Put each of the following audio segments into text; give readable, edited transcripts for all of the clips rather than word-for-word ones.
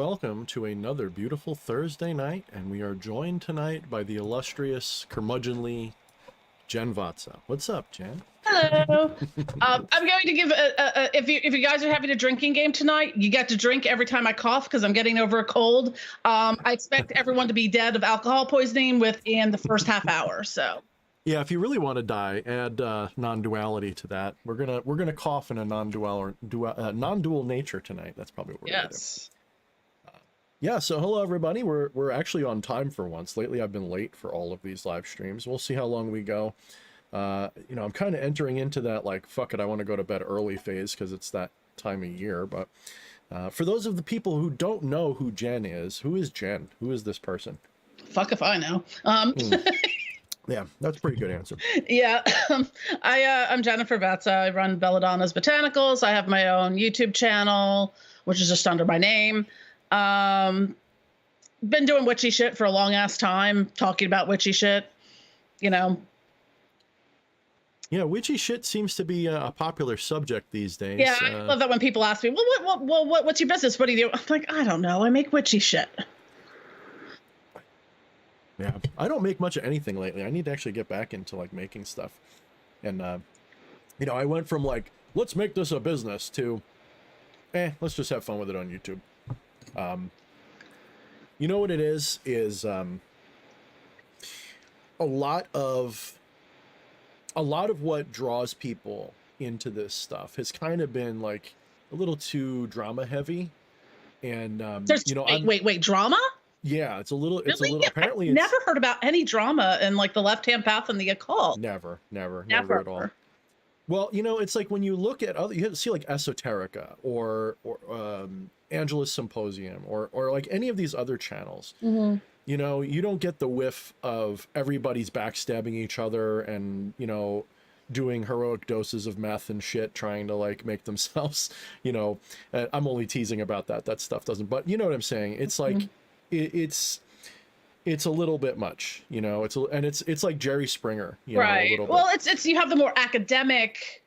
welcome to another beautiful Thursday night, and we are joined tonight by the illustrious, curmudgeonly Jen Vatsa. What's up, Jen? Hello. I'm going to give if you guys are having a drinking game tonight, you get to drink every time I cough because I'm getting over a cold. I expect everyone to be dead of alcohol poisoning within the first half hour. So. Yeah, if you really want to die, add non-duality to that. We're gonna cough in a non-dual nature tonight. That's probably what we're gonna do. Yeah, so hello everybody. We're actually on time for once. Lately I've been late for all of these live streams. We'll see how long we go. You know, I'm kind of entering into that like, fuck it, I want to go to bed early phase because it's that time of year. But for those of the people who don't know who Jen is, who is Jen? Who is this person? Fuck if I know. Yeah, that's a pretty good answer. Yeah, I'm Jennifer Vatsa. I run Belladonnas Botanicals. I have my own YouTube channel, which is just under my name. Been doing witchy shit for a long ass time, talking about witchy shit, you know. Yeah, witchy shit seems to be a popular subject these days. Yeah, I love that when people ask me, well, what's your business? What do you do? I'm like, I don't know. I make witchy shit. Yeah, I don't make much of anything lately. I need to actually get back into like making stuff. And, you know, I went from like, let's make this a business to, let's just have fun with it on YouTube. You know what it is a lot of what draws people into this stuff has kind of been like a little too drama heavy. And, you know, wait, drama? Yeah, it's a little, Really? apparently I've never heard about any drama in like the left-hand path and the occult. Never at all. Well, you know, it's like when you look at other, you see like Esoterica or Angelus Symposium or like any of these other channels. Mm-hmm. You know, you don't get the whiff of everybody's backstabbing each other and, you know, doing heroic doses of meth and shit, trying to like make themselves, you know, I'm only teasing about that stuff doesn't, but you know what I'm saying? It's like, it's a little bit much, you know, it's like Jerry Springer, you right? know, a little well, bit. it's you have the more academic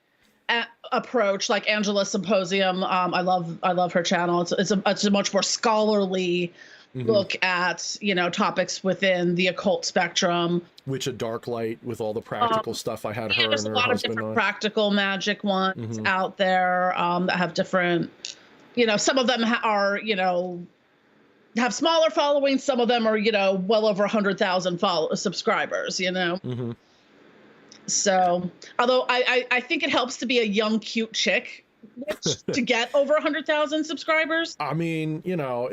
approach, like Angela Symposium. I love her channel. It's a much more scholarly look at, you know, topics within the occult spectrum. Which a dark light with all the practical stuff I had her and her husband on. There's a lot of different practical magic ones out there that have different, you know, some of them are, you know, have smaller followings. Some of them are, you know, well over 100,000 subscribers, you know. So, although I think it helps to be a young, cute chick to get over 100,000 subscribers. I mean, you know,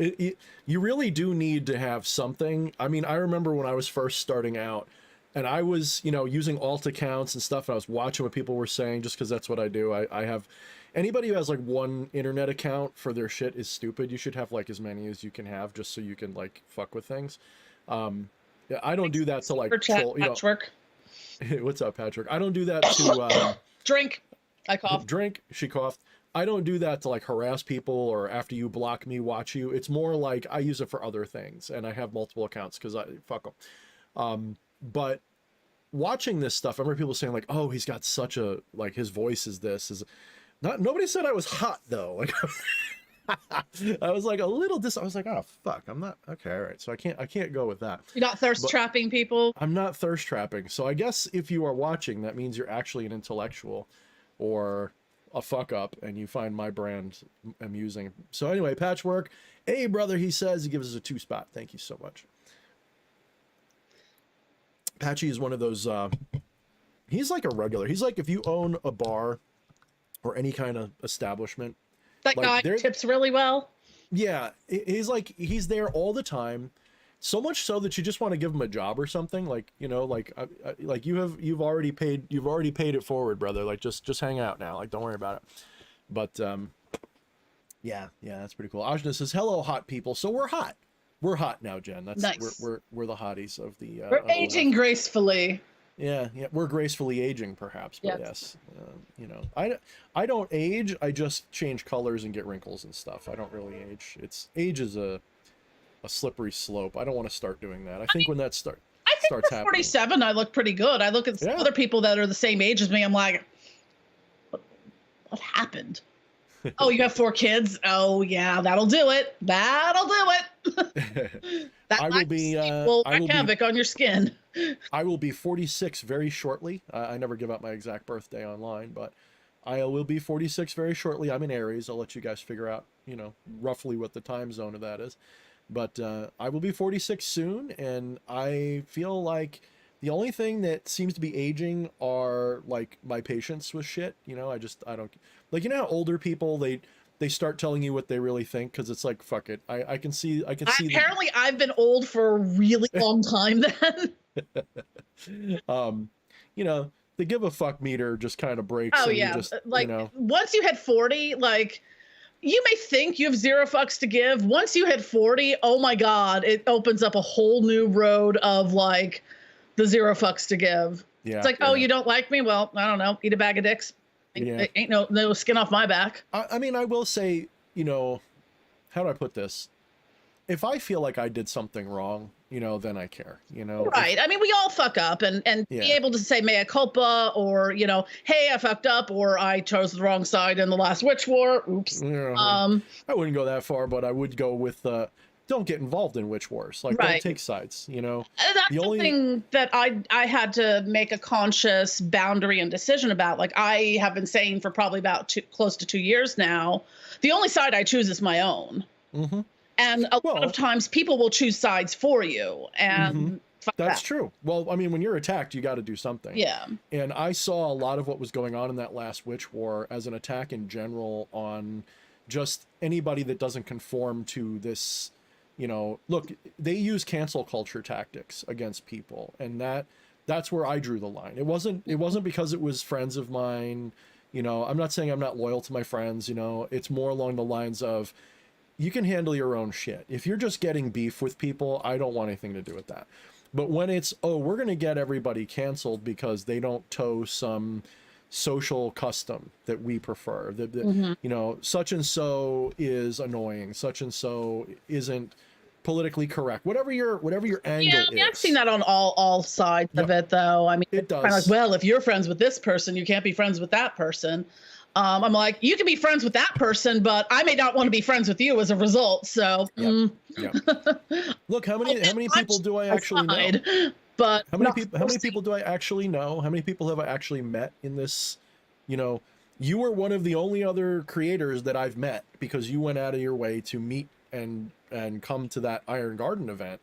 you really do need to have something. I mean, I remember when I was first starting out and I was, you know, using alt accounts and stuff. And I was watching what people were saying just because that's what I do. I have anybody who has like one internet account for their shit is stupid. You should have like as many as you can have just so you can like fuck with things. Yeah, I don't do that to like troll, you know. What's up, Patrick? I don't do that to drink. I coughed. Drink. She coughed. I don't do that to like harass people or after you block me, watch you. It's more like I use it for other things and I have multiple accounts because I fuck them. But watching this stuff, I remember people saying like, "Oh, he's got such a like his voice is this is." Nobody said I was hot though. Like I was like a little I was like, oh fuck, I'm not okay. All right, so I can't go with that. You're not thirst trapping people. I'm not thirst trapping. So I guess if you are watching, that means you're actually an intellectual, or a fuck up, and you find my brand amusing. So anyway, Patchwork, hey brother, he says he gives us a 2-spot. Thank you so much. Patchy is one of those. He's like a regular. He's like if you own a bar or any kind of establishment. That guy tips really well. Yeah, he's there all the time, so much so that you just want to give him a job or something. Like, you know, like you've already paid it forward, brother. Like just hang out now. Like don't worry about it. But yeah, that's pretty cool. Ajna says hello, hot people. So we're hot now, Jen. That's nice. We're the hotties of the. We're aging gracefully. Yeah, we're gracefully aging, perhaps, but yes, you know, I don't age. I just change colors and get wrinkles and stuff. I don't really age. Age is a slippery slope. I don't want to start doing that. I think when that starts happening. 47, I look pretty good. I look at other people that are the same age as me. I'm like, what happened? Oh, you have 4 kids? Oh yeah, that'll do it. That'll do it. That I will be will wreak havoc on your skin. I will be 46 very shortly. I never give out my exact birthday online, but I will be 46 very shortly. I'm in Aries. I'll let you guys figure out, you know, roughly what the time zone of that is. But I will be 46 soon, and I feel like the only thing that seems to be aging are like my patience with shit. You know, I don't like, you know how older people, they start telling you what they really think, because it's like, fuck it. I can see Apparently I've been old for a really long time then. You know, the give a fuck meter just kind of breaks. Oh and yeah, you just, like, you know, once you hit 40, like, you may think you have 0 fucks to give. Once you hit 40, oh my god, it opens up a whole new road of like the 0 fucks to give. yeah, It's like, oh, you don't like me? Well, I don't know, eat a bag of dicks. Yeah. Ain't no skin off my back. I mean, I will say, you know, how do I put this? If I feel like I did something wrong, you know, then I care, you know. Right. I mean, we all fuck up, and be able to say mea culpa, or, you know, hey, I fucked up, or I chose the wrong side in the last witch war. Oops. Yeah, I wouldn't go that far, but I would go with don't get involved in witch wars. Like, don't take sides, you know. That's something that I had to make a conscious boundary and decision about. Like, I have been saying for probably about close to 2 years now, the only side I choose is my own. Mm-hmm. And a lot of times people will choose sides for you. And that's true. Well, I mean, when you're attacked, you got to do something. Yeah. And I saw a lot of what was going on in that last witch war as an attack in general on just anybody that doesn't conform to this, you know. Look, they use cancel culture tactics against people, and that's where I drew the line. It wasn't because it was friends of mine, you know. I'm not saying I'm not loyal to my friends, you know. It's more along the lines of, you can handle your own shit. If you're just getting beef with people, I don't want anything to do with that. But when it's, oh, we're going to get everybody canceled because they don't toe some social custom that we prefer, that you know, such and so is annoying, such and so isn't politically correct, whatever your angle is. I've seen that on all sides of it, though. I mean, it does. Kind of like, well, if you're friends with this person, you can't be friends with that person. I'm like, you can be friends with that person, but I may not want to be friends with you as a result. So, Look, how many people do I actually know? But how many people do I actually know? How many people have I actually met in this? You know, you were one of the only other creators that I've met because you went out of your way to meet and come to that Iron Garden event.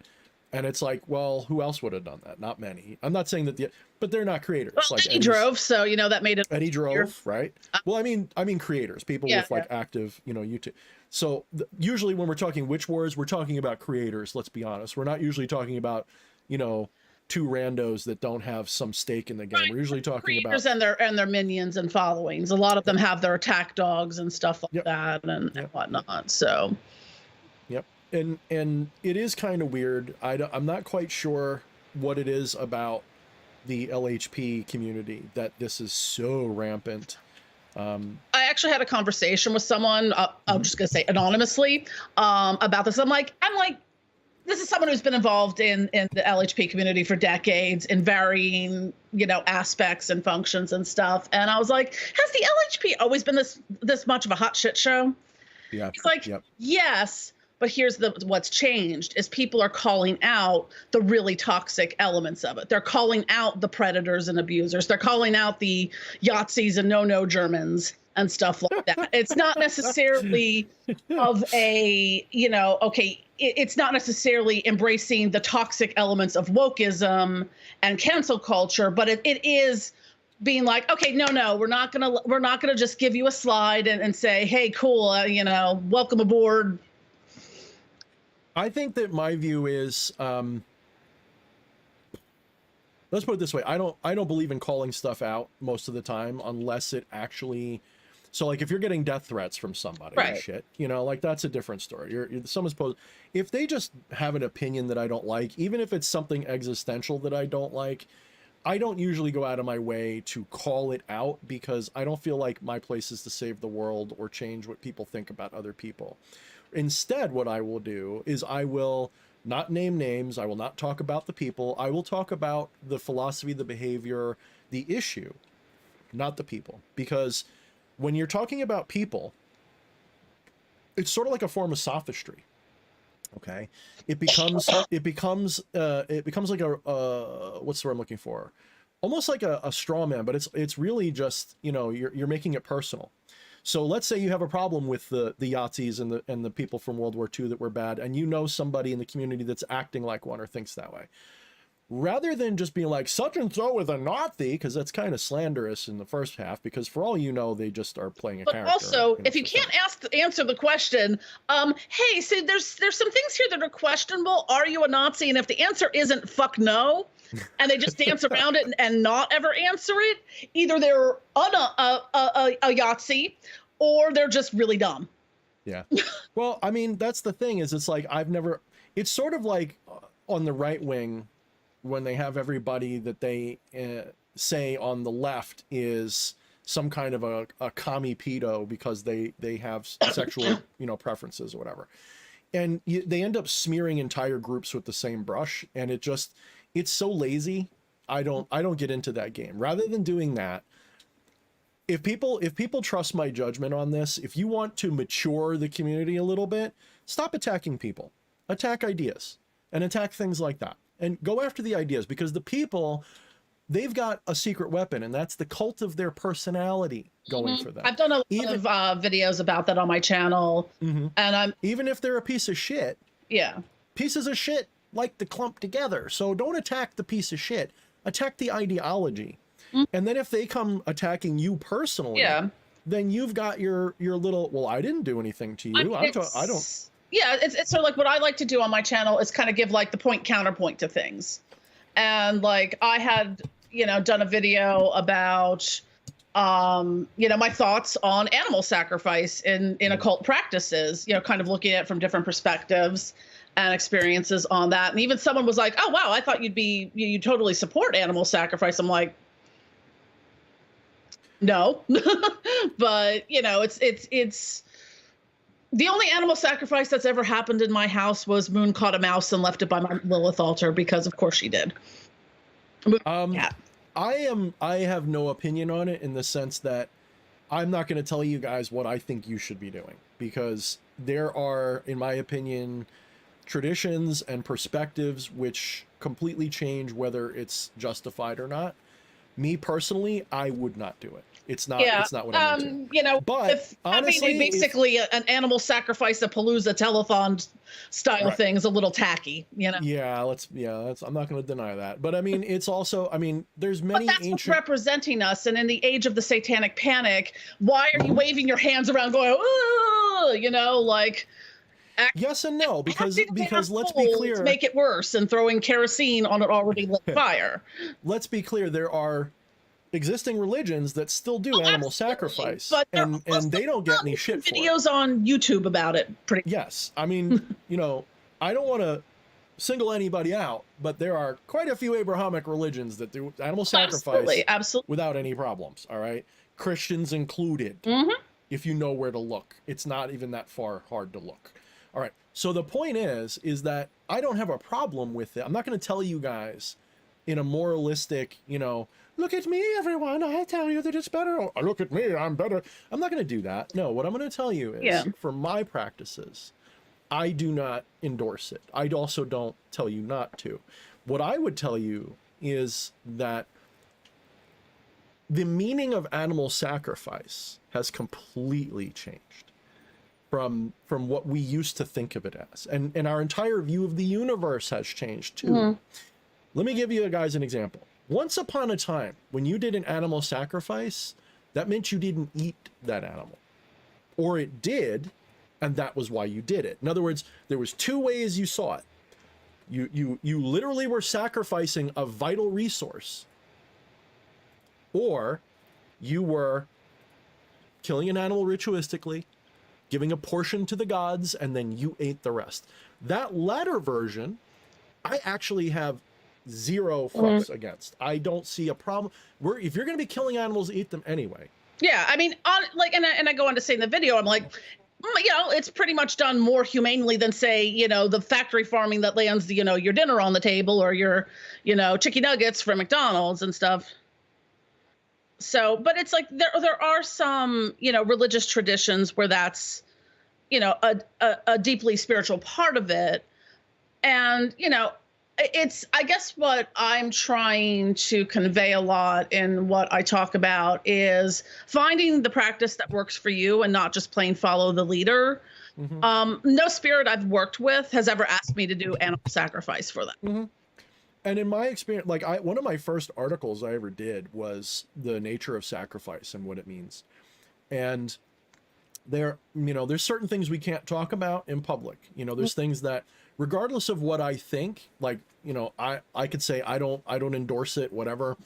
And it's like, well, who else would have done that? Not many. I'm not saying that but they're not creators. Well, like Eddie drove, so, you know, that made it. Eddie drove, right? Well, I mean creators, people with like active, you know, YouTube. So usually when we're talking witch wars, we're talking about creators. Let's be honest. We're not usually talking about, you know, 2 randos that don't have some stake in the game. We're usually talking creators about and their minions and followings. A lot of them have their attack dogs and stuff like that and whatnot. So. And it is kind of weird. I'm not quite sure what it is about the LHP community that this is so rampant. I actually had a conversation with someone, I'm just going to say anonymously, about this. I'm like, this is someone who's been involved in the LHP community for decades in varying, you know, aspects and functions and stuff. And I was like, has the LHP always been this much of a hot shit show? Yeah. It's like, yes. But here's what's changed is people are calling out the really toxic elements of it. They're calling out the predators and abusers. They're calling out the Yahtzees and no Germans and stuff like that. It's not necessarily of a, you know, okay, it's not necessarily embracing the toxic elements of wokeism and cancel culture, but it is being like, okay, no, we're not gonna just give you a slide and say, hey, cool, you know, welcome aboard. I think that my view is, let's put it this way. I don't believe in calling stuff out most of the time unless it actually, so like if you're getting death threats from somebody and shit, you know, like that's a different story. Someone's supposed, if they just have an opinion that I don't like, even if it's something existential that I don't like, I don't usually go out of my way to call it out because I don't feel like my place is to save the world or change what people think about other people. Instead, what I will do is I will not name names. I will not talk about the people. I will talk about the philosophy, the behavior, the issue, not the people. Because when you're talking about people, it's sort of like a form of sophistry. Okay, it becomes like a what's the word I'm looking for? Almost like a straw man, but it's really just, you know, you're making it personal. So let's say you have a problem with the Yahtzees and the people from World War II that were bad, and you know somebody in the community that's acting like one or thinks that way. Rather than just being like, such and so with a Nazi, because that's kind of slanderous in the first half, because for all you know, they just are playing a character. But also, if you can't answer the question, hey, so there's some things here that are questionable. Are you a Nazi? And if the answer isn't fuck no, and they just dance around it and not ever answer it, either they're a Yahtzee or they're just really dumb. Yeah. Well, I mean, that's the thing, is it's like, it's sort of like on the right wing, when they have everybody that they say on the left is some kind of a commie pedo because they have sexual, you know, preferences or whatever. And they end up smearing entire groups with the same brush. And it's so lazy. I don't get into that game. Rather than doing that, if people trust my judgment on this, if you want to mature the community a little bit, stop attacking people, attack ideas and attack things like that. And go after the ideas, because the people, they've got a secret weapon, and that's the cult of their personality going for them. I've done a lot of videos about that on my channel. And even if they're a piece of shit. Yeah. Pieces of shit like to clump together. So don't attack the piece of shit. Attack the ideology. And then if they come attacking you personally, then you've got your little, well, I didn't do anything to you. I don't. Yeah, it's sort of like what I like to do on my channel is kind of give like the point counterpoint to things. And like I had, you know, done a video about, you know, my thoughts on animal sacrifice in occult practices, you know, kind of looking at it from different perspectives and experiences on that. And even someone was like, oh, wow, I thought you totally support animal sacrifice. I'm like, no, but you know, it's, the only animal sacrifice that's ever happened in my house was Moon caught a mouse and left it by my Lilith altar, because of course she did. I have no opinion on it, in the sense that I'm not going to tell you guys what I think you should be doing, because there are, in my opinion, traditions and perspectives which completely change whether it's justified or not. Me personally, I would not do it. It's not what I'm into. You know, but honestly, basically an animal sacrifice, a Palooza telethon style thing is a little tacky, you know? Yeah, I'm not going to deny that. But I mean, it's also, I mean, there's many ancient... what's representing us. And in the age of the satanic panic, why are you waving your hands around going, oh, you know, like... Yes and no, because let's be clear. To make it worse, and throwing kerosene on an already lit fire. Let's be clear, there are existing religions that still do animal sacrifice, and they don't get any shit for it. Videos on YouTube about it. Yes, I mean, you know, I don't want to single anybody out, but there are quite a few Abrahamic religions that do animal sacrifice absolutely. without any problems. All right, Christians included. If you know where to look, it's not even that hard to look. All right, so the point is that I don't have a problem with it. I'm not going to tell you guys in a moralistic, you know, look at me, everyone, I tell you that it's better. Oh, look at me, I'm better. I'm not going to do that. No, what I'm going to tell you is, for my practices, I do not endorse it. I also don't tell you not to. What I would tell you is that the meaning of animal sacrifice has completely changed from what we used to think of it as. And our entire view of the universe has changed too. Let me give you guys an example. Once upon a time, when you did an animal sacrifice, that meant you didn't eat that animal. Or it did, and that was why you did it. In other words, there was two ways you saw it. You literally were sacrificing a vital resource, or you were killing an animal ritualistically, giving a portion to the gods, and then you ate the rest. That latter version, I actually have zero fucks against. I don't see a problem. If you're going to be killing animals, eat them anyway. Yeah, I mean, and I go on to say in the video, I'm like, you know, it's pretty much done more humanely than, say, you know, the factory farming that lands, you know, your dinner on the table, or your, you know, chicken nuggets from McDonald's and stuff. So, but it's like there are some, you know, religious traditions where that's you know, a deeply spiritual part of it. And, you know, it's, I guess what I'm trying to convey a lot in what I talk about is finding the practice that works for you and not just plain follow the leader. No spirit I've worked with has ever asked me to do animal sacrifice for them. And in my experience, like one of my first articles I ever did was the nature of sacrifice and what it means. And there, you know, there's certain things we can't talk about in public. You know, there's things that, regardless of what I think, like, you know, I could say I don't endorse it, whatever.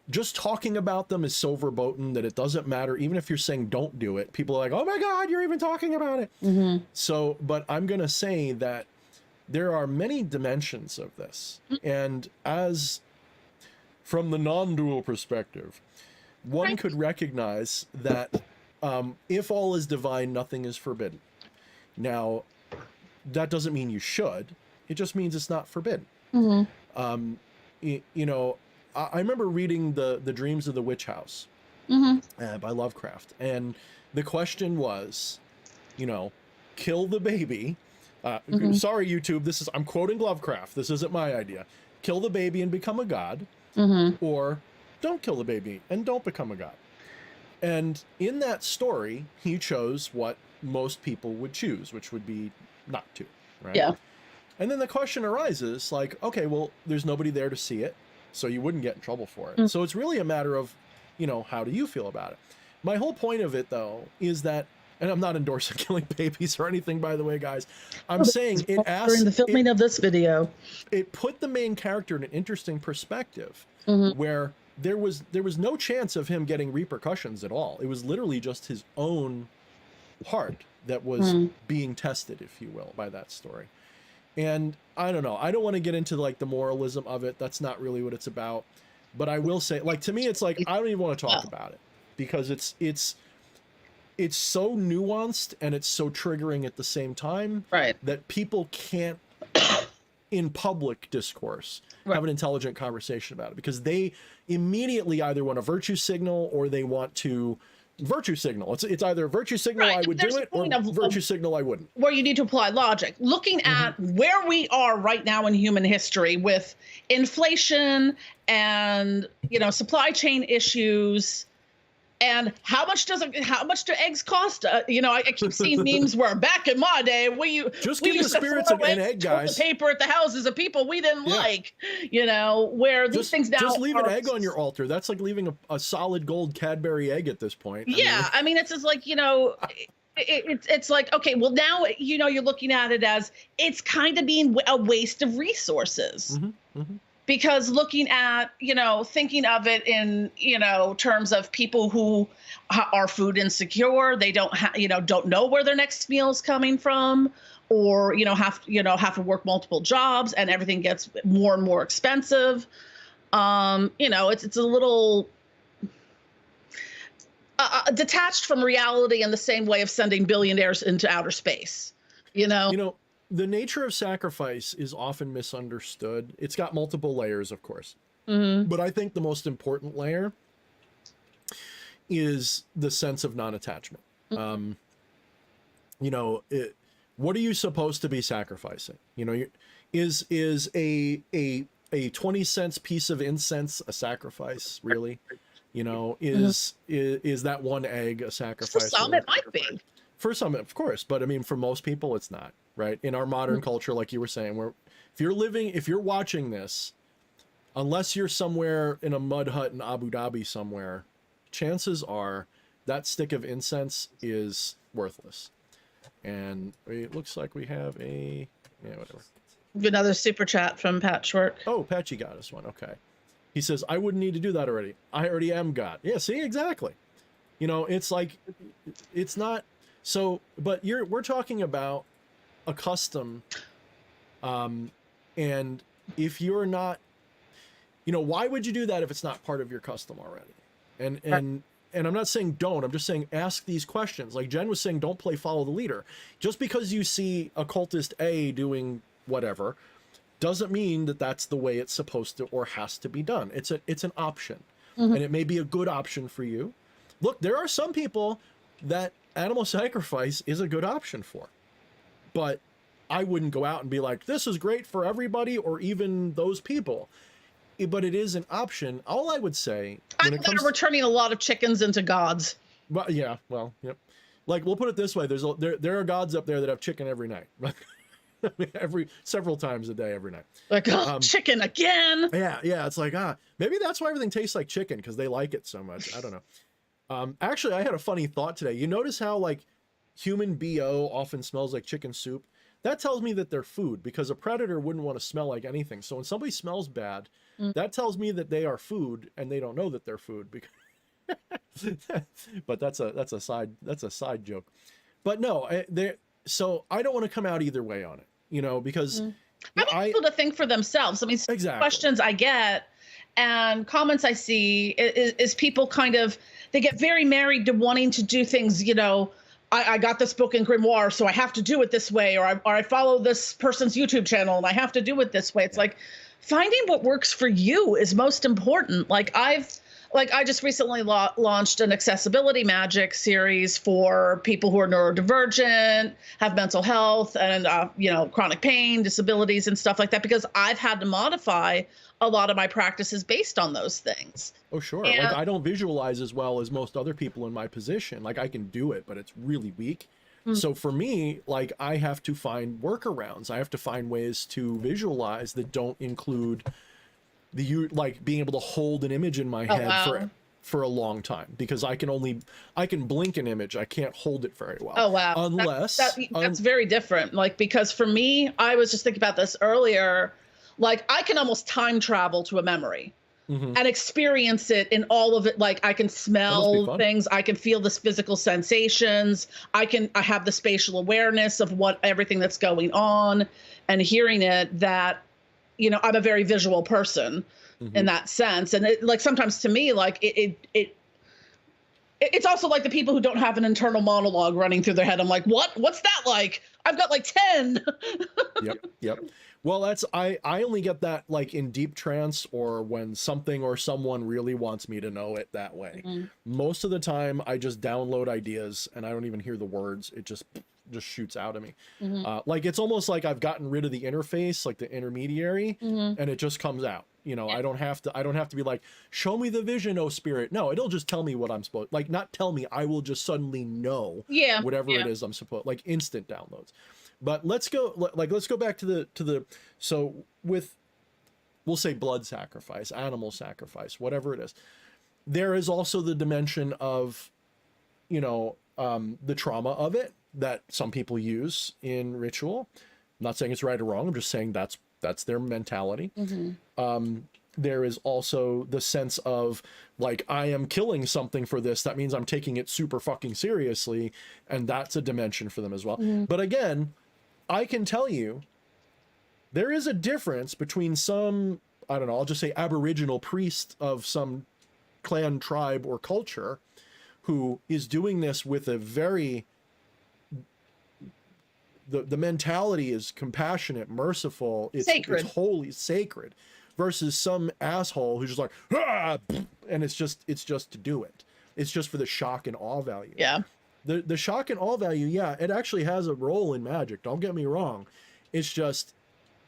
Just talking about them is so verboten that it doesn't matter. Even if you're saying don't do it, people are like, oh my God, you're even talking about it. So, but I'm going to say that there are many dimensions of this. And as from the non-dual perspective, one could recognize that if all is divine, nothing is forbidden. Now, that doesn't mean you should. It just means it's not forbidden. You know, I remember reading the Dreams of the Witch House by Lovecraft. And the question was, you know, kill the baby. Sorry, YouTube, I'm quoting Lovecraft. This isn't my idea. Kill the baby and become a god, or don't kill the baby and don't become a god. And in that story, he chose what most people would choose, which would be not to, right? Yeah. And then the question arises, like, okay, well, there's nobody there to see it, so you wouldn't get in trouble for it. So it's really a matter of, you know, how do you feel about it? My whole point of it, though, is that, and I'm not endorsing killing babies or anything, by the way, guys. I'm saying it asked during the filming of this video. It put the main character in an interesting perspective, where there was no chance of him getting repercussions at all. It was literally just his own heart that was being tested, if you will, by that story. And I don't know. I don't want to get into like the moralism of it. That's not really what it's about. But I will say, like, to me, it's like, I don't even want to talk about it because it's so nuanced and it's so triggering at the same time, right, that people can't in public discourse have an intelligent conversation about it, because they immediately either want a virtue signal or they want to virtue signal. It's either a virtue signal, I would do it, or virtue signal, I wouldn't. Where you need to apply logic. Looking at where we are right now in human history with inflation and, you know, supply chain issues, and how much do eggs cost? You know, I keep seeing memes where back in my day, we just give the spirits an egg, guys. Paper at the houses of people we didn't like. You know, where these things now just leave an egg on your altar. That's like leaving a solid gold Cadbury egg at this point. I mean, it's just like, you know, it's like, okay, well now, you know, you're looking at it as it's kind of being a waste of resources. Because looking at, you know, thinking of it in, you know, terms of people who are food insecure, they don't don't know where their next meal is coming from, or, you know, have to work multiple jobs and everything gets more and more expensive. You know, it's a little detached from reality in the same way of sending billionaires into outer space, you know. The nature of sacrifice is often misunderstood. It's got multiple layers, of course. But I think the most important layer is the sense of non-attachment. You know, what are you supposed to be sacrificing? You know, is a 20 cents piece of incense a sacrifice, really? You know, is that one egg a sacrifice? For some, it might be. For some, of course, but I mean, for most people, it's not. Right? In our modern culture, like you were saying, where if you're watching this, unless you're somewhere in a mud hut in Abu Dhabi somewhere, chances are that stick of incense is worthless. And it looks like we have whatever. Another super chat from Patchwork. Oh, Patchy got us one. Okay. He says, I wouldn't need to do that already. I already am God. Yeah, see, exactly. You know, it's like, it's not so, but we're talking about a custom, and if you're not, you know, why would you do that if it's not part of your custom already? And I'm not saying don't, I'm just saying ask these questions. Like Jen was saying, don't play follow the leader. Just because you see occultist A doing whatever doesn't mean that that's the way it's supposed to or has to be done. It's an option, and it may be a good option for you. Look, there are some people that animal sacrifice is a good option for. But I wouldn't go out and be like, this is great for everybody or even those people. But it is an option. All I would say when it comes, we're turning a lot of chickens into gods. Well, yeah, well, yep. Like, we'll put it this way: there are gods up there that have chicken every night, several times a day, every night. Like, chicken again. Yeah. It's like, maybe that's why everything tastes like chicken, because they like it so much. I don't know. Actually, I had a funny thought today. You notice how like human BO often smells like chicken soup? That tells me that they're food, because a predator wouldn't want to smell like anything. So when somebody smells bad, that tells me that they are food, and they don't know that they're food. But that's a side joke. But no, so I don't want to come out either way on it, because I want people to think for themselves. I mean, exactly. Questions I get and comments I see is people kind of, they get very married to wanting to do things, I got this book in Grimoire, so I have to do it this way, or I follow this person's YouTube channel and I have to do it this way. It's like finding what works for you is most important. I just recently launched an accessibility magic series for people who are neurodivergent, have mental health and, chronic pain, disabilities and stuff like that, because I've had to modify a lot of my practices based on those things. Oh, sure. And, like, I don't visualize as well as most other people in my position. Like, I can do it, but it's really weak. So for me, like, I have to find workarounds. I have to find ways to visualize that don't include like being able to hold an image in my head for a long time, because I can blink an image. I can't hold it very well. Oh, wow. Unless that's very different. Like, because for me, I was just thinking about this earlier. Like, I can almost time travel to a memory and experience it in all of it. Like, I can smell things. I can feel the physical sensations. I have the spatial awareness of everything that's going on, and hearing it that, I'm a very visual person in that sense. And like, sometimes to me, like it's also like the people who don't have an internal monologue running through their head. I'm like, what's that like? I've got like 10. Yep. Well, I only get that like in deep trance, or when something or someone really wants me to know it that way. Most of the time I just download ideas and I don't even hear the words. It just shoots out of me. Like, it's almost like I've gotten rid of the interface, like the intermediary, and it just comes out. I don't have to be like, show me the vision, oh spirit. No, it'll just tell me what I'm supposed, like, not tell me, I will just suddenly know whatever it is I'm supposed, like instant downloads. But let's go back to the so with, we'll say blood sacrifice, animal sacrifice, whatever it is. There is also the dimension of, the trauma of it that some people use in ritual. I'm not saying it's right or wrong. I'm just saying that's their mentality. There is also the sense of, like, I am killing something for this. That means I'm taking it super fucking seriously. And that's a dimension for them as well. But again, I can tell you, there is a difference between some, I don't know, I'll just say Aboriginal priest of some clan, tribe, or culture who is doing this with a very, the mentality is compassionate, merciful, it's holy, sacred, versus some asshole who's just like, and it's just to do it. It's just for the shock and awe value. Yeah. The shock and awe value, yeah, it actually has a role in magic. Don't get me wrong. It's just,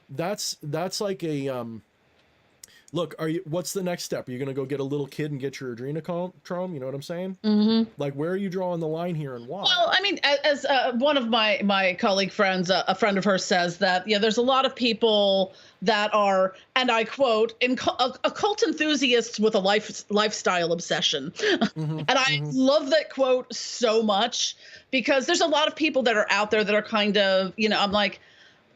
that's like a, look, what's the next step? Are you going to go get a little kid and get your adrenochrome? You know what I'm saying? Like, where are you drawing the line here and why? Well, I mean, as one of my colleague friends, a friend of hers says that, there's a lot of people that are, and I quote, occult enthusiasts with a lifestyle obsession. And I love that quote so much, because there's a lot of people that are out there that are kind of, I'm like,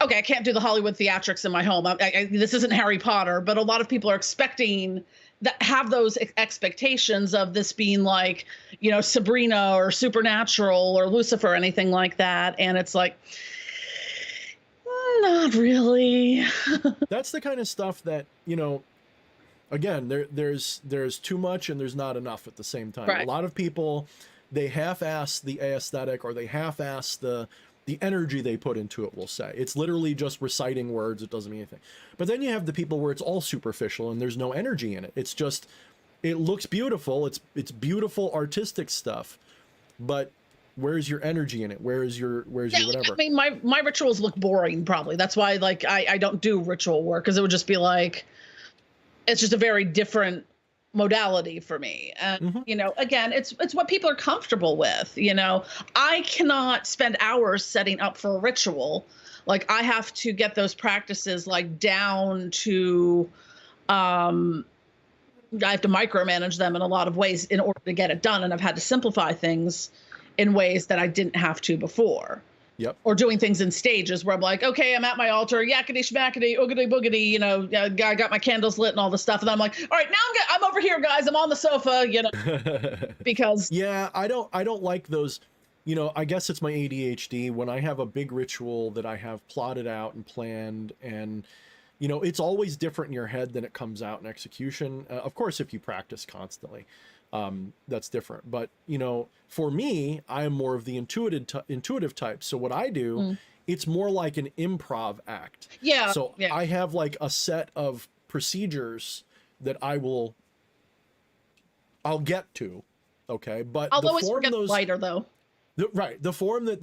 okay, I can't do the Hollywood theatrics in my home. This isn't Harry Potter, but a lot of people are expecting that, have those expectations of this being like, Sabrina or Supernatural or Lucifer or anything like that. And it's like, not really. That's the kind of stuff that, again, there's too much and there's not enough at the same time. Right. A lot of people, they half-ass the aesthetic, or they half-ass the energy they put into it, we'll say. It's literally just reciting words. It doesn't mean anything. But then you have the people where it's all superficial and there's no energy in it. It's just, it looks beautiful. It's beautiful artistic stuff, but where's your energy in it? Where's your whatever? I mean, my rituals look boring, probably. That's why, like, I don't do ritual work, because it would just be like, it's just a very different modality for me. And you know, again, it's what people are comfortable with. You know, I cannot spend hours setting up for a ritual. Like, I have to get those practices like down to, I have to micromanage them in a lot of ways in order to get it done. And I've had to simplify things in ways that I didn't have to before. Yep. Or doing things in stages where I'm like, okay, I'm at my altar, yakety schmackety, oogity boogity, you know, I got my candles lit and all the stuff. And I'm like, all right, now I'm over here, guys. I'm on the sofa, you know, because. Yeah, I don't like those, you know, I guess it's my ADHD. When I have a big ritual that I have plotted out and planned, and, you know, it's always different in your head than it comes out in execution. Of course, if you practice constantly, that's different. But, you know, for me, I am more of the intuitive type. So what I do, it's more like an improv act. Yeah. So I have like a set of procedures that I'll get to. Okay. But I'll always forget lighter though. Right. The form that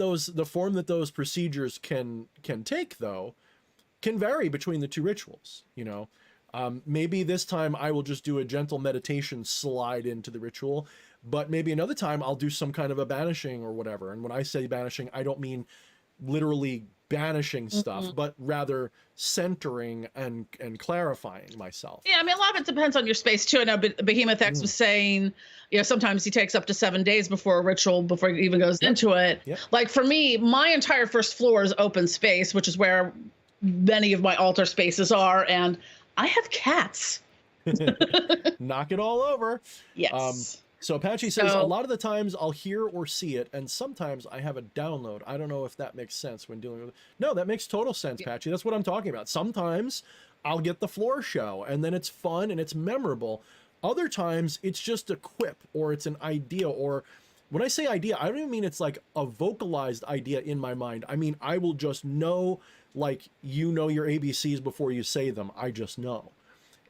those procedures can take, though, can vary between the two rituals, you know. Maybe this time I will just do a gentle meditation slide into the ritual, but maybe another time I'll do some kind of a banishing or whatever. And when I say banishing, I don't mean literally banishing stuff, but rather centering and clarifying myself. Yeah, I mean, a lot of it depends on your space too. I know Behemoth X was saying, you know, sometimes he takes up to 7 days before a ritual, before he even goes into it. Like for me, my entire first floor is open space, which is where many of my altar spaces are, and I have cats. Knock it all over. Yes. So Apache says, a lot of the times I'll hear or see it, and sometimes I have a download. I don't know if that makes sense when dealing with it. No, that makes total sense, Patchy. That's what I'm talking about. Sometimes I'll get the floor show, and then it's fun and it's memorable. Other times it's just a quip, or it's an idea, or when I say idea, I don't even mean it's like a vocalized idea in my mind. I mean, I will just know, like, you know your ABCs before you say them. I just know.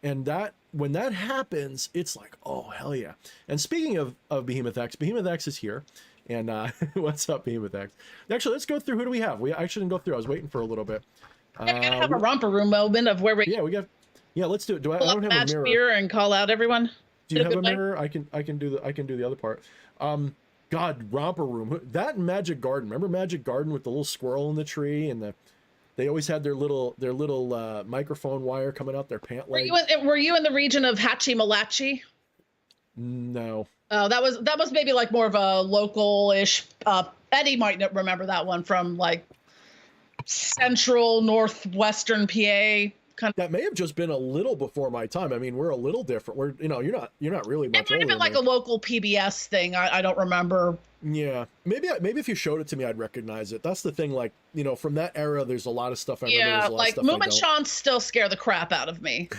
And that, when that happens, it's like, oh, hell yeah. And speaking of Behemoth X is here. And what's up, Behemoth X? Actually, let's go through. Who do we have? We actually didn't go through. I was waiting for a little bit. We're gonna have a romper room moment of where we. Yeah, we got. Yeah, let's do it. I don't have a mirror. And call out everyone. Do you have a mirror? I can do the other part. God, romper room. That and Magic Garden. Remember Magic Garden with the little squirrel in the tree, and they always had their little microphone wire coming out their pant leg. Were you in the region of Hachi Malachi? No. Oh, that was maybe like more of a local-ish. Eddie might remember that one from like central northwestern PA. That may have just been a little before my time. I mean, we're a little different. We're, you know, you're not really much older. It might have been like a local PBS thing. I don't remember. Yeah, maybe if you showed it to me, I'd recognize it. That's the thing. Like, you know, from that era, there's a lot of stuff I remember. Yeah, like Moomin Sean still scare the crap out of me.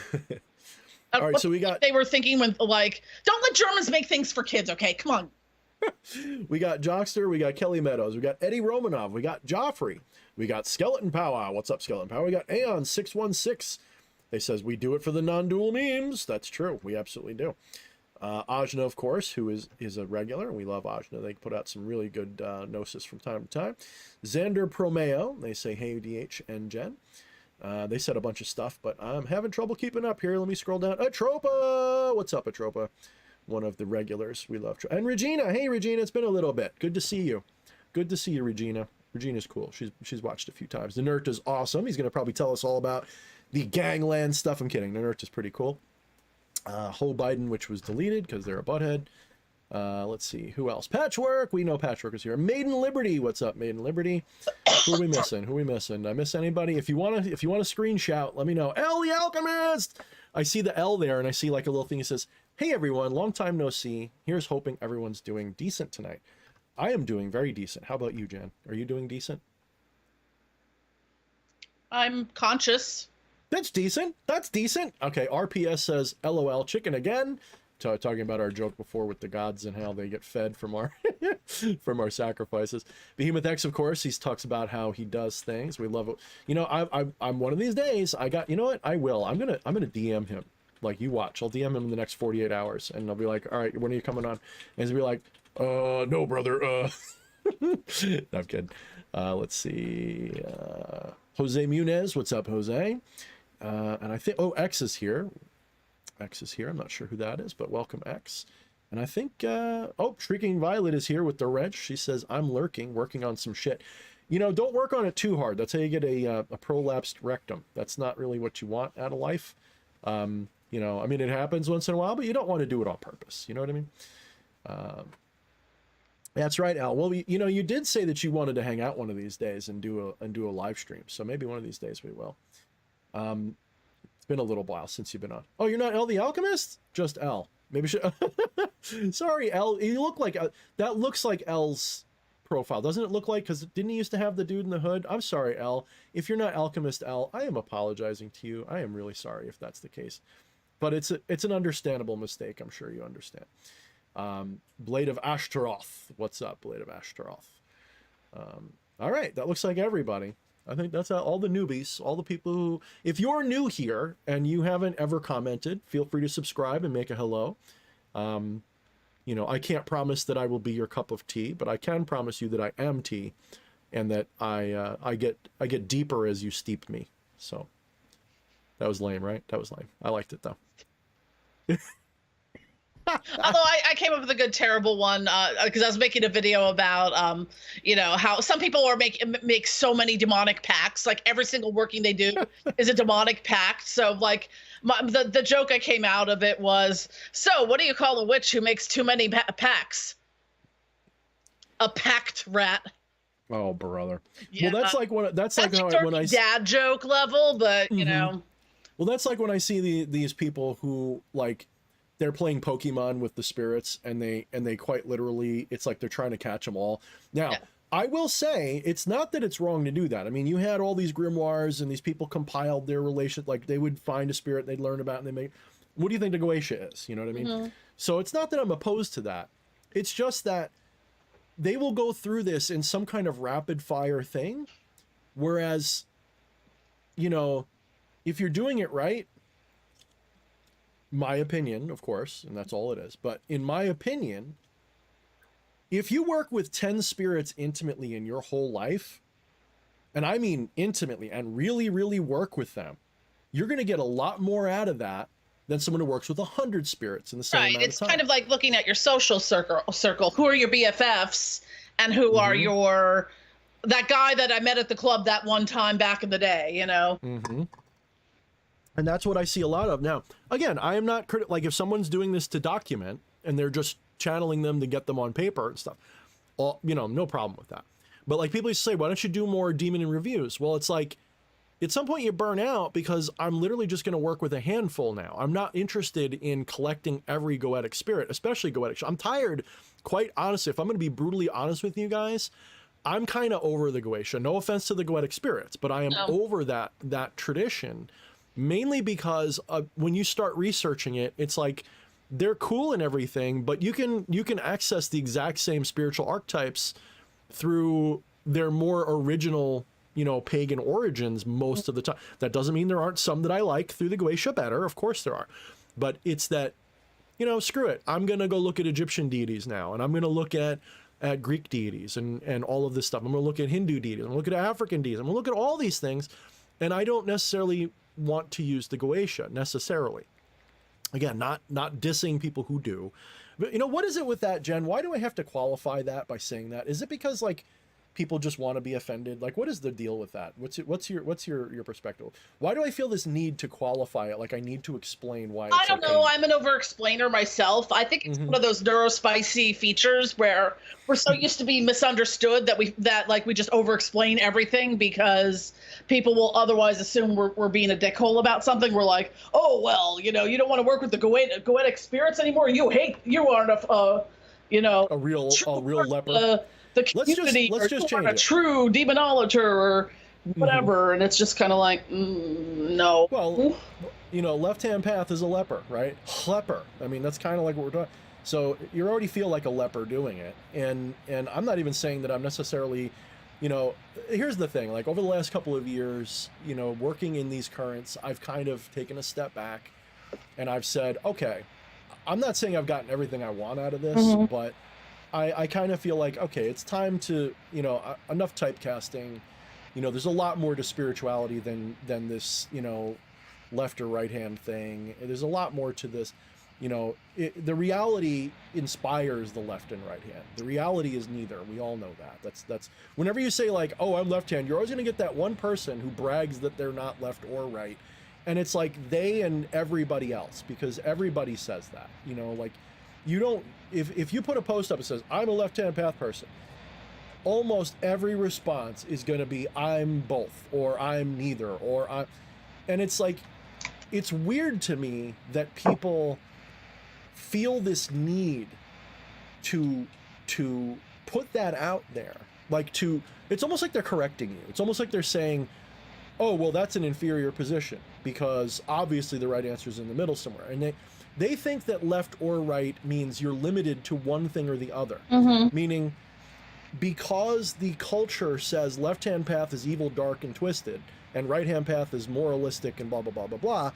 All right, so we got. They were thinking when like, don't let Germans make things for kids. Okay, come on. We got Jockster, we got Kelly Meadows, we got Eddie Romanov, we got Joffrey, we got Skeleton Powwow. What's up, Skeleton Powwow? We got Aeon616. They says we do it for the non-dual memes. That's true. We absolutely do. Ajna, of course, who is a regular. We love Ajna. They put out some really good gnosis from time to time. Xander Promeo. They say, hey, DH and Jen. They said a bunch of stuff, but I'm having trouble keeping up here. Let me scroll down. Atropa! What's up, Atropa? One of the regulars. We love. And Regina. Hey, Regina. It's been a little bit. Good to see you. Good to see you, Regina. Regina's cool. She's watched a few times. The Nerd is awesome. He's going to probably tell us all about the gangland stuff. I'm kidding. The Nerd is pretty cool. Ho Biden, which was deleted because they're a butthead. Let's see. Who else? Patchwork. We know Patchwork is here. Maiden Liberty. What's up, Maiden Liberty? Who are we missing? Who are we missing? Did I miss anybody? If you want to screen shout, let me know. L the Alchemist. I see the L there, and I see like a little thing that says, hey, everyone. Long time no see. Here's hoping everyone's doing decent tonight. I am doing very decent. How about you, Jen? Are you doing decent? I'm conscious. That's decent. That's decent. Okay, RPS says, LOL, chicken again. Talking about our joke before with the gods and how they get fed from our from our sacrifices. Behemoth X, of course, he talks about how he does things. We love it. You know, I'm one of these days. You know what? I will. I'm gonna DM him. Like, you watch. I'll DM him in the next 48 hours, and I'll be like, all right, when are you coming on? And he'll be like, no, brother. No, I'm kidding. Let's see. Jose Munez, what's up, Jose? And I think, oh, X is here. X is here. I'm not sure who that is, but welcome, X. And I think, oh, Shrieking Violet is here with the wrench. She says, I'm lurking, working on some shit. You know, don't work on it too hard. That's how you get a prolapsed rectum. That's not really what you want out of life. You know, I mean, it happens once in a while, but you don't want to do it on purpose. You know what I mean? That's right, Al. Well, you know, you did say that you wanted to hang out one of these days and do a live stream. So maybe one of these days we will. It's been a little while since you've been on. Oh, you're not L the Alchemist? Just L. Maybe sorry, L. You look like that. Looks like L's profile, doesn't it look like? Because didn't he used to have the dude in the hood? I'm sorry, L. If you're not Alchemist L, I am apologizing to you. I am really sorry if that's the case. But it's an understandable mistake. I'm sure you understand. Blade of Ashtaroth. What's up, Blade of Ashtaroth? All right, that looks like everybody. I think that's all the newbies, all the people who, if you're new here and you haven't ever commented, feel free to subscribe and make a hello. You know, I can't promise that I will be your cup of tea, but I can promise you that I am tea, and that I get deeper as you steep me. So that was lame, right? That was lame. I liked it though. Although I came up with a good terrible one because I was making a video about you know, how some people are make so many demonic pacts, like every single working they do is a demonic pact. So like the joke I came out of it was, so what do you call a witch who makes too many pacts? A packed rat. Oh, brother. Yeah. Well, that's like how when I dad joke level, but you know. Well, that's like when I see these people who like they're playing Pokemon with the spirits and they quite literally, it's like they're trying to catch them all. Now, yeah. I will say it's not that it's wrong to do that. I mean, you had all these grimoires and these people compiled their relation, like they would find a spirit they'd learn about and they make, what do you think the Goetia is? You know what I mean? So it's not that I'm opposed to that. It's just that they will go through this in some kind of rapid fire thing. Whereas, you know, if you're doing it right, my opinion, of course, and that's all it is, but in my opinion, if you work with 10 spirits intimately in your whole life, and I mean intimately, and really, really work with them, you're going to get a lot more out of that than someone who works with 100 spirits in the same amount of time. It's kind of like looking at your social circle. Who are your BFFs and who are that guy that I met at the club that one time back in the day, you know? And that's what I see a lot of. Now, again, I am not like if someone's doing this to document and they're just channeling them to get them on paper and stuff, well, you know, no problem with that. But like people used to say, why don't you do more demon in reviews? Well, it's like at some point you burn out because I'm literally just going to work with a handful now. I'm not interested in collecting every goetic spirit, especially goetic. I'm tired, quite honestly, if I'm going to be brutally honest with you guys, I'm kind of over the Goetia. No offense to the goetic spirits, but I am over that tradition. Mainly because when you start researching it, it's like they're cool and everything, but you can access the exact same spiritual archetypes through their more original, you know, pagan origins most of the time. That doesn't mean there aren't some that I like through the Goetia better. Of course there are. But it's that, you know, screw it. I'm going to go look at Egyptian deities now, and I'm going to look at Greek deities and all of this stuff. I'm going to look at Hindu deities. I'm going to look at African deities. I'm going to look at all these things, and I don't necessarily want to use the Goetia necessarily. Again, not dissing people who do, but you know, what is it with that, Jen? Why do I have to qualify that by saying that? Is it because like people just want to be offended? Like, what is the deal with that? What's your perspective? Why do I feel this need to qualify it? Like I need to explain why it's I don't know. I'm an over-explainer myself. I think it's one of those neurospicy features where we're so used to being misunderstood that we just over-explain everything because people will otherwise assume we're being a dickhole about something. We're like, oh well, you know, you don't want to work with the goetic spirits anymore. You aren't a real leper. The community, let's just change a it. True demonologer or whatever, and it's just kind of like, no. Well, you know, left-hand path is a leper, right? Leper. I mean, that's kind of like what we're talking. So you already feel like a leper doing it, and I'm not even saying that I'm necessarily, you know. Here's the thing: like over the last couple of years, you know, working in these currents, I've kind of taken a step back, and I've said, okay, I'm not saying I've gotten everything I want out of this, but I kind of feel like, okay, it's time to, you know, enough typecasting. You know, there's a lot more to spirituality than this, you know, left or right hand thing. There's a lot more to this. You know, the reality inspires the left and right hand. The reality is neither. We all know that. That's whenever you say like, oh, I'm left hand, you're always going to get that one person who brags that they're not left or right. And it's like they and everybody else, because everybody says that, you know, like you don't, if you put a post up that says, I'm a left-hand path person, almost every response is going to be, I'm both, or I'm neither, or I'm, and it's like, it's weird to me that people feel this need to put that out there, like it's almost like they're correcting you. It's almost like they're saying, oh, well, that's an inferior position because obviously the right answer is in the middle somewhere. And they think that left or right means you're limited to one thing or the other, meaning because the culture says left-hand path is evil, dark, and twisted, and right-hand path is moralistic and blah, blah, blah, blah, blah.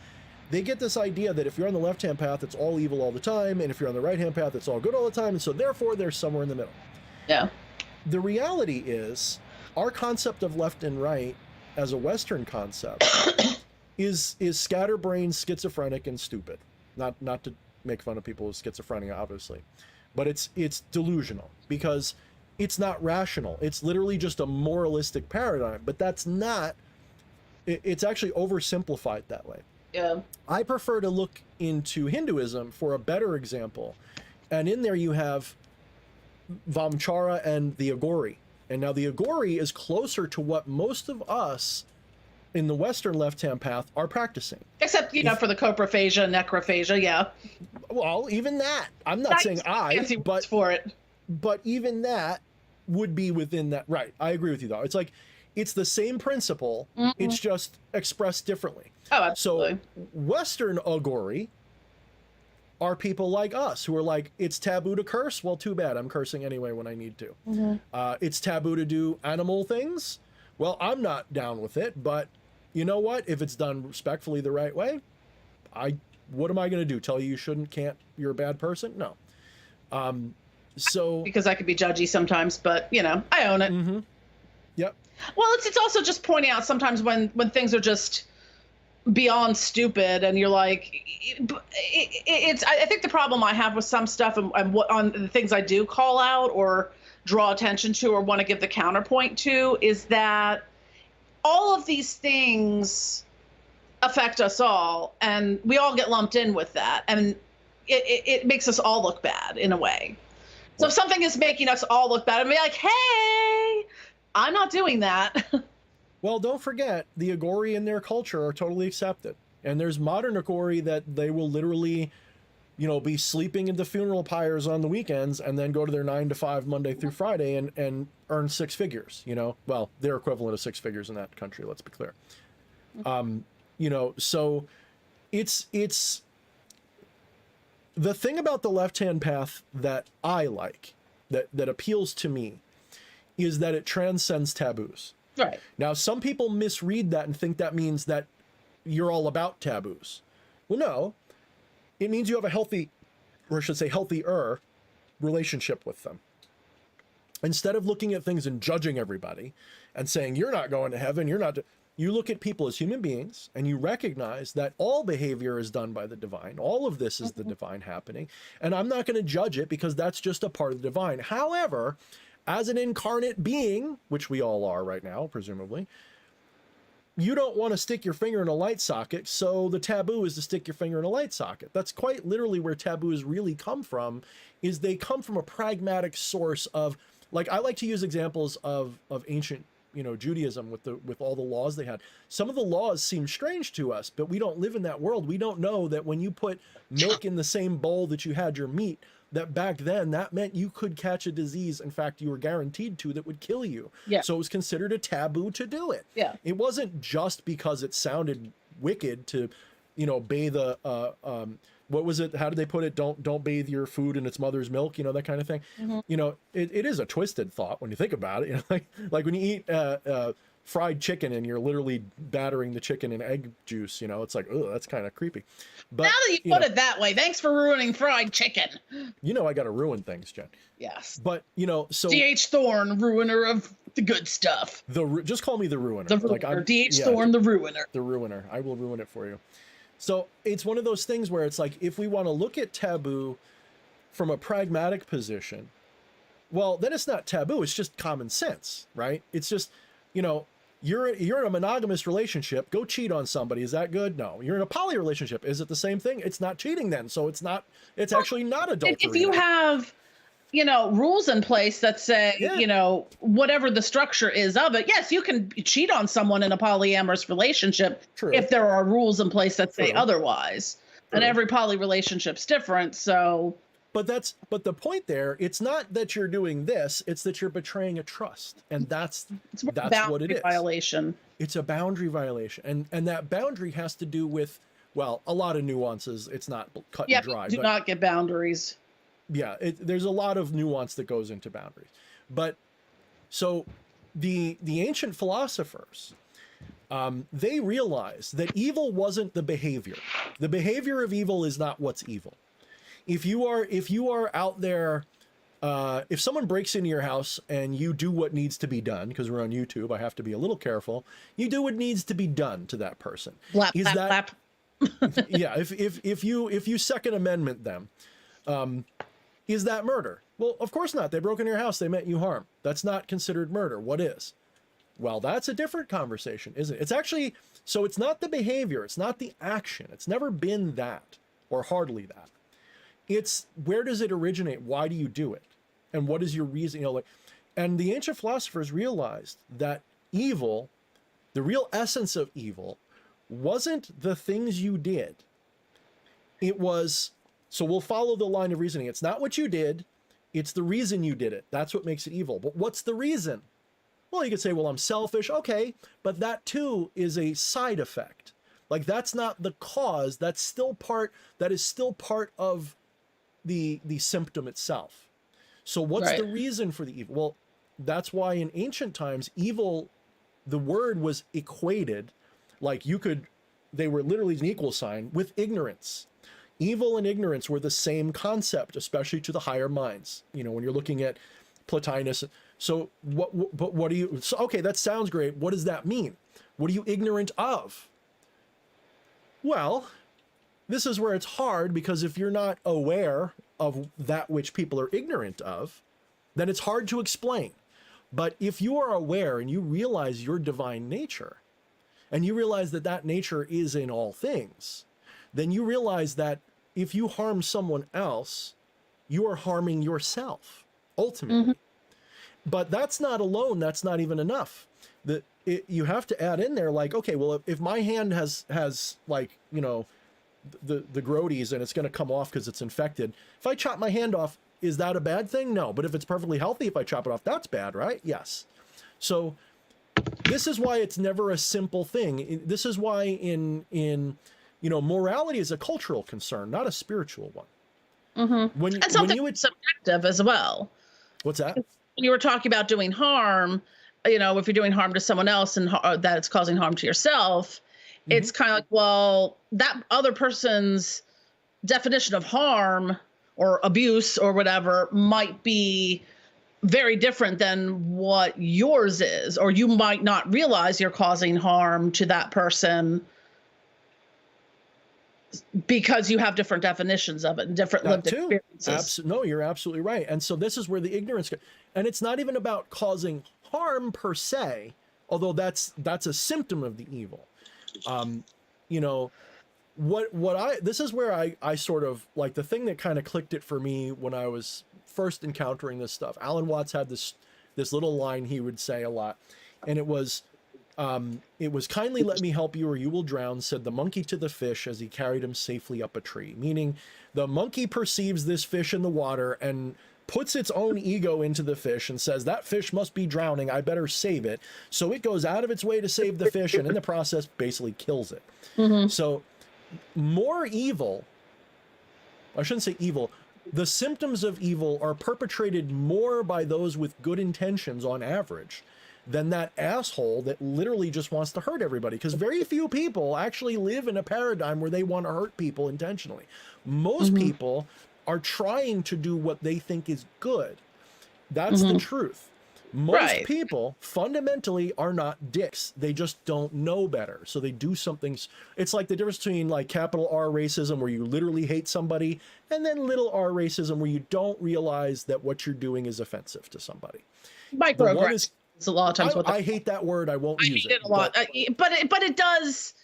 They get this idea that if you're on the left-hand path, it's all evil all the time, and if you're on the right-hand path, it's all good all the time, and so therefore they're somewhere in the middle. Yeah. The reality is, our concept of left and right as a Western concept is scatterbrained, schizophrenic, and stupid. Not to make fun of people with schizophrenia, obviously, but it's delusional because it's not rational. It's literally just a moralistic paradigm, but that's not. It's actually oversimplified that way. Yeah. I prefer to look into Hinduism for a better example, and in there you have Vamchara and the Agori. And now the Agori is closer to what most of us in the Western left-hand path are practicing. Except, you know, for the coprophagia, necrophagia, yeah. Well, even that. I'm not saying but for it. But even that would be within that. Right. I agree with you, though. It's like, it's the same principle. It's just expressed differently. Oh, absolutely. So Western Agori are people like us who are like, it's taboo to curse. Well, too bad. I'm cursing anyway when I need to. It's taboo to do animal things. Well, I'm not down with it, but you know what? If it's done respectfully the right way, what am I going to do? Tell you shouldn't, can't, you're a bad person? No. So because I could be judgy sometimes, but you know, I own it. Yep. Well, it's also just pointing out sometimes when things are just beyond stupid and you're like, I think the problem I have with some stuff and what on the things I do call out or draw attention to or want to give the counterpoint to is that all of these things affect us all and we all get lumped in with that, and it makes us all look bad in a way. So if something is making us all look bad, I'd be like, hey, I'm not doing that. Well, don't forget, the Agori in their culture are totally accepted. And there's modern Agori that they will literally, you know, be sleeping in the funeral pyres on the weekends and then go to their 9 to 5 Monday through Friday and earn 6 figures, you know? Well, their equivalent of 6 figures in that country, let's be clear. You know, so it's the thing about the left-hand path that I like, that appeals to me, is that it transcends taboos. Right. Now, some people misread that and think that means that you're all about taboos. Well, no. It means you have a healthy, or I should say healthier, relationship with them. Instead of looking at things and judging everybody and saying, you're not going to heaven, you're not... You look at people as human beings and you recognize that all behavior is done by the divine. All of this is the divine happening. And I'm not going to judge it because that's just a part of the divine. However, as an incarnate being, which we all are right now, presumably, you don't want to stick your finger in a light socket, so the taboo is to stick your finger in a light socket. That's quite literally where taboos really come from, is they come from a pragmatic source of, like, I like to use examples of ancient, you know, Judaism with all the laws they had. Some of the laws seem strange to us, but we don't live in that world. We don't know that when you put milk in the same bowl that you had your meat, that back then that meant you could catch a disease. In fact, you were guaranteed to, that would kill you. Yeah. So it was considered a taboo to do it. Yeah. It wasn't just because it sounded wicked to, you know, bathe what was it? How did they put it? Don't bathe your food in its mother's milk, you know, that kind of thing. You know, it is a twisted thought when you think about it. You know, like when you eat fried chicken and you're literally battering the chicken in egg juice, you know, it's like, oh, that's kind of creepy. But now that you put it that way, thanks for ruining fried chicken. You know, I got to ruin things, Jen. Yes. But, you know, so D.H. Thorne, ruiner of the good stuff. Just call me the ruiner. The ruiner. Like, D.H. Thorne, the ruiner. The ruiner. I will ruin it for you. So it's one of those things where it's like, if we want to look at taboo from a pragmatic position, well, then it's not taboo. It's just common sense, right? It's just, you know, you're in a monogamous relationship. Go cheat on somebody. Is that good? No. You're in a poly relationship. Is it the same thing? It's not cheating then. So it's not. It's actually not adultery. If you have, you know, rules in place that say, you know, whatever the structure is of it, yes, you can cheat on someone in a polyamorous relationship. True. If there are rules in place that say otherwise. True. And every poly relationship's different. So. But the point there, it's not that you're doing this, it's that you're betraying a trust. And that's what it is. Violation. It's a boundary violation. And that boundary has to do with, well, a lot of nuances. It's not cut and dry. Do not get boundaries. Yeah, there's a lot of nuance that goes into boundaries. But so the ancient philosophers, they realized that evil wasn't the behavior. The behavior of evil is not what's evil. If you are out there, if someone breaks into your house and you do what needs to be done, because we're on YouTube, I have to be a little careful. You do what needs to be done to that person. Blap, is blap, that, blap. Yeah, if you Second Amendment them, is that murder? Well, of course not. They broke into your house. They meant you harm. That's not considered murder. What is? Well, that's a different conversation, isn't it? It's actually, so it's not the behavior. It's not the action. It's never been that, or hardly that. It's where does it originate? Why do you do it? And what is your reason? You know, like, and the ancient philosophers realized that evil, the real essence of evil, wasn't the things you did. It was, so we'll follow the line of reasoning. It's not what you did, it's the reason you did it. That's what makes it evil. But what's the reason? Well, you could say, well, I'm selfish. Okay, but that too is a side effect. Like that's not the cause. That is still part of the symptom itself. So what's the reason for the evil? Well, that's why in ancient times, evil, the word was equated, like they were literally an equal sign with ignorance. Evil and ignorance were the same concept, especially to the higher minds. You know, when you're looking at Plotinus. So what do you, so, okay, that sounds great. What does that mean? What are you ignorant of? Well, this is where it's hard, because if you're not aware of that which people are ignorant of, then it's hard to explain. But if you are aware and you realize your divine nature, and you realize that that nature is in all things, then you realize that if you harm someone else, you are harming yourself, ultimately. Mm-hmm. But that's not alone. That's not even enough. You have to add in there, like, okay, well, if my hand has like, you know, the grodies and it's going to come off because it's infected. If I chop my hand off, is that a bad thing? No. But if it's perfectly healthy, if I chop it off, that's bad, right? Yes. So this is why it's never a simple thing. This is why in you know, morality is a cultural concern, not a spiritual one. Mm-hmm. And something subjective as well. What's that? You were talking about doing harm, you know, if you're doing harm to someone else and that it's causing harm to yourself, it's kind of like, well, that other person's definition of harm or abuse or whatever might be very different than what yours is, or you might not realize you're causing harm to that person because you have different definitions of it and different lived experiences. No, you're absolutely right. And so this is where the ignorance, and it's not even about causing harm per se, although that's a symptom of the evil. You know, this is where I sort of like the thing that kind of clicked it for me when I was first encountering this stuff. Alan Watts had this little line he would say a lot, and it was kindly let me help you or you will drown, said the monkey to the fish as he carried him safely up a tree. Meaning the monkey perceives this fish in the water and puts its own ego into the fish and says, that fish must be drowning, I better save it. So it goes out of its way to save the fish, and in the process basically kills it. Mm-hmm. So more evil, I shouldn't say evil, the symptoms of evil are perpetrated more by those with good intentions on average than that asshole that literally just wants to hurt everybody. Because very few people actually live in a paradigm where they want to hurt people intentionally. Most people are trying to do what they think is good. That's the truth. Most people fundamentally are not dicks. They just don't know better. So they do something. It's like the difference between like capital R racism, where you literally hate somebody, and then little r racism, where you don't realize that what you're doing is offensive to somebody. Microaggressions. It's a lot of times. I hate that word. I won't use it. I hate it a lot. But it does.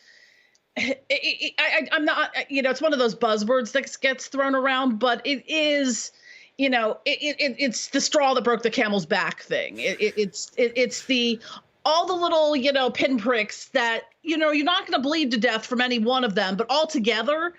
I'm not, it's one of those buzzwords that gets thrown around, but it is, it's the straw that broke the camel's back thing. It's the all the little, pinpricks that, you're not going to bleed to death from any one of them, but all together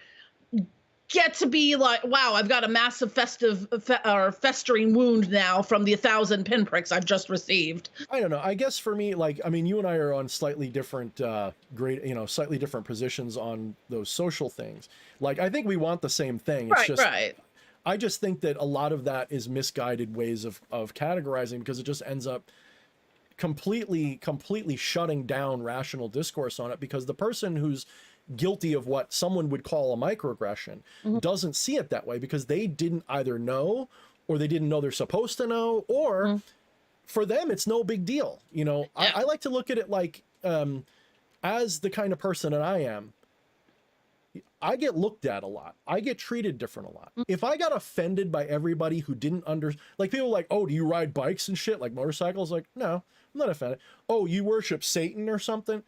get to be like, wow, I've got a massive festering wound now from the 1,000 pinpricks I've just received. I don't know. I guess for me, like, I mean, you and I are on slightly different slightly different positions on those social things. Like, I think we want the same thing. It's right. I just think that a lot of that is misguided ways of categorizing, because it just ends up completely shutting down rational discourse on it, because the person who's guilty of what someone would call a microaggression doesn't see it that way, because they didn't either know, or they didn't know they're supposed to know, or for them it's no big deal. I like to look at it like, as the kind of person that I am, I get looked at a lot. I get treated different a lot. If I got offended by everybody who didn't like, people like, oh, do you ride bikes and shit, like motorcycles? Like, no, I'm not offended. Oh, you worship Satan or something?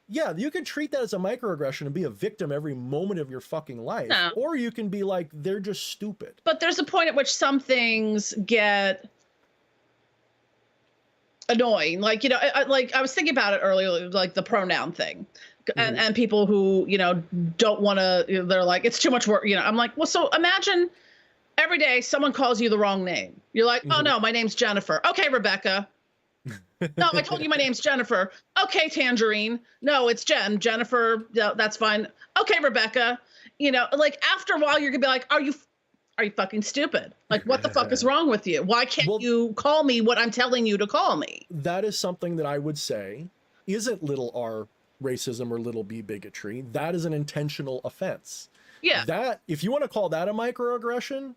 Yeah, you can treat that as a microaggression and be a victim every moment of your fucking life. No. Or you can be like, they're just stupid. But there's a point at which some things get annoying. Like, I was thinking about it earlier, like the pronoun thing. And people who, don't want to, they're like, it's too much work. I'm like, well, so imagine every day someone calls you the wrong name. You're like, oh no, my name's Jennifer. Okay, Rebecca. No, I told you my name's Jennifer. Okay, Tangerine. No, it's Jennifer. No, that's fine. Okay, Rebecca. Like after a while, you're gonna be like, are you fucking stupid? Like, what the fuck is wrong with you? Why can't you call me what I'm telling you to call me? That is something that I would say isn't little r racism or little b bigotry. That is an intentional offense. Yeah. That, if you want to call that a microaggression,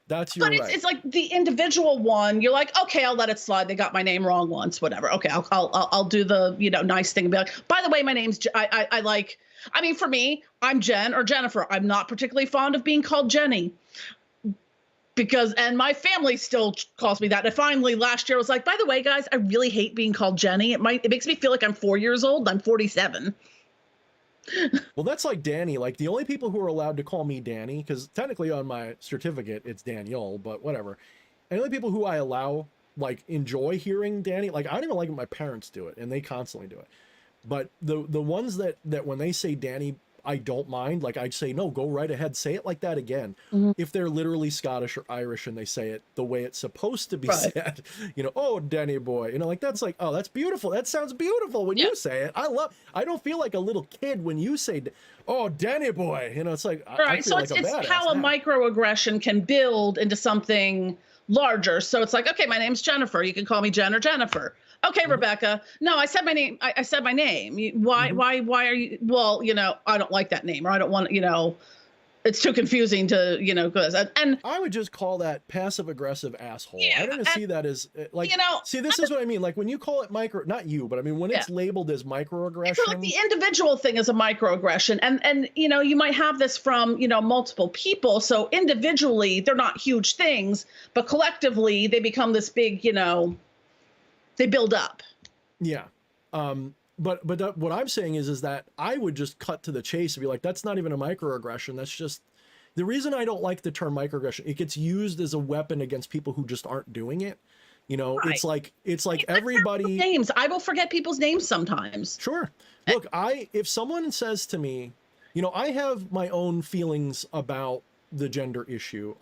that's your right. But it's like the individual one. You're like, okay, I'll let it slide. They got my name wrong once, whatever. Okay, I'll do the nice thing and be like, by the way, my name's I mean, for me, I'm Jen or Jennifer. I'm not particularly fond of being called Jenny. And my family still calls me that. And finally last year I was like, by the way, guys, I really hate being called Jenny. It makes me feel like I'm 4 years old. I'm 47. Well, that's like Danny. Like, the only people who are allowed to call me Danny, because technically on my certificate it's Daniel, but whatever. And the only people who I allow, like, enjoy hearing Danny, like, I don't even like when my parents do it, and they constantly do it. But the ones that when they say Danny, I don't mind. Like, I'd say, no, go right ahead, say it like that again. If they're literally Scottish or Irish and they say it the way it's supposed to be said, oh, Danny boy, like, that's like, oh, that's beautiful. That sounds beautiful when you say it. I don't feel like a little kid when you say, oh, Danny boy, it's like, I feel like it's how a microaggression can build into something larger. So it's like, okay, my name's Jennifer. You can call me Jen or Jennifer. Okay, Rebecca. No, I said my name. I said my name. Why are you? Well, I don't like that name, or I don't want, it's too confusing to, because, and I would just call that passive aggressive asshole. I don't see that as like, see, this is what I mean. Like, when you call it not you, but I mean, when it's labeled as microaggression. So like the individual thing is a microaggression, and you might have this from, multiple people. So individually, they're not huge things, but collectively they become this big, they build up. Yeah. But what I'm saying is that I would just cut to the chase and be like, that's not even a microaggression. That's just the reason I don't like the term microaggression. It gets used as a weapon against people who just aren't doing it. It's like everybody names. I will forget people's names sometimes. Sure. Look, if someone says to me, I have my own feelings about the gender issue.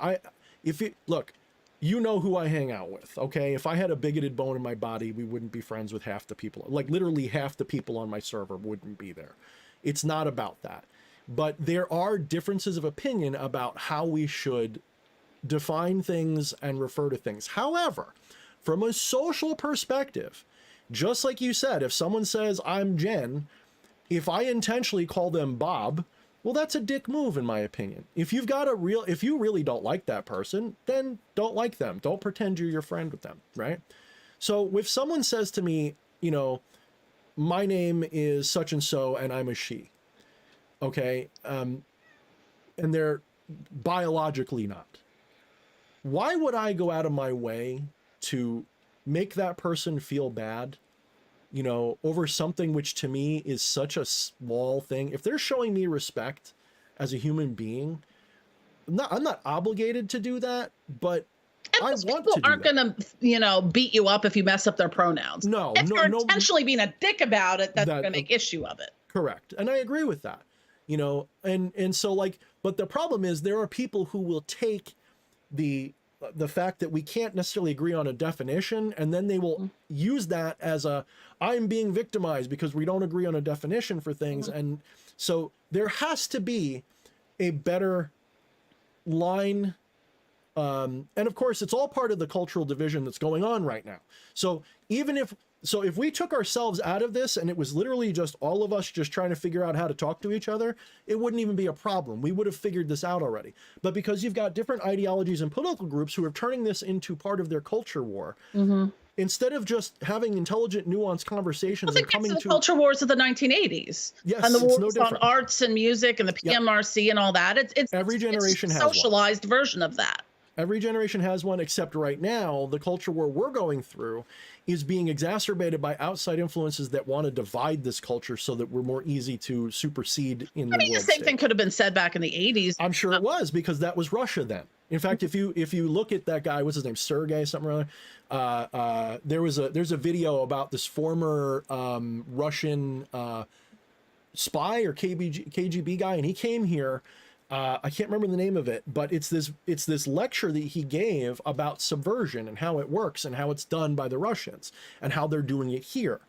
Look, who I hang out with, okay? If I had a bigoted bone in my body, we wouldn't be friends with half the people. Like, literally half the people on my server wouldn't be there. It's not about that. But there are differences of opinion about how we should define things and refer to things. However, from a social perspective, Just like you said, if someone says I'm Jen, if I intentionally call them Bob, well, that's a dick move in my opinion. If you really don't like that person, then don't like them. Don't pretend you're your friend with them, right? So if someone says to me, you know, my name is such and so and I'm a she, okay, and they're biologically not, why would I go out of my way to make that person feel bad, you know, over something which to me is such a small thing? If they're showing me respect as a human being, I'm not obligated to do that, but and I want people aren't going to, you know, beat you up if you mess up their pronouns. No, if you're intentionally being a dick about it, that's going to make issue of it. Correct. And I agree with that, you know, and so like, but the problem is there are people who will take the fact that we can't necessarily agree on a definition, and then they will use that as I'm being victimized because we don't agree on a definition for things. And so there has to be a better line. And of course, it's all part of the cultural division that's going on right now. So if we took ourselves out of this and it was literally just all of us just trying to figure out how to talk to each other, it wouldn't even be a problem. We would have figured this out already. But because you've got different ideologies and political groups who are turning this into part of their culture war, instead of just having intelligent, nuanced conversations and coming to culture wars of the 1980s, yes, and the wars no on arts and music and the PMRC and all that, it's every generation has a socialized version of that. Every generation has one, except right now, the culture war we're going through is being exacerbated by outside influences that want to divide this culture so that we're more easy to supersede in the world. The same thing could have been said back in the 80s. I'm sure it was, because that was Russia then. In fact, if you look at that guy, what's his name, Sergei something or other, there's a video about this former Russian spy or KGB guy, and he came here. I can't remember the name of it, but it's this lecture that he gave about subversion and how it works and how it's done by the Russians and how they're doing it here.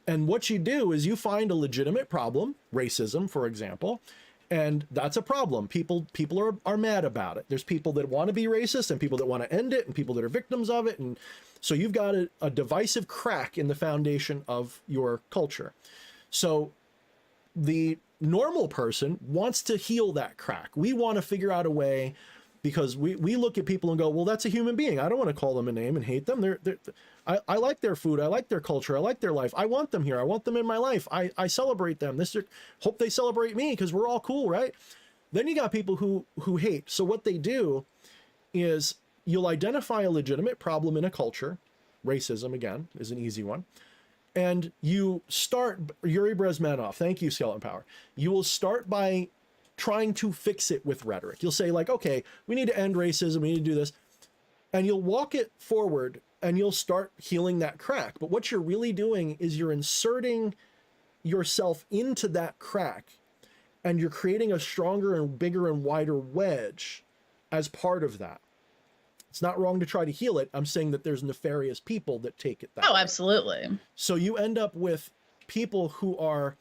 And what you do is you find a legitimate problem, racism, for example, and that's a problem. People are mad about it. There's people that want to be racist and people that want to end it and people that are victims of it. And so you've got a divisive crack in the foundation of your culture. So the normal person wants to heal that crack. We want to figure out a way, because we look at people and go, well, that's a human being. I don't want to call them a name and hate them. I like their food. I like their culture. I like their life. I want them here. I want them in my life. I celebrate them. Hope they celebrate me because we're all cool, right? Then you got people who hate. So what they do is you'll identify a legitimate problem in a culture. Racism, again, is an easy one. And you start, Yuri Brezmenov, thank you, Skeleton Power. You will start by trying to fix it with rhetoric. You'll say like, okay, we need to end racism, we need to do this. And you'll walk it forward and you'll start healing that crack. But what you're really doing is you're inserting yourself into that crack and you're creating a stronger and bigger and wider wedge as part of that. It's not wrong to try to heal it. I'm saying that there's nefarious people that take it that way. Absolutely. So you end up with people who are,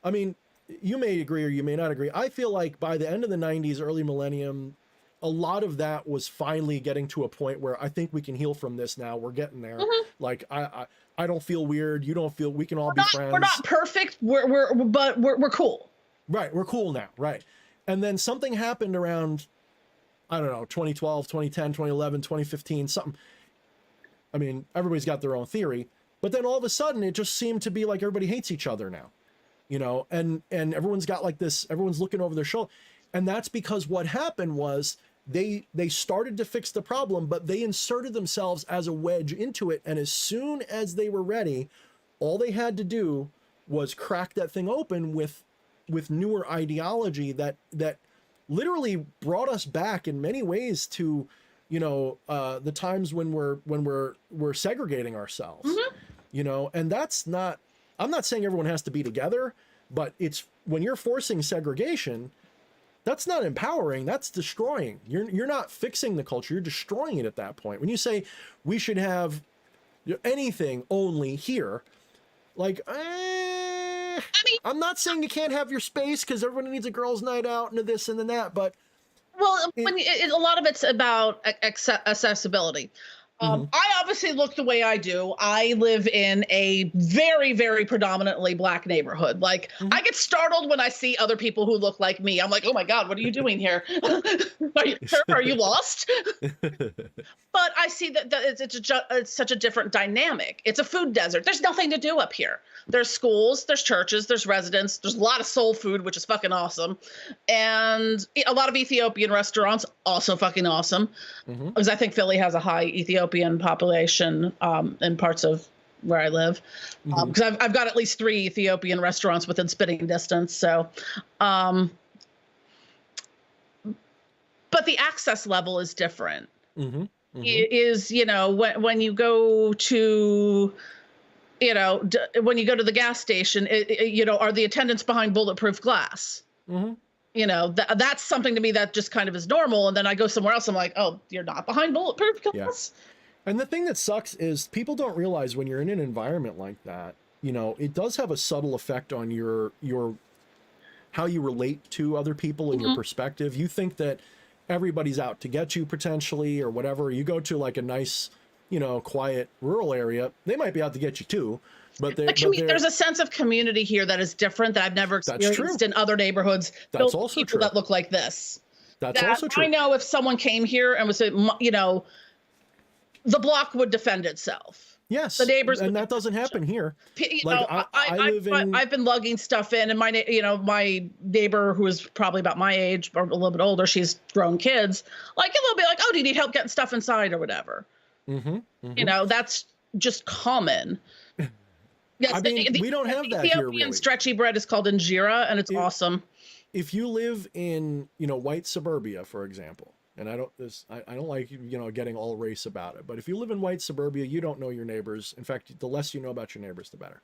I mean, you may agree or you may not agree. I feel like by the end of the 90s, early millennium, a lot of that was finally getting to a point where I think we can heal from this now. We're getting there. Like, I don't feel weird. You don't feel, we can all be friends. We're not perfect. But we're cool. Right. We're cool now. Right. And then something happened around, I don't know, 2012, 2010, 2011, 2015, something. I mean, everybody's got their own theory, but then all of a sudden it just seemed to be like everybody hates each other now, you know, and everyone's got like this, everyone's looking over their shoulder. And that's because what happened was they started to fix the problem, but they inserted themselves as a wedge into it. And as soon as they were ready, all they had to do was crack that thing open with newer ideology that literally brought us back in many ways to, you know, the times when we're segregating ourselves, you know, and that's not, I'm not saying everyone has to be together, but it's when you're forcing segregation, that's not empowering, that's destroying. You're not fixing the culture, you're destroying it at that point. When you say we should have anything only here, like, I'm not saying you can't have your space because everyone needs a girls' night out and this and then that, but... Well, a lot of it's about accessibility. I obviously look the way I do. I live in a very, very predominantly Black neighborhood. Like, I get startled when I see other people who look like me. I'm like, oh my God, what are you doing here? Are you lost? But I see that it's such a different dynamic. It's a food desert. There's nothing to do up here. There's schools, there's churches, there's residents, there's a lot of soul food, which is fucking awesome. And a lot of Ethiopian restaurants, also fucking awesome. Because I think Philly has a high Ethiopian population in parts of where I live. Because I've got at least 3 Ethiopian restaurants within spitting distance. So, but the access level is different. Is, you know, when you go to, you know, when you go to the gas station, you know, are the attendants behind bulletproof glass? You know, that's something to me that just kind of is normal. And then I go somewhere else, I'm like, oh, you're not behind bulletproof glass? And the thing that sucks is people don't realize when you're in an environment like that, you know, it does have a subtle effect on your how you relate to other people and your perspective. You think that everybody's out to get you potentially or whatever. You go to like a nice, you know, quiet rural area, they might be out to get you too. But there's a sense of community here that is different that I've never experienced in other neighborhoods. That's also people true. That look like this. That's also true. I know if someone came here and was, you know, the block would defend itself. Yes, the neighbors, and that doesn't happen here. You know, I've been lugging stuff in, and my neighbor, who is probably about my age or a little bit older, she's grown kids. Like, a little bit like, oh, do you need help getting stuff inside or whatever? You know, that's just common. Yes, I mean, we don't have that here. Really. Stretchy bread is called injera, and it's awesome. If you live in, you know, white suburbia, for example. And I don't like, you know, getting all race about it. But if you live in white suburbia, you don't know your neighbors. In fact, the less you know about your neighbors, the better.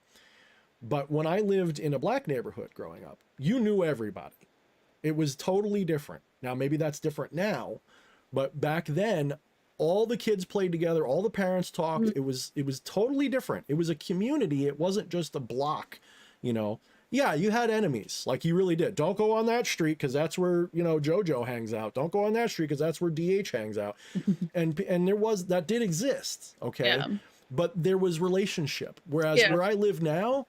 But when I lived in a Black neighborhood growing up, you knew everybody. It was totally different. Now, maybe that's different now. But back then, all the kids played together. All the parents talked. It was totally different. It was a community. It wasn't just a block, you know. Yeah, you had enemies, like you really did. Don't go on that street because that's where, you know, JoJo hangs out. Don't go on that street because that's where DH hangs out. and that did exist, okay? Yeah. But there was relationship. Whereas where I live now,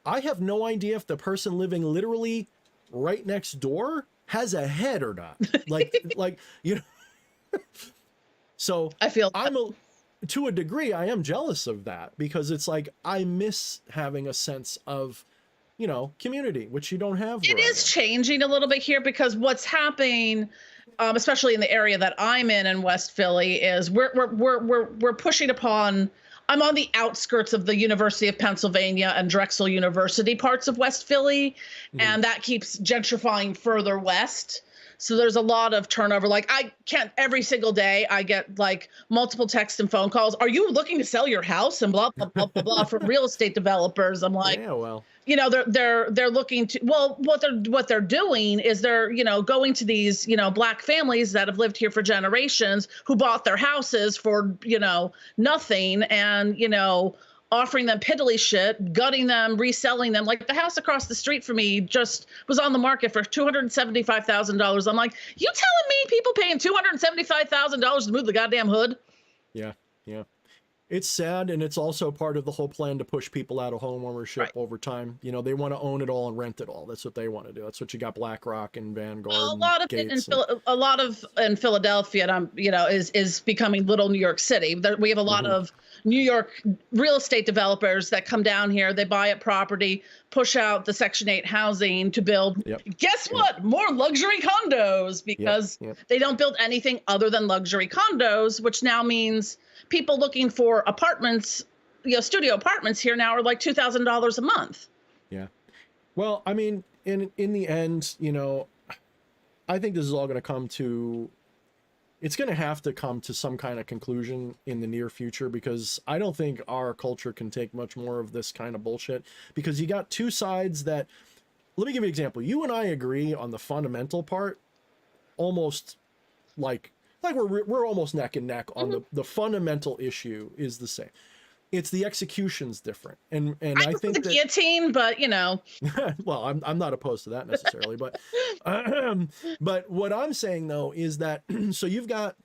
I have no idea if the person living literally right next door has a head or not. Like, you know. So to a degree, I am jealous of that because it's like I miss having a sense of, you know, community, which you don't have. It is changing a little bit here because what's happening, especially in the area that I'm in West Philly, is we're pushing upon. I'm on the outskirts of the University of Pennsylvania and Drexel University parts of West Philly, and that keeps gentrifying further west. So there's a lot of turnover. Like I can't every single day I get like multiple texts and phone calls. Are you looking to sell your house and blah blah blah blah blah from real estate developers? I'm like, yeah, well, you know, they're looking to, well, what they're doing is they're, you know, going to these, you know, Black families that have lived here for generations who bought their houses for, you know, nothing and, you know, offering them piddly shit, gutting them, reselling them. Like the house across the street from me just was on the market for $275,000. I'm like, you telling me people paying $275,000 to move the goddamn hood? Yeah, yeah. It's sad, and it's also part of the whole plan to push people out of home ownership over time. You know, they want to own it all and rent it all. That's what they want to do. That's what you got BlackRock and Vanguard. Well, a lot of in Philadelphia, and you know, is becoming little New York City. We have a lot of New York real estate developers that come down here. They buy up property, push out the Section 8 housing to build. Guess what? More luxury condos because they don't build anything other than luxury condos, which now means people looking for apartments, you know, studio apartments here now are like $2,000 a month. Yeah. Well, I mean, in the end, you know, I think this is all going to come to, it's going to have to come to some kind of conclusion in the near future because I don't think our culture can take much more of this kind of bullshit because you got two sides that, let me give you an example. You and I agree on the fundamental part, almost like we're almost neck and neck on the fundamental issue is the same. It's the execution's different. And I think the guillotine, but you know, well, I'm not opposed to that necessarily, but what I'm saying though, is that, so you got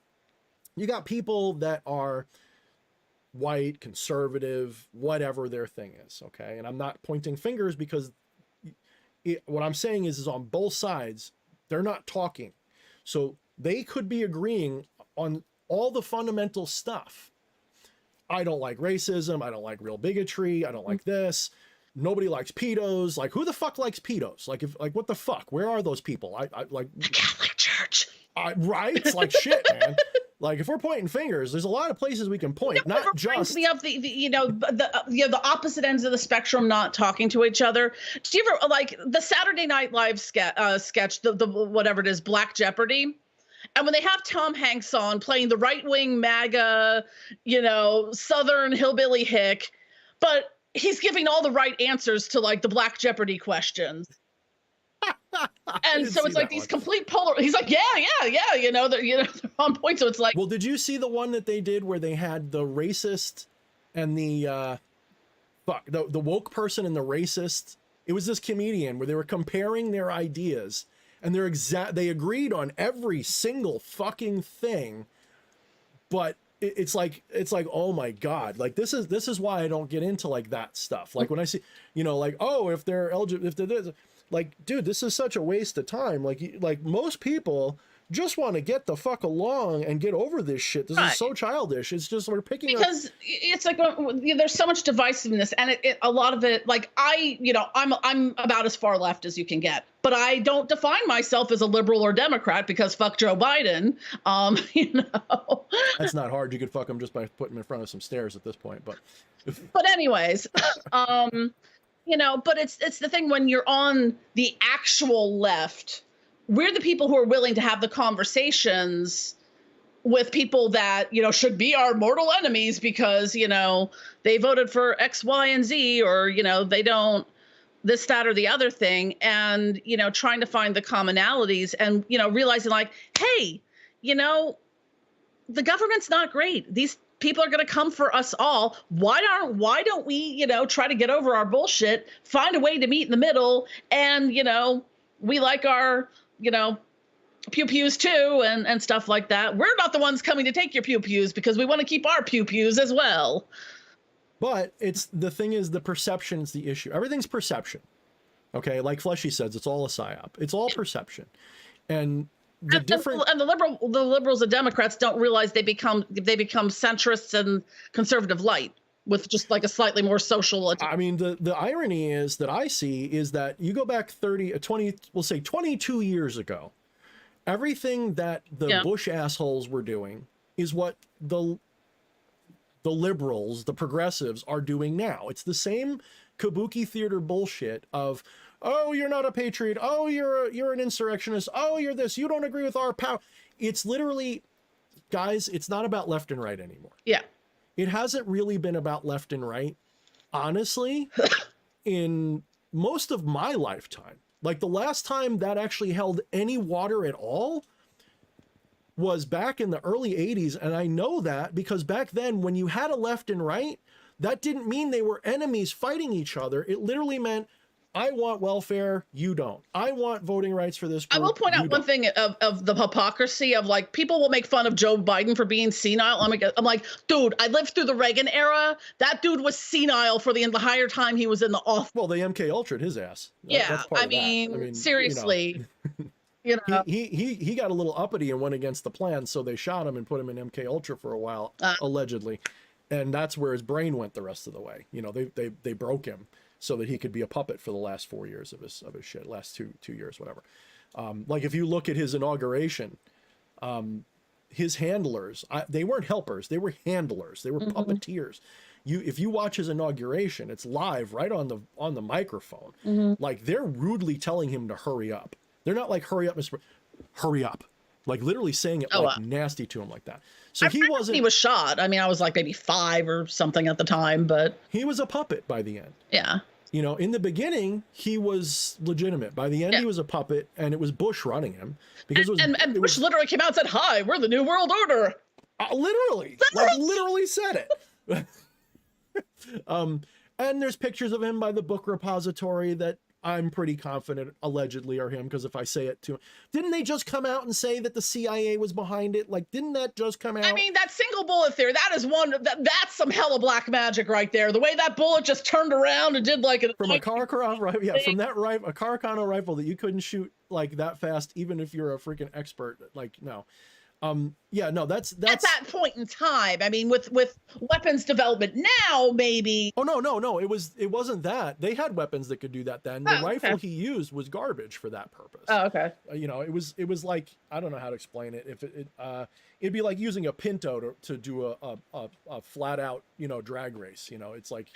people that are, white, conservative, whatever their thing is. Okay. And I'm not pointing fingers because what I'm saying is on both sides, they're not talking. So they could be agreeing on all the fundamental stuff. I don't like racism. I don't like real bigotry. I don't like this. Nobody likes pedos. Like, who the fuck likes pedos? Like, what the fuck? Where are those people? I like the Catholic Church. Right? It's like shit, man. Like, if we're pointing fingers, there's a lot of places we can point, not just me up the opposite ends of the spectrum not talking to each other. Do you ever like the Saturday Night Live sketch, the whatever it is, Black Jeopardy? And when they have Tom Hanks on playing the right-wing MAGA, Southern hillbilly hick, but he's giving all the right answers to like the Black Jeopardy questions. And so it's like these complete polar. He's like, yeah, they're on point. So it's like, well, did you see the one that they did where they had the racist and the woke person and the racist? It was this comedian where they were comparing their ideas, and they agreed on every single fucking thing, but it's like, oh my God, like this is why I don't get into like that stuff. Like when I see, like, oh, if they're LGBT, if they're this, like, dude, this is such a waste of time. Like most people just want to get the fuck along and get over this shit. This is so childish. It's just, we're picking because it's like, there's so much divisiveness, and a lot of it, like I'm about as far left as you can get, but I don't define myself as a liberal or Democrat because fuck Joe Biden. That's not hard. You could fuck him just by putting him in front of some stairs at this point, but anyways, but it's the thing when you're on the actual left, we're the people who are willing to have the conversations with people that, should be our mortal enemies because, they voted for X, Y, and Z, or, they don't this, that, or the other thing. And, trying to find the commonalities and, realizing like, hey, the government's not great. These people are going to come for us all. Why don't we, try to get over our bullshit, find a way to meet in the middle. And, we like our, pew-pews too, and stuff like that. We're not the ones coming to take your pew-pews because we want to keep our pew-pews as well. But the thing is, the perception's the issue. Everything's perception. Okay. Like Fleshy says, it's all a psyop. It's all perception. And the liberals and Democrats don't realize they become centrists and conservative light with just like a slightly more social. I mean, the irony is that I see is that you go back 22 years ago, everything that the Bush assholes were doing is what the liberals, the progressives are doing now. It's the same kabuki theater bullshit of, oh, you're not a patriot. Oh, you're an insurrectionist. Oh, you're this. You don't agree with our power. It's literally, guys, it's not about left and right anymore. Yeah. It hasn't really been about left and right, honestly, in most of my lifetime. Like the last time that actually held any water at all was back in the early 80s. And I know that because back then when you had a left and right, that didn't mean they were enemies fighting each other. It literally meant, I want welfare, you don't. I want voting rights for this group. I will point out one thing of the hypocrisy of like, people will make fun of Joe Biden for being senile. I'm like, dude, I lived through the Reagan era. That dude was senile for the entire time he was in the office. Well, they MK Ultra'd his ass. I mean, seriously. He got a little uppity and went against the plan, so they shot him and put him in MK Ultra for a while, allegedly. And that's where his brain went the rest of the way. They broke him so that he could be a puppet for the last 4 years of his shit, last two years, whatever. Like if you look at his inauguration, his handlers, they weren't helpers, they were handlers, they were puppeteers. If you watch his inauguration, it's live right on the microphone. Like they're rudely telling him to hurry up. They're not like, hurry up, Mr. Hurry up. Like literally saying it nasty to him like that. So he was shot. I mean, I was like maybe 5 or something at the time, but he was a puppet by the end. Yeah. In the beginning, he was legitimate. By the end, he was a puppet, and it was Bush running him because Bush literally came out and said, "Hi, we're the New World Order." Literally said it. And there's pictures of him by the book repository that I'm pretty confident allegedly are him, because if I say it to, didn't they just come out and say that the CIA was behind it? Like, didn't that just come out? I mean, that single bullet theory, that is that's some hella black magic right there. The way that bullet just turned around and did like a from a Karakarov rifle, yeah, from that rifle, a Karakano rifle that you couldn't shoot like that fast, even if you're a freaking expert. Like, no. Yeah, no, that's at that point in time. I mean, with weapons development now, maybe. Oh no, it wasn't that. They had weapons that could do that then. The rifle he used was garbage for that purpose. Oh, okay. You know, it was like, I don't know how to explain it. If it'd be like using a Pinto to do a flat out, you know, drag race. You know, it's like.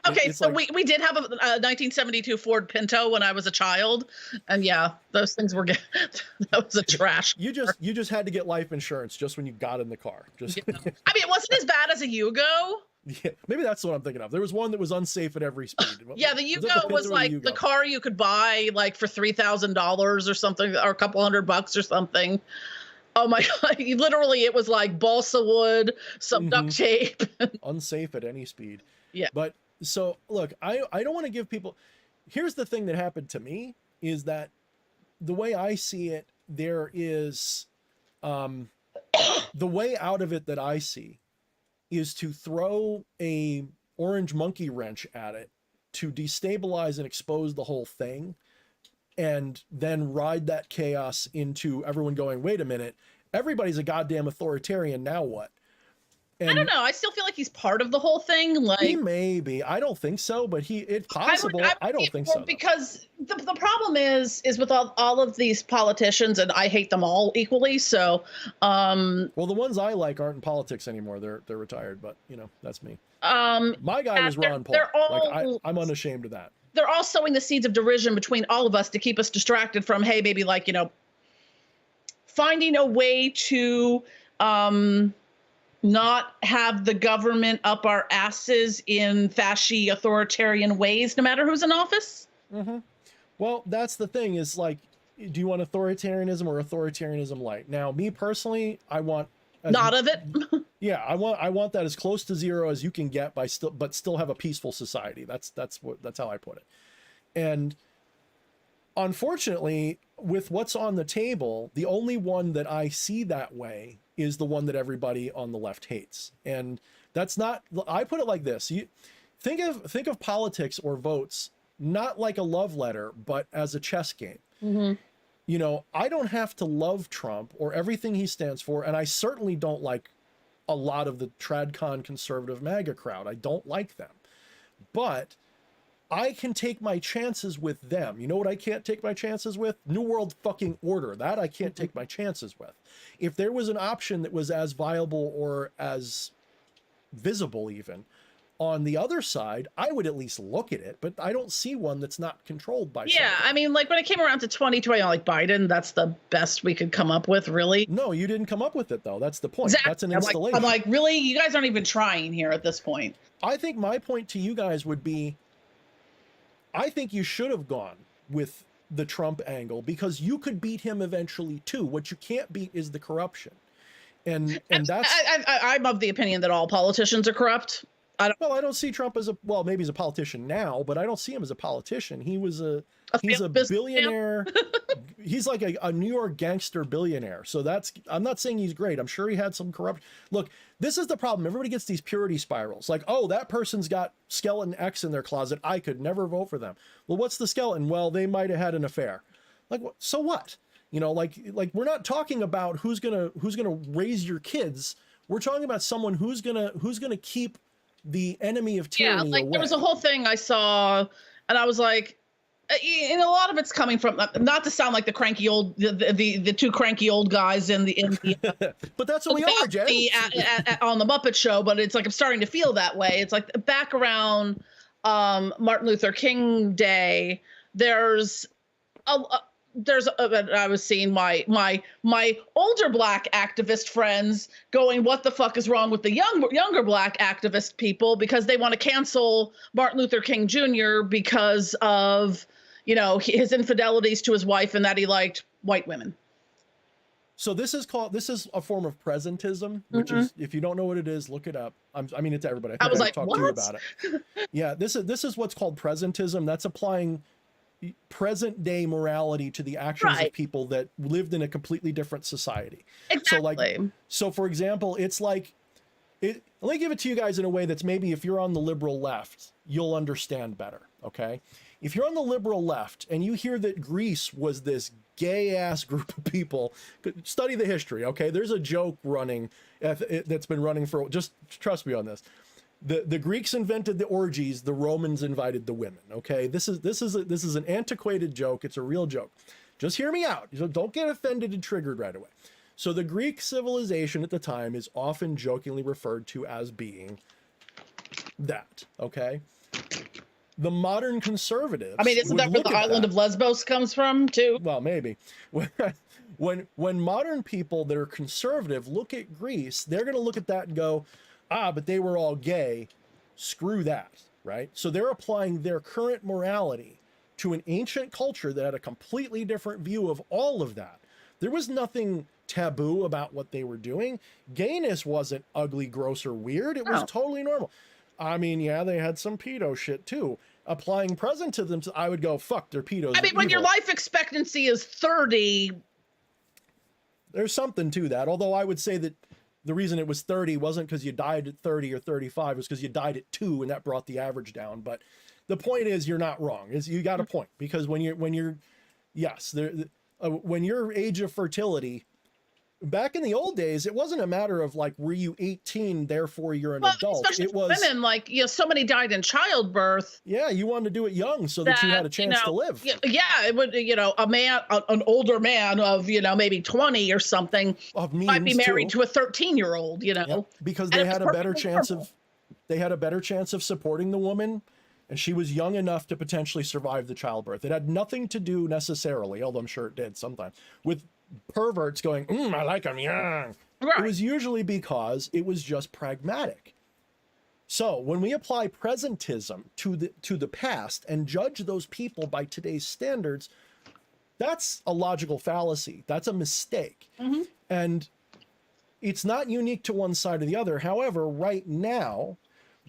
Okay, it's so like, we did have a 1972 Ford Pinto when I was a child, and yeah, those things were that was a trash. You just had to get life insurance just when you got in the car. Just. Yeah. I mean, it wasn't as bad as a Yugo. Yeah, maybe that's what I'm thinking of. There was one that was unsafe at every speed. Yeah, the Yugo was like the car you could buy like for $3,000 or something, or a couple $100 or something. Oh my God, literally it was like balsa wood, some duct tape. Unsafe at any speed. Yeah. But so look, I don't want to give people, here's the thing that happened to me is that the way I see it, there is, the way out of it that I see is to throw a orange monkey wrench at it to destabilize and expose the whole thing, and then ride that chaos into everyone going, wait a minute, everybody's a goddamn authoritarian, now what? And I don't know. I still feel like he's part of the whole thing. Like, he may be. I don't think so, but it's possible. I don't think so. Because the problem is with all of these politicians, and I hate them all equally. So, well, the ones I like aren't in politics anymore. They're retired, but you know, that's me. My guy was Ron Paul. Like, I'm unashamed of that. They're all sowing the seeds of derision between all of us to keep us distracted from, hey, maybe like, you know, finding a way to, not have the government up our asses in fascist authoritarian ways, no matter who's in office. Well, that's the thing is like, do you want authoritarianism or authoritarianism light? Now, me personally, I want not of it. Yeah, I want that as close to zero as you can get but still have a peaceful society. That's how I put it. And unfortunately, with what's on the table, the only one that I see that way is the one that everybody on the left hates. And that's not, I put it like this. You think of politics or votes, not like a love letter, but as a chess game. You know, I don't have to love Trump or everything he stands for. And I certainly don't like a lot of the tradcon conservative MAGA crowd. I don't like them, but I can take my chances with them. You know what I can't take my chances with? New World fucking order. That I can't take my chances with. If there was an option that was as viable or as visible even on the other side, I would at least look at it, but I don't see one that's not controlled by something. I mean, like when it came around to 2020, like Biden, that's the best we could come up with, really. No, you didn't come up with it though. That's the point. Exactly. That's an installation. I'm like, really? You guys aren't even trying here at this point. I think my point to you guys would be, I think you should have gone with the Trump angle because you could beat him eventually too. What you can't beat is the corruption. And that's... I'm of the opinion that all politicians are corrupt. I don't see Trump as maybe he's a politician now, but I don't see him as a politician. He's a billionaire. He's like a New York gangster billionaire. So I'm not saying he's great. I'm sure he had some corruption. Look, this is the problem. Everybody gets these purity spirals. Like, oh, that person's got skeleton X in their closet. I could never vote for them. Well, what's the skeleton? Well, they might have had an affair. Like, so what? You know, like we're not talking about who's gonna raise your kids. We're talking about someone who's gonna keep the enemy of tyranny away. There was a whole thing I saw, and I was like, and a lot of it's coming from, not to sound like the cranky old, the two cranky old guys in the but that's what we are, Jen. On the Muppet Show. But it's like I'm starting to feel that way. It's like back around Martin Luther King Day. I was seeing my older black activist friends going, what the fuck is wrong with the younger black activist people, because they want to cancel Martin Luther King Jr. because of, you know, his infidelities to his wife and that he liked white women. So this is a form of presentism, which is, if you don't know what it is, look it up. I mean, it's everybody. I was like, talk what? to you about it. Yeah, this is what's called presentism. That's applying present day morality to the actions of people that lived in a completely different society. Exactly. So for example, it's like, let me give it to you guys in a way that's maybe if you're on the liberal left, you'll understand better, okay? If you're on the liberal left and you hear that Greece was this gay ass group of people, study the history, okay? There's a joke running that's been running for, just trust me on this. The Greeks invented the orgies, the Romans invited the women, okay? This is an antiquated joke. It's a real joke. Just hear me out. Don't get offended and triggered right away. So the Greek civilization at the time is often jokingly referred to as being that, okay? The modern conservatives. I mean, isn't that where the island of Lesbos comes from too? Well, maybe. When modern people that are conservative look at Greece, they're going to look at that and go, but they were all gay. Screw that, right? So they're applying their current morality to an ancient culture that had a completely different view of all of that. There was nothing taboo about what they were doing. Gayness wasn't ugly, gross, or weird. It was totally normal. I mean, yeah, they had some pedo shit too. Applying present to them, I would go, fuck, they're pedos. I mean, when your life expectancy is 30. There's something to that. Although I would say that the reason it was 30 wasn't because you died at 30 or 35, it was because you died at 2 and that brought the average down. But the point is, you're not wrong. You got a point, because when your age of fertility, back in the old days, it wasn't a matter of like, were you 18, therefore you're an adult. Especially it was women, like, so many died in childbirth. Yeah, you wanted to do it young so that you had a chance to live. Yeah, it would, a man, an older man of, maybe 20 or something might be married to a 13-year-old, Yep, because they had a better chance of supporting the woman, and she was young enough to potentially survive the childbirth. It had nothing to do necessarily, although I'm sure it did sometimes, with perverts going, I like them young. Right. It was usually because it was just pragmatic. So when we apply presentism to the past and judge those people by today's standards, that's a logical fallacy. That's a mistake. And it's not unique to one side or the other. However, right now,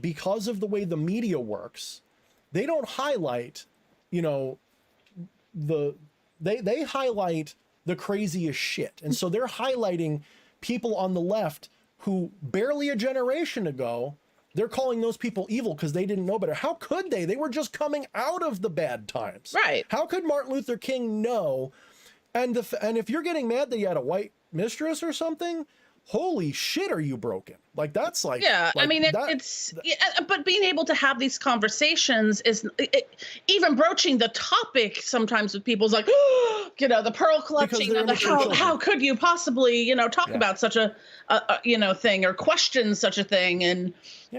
because of the way the media works, they don't highlight, they highlight the craziest shit. And so they're highlighting people on the left who barely a generation ago, they're calling those people evil because they didn't know better. How could they? They were just coming out of the bad times. Right. How could Martin Luther King know? And if you're getting mad that he had a white mistress or something, holy shit, are you broken? Like, that's like, I mean, but being able to have these conversations is even broaching the topic sometimes with people is like, the pearl clutching and how could you possibly, talk about such a thing or question such a thing and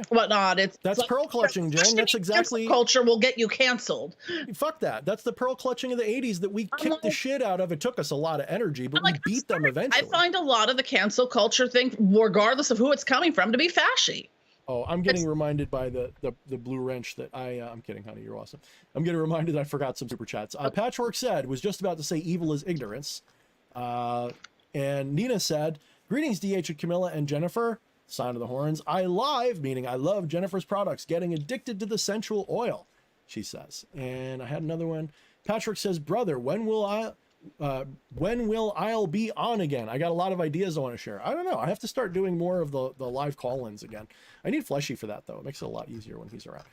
whatnot. That's like, pearl clutching, Jen. That's exactly culture will get you canceled. Fuck that. That's the pearl clutching of the 80s that we kicked the shit out of. It took us a lot of energy, but we beat them eventually. I find a lot of the cancel culture thing, regardless of who it's coming from, to be fashy. Oh, I'm getting reminded by the blue wrench that I'm kidding, honey. You're awesome. I'm getting reminded I forgot some super chats. Patchwork said, was just about to say evil is ignorance. And Nina said, greetings, DH and Camilla and Jennifer. Sign of the horns. I live, meaning I love Jennifer's products. Getting addicted to the sensual oil, she says. And I had another one. Patrick says, brother, when will I'll be on again? I got a lot of ideas I want to share. I don't know. I have to start doing more of the live call-ins again. I need Fleshy for that, though. It makes it a lot easier when he's around.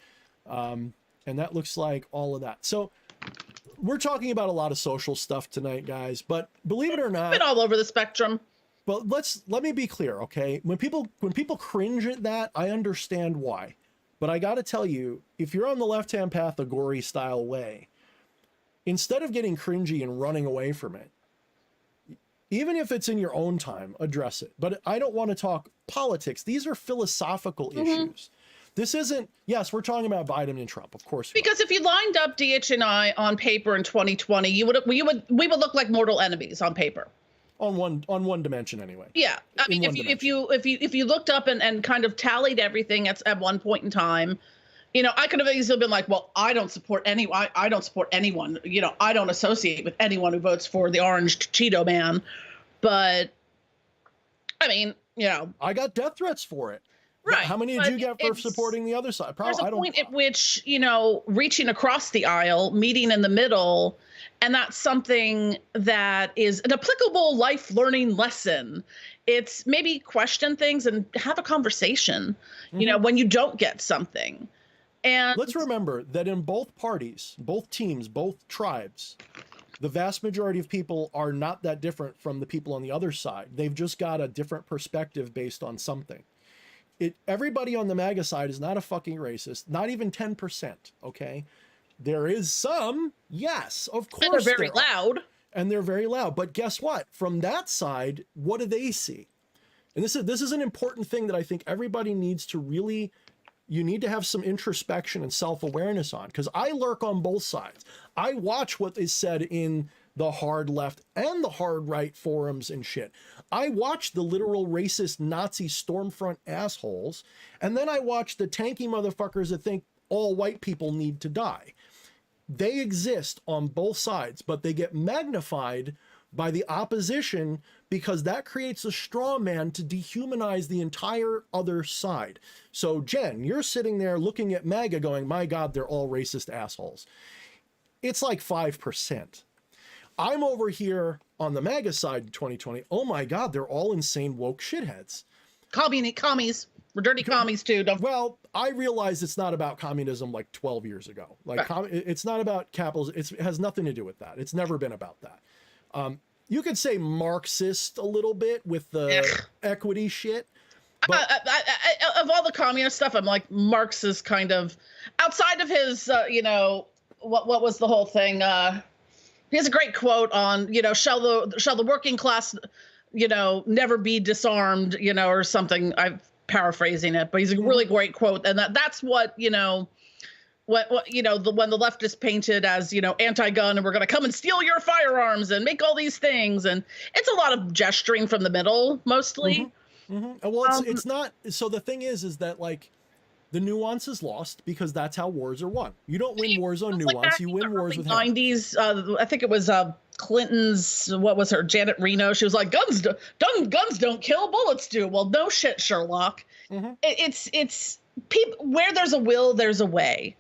And that looks like all of that. So we're talking about a lot of social stuff tonight, guys. But believe it or not, been all over the spectrum. But let me be clear, okay? When people cringe at that, I understand why. But I got to tell you, if you're on the left-hand path, a gory style way, instead of getting cringy and running away from it, even if it's in your own time, address it. But I don't want to talk politics. These are philosophical issues. This isn't, yes, we're talking about Biden and Trump, of course. Because if you lined up DH and I on paper in 2020, we would look like mortal enemies on paper. On one dimension anyway. Yeah. I mean, if you looked up and kind of tallied everything at one point in time, I could have easily been like, well, I don't support anyone. I don't support anyone. I don't associate with anyone who votes for the orange Cheeto man. But I mean, I got death threats for it. Right. How many did you get for supporting the other side? Probably, there's a point at which, you know, reaching across the aisle, meeting in the middle, and that's something that is an applicable life learning lesson. It's maybe question things and have a conversation, you know, when you don't get something. And let's remember that in both parties, both teams, both tribes, the vast majority of people are not that different from the people on the other side. They've just got a different perspective based on something. Everybody on the MAGA side is not a fucking racist, not even 10%, okay? There is some, yes, of course. And they're very loud. And they're very loud. But guess what? From that side, what do they see? And this is an important thing that I think everybody needs to really, you need to have some introspection and self-awareness on, because I lurk on both sides. I watch what is said in the hard left and the hard right forums and shit. I watch the literal racist Nazi Stormfront assholes, and then I watch the tanky motherfuckers that think all white people need to die. They exist on both sides, but they get magnified by the opposition because that creates a straw man to dehumanize the entire other side. So Jen, you're sitting there looking at MAGA going, my God, they're all racist assholes. It's like 5%. I'm over here on the MAGA side in 2020. Oh my God, they're all insane woke shitheads. Commies. We're dirty commies too. Well, I realized it's not about communism like 12 years ago. Like it's not about capitalism. It has nothing to do with that. It's never been about that. You could say Marxist a little bit with the equity shit. But of all the communist stuff, I'm like, Marx is kind of outside of his, you know, what was the whole thing? He has a great quote on, you know, shall the working class, you know, never be disarmed, you know, or something. I'm paraphrasing it, but he's a really great quote. And that's what, you know, what you know, when the left is painted as, you know, anti-gun and we're going to come and steal your firearms and make all these things. And it's a lot of gesturing from the middle, mostly. Well, it's not. So the thing is that like the nuance is lost because that's how wars are won. You don't win wars on nuance. You win wars with 90s. I think it was Clinton's, what was her, Janet Reno. She was like, guns don't kill, bullets do. Well, no shit, Sherlock. It's people, where there's a will, there's a way.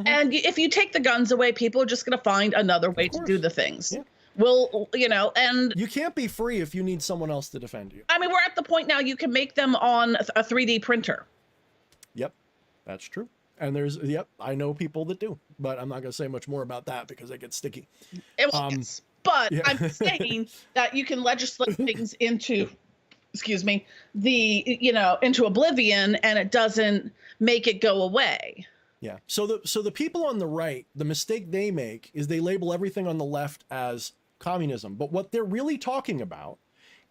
And if you take the guns away, people are just going to find another way to do the things. Yeah. Well, you know, and you can't be free if you need someone else to defend you. I mean, we're at the point now you can make them on a 3D printer. Yep, that's true. And there's, I know people that do, but I'm not going to say much more about that because it gets sticky. But I'm saying that you can legislate things into, into oblivion, and it doesn't make it go away. Yeah. So the people on the right, the mistake they make is they label everything on the left as communism. But what they're really talking about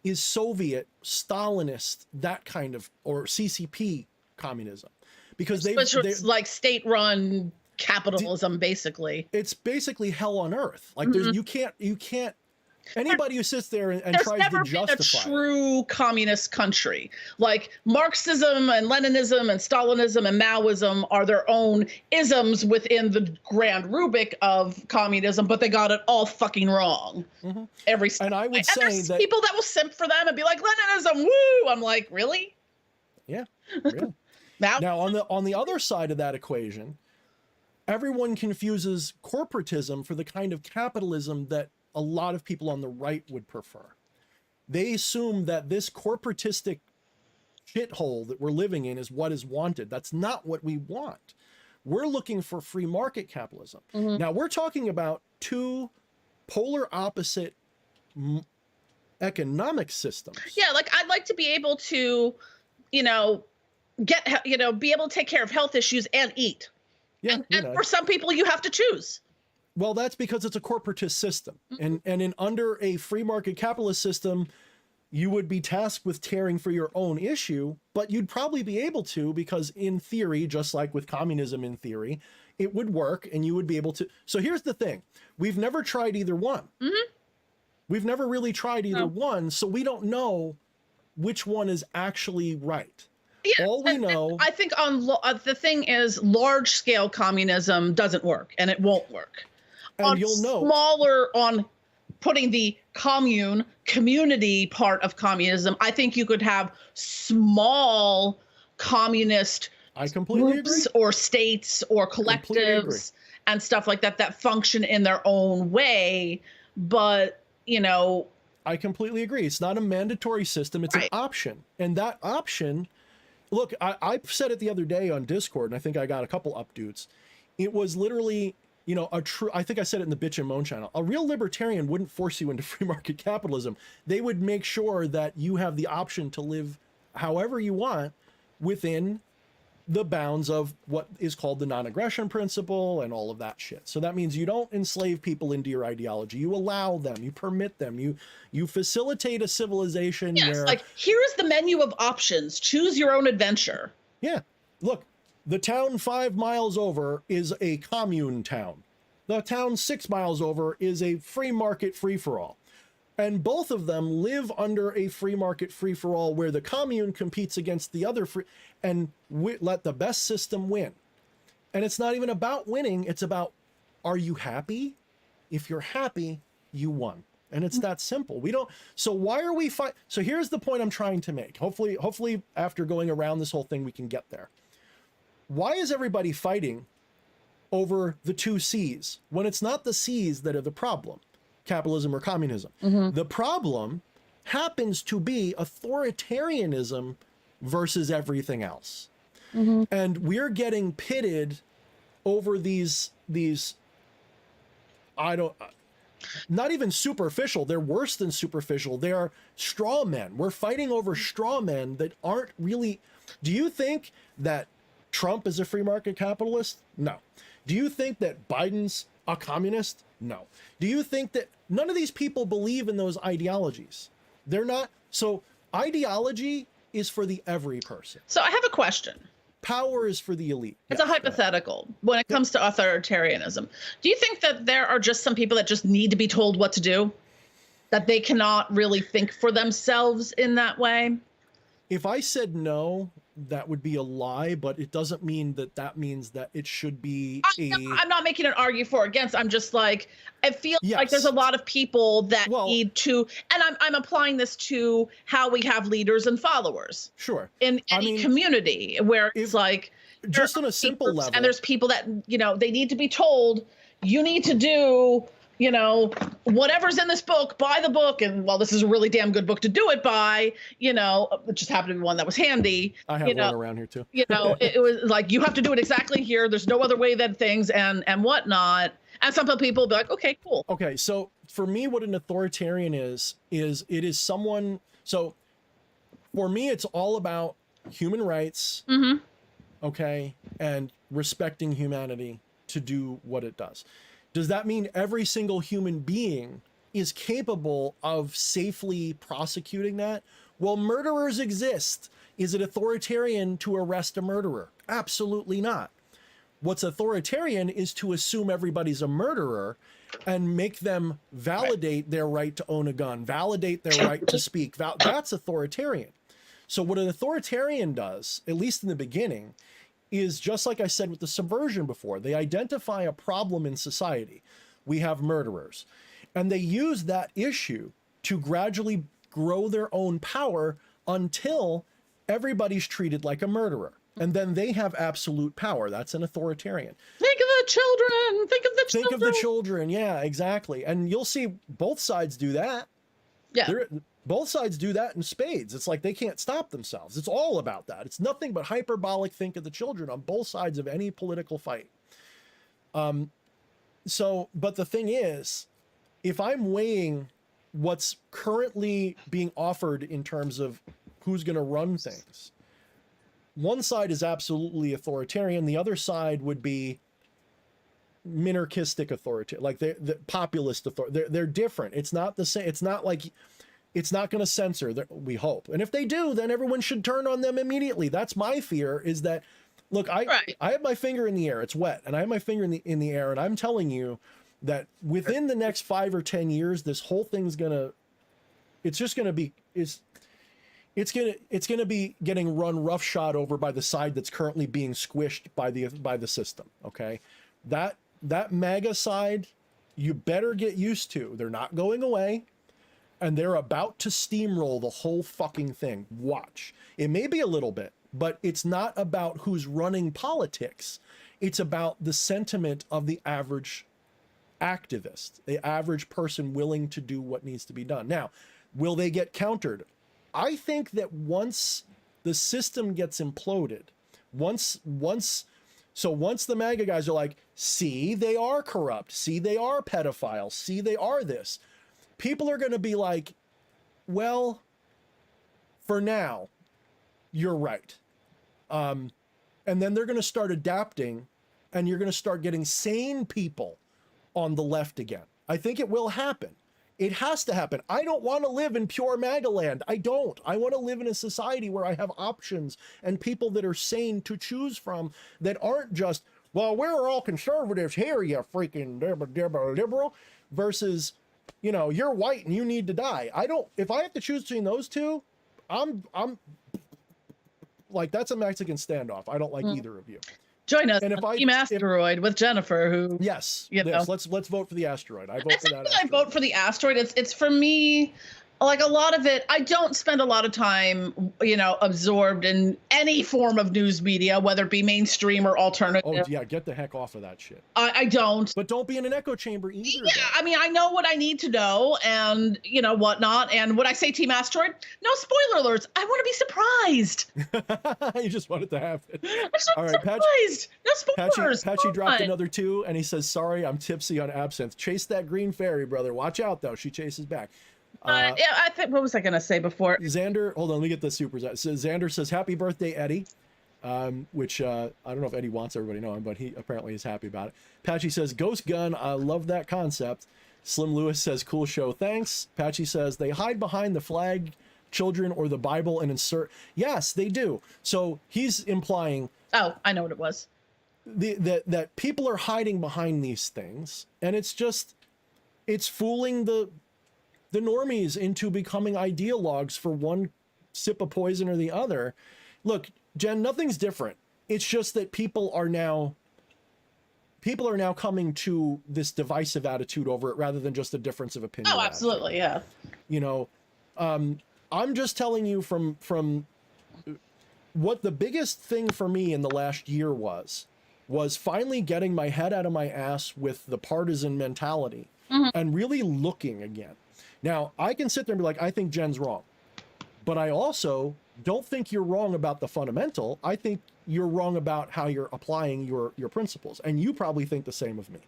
is Soviet, Stalinist, that kind of, or CCP communism. Because they're like state-run capitalism, basically. It's basically hell on earth. Like there's, you can't, anybody who sits there and tries to justify. There's never been a true communist country. Like Marxism and Leninism and Stalinism and Maoism are their own isms within the grand rubric of communism, but they got it all fucking wrong. Every step. And I would say there's that people that will simp for them and be like, Leninism, woo! I'm like, really? Yeah, really. Now on the other side of that equation, everyone confuses corporatism for the kind of capitalism that a lot of people on the right would prefer. They assume that this corporatistic shithole that we're living in is what is wanted. That's not what we want. We're looking for free market capitalism. Now we're talking about two polar opposite economic systems. Yeah, like I'd like to be able to, be able to take care of health issues and eat. Yeah, and for some people, you have to choose. Well, that's because it's a corporatist system. And in under a free market capitalist system, you would be tasked with caring for your own issue, but you'd probably be able to, because in theory, just like with communism in theory, it would work and you would be able to. So here's the thing. We've never tried either one. We've never really tried either one, so we don't know which one is actually right. Yeah, all we know. I think the thing is, large scale communism doesn't work, and it won't work. And you'll know. Smaller, on putting the community part of communism, I think you could have small communist I completely groups agree. or states or collectives and stuff like that that function in their own way. But, you know, I completely agree. It's not a mandatory system. It's an option. And that option, look, I said it the other day on Discord, and I think I got a couple updates. It was literally, you know, I think I said it in the Bitch and Moan channel. A real libertarian wouldn't force you into free market capitalism. They would make sure that you have the option to live however you want within the bounds of what is called the non-aggression principle and all of that shit. So that means you don't enslave people into your ideology. You allow them, you permit them, you facilitate a civilization where, like, here's the menu of options. Choose your own adventure. Yeah. Look, the town 5 miles over is a commune town. The town 6 miles over is a free market free-for-all. And both of them live under a free market free-for-all where the commune competes against the other free, and let the best system win. And it's not even about winning. It's about, are you happy? If you're happy, you won. And it's that simple. We don't, so why are we fight? So here's the point I'm trying to make. Hopefully after going around this whole thing, we can get there. Why is everybody fighting over the 2 C's when it's not the C's that are the problem? Capitalism or communism. The problem happens to be authoritarianism versus everything else. And we're getting pitted over these, not even superficial, they're worse than superficial. They are straw men. We're fighting over straw men that aren't really, do you think that Trump is a free market capitalist? No. Do you think that Biden's a communist? No. Do you think that none of these people believe in those ideologies? They're not. So ideology is for the every person. So I have a question. Power is for the elite. It's a hypothetical when it comes to authoritarianism. Do you think that there are just some people that just need to be told what to do? That they cannot really think for themselves in that way? If I said no, that would be a lie, but it doesn't mean that means that it should be I'm not making an argue for or against. I'm just like, I feel like there's a lot of people that need to, and I'm applying this to how we have leaders and followers. Sure. In any community where it's like, just on a simple level. And there's people that, you know, they need to be told, you need to do, you know, whatever's in this book, buy the book. And well, this is a really damn good book to do it by, you know, it just happened to be one that was handy. I have one around here too. You know, it was like, you have to do it exactly here. There's no other way than things and whatnot. And some people will be like, okay, cool. Okay. So for me, what an authoritarian is it is someone. So for me, it's all about human rights. Okay. And respecting humanity to do what it does. Does that mean every single human being is capable of safely prosecuting that? Well, murderers exist. Is it authoritarian to arrest a murderer? Absolutely not. What's authoritarian is to assume everybody's a murderer and make them validate their right to own a gun, validate their right to speak. That's authoritarian. So what an authoritarian does, at least in the beginning, is just like I said with the subversion before, they identify a problem in society. We have murderers, and they use that issue to gradually grow their own power until everybody's treated like a murderer. And then they have absolute power. That's an authoritarian. Think of the children. Think of the children. Think of the children. Yeah, exactly. And you'll see both sides do that. Yeah. Both sides do that in spades. It's like they can't stop themselves. It's all about that. It's nothing but hyperbolic think of the children on both sides of any political fight. But the thing is, if I'm weighing what's currently being offered in terms of who's going to run things, one side is absolutely authoritarian. The other side would be minarchistic authority, like the populist authority. They're different. It's not the same. It's not like, it's not going to censor, we hope. And if they do, then everyone should turn on them immediately. That's my fear, is that, look, I have my finger in the air. It's wet. And I have my finger in the air. And I'm telling you that within the next 5 or 10 years, this whole thing's it's going to be getting run roughshod over by the side that's currently being squished by the system. Okay. That MAGA side, you better get used to. They're not going away. And they're about to steamroll the whole fucking thing. Watch. It may be a little bit, but it's not about who's running politics. It's about the sentiment of the average activist, the average person willing to do what needs to be done. Now, will they get countered? I think that once the system gets imploded, once the MAGA guys are like, see, they are corrupt, see, they are pedophiles, see, they are this, people are going to be like, well, for now, you're right. And then they're going to start adapting, and you're going to start getting sane people on the left again. I think it will happen. It has to happen. I don't want to live in pure MAGA land. I don't. I want to live in a society where I have options and people that are sane to choose from, that aren't just, well, we're all conservatives here, you freaking liberal, versus, you know, you're white and you need to die. If I have to choose between those two, I'm like, that's a Mexican standoff. I don't like either of you. Join us on Team Asteroid with Jennifer, who yes, let's vote for the asteroid. I vote for that. I vote for the asteroid. It's for me, like a lot of it, I don't spend a lot of time, you know, absorbed in any form of news media, whether it be mainstream or alternative. Oh yeah, get the heck off of that shit. I don't. But don't be in an echo chamber either. Yeah, though. I mean, I know what I need to know and, you know, whatnot. And when I say Team Asteroid, no spoiler alerts. I want to be surprised. You just want it to happen. I'm so all right, surprised. No spoilers. Patchy dropped another 2, and he says, sorry, I'm tipsy on absinthe. Chase that green fairy, brother. Watch out, though. She chases back. Yeah, I think, what was I going to say before? Xander, hold on, let me get the supers out. So Xander says, happy birthday, Eddie, which I don't know if Eddie wants everybody knowing, but he apparently is happy about it. Patchy says, Ghost Gun, I love that concept. Slim Lewis says, cool show, thanks. Patchy says, they hide behind the flag, children, or the Bible and insert. Yes, they do. So he's implying. Oh, I know what it was. That people are hiding behind these things, and it's fooling the normies into becoming ideologues for one sip of poison or the other. Look, Jen, nothing's different. It's just that people are now coming to this divisive attitude over it rather than just a difference of opinion. Oh, absolutely. Yeah. You know, I'm just telling you from what the biggest thing for me in the last year was finally getting my head out of my ass with the partisan mentality and really looking again. Now, I can sit there and be like, I think Jen's wrong, but I also don't think you're wrong about the fundamental. I think you're wrong about how you're applying your principles, and you probably think the same of me.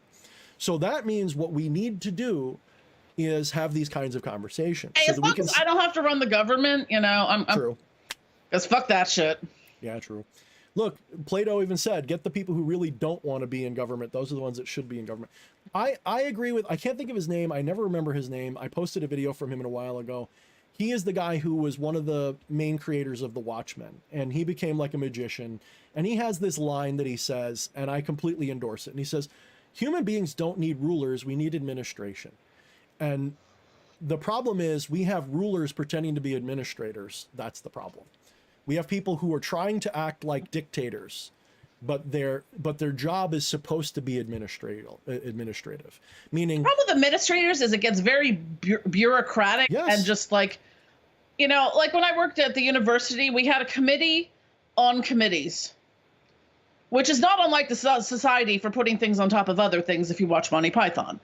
So that means what we need to do is have these kinds of conversations. Hey, as long as I don't have to run the government, you know, I'm true. Because fuck that shit. Yeah, true. Look, Plato even said, get the people who really don't want to be in government. Those are the ones that should be in government. I agree with, I can't think of his name. I never remember his name. I posted a video from him a while ago. He is the guy who was one of the main creators of the Watchmen, and he became like a magician. And he has this line that he says, and I completely endorse it. And he says, human beings don't need rulers. We need administration. And the problem is we have rulers pretending to be administrators. That's the problem. We have people who are trying to act like dictators, but their job is supposed to be administrative. Meaning, the problem with administrators is it gets very bureaucratic. Yes. And just like, you know, like when I worked at the university, we had a committee on committees, which is not unlike the Society for putting things on top of other things. If you watch Monty Python,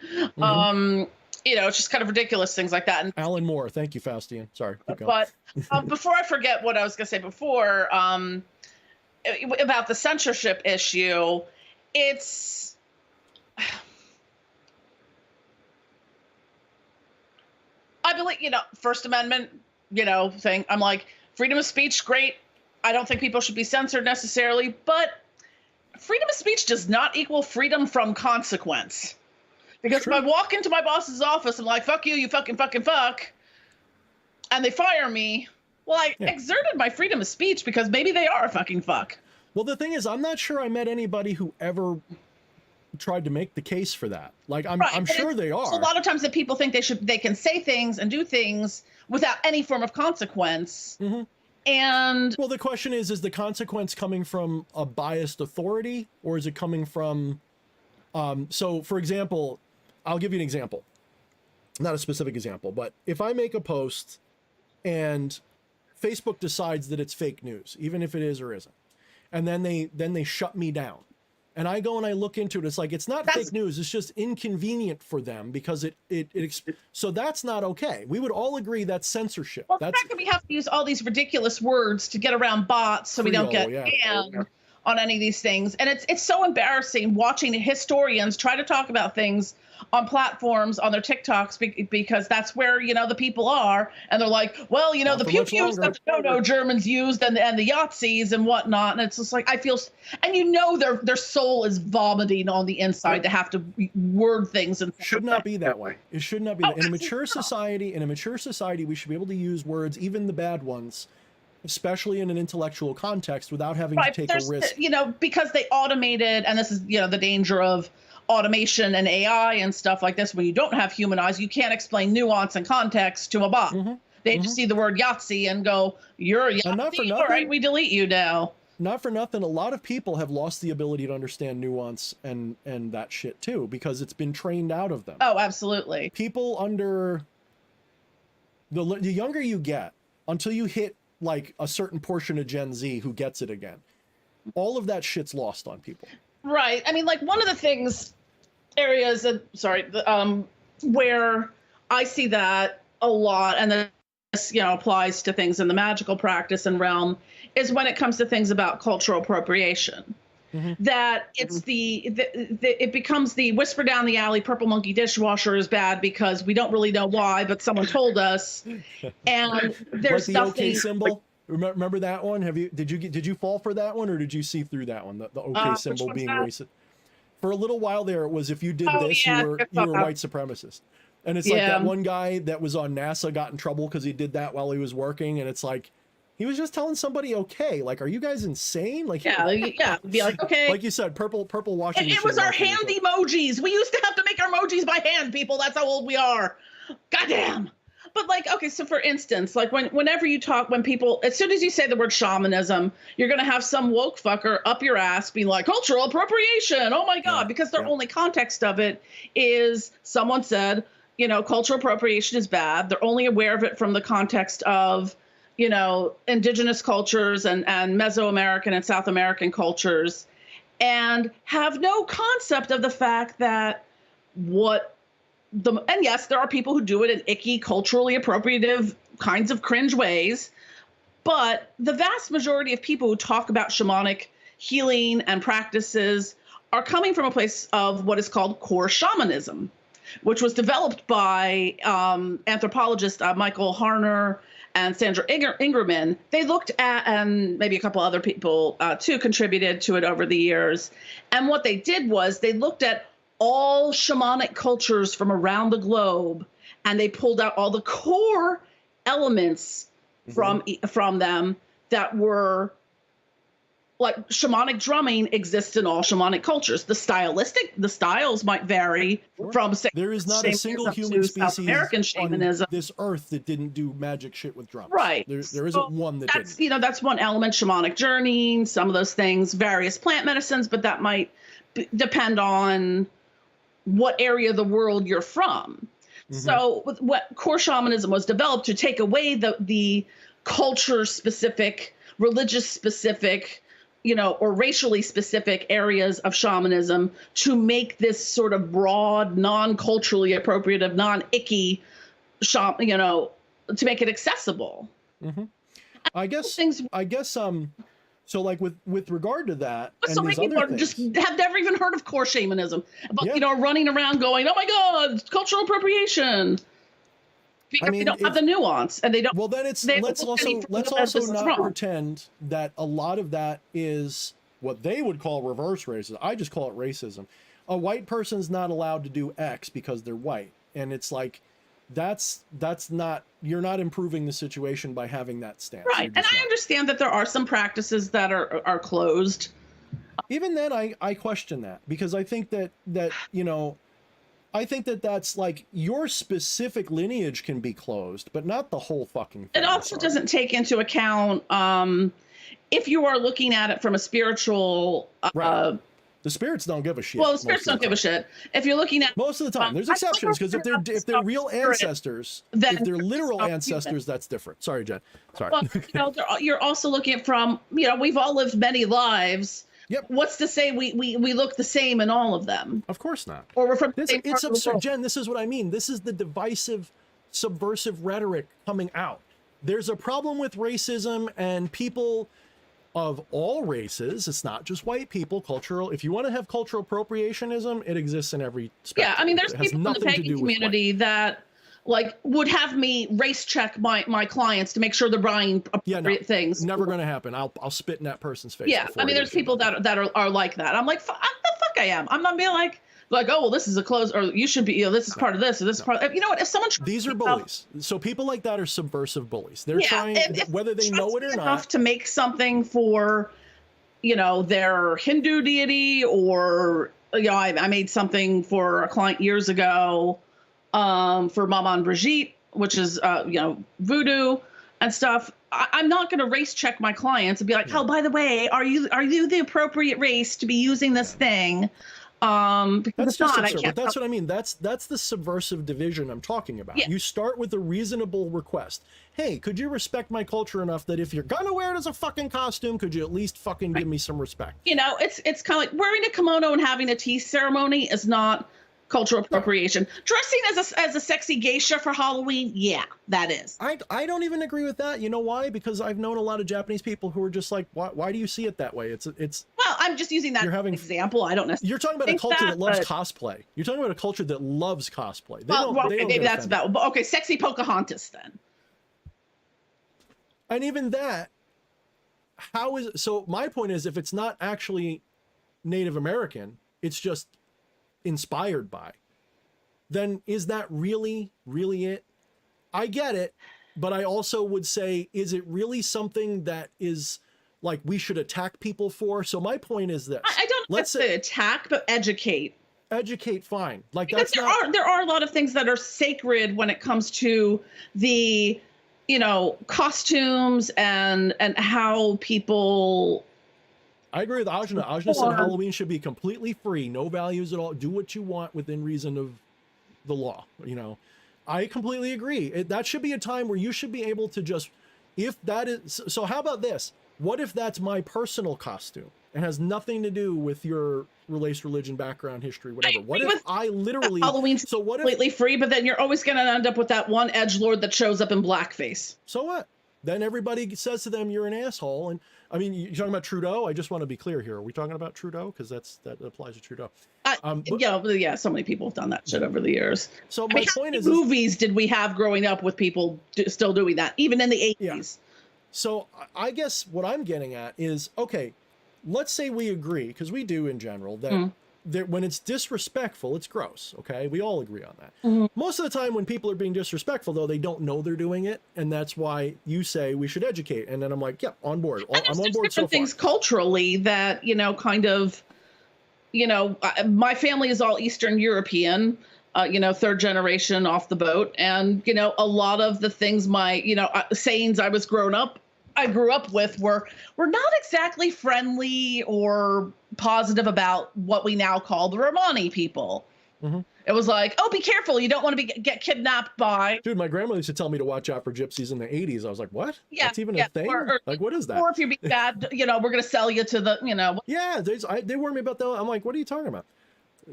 you know, it's just kind of ridiculous things like that. And Alan Moore, thank you, Faustian. Sorry. But before I forget what I was going to say before, about the censorship issue, it's I believe, you know, First Amendment, you know, thing. I'm like, freedom of speech, great. I don't think people should be censored necessarily, but freedom of speech does not equal freedom from consequence. Because if I walk into my boss's office and I'm like, fuck you, you fucking fuck, and they fire me, well, I exerted my freedom of speech because maybe they are a fucking fuck. Well, the thing is, I'm not sure I met anybody who ever tried to make the case for that. Like, I'm sure they are. So a lot of times that people think they can say things and do things without any form of consequence. And well, the question is the consequence coming from a biased authority, or is it coming from so for example, I'll give you an example, not a specific example, but if I make a post and Facebook decides that it's fake news, even if it is or isn't. And then they shut me down. And I go and I look into it. It's like, it's not fake news. It's just inconvenient for them because so that's not okay. We would all agree that's censorship. Well, the fact that we have to use all these ridiculous words to get around bots so we don't get banned on any of these things. And it's so embarrassing watching historians try to talk about things on platforms, on their TikToks, because that's where, the people are. And they're like, well, the pew-pews that the Germans used and the Yahtzees and whatnot. And it's just like, I feel, and their soul is vomiting on the inside to have to word things. And should not be that way. It should not be that. In a mature society, we should be able to use words, even the bad ones, especially in an intellectual context, without having to take a risk. Because they automated, and this is, the danger of automation and AI and stuff like this. When you don't have human eyes, you can't explain nuance and context to a bot. They just see the word Yahtzee and go, "You're a Yahtzee. All right, we delete you now." Not for nothing, a lot of people have lost the ability to understand nuance and that shit too, because it's been trained out of them. Oh, absolutely. People under the younger you get, until you hit like a certain portion of Gen Z who gets it again, all of that shit's lost on people. Right. I mean, like, one of the areas where I see that a lot, and this, applies to things in the magical practice and realm, is when it comes to things about cultural appropriation. That it's it becomes the whisper down the alley, purple monkey dishwasher is bad because we don't really know why, but someone told us. And there's like the OK symbol. Remember that one? Did you fall for that one, or did you see through that one? The OK symbol being racist. For a little while there, it was, if you did this, you were a white supremacist. And it's like that one guy that was on NASA got in trouble because he did that while he was working, and it's like, he was just telling somebody, okay, like, are you guys insane? Like, be like, okay. Like you said, purple washing. It was our hand emojis. We used to have to make our emojis by hand, people. That's how old we are. Goddamn. But like, okay, so for instance, like whenever you talk, when people, as soon as you say the word shamanism, you're going to have some woke fucker up your ass being like, cultural appropriation. Oh my God. Because their only context of it is someone said, cultural appropriation is bad. They're only aware of it from the context of, indigenous cultures and Mesoamerican and South American cultures, and have no concept of the fact that and yes, there are people who do it in icky, culturally appropriative kinds of cringe ways, but the vast majority of people who talk about shamanic healing and practices are coming from a place of what is called core shamanism, which was developed by anthropologist Michael Harner and Sandra Ingerman. They looked at, and maybe a couple other people too contributed to it over the years. And what they did was they looked at all shamanic cultures from around the globe, and they pulled out all the core elements from them that were like shamanic drumming exists in all shamanic cultures. The styles might vary from, say, there is not a single human species American shamanism on this earth that didn't do magic shit with drums. Right. There isn't one that didn't. That's one element, shamanic journeying, some of those things, various plant medicines, but that might depend on what area of the world you're from. So what core shamanism was developed to take away the culture specific, religious specific, or racially specific areas of shamanism, to make this sort of broad, non-culturally appropriative, non-icky, to make it accessible. I guess. So like with regard to that, but so many people just have never even heard of core shamanism, but running around going, "Oh my God, cultural appropriation," because they don't have the nuance, and they don't. Well, then let's also not pretend that a lot of that is what they would call reverse racism. I just call it racism. A white person's not allowed to do X because they're white, and it's like, that's not, you're not improving the situation by having that stance. Right. And I understand that there are some practices that are closed. Even then, I question that, because I think that that's like, your specific lineage can be closed, but not the whole fucking thing. It also doesn't take into account, if you are looking at it from a spiritual The spirits don't give a shit. Well, the spirits don't give a shit. If you're looking at most of the time, there's exceptions, because if they're real ancestors, if they're literal ancestors, that's different. Sorry, Jen. Sorry. Well, you're also looking at from, we've all lived many lives. Yep. What's to say we look the same in all of them? Of course not. Or we're from it's absurd, Jen. This is what I mean. This is the divisive, subversive rhetoric coming out. There's a problem with racism and people of all races. It's not just white people. Cultural. If you want to have cultural appropriationism, it exists in every spectrum. Yeah, I mean, there's people in the pagan community that would have me race check my clients to make sure they're buying appropriate things. Never going to happen. I'll spit in that person's face. Yeah, I mean, there's people that are like that. I'm like, the fuck I am. I'm not being like, oh, well, this is a close, or you should be, this is part of this, or this is part of, you know what, if someone... These are bullies. So people like that are subversive bullies. They're trying, whether they know it or not... to make something for, their Hindu deity, or, I made something for a client years ago for Maman Brigitte, which is, voodoo and stuff. I'm not going to race check my clients and be like, oh, by the way, are you the appropriate race to be using this thing? Because that's it's not, I absurd, can't. But that's what I mean. That's the subversive division I'm talking about. Yeah. You start with a reasonable request. Hey, could you respect my culture enough that if you're gonna wear it as a fucking costume, could you at least fucking give me some respect? It's kind of like wearing a kimono and having a tea ceremony is not cultural appropriation. Dressing as a sexy geisha for Halloween, yeah, that is. I don't even agree with that. You know why? Because I've known a lot of Japanese people who are just like, why do you see it that way? It's. Well, I'm just using that example. I don't necessarily. You're talking about a culture that loves cosplay. You're talking about a culture that loves cosplay. Maybe that's about. Okay, sexy Pocahontas then. And even that, how is so? My point is, if it's not actually Native American, it's just inspired by, then is that really it? I get it, but I also would say, is it really something that is like we should attack people for? So my point is this: I don't let's say attack, but educate. Educate, fine. Like because there are a lot of things that are sacred when it comes to the costumes and how people. I agree with Ajna. Ajna said Halloween should be completely free, no values at all. Do what you want within reason of the law. I completely agree. That should be a time where you should be able to just, if that is, so how about this? What if that's my personal costume and has nothing to do with your race, religion, background, history, whatever? What if I literally Halloween's completely free, but then you're always going to end up with that one edgelord that shows up in blackface. So what? Then everybody says to them, you're an asshole. And I mean, you're talking about Trudeau. I just want to be clear here. Are we talking about Trudeau? Because that applies to Trudeau. Yeah, so many people have done that shit over the years. So my point is, movies did we have growing up with people still doing that, even in the 80s? Yeah. So I guess what I'm getting at is, okay, let's say we agree, because we do in general, that when it's disrespectful, it's gross. Okay, we all agree on that. Most of the time when people are being disrespectful, though, they don't know they're doing it, and that's why you say we should educate. And then I'm like, yep, on board. I'm on board so far. Things culturally that kind of, my family is all Eastern European. Third generation off the boat, and a lot of the things my sayings I grew up with were not exactly friendly or positive about what we now call the Romani people. It was like, oh, be careful, you don't want to get kidnapped by. Dude, my grandmother used to tell me to watch out for gypsies in the 80s. I was like, what? Yeah, that's even a thing? Like, what is that? Or if you're being bad, we're going to sell you to the, Yeah, they warned me about that. I'm like, what are you talking about?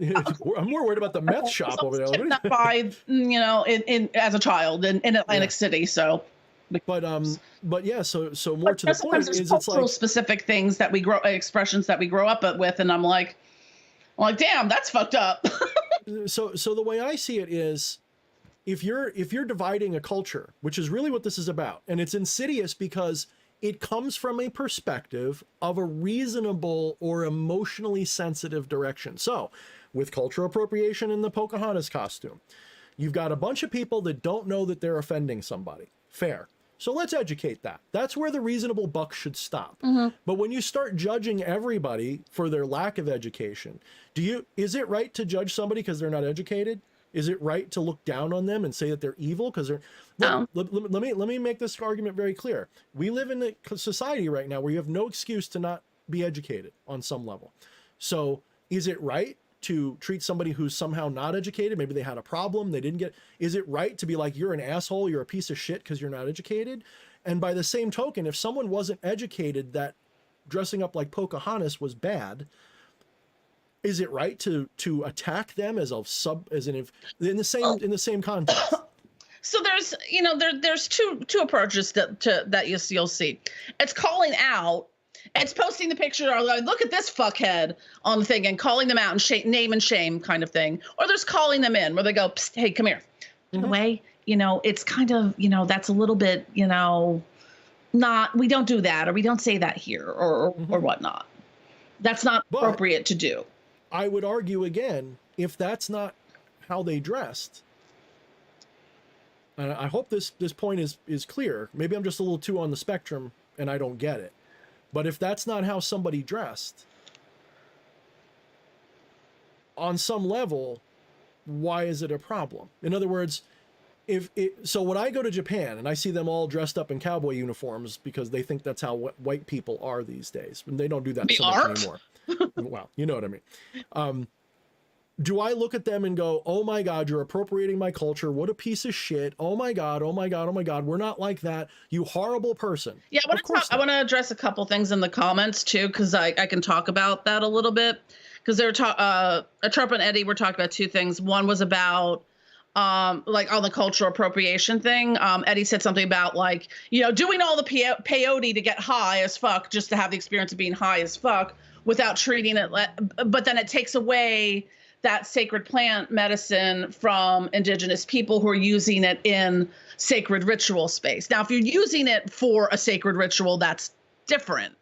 I'm more worried about the meth shop over there. Kidnapped by, in as a child in Atlantic City, so. But yeah, so more to the point is, it's like specific things that expressions that we grow up with, and I'm like, damn, that's fucked up. So the way I see it is, if you're dividing a culture, which is really what this is about, and it's insidious because it comes from a perspective of a reasonable or emotionally sensitive direction. So with cultural appropriation in the Pocahontas costume, you've got a bunch of people that don't know that they're offending somebody. Fair. So let's educate that. That's where the reasonable buck should stop. But when you start judging everybody for their lack of education, is it right to judge somebody because they're not educated? Is it right to look down on them and say that they're evil because they're? Let me make this argument very clear. We live in a society right now where you have no excuse to not be educated on some level. So Is it right to treat somebody who's somehow not educated? Maybe they had a problem, they didn't get, is it right to be like, you're an asshole, you're a piece of shit because you're not educated? And by the same token, if someone wasn't educated, that dressing up like Pocahontas was bad, is it right to attack them as in the same context? So there's, you know, there's two approaches that you'll see. It's calling out. It's posting the picture or like, look at this fuckhead on the thing and calling them out and name and shame kind of thing. Or there's calling them in where they go, hey, come here. In a way, you know, it's kind of, you know, that's a little bit, you know, we don't do that or we don't say that here or whatnot. That's not appropriate to do. I would argue again, if that's not how they dressed, and I hope this point is clear. Maybe I'm just a little too on the spectrum and I don't get it. But if that's not how somebody dressed, on some level, why is it a problem? In other words, so when I go to Japan and I see them all dressed up in cowboy uniforms because they think that's how white people are these days, and they don't do that so much anymore. Well, you know what I mean. Do I look at them and go, oh my God, you're appropriating my culture. What a piece of shit. Oh my God, oh my God, oh my God. We're not like that. You horrible person. Yeah, I want to address a couple things in the comments too, because I can talk about that a little bit. Because they were Trump and Eddie were talking about two things. One was about like on the cultural appropriation thing. Eddie said something about like, you know, doing all the peyote to get high as fuck, just to have the experience of being high as fuck without treating it. But then it takes away that sacred plant medicine from indigenous people who are using it in sacred ritual space. Now, if you're using it for a sacred ritual, that's different.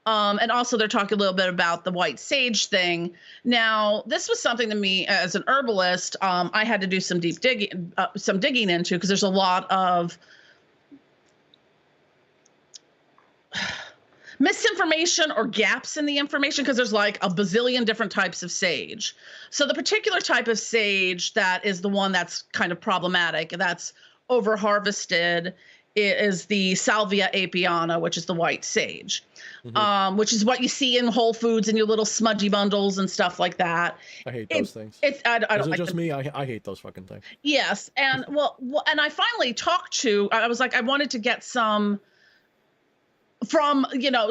And also they're talking a little bit about the white sage thing. Now, this was something to me as an herbalist, I had to do some digging into, because there's a lot of misinformation or gaps in the information, because there's like a bazillion different types of sage. So the particular type of sage that is the one that's kind of problematic, that's over harvested, is the Salvia apiana, which is the white sage, which is what you see in Whole Foods in your little smudgy bundles and stuff like that. I hate those things. I don't like just me? I hate those fucking things. Yes. And and I finally I was like, I wanted to get some from, you know,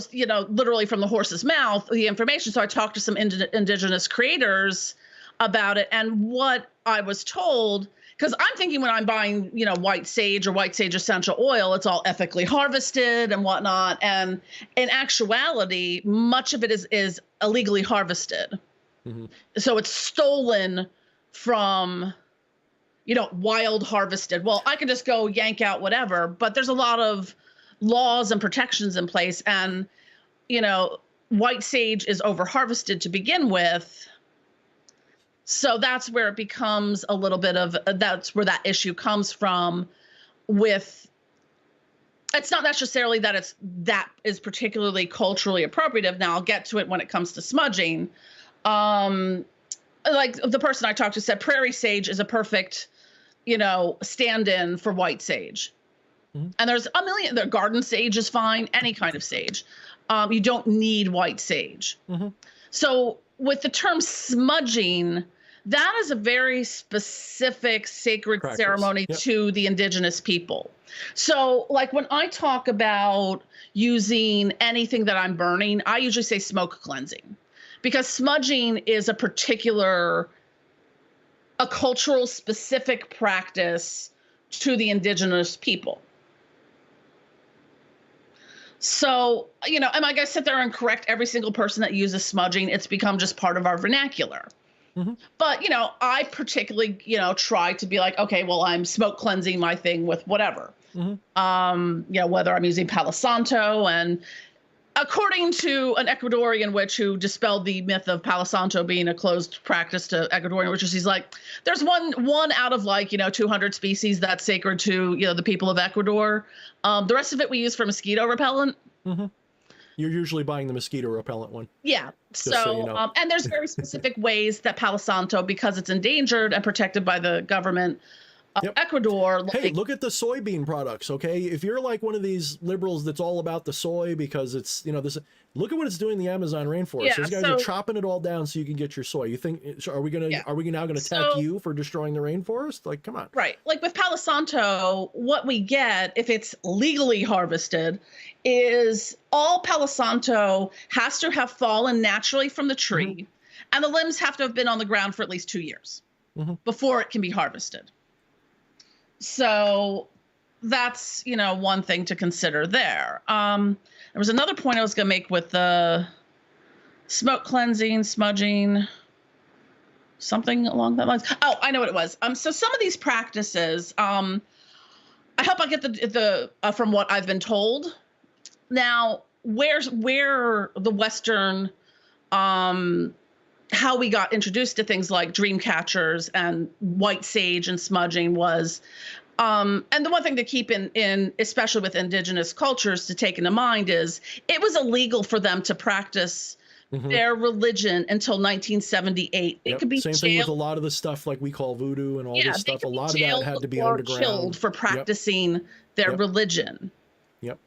literally from the horse's mouth, the information. So I talked to some indigenous creators about it. And what I was told, because I'm thinking when I'm buying, you know, white sage or white sage essential oil, it's all ethically harvested and whatnot. And in actuality, much of it is illegally harvested. So it's stolen from, you know, wild harvested. Well, I could just go yank out whatever, but there's a lot of laws and protections in place. And, you know, white sage is over harvested to begin with. So that's where it becomes a little bit of, that's where that issue comes from with, it's not necessarily that that is particularly culturally appropriative. Now I'll get to it when it comes to smudging. Like the person I talked to said, prairie sage is a perfect, you know, stand-in for white sage. And there's a million, the garden sage is fine, any kind of sage. You don't need white sage. So with the term smudging, that is a very specific sacred ceremony to the indigenous people. So like when I talk about using anything that I'm burning, I usually say smoke cleansing, because smudging is a cultural specific practice to the indigenous people. So, you know, am I going to sit there and correct every single person that uses smudging? It's become just part of our vernacular. But, you know, I particularly, you know, try to be like, okay, well, I'm smoke cleansing my thing with whatever. You know, whether I'm using Palo Santo, and according to an Ecuadorian witch who dispelled the myth of Palo Santo being a closed practice to Ecuadorian witches, he's like, there's one out of like, you know, 200 species that's sacred to, you know, the people of Ecuador. The rest of it we use for mosquito repellent. You're usually buying the mosquito repellent one. Yeah. So you know. And there's very specific ways that Palo Santo, because it's endangered and protected by the government, Ecuador. Hey, look at the soybean products, okay? If you're like one of these liberals that's all about the soy because it's, this, look at what it's doing in the Amazon rainforest. Yeah, Those guys are chopping it all down so you can get your soy. You think, are we now gonna attack you for destroying the rainforest? Like, come on. Right. Like with Palo Santo, what we get if it's legally harvested is all Palo Santo has to have fallen naturally from the tree, and the limbs have to have been on the ground for at least 2 years before it can be harvested. So that's, one thing to consider there. There was another point I was going to make with the smoke cleansing, smudging, something along that lines. Oh, I know what it was. So some of these practices, I hope I get the from what I've been told. Now, where the Western, how we got introduced to things like dream catchers and white sage and smudging was, and the one thing to keep in especially with indigenous cultures to take into mind is it was illegal for them to practice their religion until 1978. It could be same thing with a lot of the stuff like we call voodoo and all this stuff. A lot of that had to be underground. Killed for practicing their religion. Yep.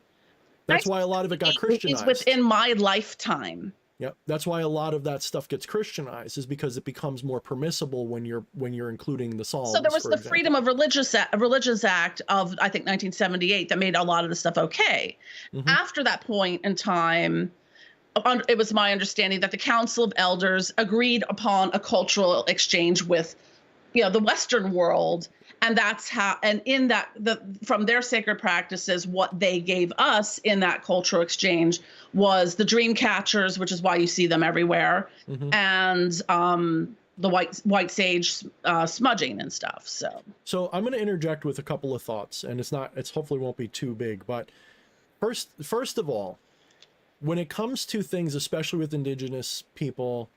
That's why a lot of it got Christianized. It's within my lifetime. Yep. That's why a lot of that stuff gets Christianized, is because it becomes more permissible when you're including the Psalms. So there was the Freedom of Religions Act of, I think, 1978 that made a lot of the stuff okay. After that point in time, it was my understanding that the Council of Elders agreed upon a cultural exchange with, the Western world. And that's how, and in that, from their sacred practices, what they gave us in that cultural exchange was the dream catchers, which is why you see them everywhere, and the white sage smudging and stuff. So I'm going to interject with a couple of thoughts, and it's hopefully won't be too big, but first of all, when it comes to things, especially with indigenous people,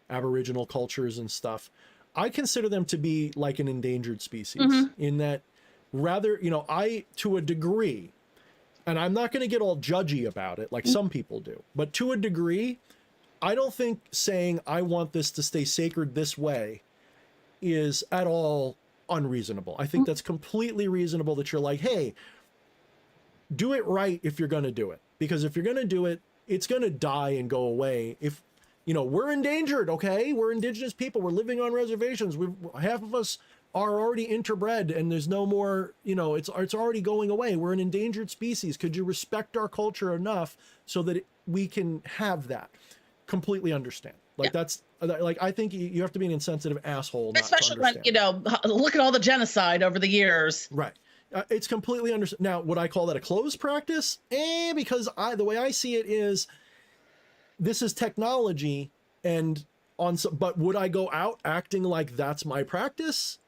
Aboriginal cultures and stuff, I consider them to be like an endangered species in that rather, to a degree, and I'm not going to get all judgy about it like some people do, but to a degree, I don't think saying I want this to stay sacred this way is at all unreasonable. I think that's completely reasonable that you're like, hey, do it right if you're going to do it. Because if you're going to do it, it's going to die and go away. If, we're endangered, okay? We're indigenous people. We're living on reservations. Half of us are already interbred and there's no more, it's already going away. We're an endangered species. Could you respect our culture enough so that we can have that? Completely understand. Like that's, like, I think you have to be an insensitive asshole. Especially when, look at all the genocide over the years. Right. It's completely understood. Now, would I call that a closed practice? Because the way I see it is, this is technology, but would I go out acting like that's my practice?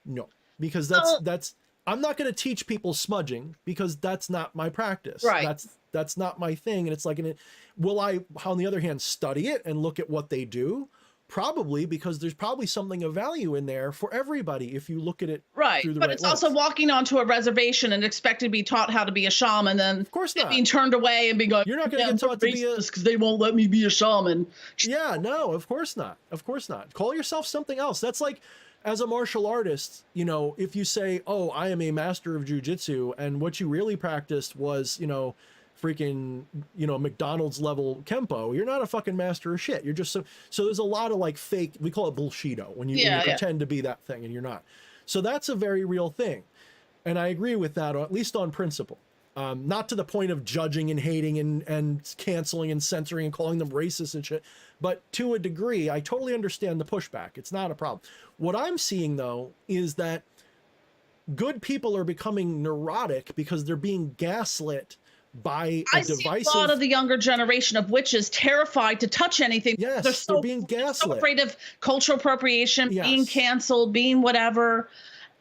No, because that's I'm not going to teach people smudging because that's not my practice. Right. That's not my thing. And it's like, will I, on the other hand, study it and look at what they do? Probably, because there's probably something of value in there for everybody if you look at it through the but right it's lens. Also walking onto a reservation and expected to be taught how to be a shaman, then of course not. Being turned away and being like, you're not going to get taught to be a, because they won't let me be a shaman. Yeah, no, of course not. Of course not. Call yourself something else. That's like, as a martial artist, if you say, oh, I am a master of jujitsu, and what you really practiced was, freaking, McDonald's level Kempo, you're not a fucking master of shit. You're just so there's a lot of like fake, we call it bullshito when you pretend to be that thing and you're not. So that's a very real thing. And I agree with that, or at least on principle. Not to the point of judging and hating and canceling and censoring and calling them racist and shit, but to a degree, I totally understand the pushback. It's not a problem. What I'm seeing though, is that good people are becoming neurotic because they're being gaslit by a divisive. I see a lot of the younger generation of witches terrified to touch anything. Yes, they're being gaslit. So afraid of cultural appropriation, being canceled, being whatever.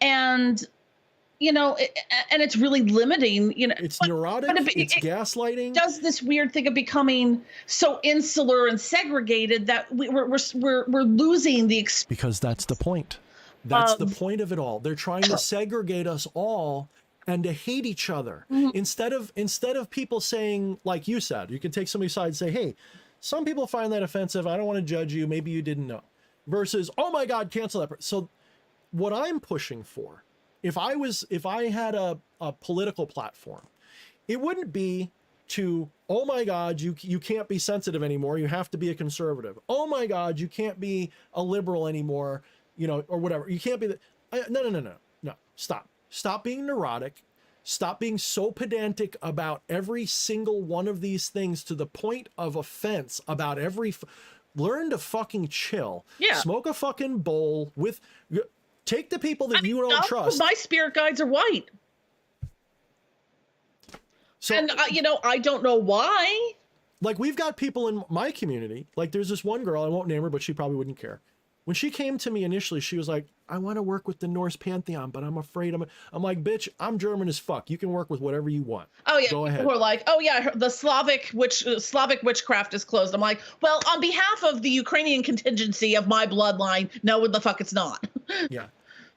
And, and it's really limiting, It's neurotic, it's gaslighting. It does this weird thing of becoming so insular and segregated that we're losing the experience. Because that's the point. That's the point of it all. They're trying to segregate us all and to hate each other. Instead of people saying, like you said, you can take somebody's side and say, hey, some people find that offensive. I don't want to judge you. Maybe you didn't know. Versus, oh my God, cancel that. So what I'm pushing for, if I had a political platform, it wouldn't be to, oh my God, you can't be sensitive anymore. You have to be a conservative. Oh my God, you can't be a liberal anymore, you know, or whatever. You can't be no. Stop being neurotic. Stop being so pedantic about every single one of these things to the point of offense about learn to fucking chill. Yeah. Smoke a fucking bowl with, take the people that you don't trust. My spirit guides are white. So, and you know, I don't know why. Like, we've got people in my community, like there's this one girl, I won't name her, but she probably wouldn't care. When she came to me initially, she was like, I want to work with the Norse pantheon, but I'm afraid I'm like, bitch, I'm German as fuck. You can work with whatever you want. Oh yeah. Go ahead. People are like, oh yeah, the Slavic witchcraft is closed. I'm like, well, on behalf of the Ukrainian contingency of my bloodline, no, what the fuck it's not. Yeah.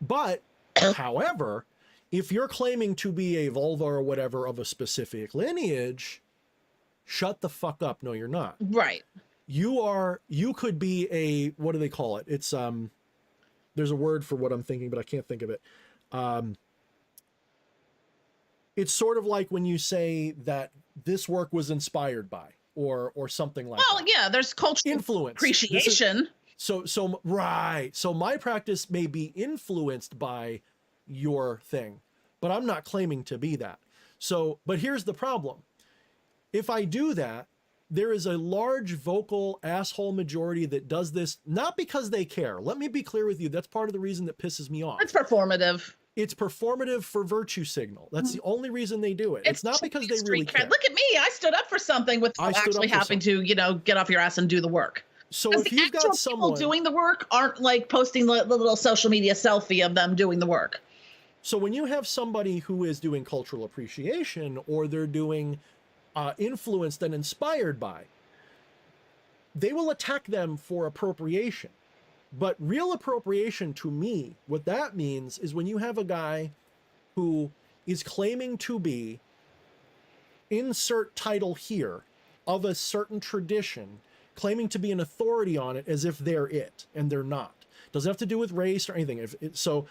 But, however, if you're claiming to be a vulva or whatever of a specific lineage, shut the fuck up. No, you're not. Right. You could be a, what do they call it? It's, there's a word for what I'm thinking, but I can't think of it. It's sort of like when you say that this work was inspired by, or something like that. Well, yeah, there's cultural influence. Appreciation. Right. So my practice may be influenced by your thing, but I'm not claiming to be that. So, but here's the problem. If I do that, there is a large vocal asshole majority that does this, not because they care. Let me be clear with you. That's part of the reason that pisses me off. It's performative. It's performative for virtue signal. That's the only reason they do it. It's not because they really care. Look at me. I stood up for something without actually having to, you know, get off your ass and do the work. So if you've got someone people doing the work aren't like posting the little social media selfie of them doing the work. So when you have somebody who is doing cultural appreciation, or they're doing influenced and inspired by, they will attack them for appropriation. But real appropriation, to me, what that means is when you have a guy who is claiming to be, insert title here, of a certain tradition, claiming to be an authority on it as if they're it, and they're not. Doesn't have to do with race or anything. So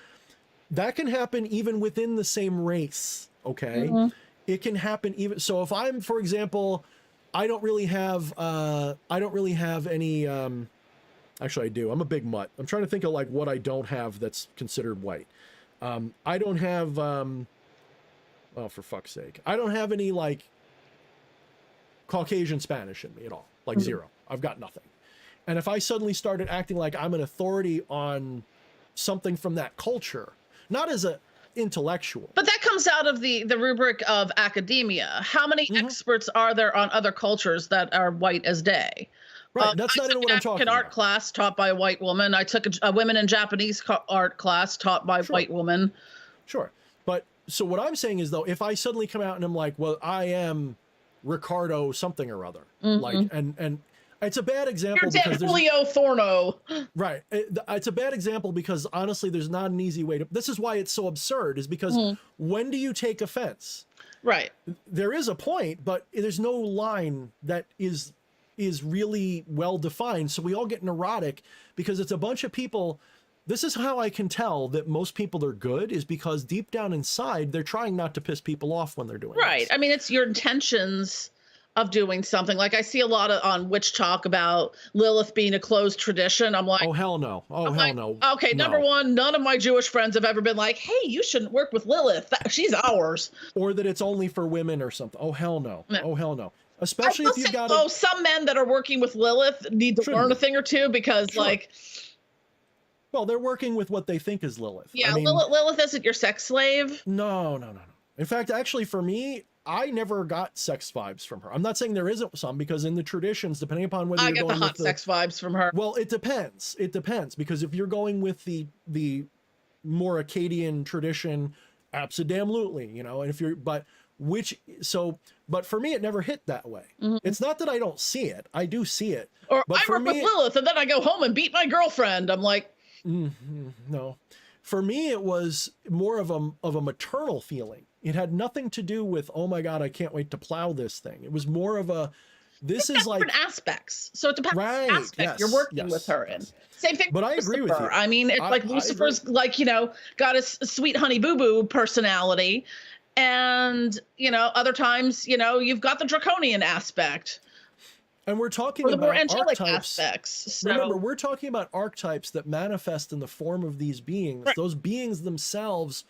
that can happen even within the same race, okay? Mm-hmm. It can happen even, so if I'm, for example, I don't really have any, actually I do, I'm a big mutt. I'm trying to think of like what I don't have that's considered white. I don't have, oh, for fuck's sake. I don't have any like Caucasian Spanish in me at all, like zero. I've got nothing. And if I suddenly started acting like I'm an authority on something from that culture, not as a intellectual. But that comes out of the rubric of academia. How many experts are there on other cultures that are white as day? Right, that's not what I'm talking about. An art class taught by a white woman. I took a women in Japanese art class taught by a white woman. Sure. But so what I'm saying is, though, if I suddenly come out and I'm like, well, I am Ricardo something or other, like, and it's a bad example because there's Julio Thorne. Right. It's a bad example because honestly, there's not an easy way to, this is why it's so absurd, is because when do you take offense? Right. There is a point, but there's no line that is really well defined. So we all get neurotic because it's a bunch of people. This is how I can tell that most people are good, is because deep down inside, they're trying not to piss people off when they're doing right. this. I mean, it's your intentions of doing something. Like I see a lot on Witch Talk about Lilith being a closed tradition. I'm like, oh, hell no. Oh, hell no. Okay, number one, none of my Jewish friends have ever been like, hey, you shouldn't work with Lilith. She's ours. Or that it's only for women or something. Oh, hell no. Oh, hell no. Especially if you've got some men that are working with Lilith need to learn a thing or two because like, well, they're working with what they think is Lilith. Yeah, I mean, Lilith isn't your sex slave. No. In fact, actually, for me, I never got sex vibes from her. I'm not saying there isn't some, because in the traditions, depending upon whether you're going with I get the hot sex vibes from her. Well, it depends. It depends, because if you're going with the more Akkadian tradition, absolutely, you know, and if you're, but for me, it never hit that way. It's not that I don't see it. I do see it. Or but I work with Lilith and then I go home and beat my girlfriend. I'm like, no. For me, it was more of a maternal feeling. It had nothing to do with, oh my God, I can't wait to plow this thing. It was more of a, This is like different aspects. So it depends right, on the aspect you're working with her in. Same thing. But I agree with you. I mean, it's like Lucifer's like, you know, got a sweet honey boo boo personality. And, you know, other times, you know, you've got the draconian aspect. And we're talking or the about more angelic archetypes. aspects. So, remember, we're talking about archetypes that manifest in the form of these beings. Right. Those beings themselves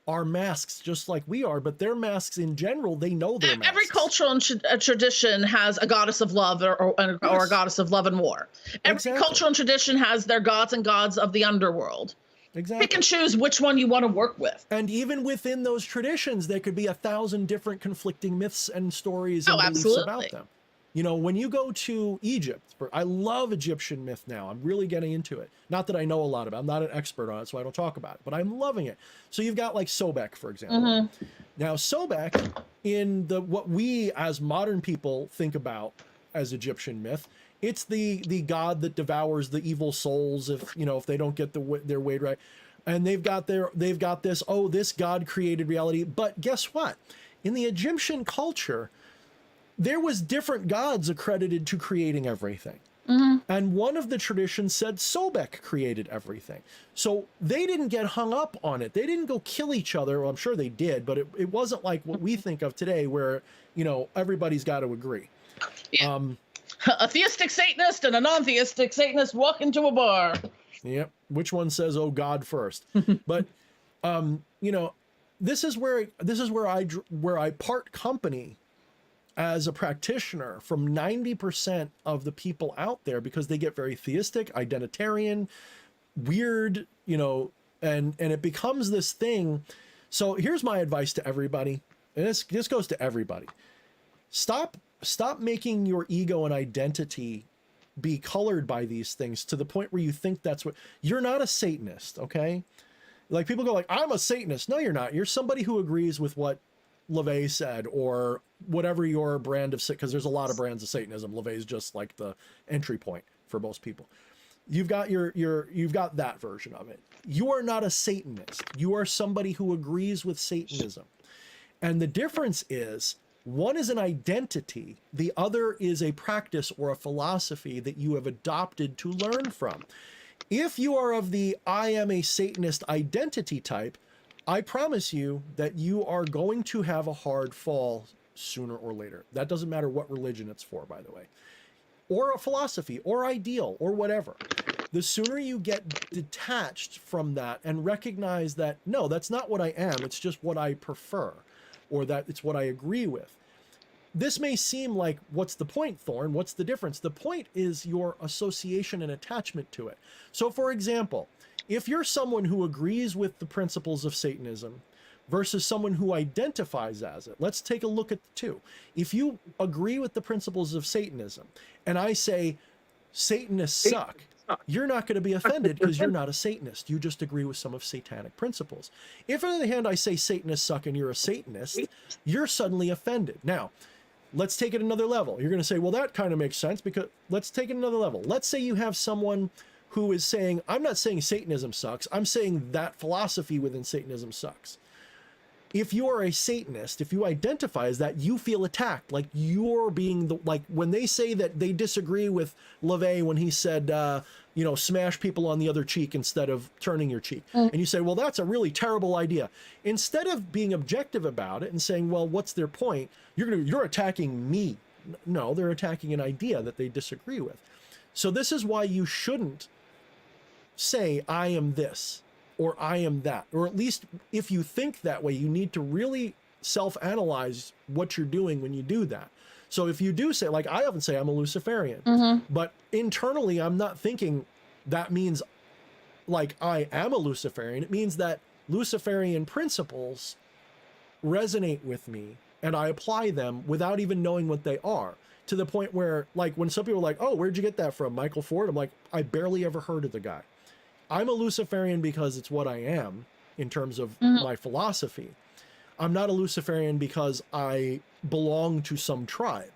are masks just like we are, but they're masks in general. They know they're masks. Every cultural tradition has a goddess of love or a goddess of love and war. Every cultural and tradition has their gods and gods of the underworld. Exactly. Pick and choose which one you want to work with. And even within those traditions, there could be 1,000 different conflicting myths and stories and beliefs about them. You know, when you go to Egypt, I love Egyptian myth now. I'm really getting into it. Not that I know a lot about it. I'm not an expert on it, so I don't talk about it, but I'm loving it. So you've got like Sobek, for example. Now, Sobek, in what we as modern people think about as Egyptian myth, it's the god that devours the evil souls if, you know, if they don't get their weight right. And they've got this, oh, this god created reality. But guess what? In the Egyptian culture, there was different gods accredited to creating everything. And one of the traditions said Sobek created everything. So they didn't get hung up on it. They didn't go kill each other. Well, I'm sure they did, but it wasn't like what we think of today where, you know, everybody's got to agree. Yeah. A theistic Satanist and a non-theistic Satanist walk into a bar. Yep. Which one says, oh, God first? But, you know, this is where I part company as a practitioner from 90% of the people out there, because they get very theistic, identitarian, weird, you know, and it becomes this thing. So here's my advice to everybody. And this goes to everybody. Stop making your ego and identity be colored by these things to the point where you think that's what you're not a Satanist. Okay. Like people go like, I'm a Satanist. No, you're not. You're somebody who agrees with what LaVey said, or whatever your brand of, because there's a lot of brands of Satanism. LaVey's just like the entry point for most people. You've got you've got that version of it. You are not a Satanist. You are somebody who agrees with Satanism. And the difference is, one is an identity. The other is a practice or a philosophy that you have adopted to learn from. If you are of the I am a Satanist identity type, I promise you that you are going to have a hard fall sooner or later. That doesn't matter what religion it's for, by the way, or a philosophy or ideal or whatever. The sooner you get detached from that and recognize that, no, that's not what I am. It's just what I prefer, or that it's what I agree with. This may seem like, what's the point, Thorne? What's the difference? The point is your association and attachment to it. So for example, if you're someone who agrees with the principles of Satanism versus someone who identifies as it, let's take a look at the two. If you agree with the principles of Satanism and I say Satanists suck, you're not going to be offended because you're not a Satanist. You just agree with some of satanic principles. If on the other hand I say Satanists suck and you're a Satanist, you're suddenly offended. Now, let's take it another level. You're going to say, well, that kind of makes sense, because let's take it another level. Let's say you have someone who is saying, I'm not saying Satanism sucks. I'm saying that philosophy within Satanism sucks. If you are a Satanist, if you identify as that, you feel attacked. Like you're being like when they say that they disagree with LaVey when he said, you know, smash people on the other cheek instead of turning your cheek. And you say, well, that's a really terrible idea. Instead of being objective about it and saying, well, what's their point? You're attacking me. No, they're attacking an idea that they disagree with. So this is why you shouldn't say, I am this, or I am that, or at least if you think that way, you need to really self-analyze what you're doing when you do that. So if you do say, like I often say, I'm a Luciferian, but internally I'm not thinking that means like I am a Luciferian. It means that Luciferian principles resonate with me and I apply them without even knowing what they are, to the point where, like, when some people are like, oh, where'd you get that from, Michael Ford? I'm like, I barely ever heard of the guy. I'm a Luciferian because it's what I am in terms of my philosophy. I'm not a Luciferian because I belong to some tribe.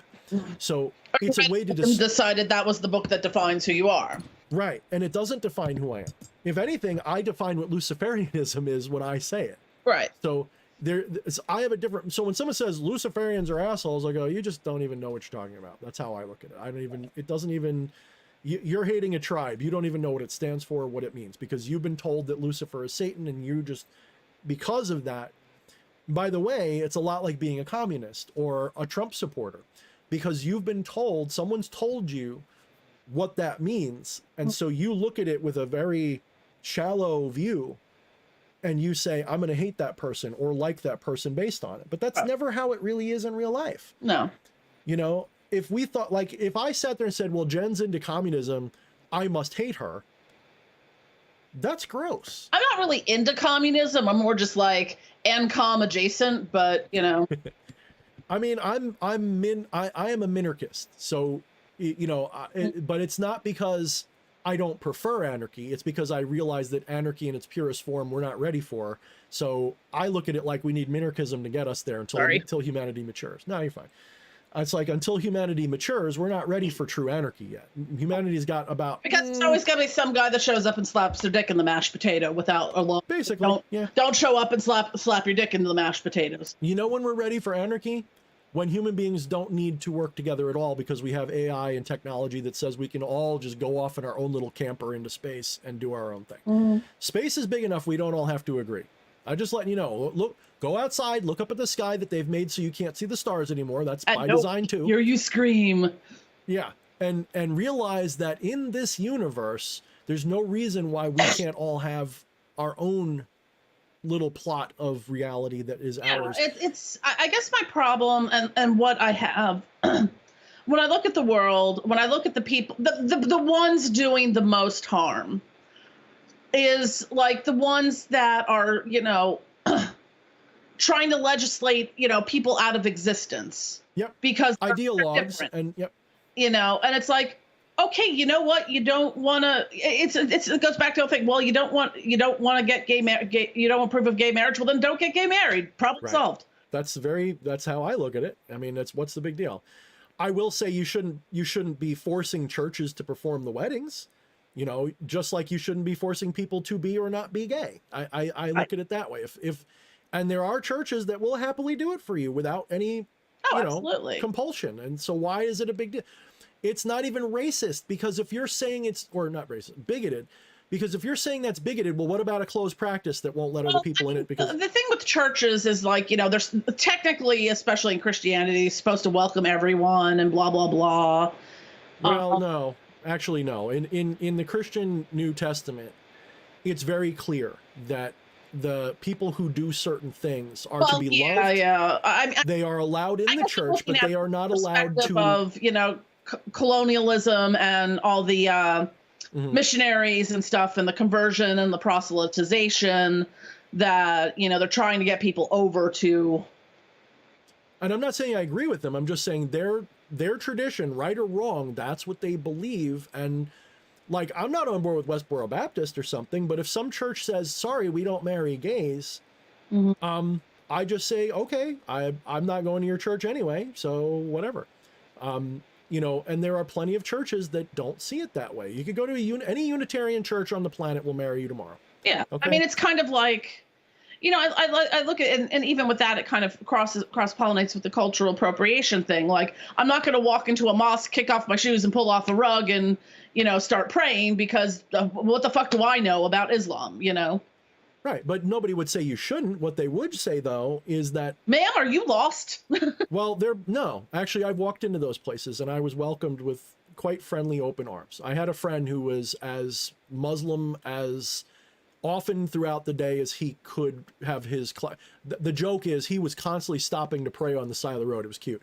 So it's a way to decided that was the book that defines who you are. Right. And it doesn't define who I am. If anything, I define what Luciferianism is when I say it. Right. So I have a different, so when someone says Luciferians are assholes, I go, you just don't even know what you're talking about. That's how I look at it. I don't even, it doesn't even, you're hating a tribe. You don't even know what it stands for or what it means, because you've been told that Lucifer is Satan, and you just, because of that, by the way, it's a lot like being a communist or a Trump supporter, because you've been told, someone's told you what that means. And so you look at it with a very shallow view, and you say, I'm going to hate that person or like that person based on it. But that's never how it really is in real life. No. You know, if we thought, like, if I sat there and said, well, Jen's into communism, I must hate her. That's gross. I'm not really into communism. I'm more just like NCOM adjacent, but you know. I mean, I am a minarchist. So, you know, but it's not because I don't prefer anarchy. It's because I realize that anarchy in its purest form we're not ready for. So I look at it like we need minarchism to get us there until humanity matures. No, you're fine. It's like until humanity matures, we're not ready for true anarchy yet. Humanity's got about... Because it's always going to be some guy that shows up and slaps their dick in the mashed potato without a long... Basically, Don't show up and slap your dick into the mashed potatoes. You know when we're ready for anarchy? When human beings don't need to work together at all, because we have AI and technology that says we can all just go off in our own little camper into space and do our own thing. Space is big enough we don't all have to agree. I'm just letting you know. Look, go outside, look up at the sky that they've made so you can't see the stars anymore. That's by design too. Hear you scream. Yeah, and realize that in this universe, there's no reason why we can't all have our own little plot of reality that is ours. It's I guess my problem and what I have when I look at the world, when I look at the people, the ones doing the most harm is like the ones that are, you know, trying to legislate, you know, people out of existence. Yep. Because ideologues and you know, and it's like, okay, you know what? You don't want to. It goes back to the thing. Well, you don't want to get you don't approve of gay marriage. Well, then don't get gay married. Problem solved. That's how I look at it. I mean, what's the big deal? I will say you shouldn't be forcing churches to perform the weddings. You know, just like you shouldn't be forcing people to be or not be gay. I look at it that way. And there are churches that will happily do it for you without any compulsion. And so why is it a big deal? It's not even racist, because if you're saying not racist, bigoted, because if you're saying that's bigoted, well, what about a closed practice that won't let other people in it? Because the thing with churches is, like, you know, there's technically, especially in Christianity, supposed to welcome everyone and blah, blah, blah. Well, no, actually, no. In the Christian New Testament, it's very clear that the people who do certain things are to be loved. Yeah. I mean, they are allowed in the church, but they are not allowed to. Of, you know, colonialism and all the missionaries and stuff, and the conversion and the proselytization that, you know, they're trying to get people over to. And I'm not saying I agree with them. I'm just saying their tradition, right or wrong, that's what they believe. And like, I'm not on board with Westboro Baptist or something, but if some church says, sorry, we don't marry gays, I just say, okay, I'm not going to your church anyway, so whatever. You know, and there are plenty of churches that don't see it that way. You could go to any Unitarian church on the planet will marry you tomorrow. Yeah. Okay? I mean, it's kind of like, you know, I look at, and even with that, it kind of cross-pollinates with the cultural appropriation thing. Like, I'm not going to walk into a mosque, kick off my shoes and pull off the rug and, you know, start praying because what the fuck do I know about Islam, you know? Right, but nobody would say you shouldn't. What they would say, though, is that... Ma'am, are you lost? Well, no. Actually, I've walked into those places, and I was welcomed with quite friendly, open arms. I had a friend who was as Muslim as often throughout the day as he could have his... The joke is he was constantly stopping to pray on the side of the road. It was cute.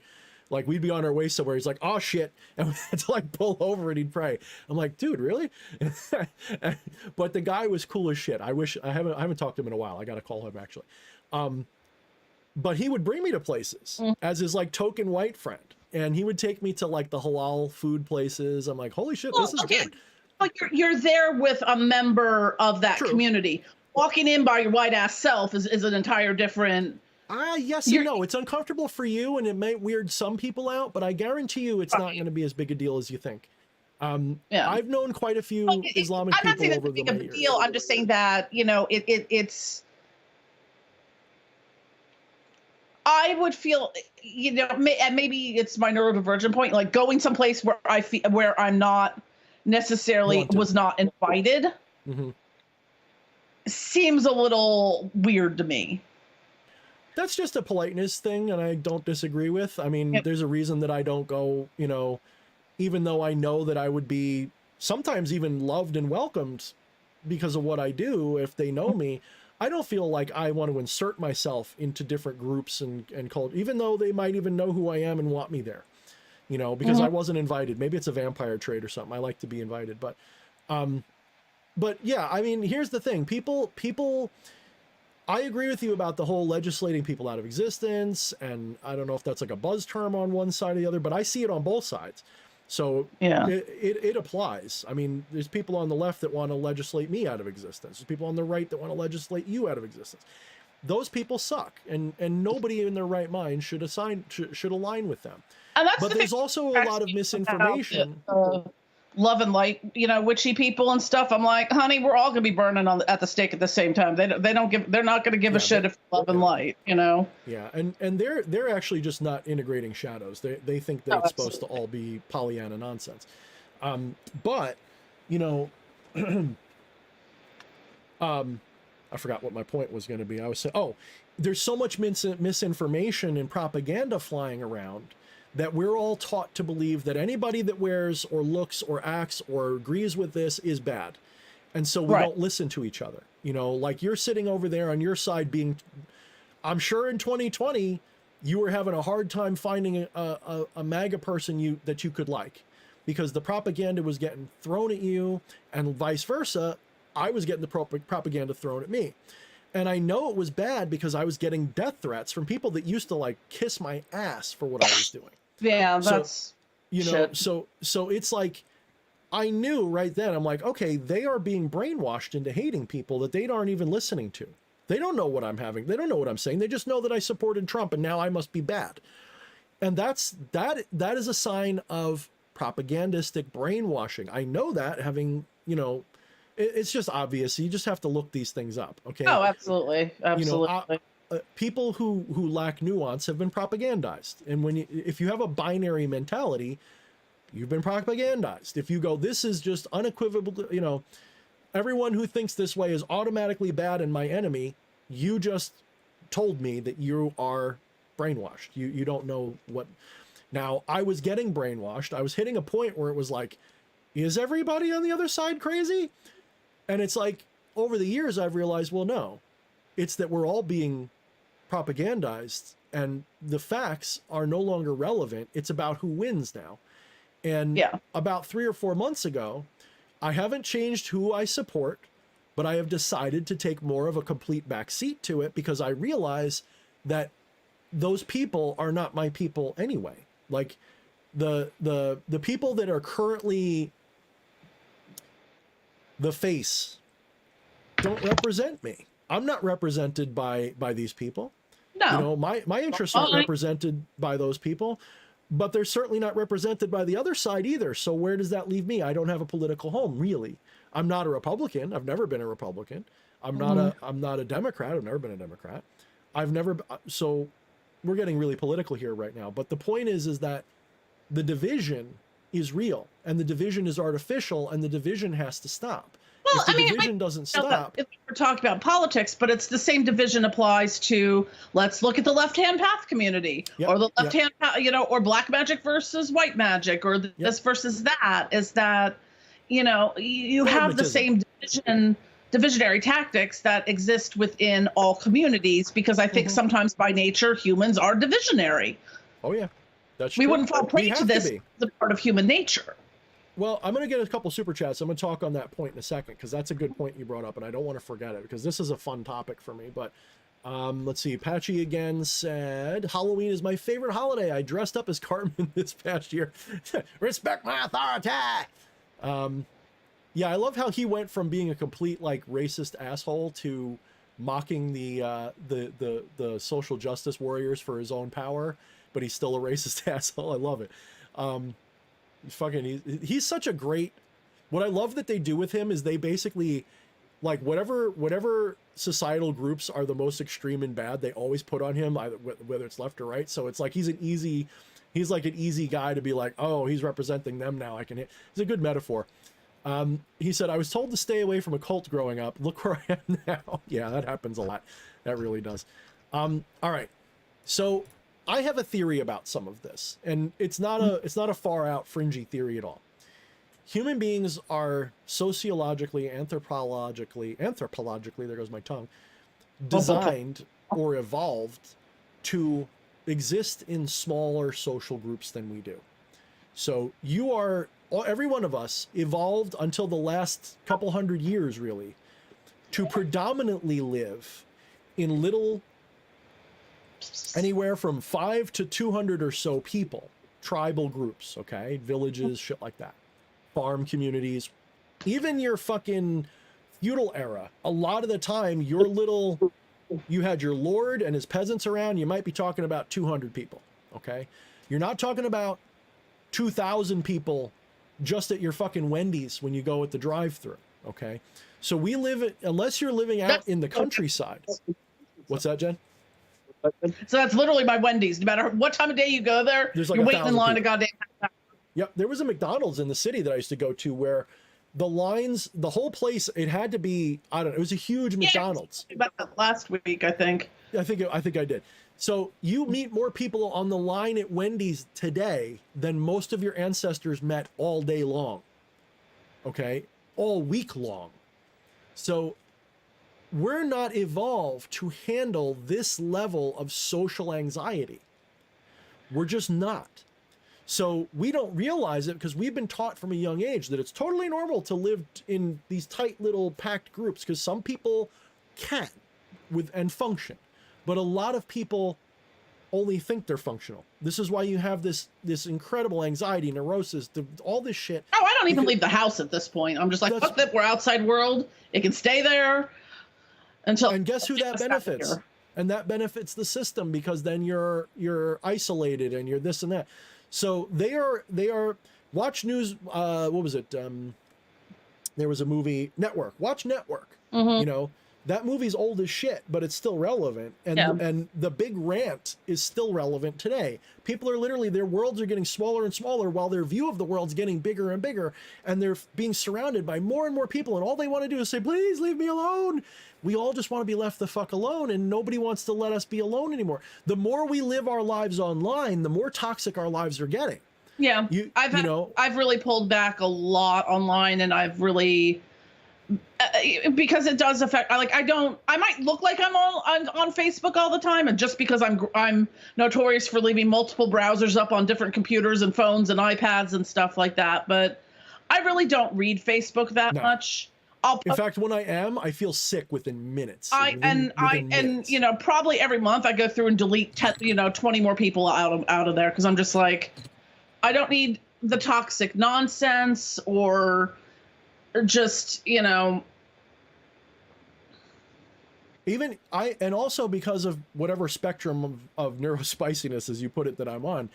Like, we'd be on our way somewhere. He's like, oh, shit. And we had to, like, pull over and he'd pray. I'm like, dude, really? But the guy was cool as shit. I haven't talked to him in a while. I got to call him, actually. But he would bring me to places as his, like, token white friend. And he would take me to, like, the halal food places. I'm like, holy shit, this is good. But you're there with a member of that community. Walking in by your white ass self is an entire different... Yes and no. It's uncomfortable for you, and it may weird some people out, but I guarantee you it's not going to be as big a deal as you think. I've known quite a few Islamic people over the years. I'm just saying that, you know, it's I would feel, and maybe it's my neurodivergent point, like going someplace where I feel where I'm not necessarily was not invited seems a little weird to me. That's just a politeness thing, and I don't disagree with. I mean, there's a reason that I don't go, even though I know that I would be sometimes even loved and welcomed because of what I do if they know me. I don't feel like I want to insert myself into different groups and culture, even though they might even know who I am and want me there, because I wasn't invited. Maybe it's a vampire trait or something. I like to be invited, but yeah, I mean, here's the thing. People, I agree with you about the whole legislating people out of existence. And I don't know if that's like a buzz term on one side or the other, but I see it on both sides. So yeah, it applies. I mean, there's people on the left that want to legislate me out of existence. There's people on the right that want to legislate you out of existence. Those people suck, and nobody in their right mind should align with them. But there's also a lot of misinformation. Love and light, witchy people and stuff. I'm like, honey, we're all gonna be burning at the stake at the same time. They're not gonna give a shit if love and light, Yeah, and they're actually just not integrating shadows. They think that it's supposed to all be Pollyanna nonsense. But I forgot what my point was going to be. I was saying, there's so much misinformation and propaganda flying around that we're all taught to believe that anybody that wears or looks or acts or agrees with this is bad. And so we don't listen to each other. Like you're sitting over there on your side I'm sure in 2020, you were having a hard time finding a MAGA person that you could like, because the propaganda was getting thrown at you, and vice versa. I was getting the propaganda thrown at me. And I know it was bad because I was getting death threats from people that used to like kiss my ass for what I was doing. Yeah, that's shit. So it's like, I knew right then, I'm like, okay, they are being brainwashed into hating people that they aren't even listening to. They don't know what I'm having. They don't know what I'm saying. They just know that I supported Trump and now I must be bad. And that is a sign of propagandistic brainwashing. I know that, having, it's just obvious. You just have to look these things up. Okay. Oh, absolutely. Absolutely. People who lack nuance have been propagandized. And if you have a binary mentality, you've been propagandized. If you go, this is just unequivocal, everyone who thinks this way is automatically bad and my enemy, you just told me that you are brainwashed. You don't know what. Now, I was getting brainwashed. I was hitting a point where it was like, is everybody on the other side crazy? And it's like, over the years, I've realized, well, no, it's that we're all being propagandized and the facts are no longer relevant. It's about who wins now. And about 3 or 4 months ago, I haven't changed who I support, but I have decided to take more of a complete backseat to it, because I realize that those people are not my people anyway. Like the people that are currently the face don't represent me. I'm not represented by these people. No. My interests aren't represented by those people, but they're certainly not represented by the other side either. So where does that leave me? I don't have a political home, really. I'm not a Republican. I've never been a Republican. I'm not a Democrat. I've never been a Democrat. So we're getting really political here right now. But the point is that the division is real, and the division is artificial, and the division has to stop. Well, if the division doesn't stop. We're talking about politics, but it's the same division applies to, let's look at the left-hand path community, or the left-hand, or black magic versus white magic, or this versus that. Is that, you have the same divisionary tactics that exist within all communities, because I think sometimes by nature humans are divisionary. Oh yeah, that's we true. wouldn't fall prey to this as a part of human nature. Well, I'm going to get a couple super chats. I'm going to talk on that point in a second, because that's a good point you brought up, and I don't want to forget it, because this is a fun topic for me. But let's see. Patchy again said, Halloween is my favorite holiday. I dressed up as Cartman this past year. Respect my authority. Yeah, I love how he went from being a complete like racist asshole to mocking the social justice warriors for his own power, but he's still a racist asshole. I love it. He's such a great. What I love that they do with him is they basically like whatever societal groups are the most extreme and bad, they always put on him, either whether it's left or right. So it's like he's like an easy guy to be like, oh, he's representing them now. It's a good metaphor. He said, I was told to stay away from a cult growing up. Look where I am now. Yeah, that happens a lot. That really does. All right. So I have a theory about some of this, and it's not a far out fringy theory at all. Human beings are sociologically, anthropologically, there goes my tongue, designed or evolved to exist in smaller social groups than we do. So every one of us evolved until the last couple hundred years, really, to predominantly live in little, anywhere from 5 to 200 or so people, tribal groups, okay, villages, shit like that, farm communities, even your fucking feudal era. A lot of the time, you had your lord and his peasants around, you might be talking about 200 people, okay? You're not talking about 2,000 people just at your fucking Wendy's when you go at the drive-thru, okay? So unless you're living out in the countryside. What's that, Jen? So that's literally my Wendy's. No matter what time of day you go there, like you're waiting in line to goddamn. Yep, there was a McDonald's in the city that I used to go to where the lines, the whole place, it had to be, I don't know, it was a huge McDonald's. About that last week, I think. I think I did. So you meet more people on the line at Wendy's today than most of your ancestors met all day long. Okay? All week long. So we're not evolved to handle this level of social anxiety. We're just not. So we don't realize it because we've been taught from a young age that it's totally normal to live in these tight little packed groups, because some people can and function, but a lot of people only think they're functional. This is why you have this incredible anxiety, neurosis, all this shit. Oh, I don't even leave the house at this point. I'm just like, fuck that, we're outside world. It can stay there until. And guess who that benefits? And that benefits the system, because then you're isolated and you're this and that. So they are watch news. What was it? There was a movie, Network. Watch Network. Mm-hmm. You know, that movie's old as shit, but it's still relevant. And the big rant is still relevant today. People are literally, their worlds are getting smaller and smaller while their view of the world's getting bigger and bigger. And they're being surrounded by more and more people. And all they want to do is say, please leave me alone. We all just want to be left the fuck alone, and nobody wants to let us be alone anymore. The more we live our lives online, the more toxic our lives are getting. Yeah. I've really pulled back a lot online, and I've really, because it does affect, I might look like I'm on Facebook all the time, and just because I'm notorious for leaving multiple browsers up on different computers and phones and iPads and stuff like that, but I really don't read Facebook that much. In fact, when I feel sick within minutes. And you know, probably every month I go through and delete 20 more people out of there, because I'm just like, I don't need the toxic nonsense or just, you know. And also because of whatever spectrum of neurospiciness, as you put it, that I'm on,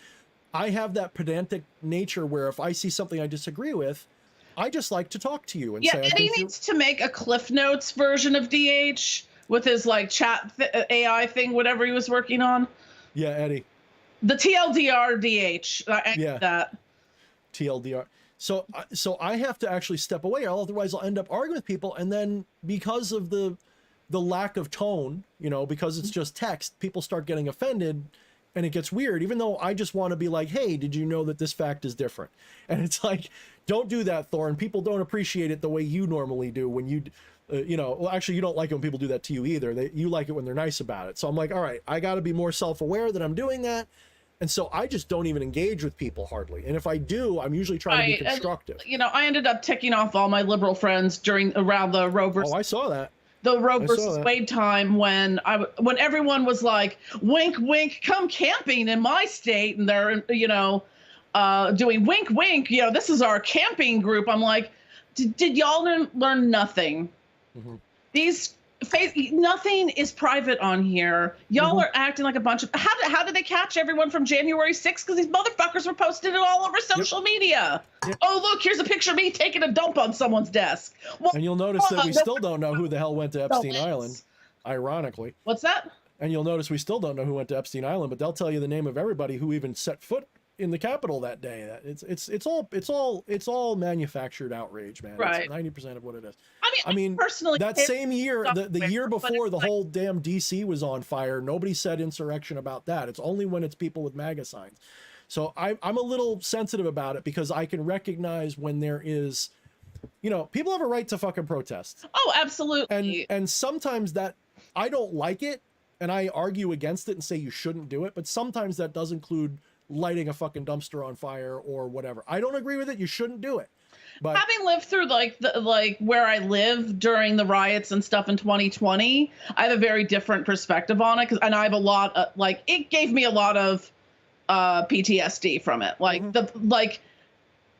I have that pedantic nature where if I see something I disagree with, I just like to talk to you and say. Eddie needs to make a Cliff Notes version of DH with his like chat AI thing, whatever he was working on. Yeah, Eddie. The TLDR DH. That. TLDR. So I have to actually step away, otherwise I'll end up arguing with people, and then because of the lack of tone, you know, because it's just text, people start getting offended. And it gets weird, even though I just want to be like, hey, did you know that this fact is different? And it's like, don't do that, Thorne. People don't appreciate it the way you normally do when you, well, actually, you don't like it when people do that to you either. You like it when they're nice about it. So I'm like, all right, I got to be more self-aware that I'm doing that. And so I just don't even engage with people hardly. And if I do, I'm usually trying to be constructive. And, I ended up ticking off all my liberal friends around the Roe versus. Oh, I saw that. The Roe versus Wade time when everyone was like, wink, wink, come camping in my state. And they're, doing wink, wink, this is our camping group. I'm like, did y'all learn nothing? Mm-hmm. These Nothing is private on here. Y'all are acting like a bunch of. How did they catch everyone from January 6th? Because these motherfuckers were posting it all over social media. Oh, look, here's a picture of me taking a dump on someone's desk. Well, and you'll notice that we still don't know who the hell went to Epstein Island, ironically. What's that? And you'll notice we still don't know who went to Epstein Island, but they'll tell you the name of everybody who even set foot in the Capitol that day. It's all manufactured outrage, man. Right. It's 90% of what it is. I mean, personally, that same year, the year before, the whole damn DC was on fire. Nobody said insurrection about that. It's only when it's people with MAGA signs. So I'm a little sensitive about it because I can recognize when there is, people have a right to fucking protest. Oh, absolutely. And sometimes that I don't like it, and I argue against it and say you shouldn't do it. But sometimes that does include lighting a fucking dumpster on fire or whatever. I don't agree with it. You shouldn't do it. But having lived through like where I live during the riots and stuff in 2020, I have a very different perspective on it. And I have a lot of it gave me a lot of PTSD from it. Like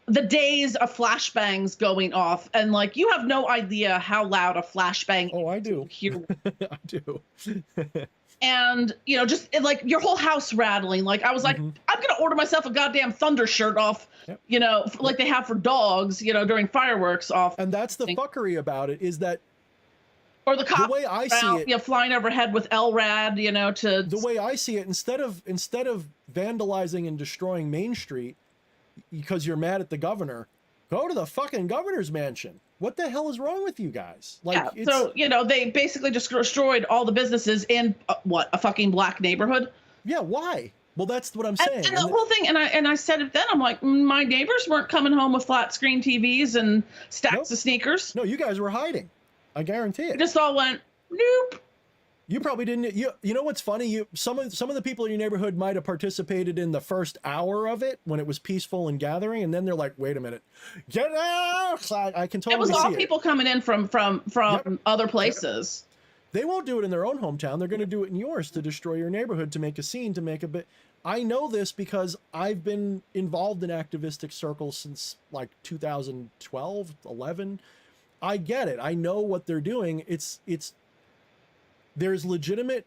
the days of flashbangs going off, and you have no idea how loud a flashbang. Oh, I do. I do. And just your whole house rattling. I was like, I'm gonna order myself a goddamn Thunder shirt off, like they have for dogs, during fireworks off. And that's the fuckery about it, is that, or the cops, the way I see it, flying overhead with LRAD, to the way I see it, instead of vandalizing and destroying Main Street because you're mad at the governor, go to the fucking governor's mansion. What the hell is wrong with you guys? So, they basically just destroyed all the businesses in a fucking black neighborhood. Yeah, why? Well, that's what I'm saying. And the whole thing, and I said it then, I'm like, my neighbors weren't coming home with flat screen TVs and stacks of sneakers. No, you guys were hiding. I guarantee it. We just all went, nope. You probably didn't. You know what's funny? Some of the people in your neighborhood might have participated in the first hour of it when it was peaceful and gathering, and then they're like, "Wait a minute, get out!" I can totally see it. It was all people coming in from other places. They won't do it in their own hometown. They're going to do it in yours to destroy your neighborhood, to make a scene, to make a bit. I know this because I've been involved in activistic circles since 2012, 11. I get it. I know what they're doing. There's legitimate,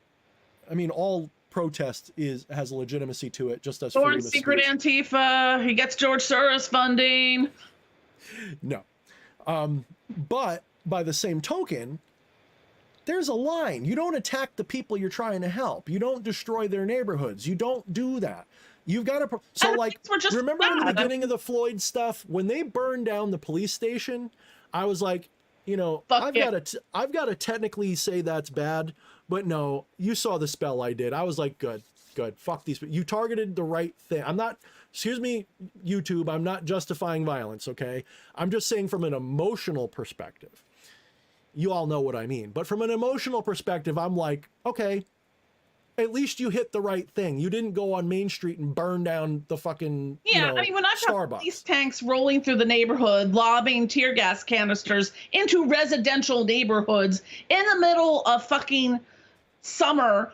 all protest has legitimacy to it, just as Thorne secret Antifa, he gets George Soros funding. No. But by the same token, there's a line. You don't attack the people you're trying to help. You don't destroy their neighborhoods. You don't do that. You've got to, remember in the beginning of the Floyd stuff, when they burned down the police station, I was like, I've got to technically say that's bad, but no, you saw the spell I did. I was like, good, fuck these. You targeted the right thing. I'm not, excuse me, YouTube, I'm not justifying violence, okay? I'm just saying from an emotional perspective. You all know what I mean. But from an emotional perspective, I'm like, okay, at least you hit the right thing. You didn't go on Main Street and burn down the fucking when I've got police tanks rolling through the neighborhood, lobbing tear gas canisters into residential neighborhoods in the middle of fucking summer,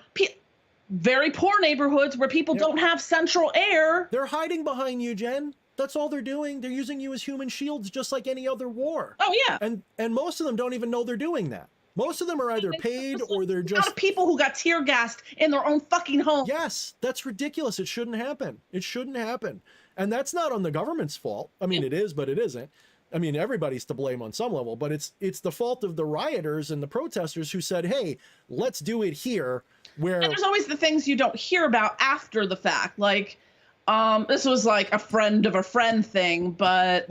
very poor neighborhoods where people don't have central air. They're hiding behind you, Jen. That's all they're doing. They're using you as human shields, just like any other war. Oh yeah. And most of them don't even know they're doing that. Most of them are either paid or they're just people who got tear gassed in their own fucking home. Yes, that's ridiculous. It shouldn't happen. It shouldn't happen. And that's not on the government's fault. It is, but it isn't. Everybody's to blame on some level, but it's the fault of the rioters and the protesters who said, "Hey, let's do it here." And there's always the things you don't hear about after the fact. This was a friend of a friend thing, but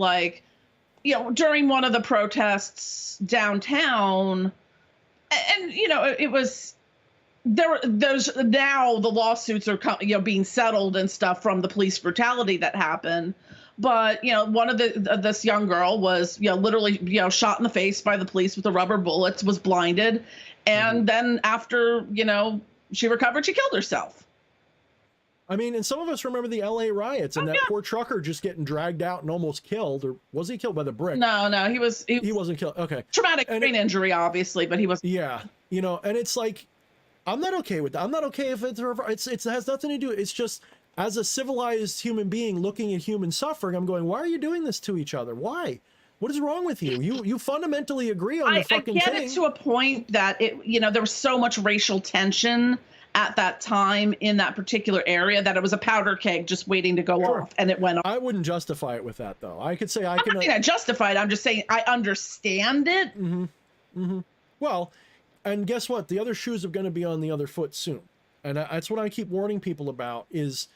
during one of the protests downtown. And it was there's now the lawsuits are being settled and stuff from the police brutality that happened, but one of this young girl was literally shot in the face by the police with the rubber bullets, was blinded, and then after she recovered, she killed herself. And some of us remember the LA riots and poor trucker just getting dragged out and almost killed, or was he killed by the brick? No, he wasn't killed. Okay. Traumatic brain injury, obviously, but he was. Yeah. And it's like, I'm not okay with that. I'm not okay if it has nothing to do. It's just, as a civilized human being looking at human suffering, I'm going, why are you doing this to each other? Why? What is wrong with you? You fundamentally agree on the fucking thing. I get it to a point that there was so much racial tension at that time in that particular area that it was a powder keg just waiting to go off, and it went off. I wouldn't justify it with that, though. I could say I'm not saying I justify it. I'm just saying I understand it. Well, and guess what? The other shoes are going to be on the other foot soon. And that's what I keep warning people about, is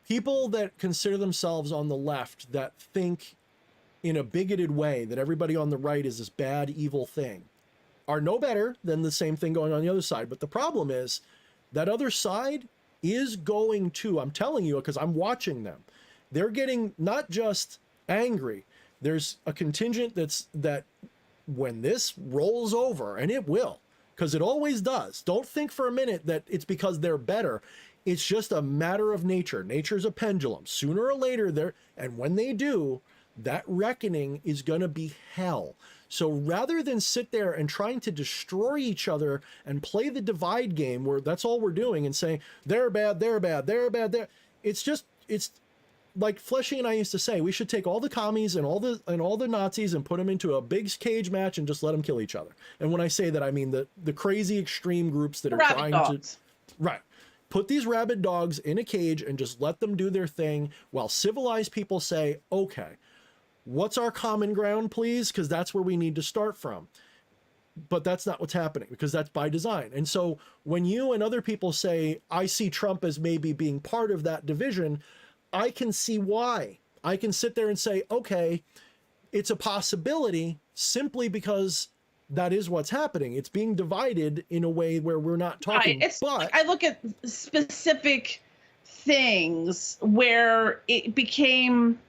people that consider themselves on the left that think in a bigoted way that everybody on the right is this bad, evil thing are no better than the same thing going on the other side. But the problem is that other side is going to, I'm telling you, because I'm watching them, they're getting not just angry. There's a contingent that when this rolls over, and it will, because it always does. Don't think for a minute that it's because they're better. It's just a matter of nature. Nature's a pendulum. Sooner or later, and when they do, that reckoning is going to be hell. So rather than sit there and trying to destroy each other and play the divide game where that's all we're doing and saying, they're bad, they're bad, they're bad, it's like Fleshy and I used to say, we should take all the commies and all the Nazis and put them into a big cage match and just let them kill each other. And when I say that, I mean the crazy extreme groups that are trying to, right, put these rabid dogs in a cage and just let them do their thing while civilized people say, okay, what's our common ground, please? Because that's where we need to start from. But that's not what's happening, because that's by design. And so when you and other people say, I see Trump as maybe being part of that division, I can see why. I can sit there and say, okay, it's a possibility simply because that is what's happening. It's being divided in a way where we're not talking. Right. But I look at specific things where it became,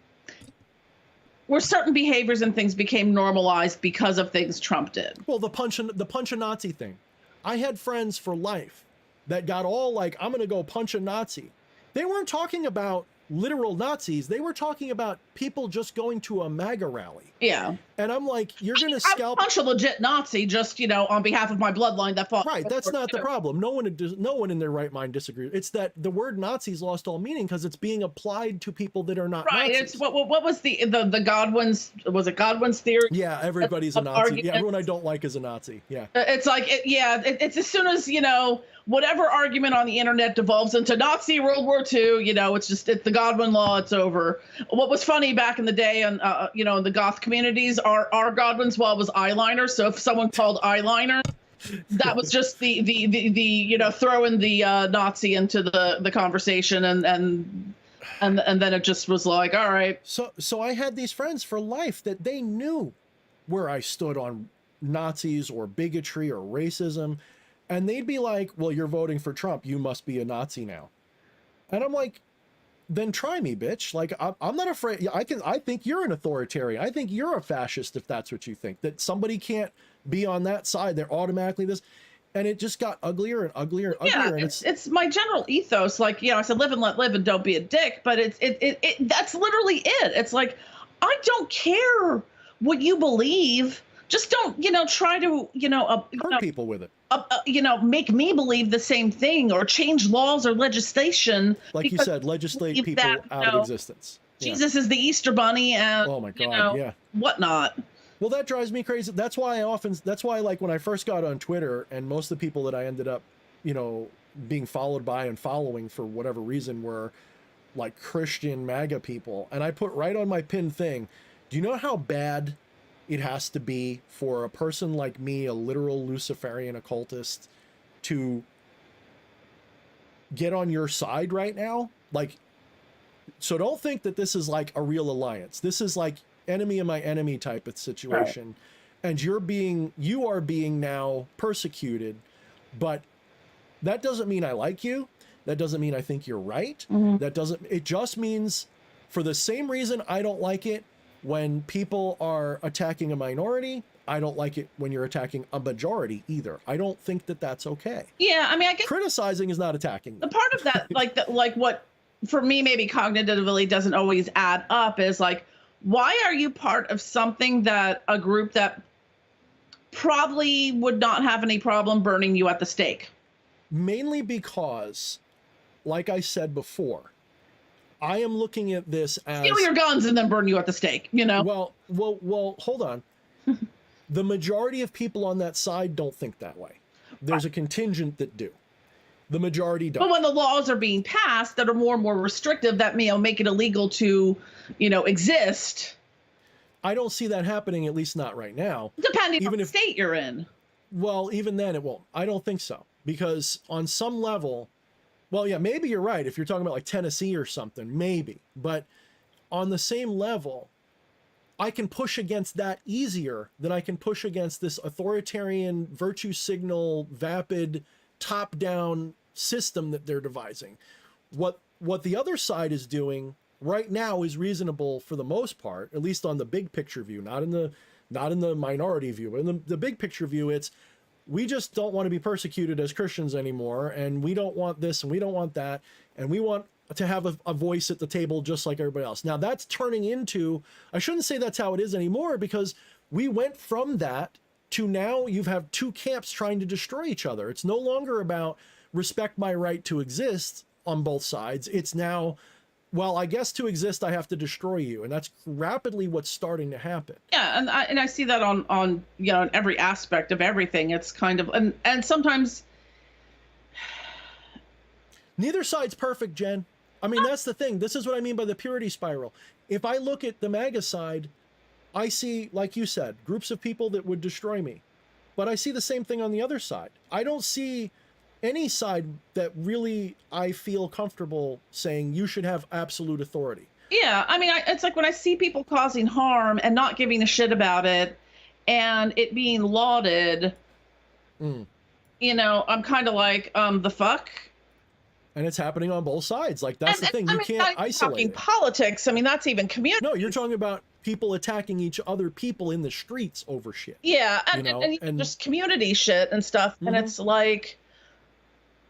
where certain behaviors and things became normalized because of things Trump did. Well, the punch a Nazi thing. I had friends for life that got all like, I'm going to go punch a Nazi. They weren't talking about literal Nazis. They were talking about people just going to a MAGA rally. Yeah. And I'm like, you're going to scalp. Punch a legit Nazi just, on behalf of my bloodline that fought. Right. That's not the problem. No one in their right mind disagrees. It's that the word Nazis lost all meaning because it's being applied to people that are not right. Nazis. It's what was the Godwin's, was it Godwin's theory? Yeah. Everybody's a Nazi. Arguments. Yeah. Everyone I don't like is a Nazi. Yeah. It's like, it's as soon as, whatever argument on the internet devolves into Nazi World War II, it's the Godwin law, it's over. What was funny back in the day, and in the goth communities, our Godwin's law was eyeliner. So if someone called eyeliner, that was just the throwing the Nazi into the conversation, and then it just was like, all right. So I had these friends for life that they knew where I stood on Nazis or bigotry or racism. And they'd be like, well, you're voting for Trump. You must be a Nazi now. And I'm like, then try me, bitch. Like, I'm not afraid. I think you're an authoritarian. I think you're a fascist if that's what you think. That somebody can't be on that side. They're automatically this. And it just got uglier and uglier and uglier. Yeah, and it's my general ethos. Like, I said, live and let live and don't be a dick. But that's literally it. It's like, I don't care what you believe. Just don't, try to, hurt people with it. Make me believe the same thing or change laws or legislation. Like you said, legislate people out of existence. Jesus is the Easter Bunny and oh my God, whatnot. Well, that drives me crazy. That's why like when I first got on Twitter, and most of the people that I ended up, being followed by and following for whatever reason were like Christian MAGA people. And I put right on my pinned thing, do you know how bad it has to be for a person like me, a literal Luciferian occultist, to get on your side right now? Like, so don't think that this is like a real alliance. This is like enemy of my enemy type of situation. Right. And you are being now persecuted, but that doesn't mean I like you. That doesn't mean I think you're right. Mm-hmm. It just means for the same reason I don't like it when people are attacking a minority, I don't like it when you're attacking a majority either. I don't think that that's okay. Yeah, I mean, I guess criticizing is not attacking. The part of that, like what for me maybe cognitively doesn't always add up is like, why are you part of something that a group that probably would not have any problem burning you at the stake? Mainly because, like I said before, I am looking at this as steal your guns and then burn you at the stake, you know? Well, hold on. The majority of people on that side don't think that way. There's a contingent that do. The majority don't. But when the laws are being passed that are more and more restrictive, that may make it illegal to, exist. I don't see that happening, at least not right now. Depending on the state you're in. Well, even then it won't. I don't think so. Because on some level, well, yeah, maybe you're right. If you're talking about like Tennessee or something, maybe. But on the same level, I can push against that easier than I can push against this authoritarian, virtue signal, vapid, top-down system that they're devising. What the other side is doing right now is reasonable for the most part, at least on the big picture view, not in the minority view, but in the big picture view, it's we just don't want to be persecuted as Christians anymore, and we don't want this and we don't want that, and we want to have a voice at the table just like everybody else. Now that's turning into, I shouldn't say that's how it is anymore, because we went from that to now you have two camps trying to destroy each other. It's no longer about respect my right to exist on both sides. It's now, well, I guess to exist, I have to destroy you. And that's rapidly what's starting to happen. Yeah. And I see that on in every aspect of everything. It's kind of, and sometimes. Neither side's perfect, Jen. I mean, that's the thing. This is what I mean by the purity spiral. If I look at the MAGA side, I see, like you said, groups of people that would destroy me. But I see the same thing on the other side. I don't see any side that really I feel comfortable saying you should have absolute authority. Yeah, I mean, it's like when I see people causing harm and not giving a shit about it and it being lauded, I'm kind of like, the fuck? And it's happening on both sides. Like, that's the thing. You can't isolate talking it. Politics. I mean, that's even community. No, you're talking about people attacking each other people in the streets over shit. Yeah, and just community shit and stuff. And it's like,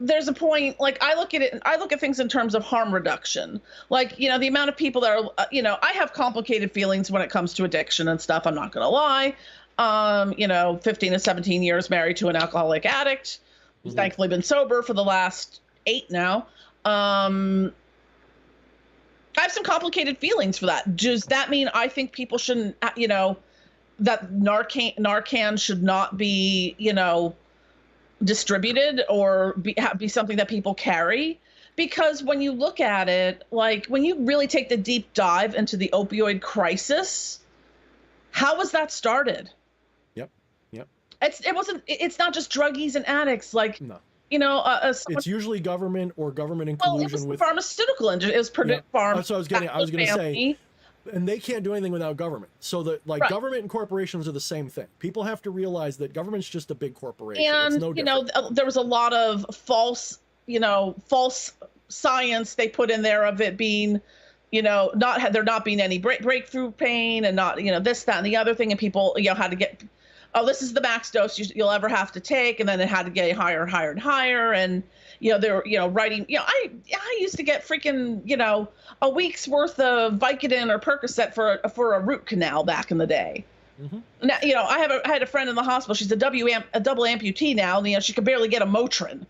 there's a point, like I look at things in terms of harm reduction. Like, the amount of people that are, I have complicated feelings when it comes to addiction and stuff. I'm not going to lie. 15 to 17 years married to an alcoholic addict. Who's thankfully been sober for the last 8 now. I have some complicated feelings for that. Does that mean I think people shouldn't, that Narcan should not be, distributed or be something that people carry? Because when you look at it, like when you really take the deep dive into the opioid crisis, how was that started? Yep. It's not just druggies and addicts. Like, no. It's usually government or government in collusion it was with the pharmaceutical industry. It was Purdue Pharma. That's what I was going to say. And they can't do anything without government. So that government and corporations are the same thing. People have to realize that government's just a big corporation. And, it's no different. There was a lot of false science they put in there of it being, there not being any breakthrough pain and not, this, that, and the other thing. And people, had to get, this is the max dose you'll ever have to take. And then it had to get higher and higher and higher. And, they're, writing, I used to get freaking, a week's worth of Vicodin or Percocet for a root canal back in the day. Now, I had a friend in the hospital. She's a double amputee now. And, she could barely get a Motrin.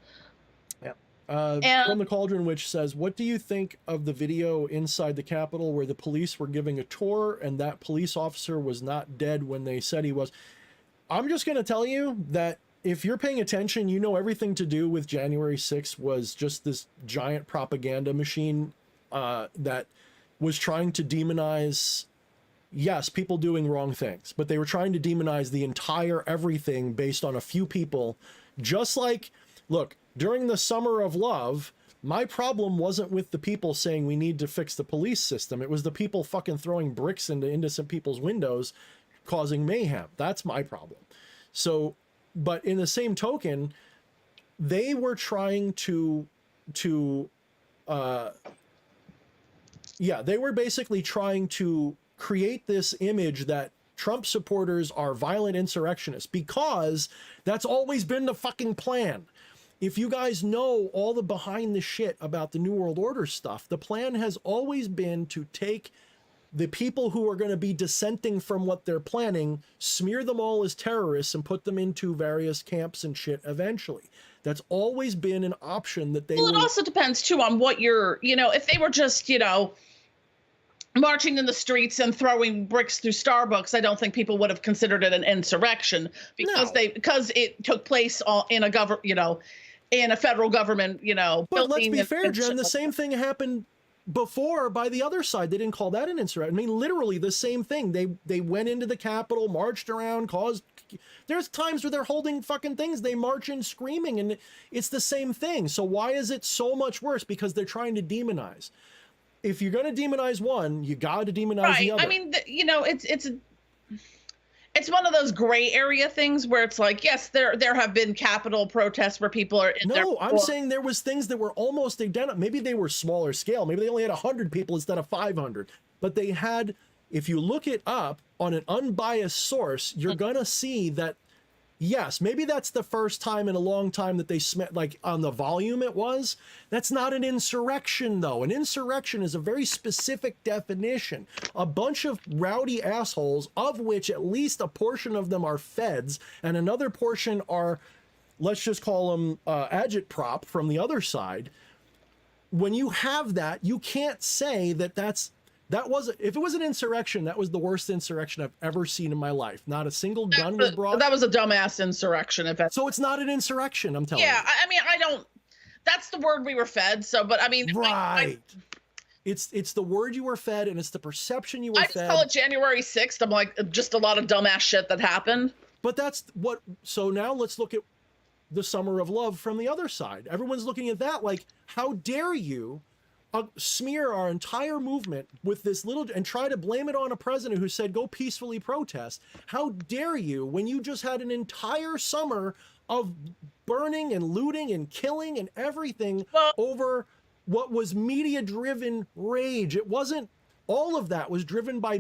Yeah. From the Cauldron Witch says, what do you think of the video inside the Capitol where the police were giving a tour and that police officer was not dead when they said he was? I'm just going to tell you that if you're paying attention, everything to do with January 6th was just this giant propaganda machine that was trying to demonize, yes, people doing wrong things, but they were trying to demonize the entire everything based on a few people. Just like, look, during the Summer of Love, my problem wasn't with the people saying we need to fix the police system. It was the people fucking throwing bricks into innocent people's windows, causing mayhem. That's my problem. So, but in the same token, they were trying they were basically trying to create this image that Trump supporters are violent insurrectionists, because that's always been the fucking plan. If you guys know all the behind the shit about the New World Order stuff, the plan has always been to take the people who are going to be dissenting from what they're planning, smear them all as terrorists and put them into various camps and shit eventually. That's always been an option that they Well, it also depends too on what you're, if they were just, marching in the streets and throwing bricks through Starbucks, I don't think people would have considered it an insurrection because it took place in a in a federal government, But let's be fair, Jen, the same thing happened before by the other side. They didn't call that an insurrection. I mean, literally the same thing. They went into the Capitol, marched around, there's times where they're holding fucking things. They march in screaming, and it's the same thing. So why is it so much worse? Because they're trying to demonize. If you're going to demonize one, you got to demonize the other. I mean, it's one of those gray area things where it's like, yes, there have been Capitol protests where people are in there. No, I'm saying there was things that were almost identical. Maybe they were smaller scale. Maybe they only had 100 people instead of 500. But they had, if you look it up on an unbiased source, you're going to see that, yes, maybe that's the first time in a long time that they like on the volume it was. That's not an insurrection, though. An insurrection is a very specific definition. A bunch of rowdy assholes, of which at least a portion of them are feds, and another portion are, let's just call them agitprop from the other side. When you have that, you can't say that if it was an insurrection, that was the worst insurrection I've ever seen in my life. Not a single gun was brought. That was a dumbass insurrection. So it's not an insurrection, I'm telling you. Yeah, I mean, that's the word we were fed. So, but I mean, right. It's the word you were fed, and it's the perception you were fed. I just call it January 6th. I'm like, just a lot of dumbass shit that happened. But that's what, so now let's look at the Summer of Love from the other side. Everyone's looking at that like, how dare you smear our entire movement with this little and try to blame it on a president who said go peacefully protest. How dare you, when you just had an entire summer of burning and looting and killing and everything over what was media driven rage. It wasn't, all of that was driven by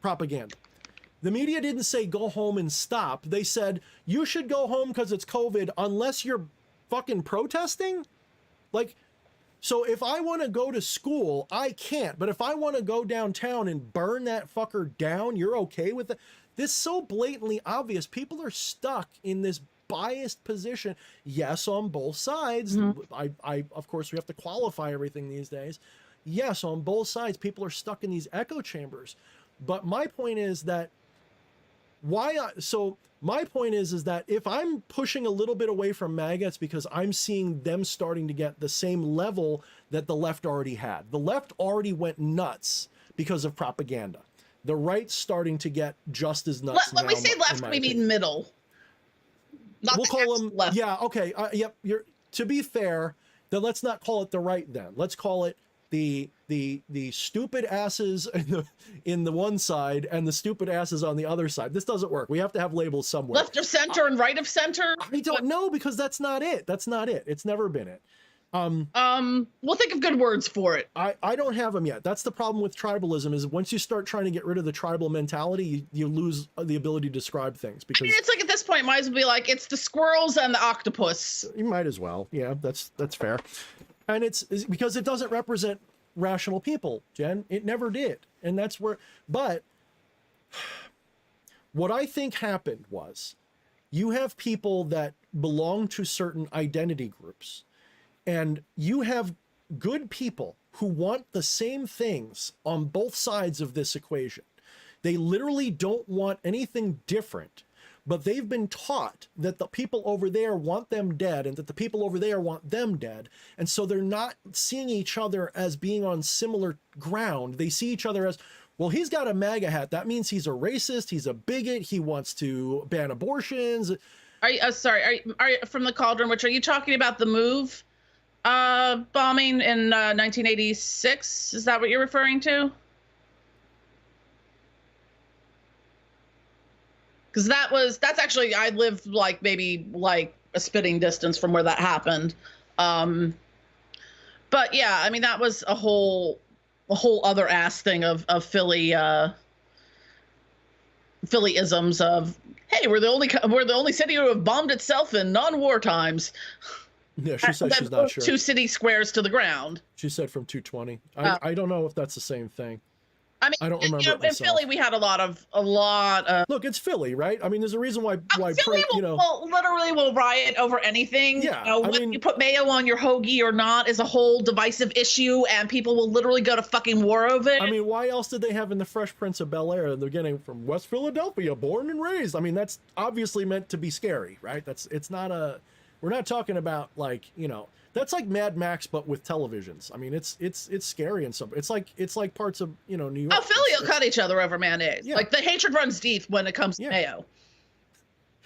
propaganda. The media didn't say go home and stop. They said you should go home because it's COVID unless you're fucking protesting. Like, so if I want to go to school, I can't. But if I want to go downtown and burn that fucker down, you're okay with it? This is so blatantly obvious. People are stuck in this biased position. Yes, on both sides. I of course, we have to qualify everything these days. Yes, on both sides, people are stuck in these echo chambers. But my point is that my point is that if I'm pushing a little bit away from MAGA, it's because I'm seeing them starting to get the same level that the left already had. The left already went nuts because of propaganda. The right's starting to get just as nuts. Let me say left, we mean middle. We'll call them left. Yeah, okay. Yep. To be fair, then let's not call it the right then. Let's call it the stupid asses in the one side and the stupid asses on the other side. This doesn't work. We have to have labels somewhere. Left of center and right of center? I don't know, because that's not it. That's not it. It's never been it. We'll think of good words for it. I don't have them yet. That's the problem with tribalism, is once you start trying to get rid of the tribal mentality, you lose the ability to describe things. Because I mean, it's like at this point, might as well be like, it's the squirrels and the octopus. You might as well. Yeah, that's fair. And it's because it doesn't represent rational people, Jen. It never did. And that's where, but what I think happened was you have people that belong to certain identity groups, and you have good people who want the same things on both sides of this equation. They literally don't want anything different, but they've been taught that the people over there want them dead and that the people over there want them dead. And so they're not seeing each other as being on similar ground. They see each other as, well, he's got a MAGA hat. That means he's a racist. He's a bigot. He wants to ban abortions. Are you, sorry, are you from the Cauldron, which are you talking about the MOVE bombing in 1986? Is that what you're referring to? Because that's actually, I live like maybe like a spitting distance from where that happened. But yeah, I mean, that was a whole other ass thing of Philly, Philly-isms of, hey, we're the only city who have bombed itself in non-war times. Yeah, she said she's not sure. 2 city squares to the ground. She said from 220. I don't know if that's the same thing. I mean, I don't remember. You know, in Philly, we had a lot of. Look, it's Philly, right? I mean, there's a reason why. Philly will riot over anything. Yeah, you know, whether you put mayo on your hoagie or not is a whole divisive issue, and people will literally go to fucking war over it. I mean, why else did they have in the Fresh Prince of Bel-Air? They're getting from West Philadelphia, born and raised. I mean, that's obviously meant to be scary, right? It's not a. We're not talking about like, you know. That's like Mad Max, but with televisions. I mean, it's scary and stuff. It's like parts of, you know, New York. Oh, Philly will cut each other over mayonnaise. Yeah. Like the hatred runs deep when it comes to mayo.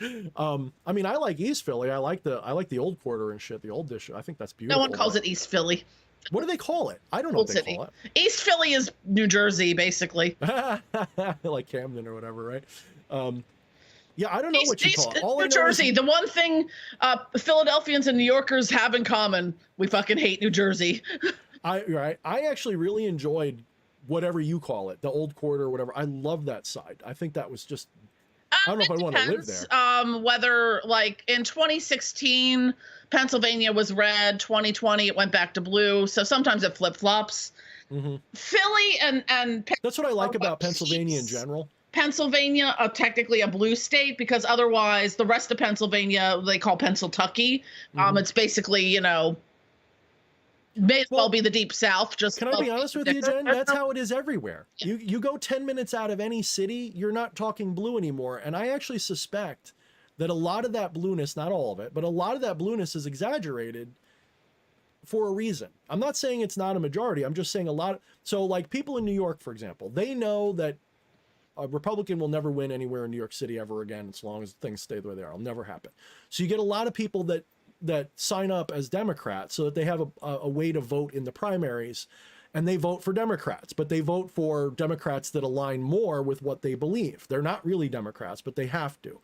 I mean, I like East Philly. I like the old quarter and shit. The old dish. I think that's beautiful. No one calls it East Philly. What do they call it? I don't know what they call it. East Philly is New Jersey, basically. Like Camden or whatever, right? Yeah, I don't know what you call it. All New Jersey. The one thing Philadelphians and New Yorkers have in common, we fucking hate New Jersey. I actually really enjoyed whatever you call it, the old quarter or whatever. I love that side. I think that was just. I don't know if I want to live there. Whether like in 2016, Pennsylvania was red. 2020, it went back to blue. So sometimes it flip flops. Mm-hmm. Philly and that's what I like about Pennsylvania in general. Pennsylvania technically a blue state because otherwise the rest of Pennsylvania they call Pennsyltucky. Mm-hmm. It's basically, you know, may as well be the deep south. Just can I be honest with you, Jen? That's how it is everywhere. Yeah. You go 10 minutes out of any city, you're not talking blue anymore. And I actually suspect that a lot of that blueness, not all of it, but a lot of that blueness is exaggerated for a reason. I'm not saying it's not a majority. I'm just saying a lot. So like people in New York, for example, they know that a Republican will never win anywhere in New York City ever again as long as things stay the way they are. It'll never happen. So you get a lot of people that sign up as Democrats so that they have a way to vote in the primaries, and they vote for Democrats, but they vote for Democrats that align more with what they believe. They're not really Democrats, but they have to.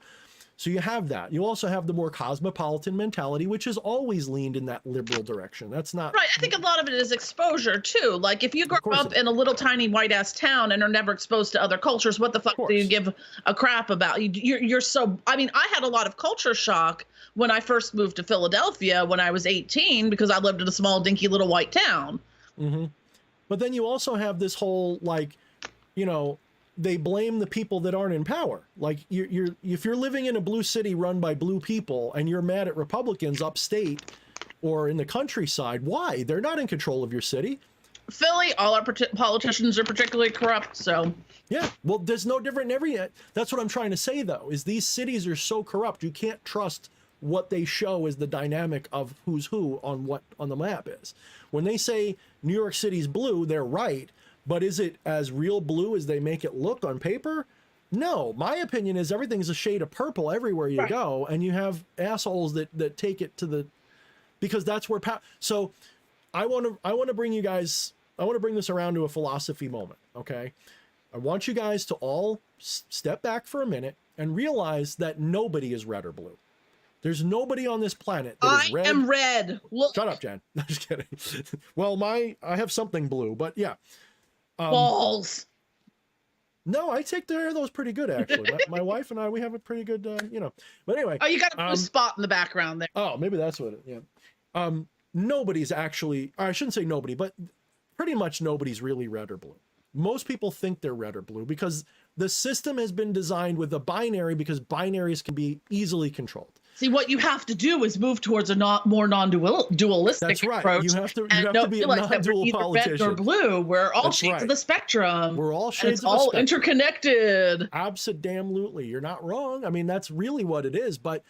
So you have that. You also have the more cosmopolitan mentality, which has always leaned in that liberal direction. That's not right. I think a lot of it is exposure too. Like if you grow up in a little tiny white ass town and are never exposed to other cultures, what the fuck do you give a crap about? You're so. I mean, I had a lot of culture shock when I first moved to Philadelphia when I was 18 because I lived in a small dinky little white town. Mm-hmm. But then you also have this whole like, you know. They blame the people that aren't in power. Like if you're living in a blue city run by blue people and you're mad at Republicans upstate or in the countryside, why? They're not in control of your city. Philly, all our politicians are particularly corrupt. So yeah, well, there's no different in every. That's what I'm trying to say though, is these cities are so corrupt. You can't trust what they show as the dynamic of who's who on what on the map is. When they say New York City's blue, they're right. But is it as real blue as they make it look on paper? No. My opinion is everything's a shade of purple everywhere you go, and you have assholes that take it to the, because that's where so I want to bring you guys, I want to bring this around to a philosophy moment, okay? I want you guys to all step back for a minute and realize that nobody is red or blue. There's nobody on this planet that is red. I am red. Look. Shut up, Jen. I'm just kidding. Well, I have something blue, but yeah. Balls. No, I take care of those pretty good, actually. My wife and I, we have a pretty good, you know. But anyway. Oh, you got a blue spot in the background there. Oh, maybe that's what it, yeah. Nobody's actually, I shouldn't say nobody, but pretty much nobody's really red or blue. Most people think they're red or blue because the system has been designed with a binary because binaries can be easily controlled. See, what you have to do is move towards a more non-dualistic That's right. approach. You have to be a non-dual politician. Red or blue. We're all shades of the spectrum. We're all shades of the spectrum. It's all interconnected. Absolutely. You're not wrong. I mean, that's really what it is. But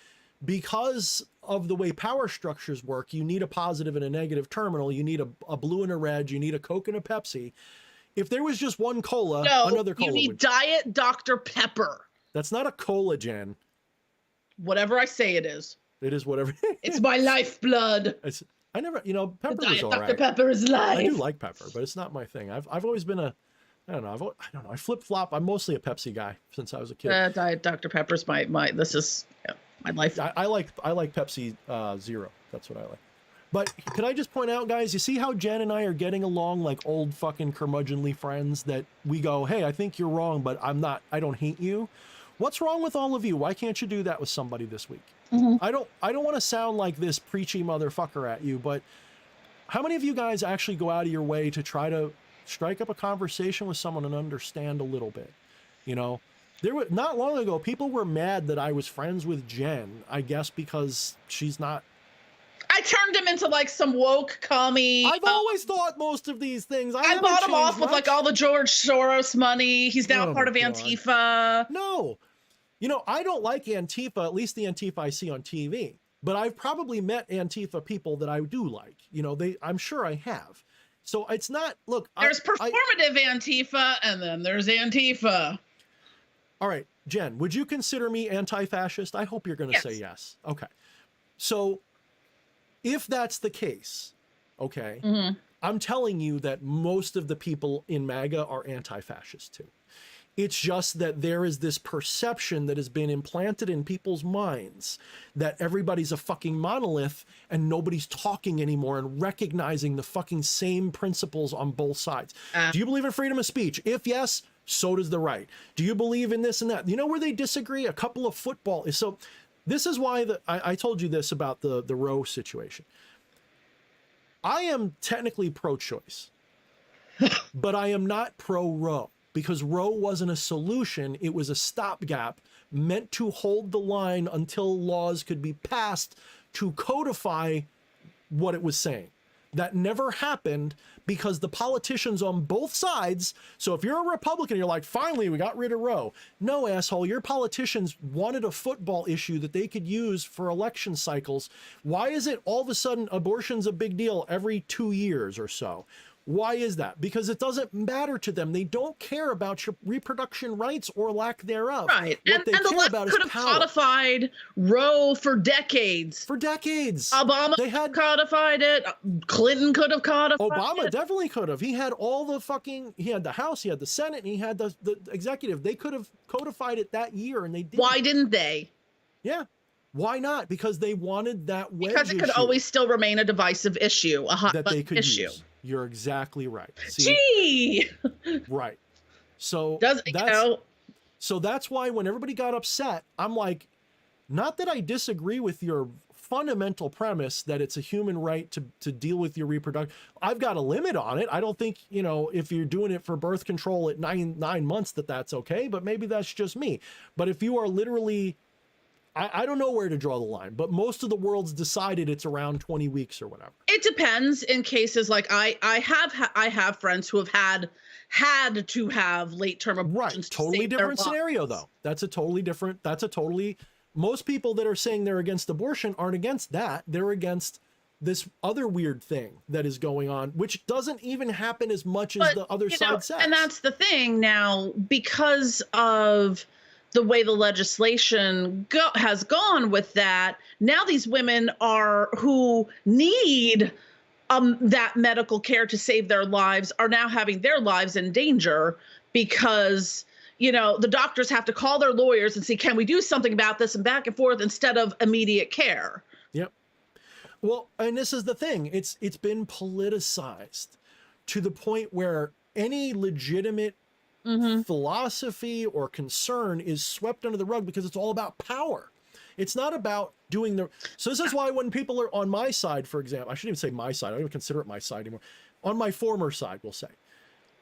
because of the way power structures work, you need a positive and a negative terminal. You need a blue and a red. You need a Coke and a Pepsi. If there was just one cola, another cola. You need Diet Dr. Pepper. That's not a cola, Jen. Whatever I say it is. It is whatever. It's my lifeblood. I never, pepper is all right. Dr. Pepper is life. I do like pepper, but it's not my thing. I've always been I don't know. I flip flop. I'm mostly a Pepsi guy since I was a kid. Diet Dr. Pepper's my my life. I like Pepsi Zero. That's what I like. But can I just point out, guys, you see how Jen and I are getting along like old fucking curmudgeonly friends that we go, hey, I think you're wrong, but I don't hate you. What's wrong with all of you? Why can't you do that with somebody this week? I don't want to sound like this preachy motherfucker at you, but how many of you guys actually go out of your way to try to strike up a conversation with someone and understand a little bit? You know, there were not long ago, people were mad that I was friends with Jen, I guess because she's not. I turned him into like some woke commie. I've always thought most of these things. I bought him off with like all the George Soros money. He's now part of Antifa. No, you know, I don't like Antifa, at least the Antifa I see on TV, but I've probably met Antifa people that I do like, you know, I'm sure I have. So it's not, look, there's performative Antifa and then there's Antifa. All right, Jen, would you consider me anti-fascist? I hope you're going to say yes. Okay. So if that's the case, okay, I'm telling you that most of the people in MAGA are anti-fascist too. It's just that there is this perception that has been implanted in people's minds that everybody's a fucking monolith and nobody's talking anymore and recognizing the fucking same principles on both sides. Do you believe in freedom of speech? If yes, so does the right. Do you believe in this and that? You know where they disagree? A couple of football. So this is why I told you this about the Roe situation. I am technically pro-choice, but I am not pro-Roe. Because Roe wasn't a solution, it was a stopgap meant to hold the line until laws could be passed to codify what it was saying. That never happened because the politicians on both sides, so if you're a Republican, you're like, finally, we got rid of Roe. No, asshole, your politicians wanted a football issue that they could use for election cycles. Why is it all of a sudden abortion's a big deal every 2 years or so? Why is that? Because it doesn't matter to them. They don't care about your reproduction rights or lack thereof. Right. What they care about is power. Could have codified Roe for decades. For decades. Obama had codified it. Clinton could have codified it. Obama definitely could have. He had all the fucking, he had the House, he had the Senate, and he had the executive. They could have codified it that year and they didn't. Why didn't they? Yeah. Why not? Because they wanted that wedge Because it could always still remain a divisive issue, a hot button issue. Use. You're exactly right. See? Gee! Right. So so that's why when everybody got upset, I'm like, not that I disagree with your fundamental premise that it's a human right to deal with your reproduction. I've got a limit on it. I don't think, you know, if you're doing it for birth control at nine months that's okay, but maybe that's just me. But if you are literally, I don't know where to draw the line, but most of the world's decided it's around 20 weeks or whatever. It depends in cases like I have friends who have had to have late term abortions. Right, totally different scenario though. That's a totally most people that are saying they're against abortion aren't against that. They're against this other weird thing that is going on, which doesn't even happen as much as the other side says. And that's the thing now, because of the way the legislation has gone with that, now these women who need that medical care to save their lives are now having their lives in danger because, you know, the doctors have to call their lawyers and see, can we do something about this, and back and forth instead of immediate care. Yep. Well, and this is the thing, it's been politicized to the point where any legitimate philosophy or concern is swept under the rug because it's all about power. It's not about doing so this is why when people are on my side, for example, I shouldn't even say my side, I don't even consider it my side anymore. On my former side, we'll say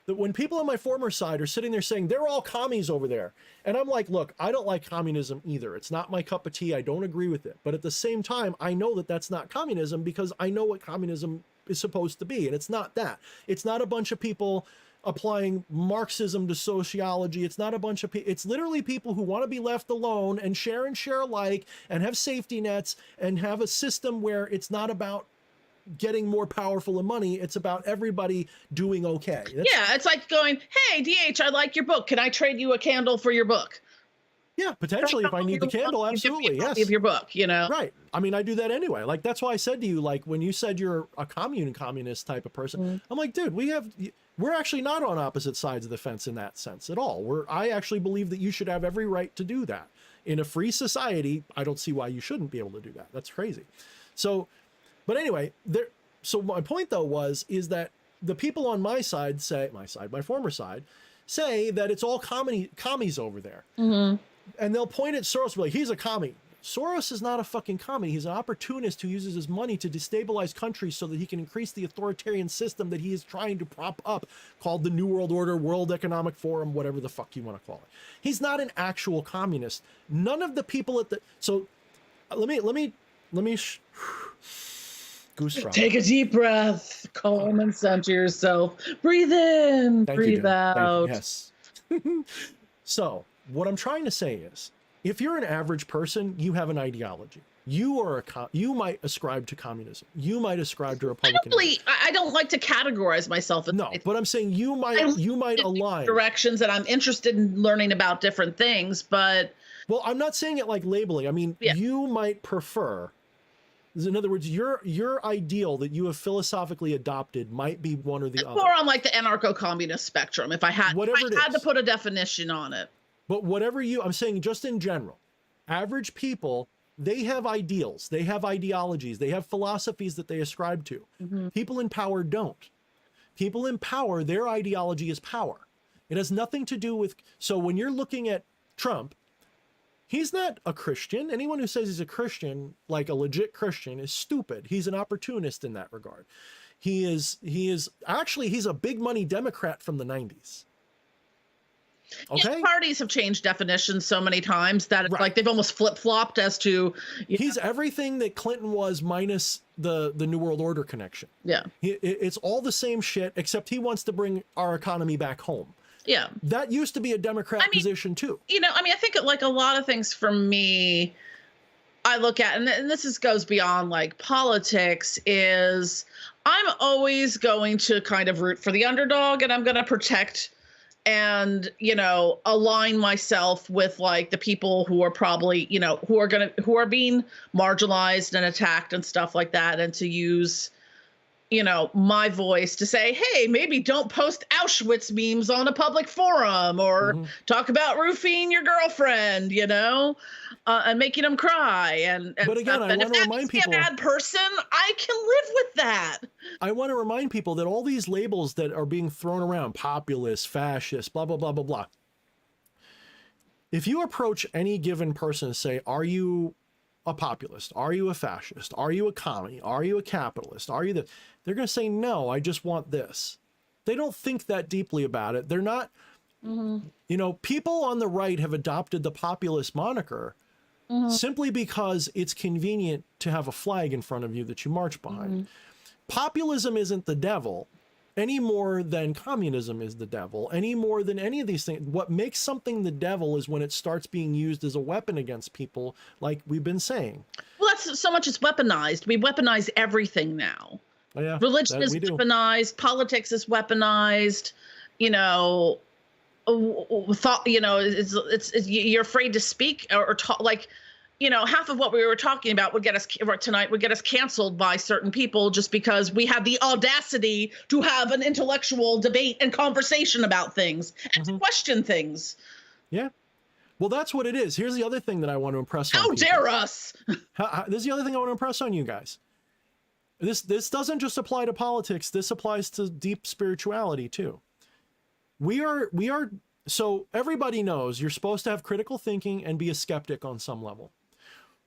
that when people on my former side are sitting there saying they're all commies over there. And I'm like, look, I don't like communism either. It's not my cup of tea. I don't agree with it. But at the same time, I know that that's not communism because I know what communism is supposed to be. And it's not that. It's not a bunch of people applying Marxism to sociology. It's not a bunch of people. It's literally people who want to be left alone and share alike and have safety nets and have a system where it's not about getting more powerful and money. It's about everybody doing okay. Yeah, it's like going, hey, DH, I like your book. Can I trade you a candle for your book? Yeah, potentially if I need the candle, absolutely, yes. Of your book, you know? Right. I mean, I do that anyway. Like, that's why I said to you, like, when you said you're a communist type of person, I'm like, dude, we're actually not on opposite sides of the fence in that sense at all. I actually believe that you should have every right to do that. In a free society, I don't see why you shouldn't be able to do that. That's crazy. So, but anyway, so my point though is that the people on my side my former side, say that it's all commies over there. And they'll point at Soros and be like, he's a commie. Soros is not a fucking commie. He's an opportunist who uses his money to destabilize countries so that he can increase the authoritarian system that he is trying to prop up, called the New World Order, World Economic Forum, whatever the fuck you want to call it. He's not an actual communist. None of the people at the, so let me goose frog. Take a deep breath, calm and center yourself. Breathe in, breathe out. Yes. So what I'm trying to say is, if you're an average person, you have an ideology. You might ascribe to communism. You might ascribe to Republicanism. I don't like to categorize myself. No, but I'm saying you might align directions, and I'm interested in learning about different things. But well, I'm not saying it like labeling. I mean, you might prefer. In other words, your ideal that you have philosophically adopted might be one or the other. Or on like the anarcho-communist spectrum, if I had to put a definition on it. But whatever I'm saying just in general, average people, they have ideals, they have ideologies, they have philosophies that they ascribe to. People in power don't. People in power, their ideology is power. It has nothing to do with, so when you're looking at Trump, he's not a Christian. Anyone who says he's a Christian, like a legit Christian, is stupid. He's an opportunist in that regard. He's a big money Democrat from the 90s. Okay. Yeah, parties have changed definitions so many times that it's like they've almost flip-flopped as to. He's everything that Clinton was minus the New World Order connection. Yeah. It's all the same shit, except he wants to bring our economy back home. Yeah. That used to be a Democrat position too. I think like a lot of things for me, I look at, and this goes beyond like politics, is I'm always going to kind of root for the underdog, and I'm going to protect and, align myself with like the people who are probably, who are being marginalized and attacked and stuff like that. And to use, my voice to say, hey, maybe don't post Auschwitz memes on a public forum, or talk about roofing your girlfriend, and making them cry. But again, I want to remind people, if I'm a bad person, I can live with that. I want to remind people that all these labels that are being thrown around, populist, fascist, blah, blah, blah, blah, blah. If you approach any given person and say, are you a populist? Are you a fascist? Are you a commie? Are you a capitalist? Are you the... They're going to say, no, I just want this. They don't think that deeply about it. They're not, people on the right have adopted the populist moniker simply because it's convenient to have a flag in front of you that you march behind. Populism isn't the devil any more than communism is the devil, any more than any of these things. What makes something the devil is when it starts being used as a weapon against people, like we've been saying. Well, that's so much it's weaponized. We weaponize everything now. Oh, yeah, religion is weaponized, politics is weaponized, thought, you're afraid to speak or talk, like, half of what we were talking about would get us canceled by certain people just because we have the audacity to have an intellectual debate and conversation about things and to question things. Yeah. Well, that's what it is. Here's the other thing that I want to impress on people. How dare us? This is the other thing I want to impress on you guys. This doesn't just apply to politics. This applies to deep spirituality too. So everybody knows you're supposed to have critical thinking and be a skeptic on some level,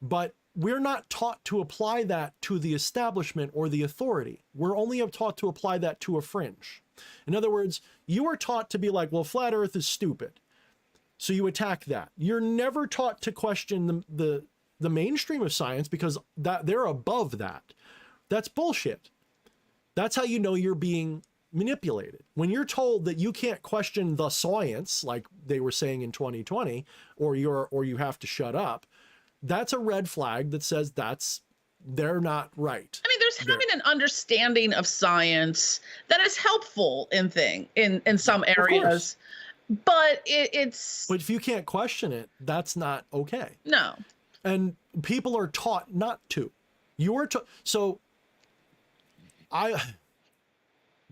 but we're not taught to apply that to the establishment or the authority. We're only taught to apply that to a fringe. In other words, you are taught to be like, well, flat earth is stupid. So you attack that. You're never taught to question the mainstream of science because they're above that. That's bullshit. That's how you know you're being manipulated. When you're told that you can't question the science, like they were saying in 2020, or you have to shut up, that's a red flag that says they're not right. I mean, there's having an understanding of science that is helpful in some areas, but it's. But if you can't question it, that's not okay. No. And people are taught not to.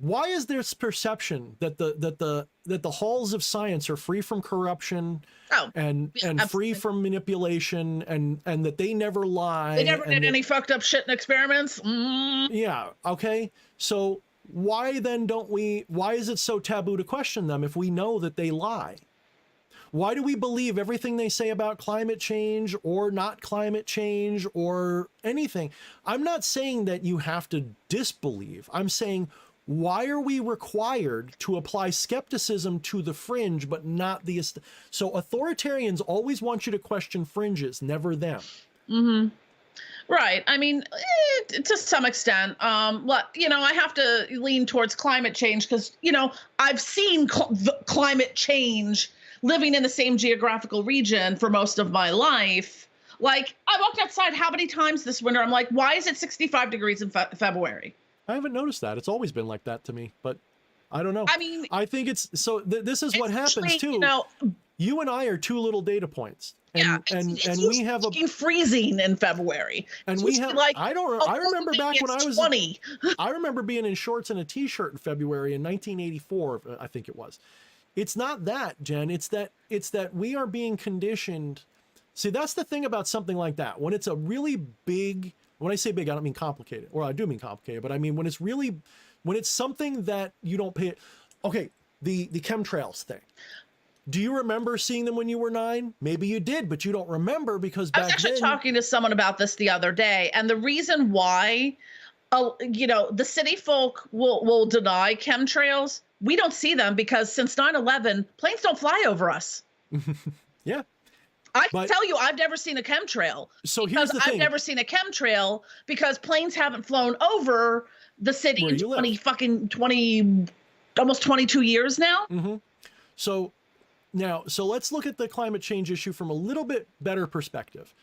Why is this perception that the halls of science are free from corruption and free from manipulation and that they never lie? They never did any fucked up shit in experiments. Yeah. Okay. So why is it so taboo to question them if we know that they lie? Why do we believe everything they say about climate change or not climate change or anything? I'm not saying that you have to disbelieve. I'm saying, why are we required to apply skepticism to the fringe, but not the... So authoritarians always want you to question fringes, never them. Mm-hmm. Right. I mean, to some extent, you know, I have to lean towards climate change because, you know, I've seen climate change living in the same geographical region for most of my life. Like, I walked outside how many times this winter? I'm like, why is it 65 degrees in February? I haven't noticed that. It's always been like that to me, but I don't know. I mean, I think it's so this is what happens too. You know, you and I are two little data points. And, yeah, and we have a freezing in February. And we have like, I remember back when I was 20. I remember being in shorts and a t-shirt in February in 1984, I think it was. It's not that, Jen, it's that we are being conditioned. See, that's the thing about something like that. When it's a really big, when I say big, I don't mean complicated, or I do mean complicated, but I mean when it's something that you don't pay. Okay, the chemtrails thing. Do you remember seeing them when you were 9? Maybe you did, but you don't remember because back then... I was actually talking to someone about this the other day, and the reason why, you know, the city folk will deny chemtrails, we don't see them because since 9/11, planes don't fly over us. Yeah. I can tell you, I've never seen a chemtrail. So here's the thing. I've never seen a chemtrail because planes haven't flown over the city in 20, almost 22 years now. Mm-hmm. So let's look at the climate change issue from a little bit better perspective.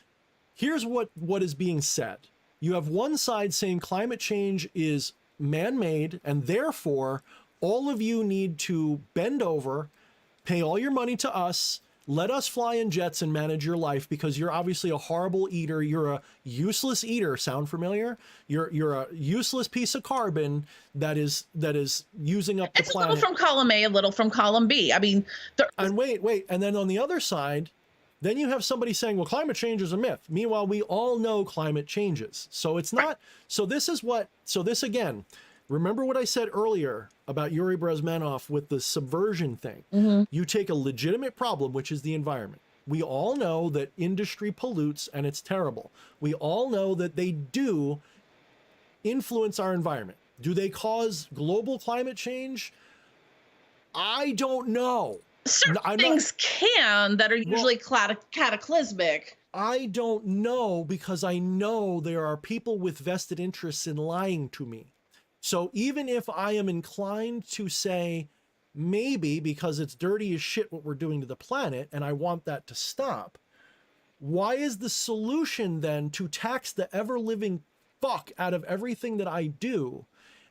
Here's what is being said. You have one side saying climate change is man-made, and therefore all of you need to bend over, pay all your money to us, let us fly in jets and manage your life because you're obviously a horrible eater. You're a useless eater. Sound familiar? You're a useless piece of carbon that is using up the planet. It's a little from column A, a little from column B. I mean, and wait. And then on the other side, then you have somebody saying, well, climate change is a myth. Meanwhile, we all know climate changes. So it's not, right. So this again, remember what I said earlier about Yuri Bezmenov with the subversion thing. Mm-hmm. You take a legitimate problem, which is the environment. We all know that industry pollutes and it's terrible. We all know that they do influence our environment. Do they cause global climate change? I don't know. Certain things can that are usually cataclysmic. I don't know because I know there are people with vested interests in lying to me. So even if I am inclined to say maybe because it's dirty as shit what we're doing to the planet and I want that to stop, why is the solution then to tax the ever-living fuck out of everything that I do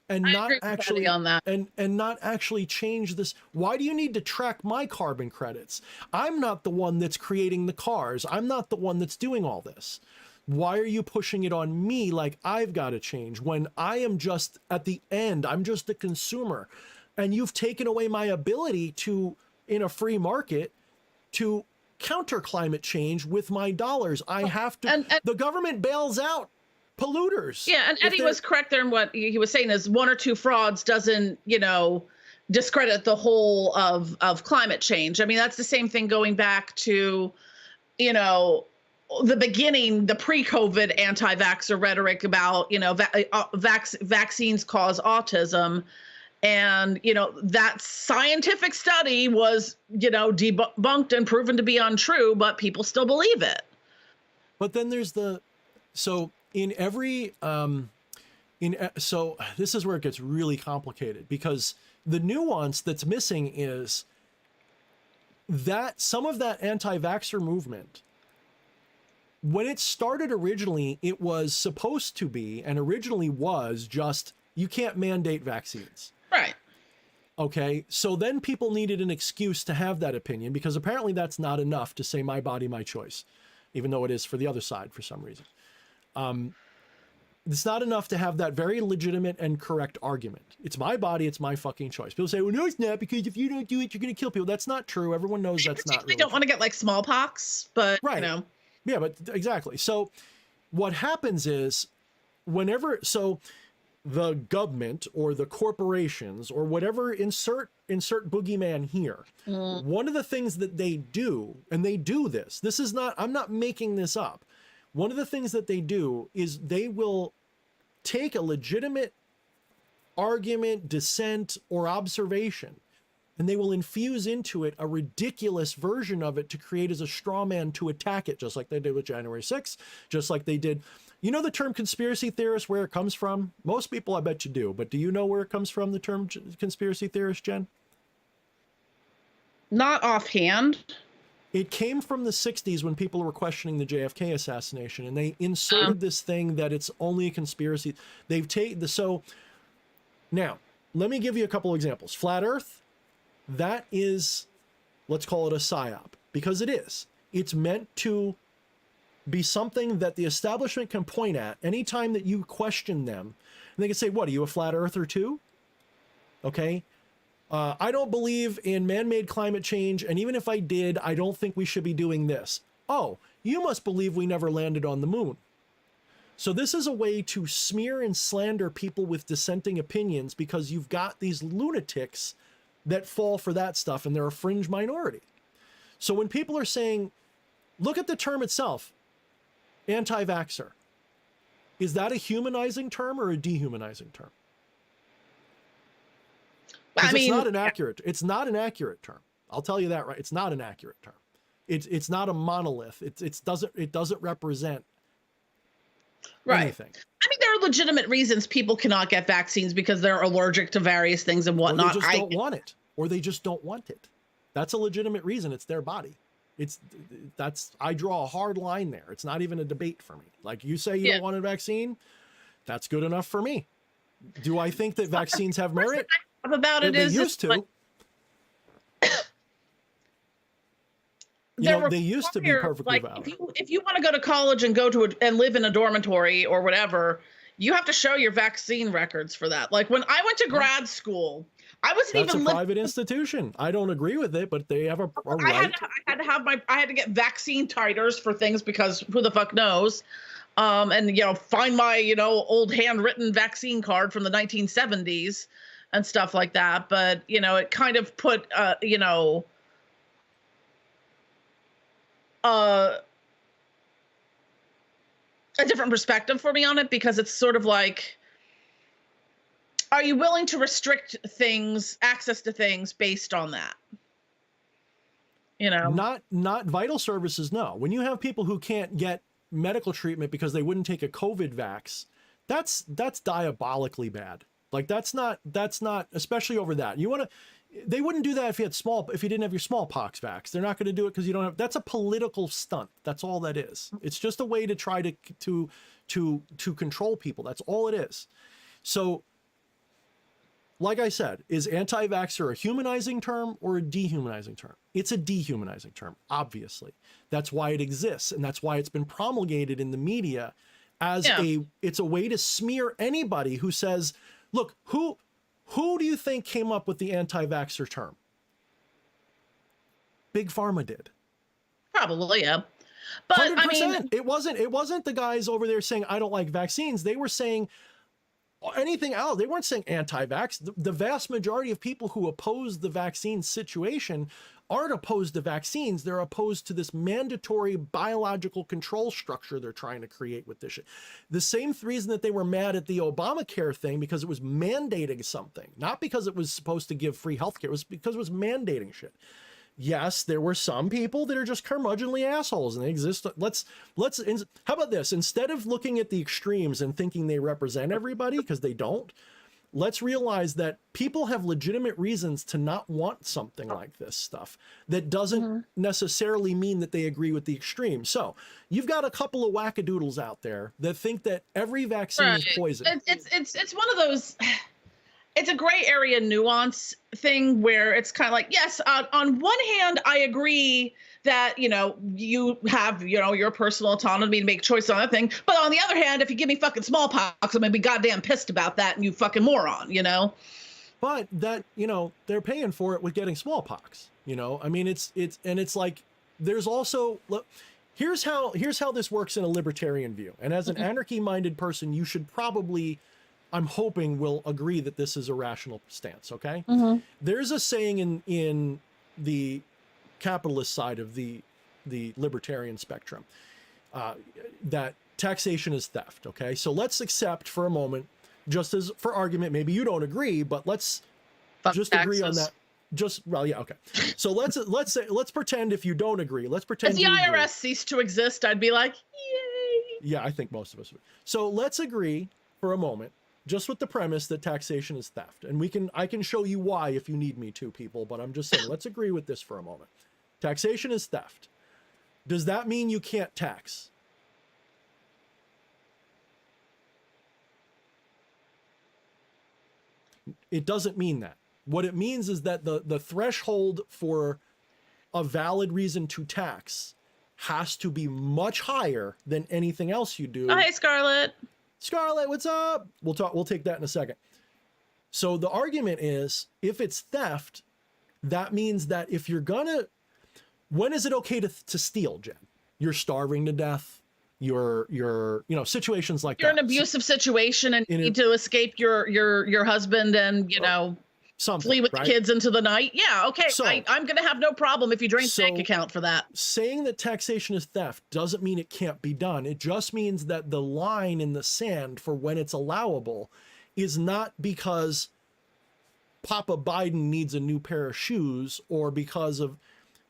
and not actually on that and not actually change this? Why do you need to track my carbon credits? I'm not the one that's creating the cars. I'm not the one that's doing all this. Why are you pushing it on me like I've got to change when I am just at the end? I'm just a consumer. And you've taken away my ability to, in a free market, to counter climate change with my dollars. I have to, the government bails out polluters. Yeah, and Eddie was correct there in what he was saying is 1 or 2 frauds doesn't, you know, discredit the whole of climate change. I mean, that's the same thing going back to, you know, the beginning, the pre-COVID anti-vaxxer rhetoric about, you know, vaccines cause autism. And, you know, that scientific study was, you know, debunked and proven to be untrue, but people still believe it. But then there's so in every, so this is where it gets really complicated because the nuance that's missing is that some of that anti-vaxxer movement, when it started originally, it was supposed to be, and originally was just, you can't mandate vaccines. Right. Okay. So then people needed an excuse to have that opinion because apparently that's not enough to say my body, my choice, even though it is for the other side for some reason. It's not enough to have that very legitimate and correct argument. It's my body. It's my fucking choice. People say, well, no, it's not because if you don't do it, you're going to kill people. That's not true. Everyone knows that's not really don't want to get like smallpox, but right. You know. Yeah, but exactly. So what happens is the government or the corporations or whatever, insert boogeyman here. One of the things that they do, and they do this is not, I'm not making this up. One of the things that they do is they will take a legitimate argument, dissent, or observation, and they will infuse into it a ridiculous version of it to create as a straw man to attack it, just like they did with January 6th, just like they did. You know the term conspiracy theorist, where it comes from? Most people, I bet you do, but do you know where it comes from, the term conspiracy theorist, Jen? Not offhand. It came from the 60s when people were questioning the JFK assassination, and they inserted this thing that it's only a conspiracy. They've taken the, so now let me give you a couple examples. Flat Earth, that is, let's call it a psyop, because it is. It's meant to be something that the establishment can point at anytime that you question them. And they can say, what, are you a flat earther too? Okay. I don't believe in man-made climate change. And even if I did, I don't think we should be doing this. Oh, you must believe we never landed on the moon. So this is a way to smear and slander people with dissenting opinions, because you've got these lunatics that fall for that stuff, and they're a fringe minority. So when people are saying, look at the term itself, anti-vaxxer, is that a humanizing term or a dehumanizing term? I mean, it's not an accurate term. I'll tell you that, right? It's not an accurate term. It's not a monolith. It doesn't represent anything. I mean, there are legitimate reasons people cannot get vaccines because they're allergic to various things and whatnot. Or they just don't want it. Or they just don't want it. That's a legitimate reason. It's their body. I draw a hard line there. It's not even a debate for me. Like, you say you don't want a vaccine, that's good enough for me. Do I think that vaccines have merit? About it is they used to. They used to be perfectly valid. If you want to go to college and and live in a dormitory or whatever, you have to show your vaccine records for that. Like, when I went to grad school, I wasn't even a private institution. I don't agree with it, but they have a right. I had to get vaccine titers for things, because who the fuck knows? And find my old handwritten vaccine card from the 1970s and stuff like that. But it kind of put a different perspective for me on it, because it's sort of like, are you willing to restrict access to things based on that? Not vital services. No. When you have people who can't get medical treatment because they wouldn't take a COVID vax, that's diabolically bad. Like, that's not, especially over that. They wouldn't do that if you didn't have your smallpox vax. They're not going to do it because you don't have, that's a political stunt. That's all that is. It's just a way to try to control people. That's all it is. So, like I said, is anti-vaxxer a humanizing term or a dehumanizing term? It's a dehumanizing term, obviously. That's why it exists, and that's why it's been promulgated in the media as it's a way to smear anybody who says, look, who do you think came up with the anti-vaxxer term? Big Pharma did. Probably, yeah. But 100%. I mean, it wasn't the guys over there saying, I don't like vaccines. They were saying anything else. They weren't saying anti-vax. The vast majority of people who oppose the vaccine situation aren't opposed to vaccines. They're opposed to this mandatory biological control structure they're trying to create with this shit. The same reason that they were mad at the Obamacare thing, because it was mandating something, not because it was supposed to give free healthcare. It was because it was mandating shit. Yes, there were some people that are just curmudgeonly assholes, and they exist. How about this? Instead of looking at the extremes and thinking they represent everybody, because they don't, let's realize that people have legitimate reasons to not want something like this stuff. That doesn't necessarily mean that they agree with the extreme. So you've got a couple of wackadoodles out there that think that every vaccine is poison. It's one of those. It's a gray area nuance thing where it's kind of like, yes, on one hand, I agree that, you have, your personal autonomy to make choices on that thing. But on the other hand, if you give me fucking smallpox, I'm going to be goddamn pissed about that, and you fucking moron, But that, they're paying for it with getting smallpox, I mean, it's like, there's also, look, here's how this works in a libertarian view. And as an anarchy-minded person, you should probably I'm hoping will agree that this is a rational stance. Okay. There's a saying in the capitalist side of the libertarian spectrum that taxation is theft. Okay. So let's accept for a moment, just as for argument, maybe you don't agree, but let's just agree on that. Well, yeah, okay. So let's pretend if you don't agree, let's pretend if the IRS ceased to exist, I'd be like, yay. Yeah, I think most of us would. So let's agree for a moment, just with the premise that taxation is theft, and I can show you why if you need me to, people. But I'm just saying, let's agree with this for a moment. Taxation is theft. Does that mean you can't tax? It doesn't mean that. What it means is that the threshold for a valid reason to tax has to be much higher than anything else you do. Oh, hey, Scarlett. Scarlett, what's up? We'll take that in a second. So the argument is, if it's theft, that means that if you're when is it okay to steal, Jen? You're starving to death. You're situations like that. You're in an abusive situation and you need to escape your husband and, flee with the kids into the night. Yeah, okay. So, I'm going to have no problem if you drain the bank account for that. Saying that taxation is theft doesn't mean it can't be done. It just means that the line in the sand for when it's allowable is not because Papa Biden needs a new pair of shoes or because of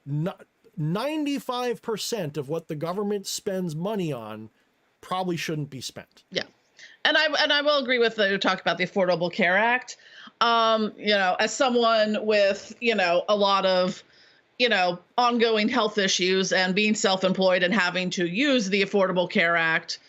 95% of what the government spends money on probably shouldn't be spent. Yeah. And I will agree with you talk about the Affordable Care Act. As someone with, a lot of, ongoing health issues and being self-employed and having to use the Affordable Care Act,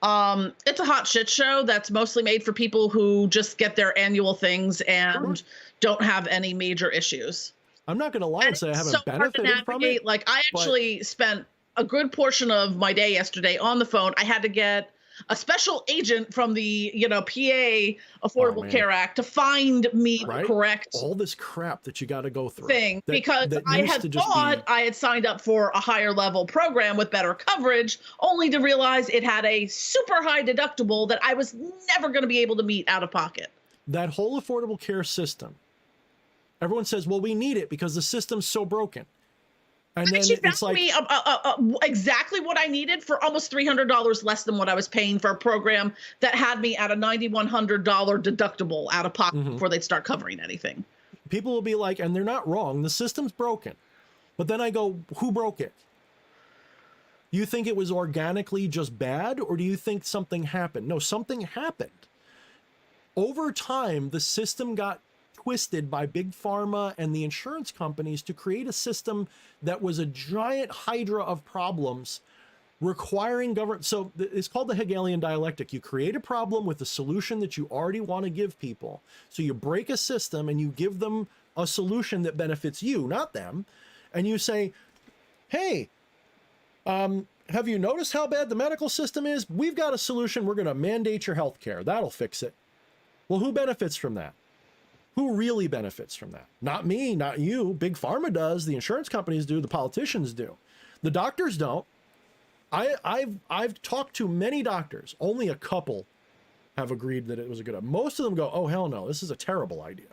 it's a hot shit show that's mostly made for people who just get their annual things and don't have any major issues. I'm not going to lie and say I haven't benefited from it. Like, I actually spent a good portion of my day yesterday on the phone. I had to get a special agent from the, PA Affordable Care Act to find me the correct all this crap that you got to go through because I had thought I had signed up for a higher level program with better coverage, only to realize it had a super high deductible that I was never going to be able to meet out of pocket. That whole affordable care system, everyone says, well, we need it because the system's so broken. And then it's like me exactly what I needed for almost $300 less than what I was paying for a program that had me at a $9,100 deductible out of pocket before they'd start covering anything. People will be like, and they're not wrong, the system's broken. But then I go, who broke it? You think it was organically just bad, or do you think something happened? No, something happened. Over time, the system got twisted by big pharma and the insurance companies to create a system that was a giant hydra of problems requiring government. So it's called the Hegelian dialectic. You create a problem with a solution that you already want to give people. So you break a system and you give them a solution that benefits you, not them. And you say, hey, have you noticed how bad the medical system is? We've got a solution. We're going to mandate your health care. That'll fix it. Well, who benefits from that? Who really benefits from that? Not me, not you. Big pharma does. The insurance companies do. The politicians do. The doctors don't. I've talked to many doctors. Only a couple have agreed that it was a good idea. Most of them go, oh, hell no, this is a terrible idea.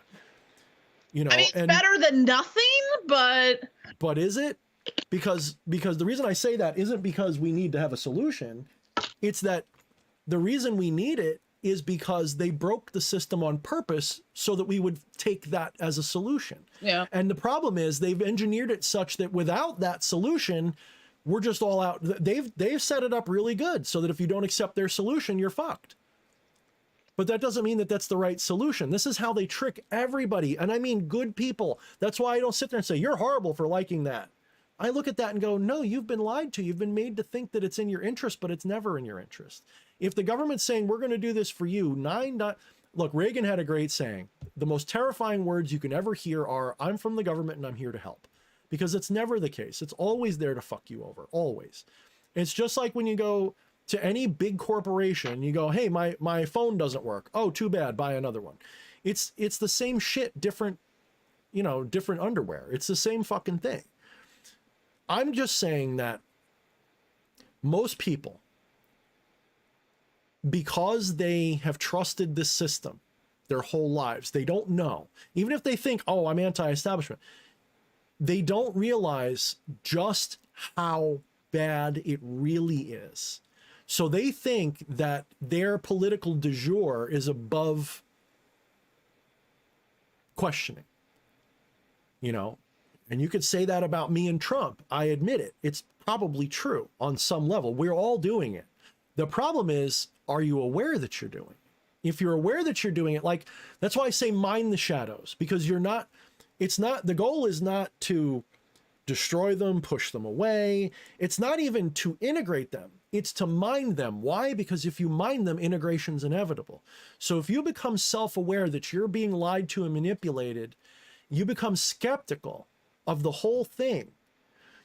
It's better than nothing, but is it? Because the reason I say that isn't because we need to have a solution. It's that the reason we need it is because they broke the system on purpose so that we would take that as a solution. Yeah. And the problem is they've engineered it such that without that solution, we're just all out. They've set it up really good so that if you don't accept their solution, you're fucked. But that doesn't mean that that's the right solution. This is how they trick everybody. And I mean good people. That's why I don't sit there and say, you're horrible for liking that. I look at that and go, no, you've been lied to. You've been made to think that it's in your interest, but it's never in your interest. If the government's saying, we're going to do this for you, look, Reagan had a great saying. The most terrifying words you can ever hear are, I'm from the government and I'm here to help. Because it's never the case. It's always there to fuck you over, always. It's just like when you go to any big corporation, you go, hey, my phone doesn't work. Oh, too bad, buy another one. It's the same shit, different underwear. It's the same fucking thing. I'm just saying that most people because they have trusted this system their whole lives, they don't know, even if they think, oh, I'm anti-establishment, they don't realize just how bad it really is. So they think that their political du jour is above questioning, you know, and you could say that about me and Trump. I admit it. It's probably true on some level. We're all doing it. The problem is, are you aware that you're doing it? If you're aware that you're doing it, like, that's why I say mind the shadows, because you're not, it's not, the goal is not to destroy them, push them away. It's not even to integrate them. It's to mind them. Why? Because if you mind them, integration's inevitable. So if you become self-aware that you're being lied to and manipulated, you become skeptical of the whole thing.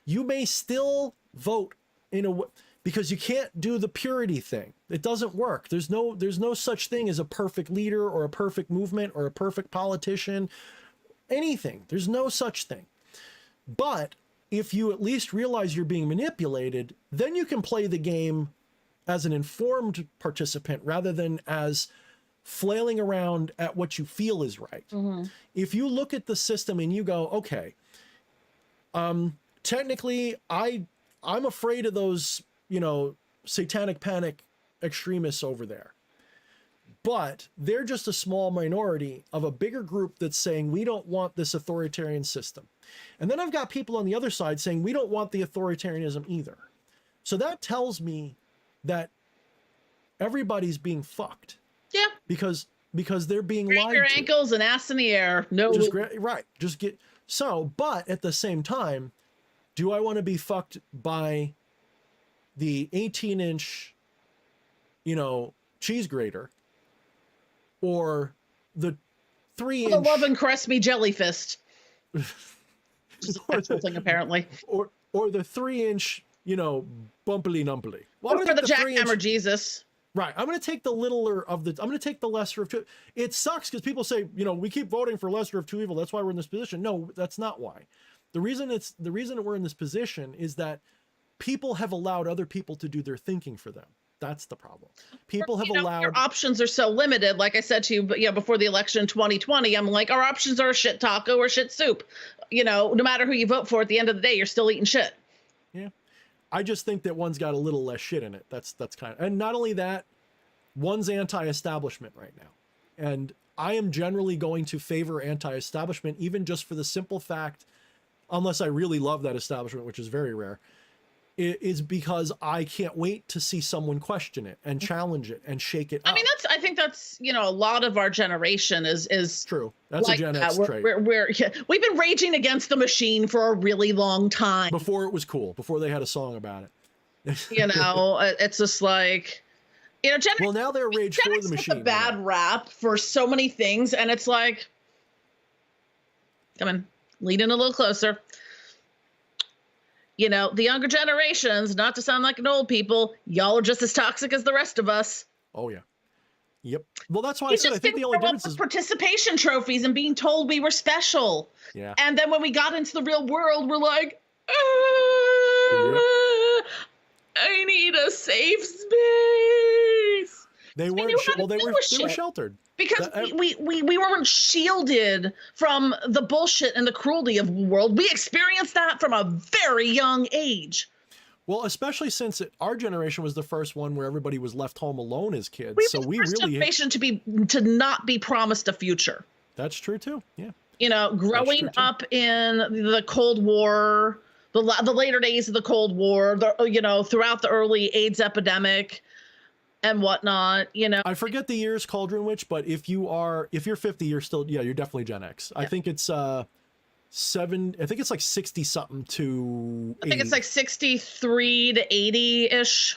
You may still vote in a, because you can't do the purity thing. It doesn't work. There's no such thing as a perfect leader or a perfect movement or a perfect politician, anything. There's no such thing. But if you at least realize you're being manipulated, then you can play the game as an informed participant rather than as flailing around at what you feel is right. Mm-hmm. If you look at the system and you go, okay, technically I'm afraid of those, you know, satanic panic extremists over there, but they're just a small minority of a bigger group that's saying we don't want this authoritarian system. And then I've got people on the other side saying we don't want the authoritarianism either. So that tells me that everybody's being fucked. Yeah. Because they're being lied to. Your ankles and ass in the air. No. Right. Just get, so, but at the same time, do I want to be fucked by the 18-inch, you know, cheese grater, or the 3-inch, the Love and Caress Me jelly fist, which is a thing apparently, or the 3-inch, you know, bumpily numpily. Well, or for the jackhammer Jesus. Right. I'm going to take the littler of the, I'm going to take the lesser of two. It sucks because people say, you know, we keep voting for lesser of two evil. That's why we're in this position. No, that's not why. The reason that we're in this position is that people have allowed other people to do their thinking for them. That's the problem. People have allowed. Your options are so limited. Like I said to you, but yeah, before the election in 2020, I'm like, our options are shit taco or shit soup. You know, no matter who you vote for, at the end of the day, you're still eating shit. Yeah. I just think that one's got a little less shit in it. That's kind of, and not only that, one's anti-establishment right now. And I am generally going to favor anti-establishment, even just for the simple fact, unless I really love that establishment, which is very rare, it is because I can't wait to see someone question it and challenge it and shake it up. I mean, I think that's, you know, a lot of our generation is true. That's like a Gen X trait. We've been raging against the machine for a really long time. Before it was cool, before they had a song about it. You know, it's just like, you know, well, now they're rage for the machine. A bad rap for so many things, and it's like, come on, lean in a little closer. You know, the younger generations, not to sound like an old people, y'all are just as toxic as the rest of us. Oh, yeah. Yep. Well, that's why I said I think the only difference is participation trophies and being told we were special. Yeah. And then when we got into the real world, we're like, I need a safe space. They weren't. Well, they were sheltered. Because we weren't shielded from the bullshit and the cruelty of the world. We experienced that from a very young age. Well, especially since our generation was the first one where everybody was left home alone as kids. So we really generation to not be promised a future. That's true too. Yeah. You know, growing up in the Cold War, the later days of the Cold War, you know, throughout the early AIDS epidemic and whatnot, you know. I forget the years, Cauldron Witch, but if you're 50, you're still, yeah, you're definitely Gen X. Yeah. I think it's I think it's like 60 something to 80. I think it's like 63 to 80-ish.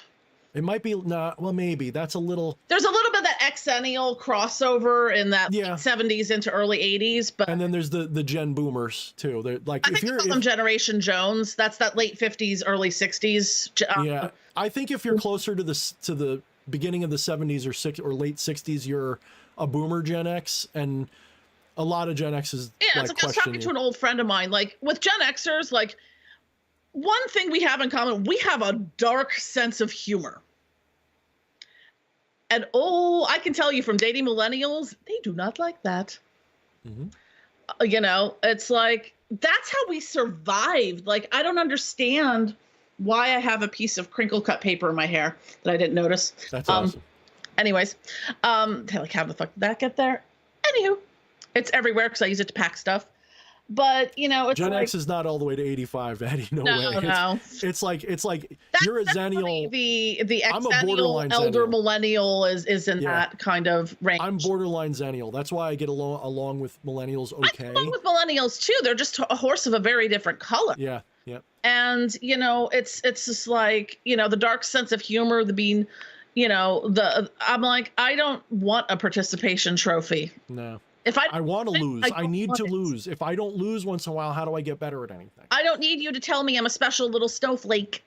It might be not, well, maybe that's a little. There's a little bit of that exennial crossover in that late 70s into early 80s, but and then there's the Gen Boomers too. They're like, I think you call them Generation Jones. That's that late 50s, early 60s. Yeah, I think if you're closer to the beginning of the 70s or late 60s, you're a Boomer Gen X, and a lot of Gen X's. Yeah, it's like I was talking to an old friend of mine. Like with Gen Xers, like one thing we have in common, we have a dark sense of humor. And I can tell you from dating millennials, they do not like that. You know, it's like, that's how we survived. Like, I don't understand why I have a piece of crinkle cut paper in my hair that I didn't notice. That's awesome. Anyways, like, how the fuck did that get there? Anywho, it's everywhere because I use it to pack stuff. But, you know, it's Gen like, X is not all the way to 85, Eddie. No way. No. It's like you're a Zennial. The I'm a borderline elder Zennial. millennial is in that kind of range. I'm borderline Zennial. That's why I get along with millennials okay. I get along with millennials too. They're just a horse of a very different color. Yeah, yeah. And, you know, it's just like, you know, the dark sense of humor, the being, you know, I'm like, I don't want a participation trophy. No. If I want to lose. I need to it. lose. If I don't lose once in a while, how do I get better at anything? I don't need you to tell me I'm a special little snowflake.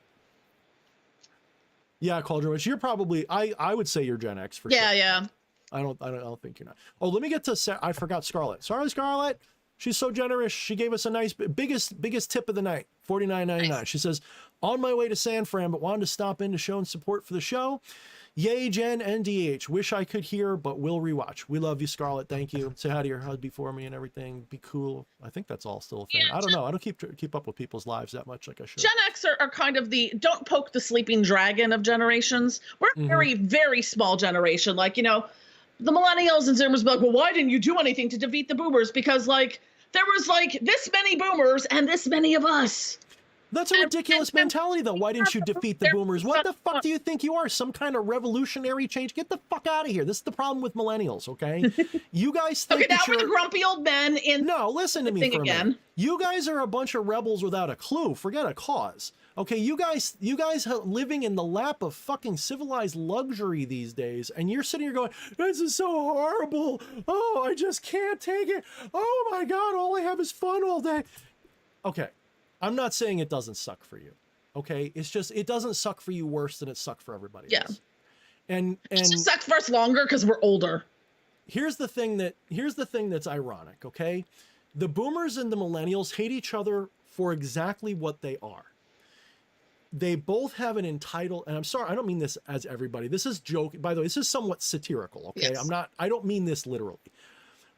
Yeah, Cauldron Witch, you're probably, I would say you're Gen X for sure. Yeah. I don't think you're not. Oh, let me get to, I forgot Scarlett. Sorry, Scarlett. She's so generous. She gave us a nice, biggest tip of the night, $49.99. Nice. She says, on my way to San Fran, but wanted to stop in to show support for the show. Yay, Jen and DH. Wish I could hear, but will rewatch. We love you, Scarlett. Thank you. Say hi to your husband for me and everything. Be cool. I think that's all still a thing. Yeah, I don't know. I don't keep up with people's lives that much like I should. Gen X are kind of the don't poke the sleeping dragon of generations. We're a very, very small generation. Like, you know, the millennials and Zoomers be like, well, why didn't you do anything to defeat the boomers? Because, like, there was, like, this many boomers and this many of us. That's a ridiculous mentality, though. Why didn't you defeat the boomers? What the fuck do you think you are? Some kind of revolutionary change? Get the fuck out of here. This is the problem with millennials, okay? You guys think okay, now we're the grumpy old men in... No, listen to me for a minute. You guys are a bunch of rebels without a clue. Forget a cause. Okay, you guys living in the lap of fucking civilized luxury these days, and you're sitting here going, this is so horrible. Oh, I just can't take it. Oh my God, all I have is fun all day. Okay. I'm not saying it doesn't suck for you, okay? It's just, it doesn't suck for you worse than it sucked for everybody else. And it just sucks for us longer because we're older. Here's the thing that's ironic, okay? The boomers and the millennials hate each other for exactly what they are. They both have an entitled, and I'm sorry, I don't mean this as everybody. This is joke, by the way, this is somewhat satirical, okay? Yes. I don't mean this literally.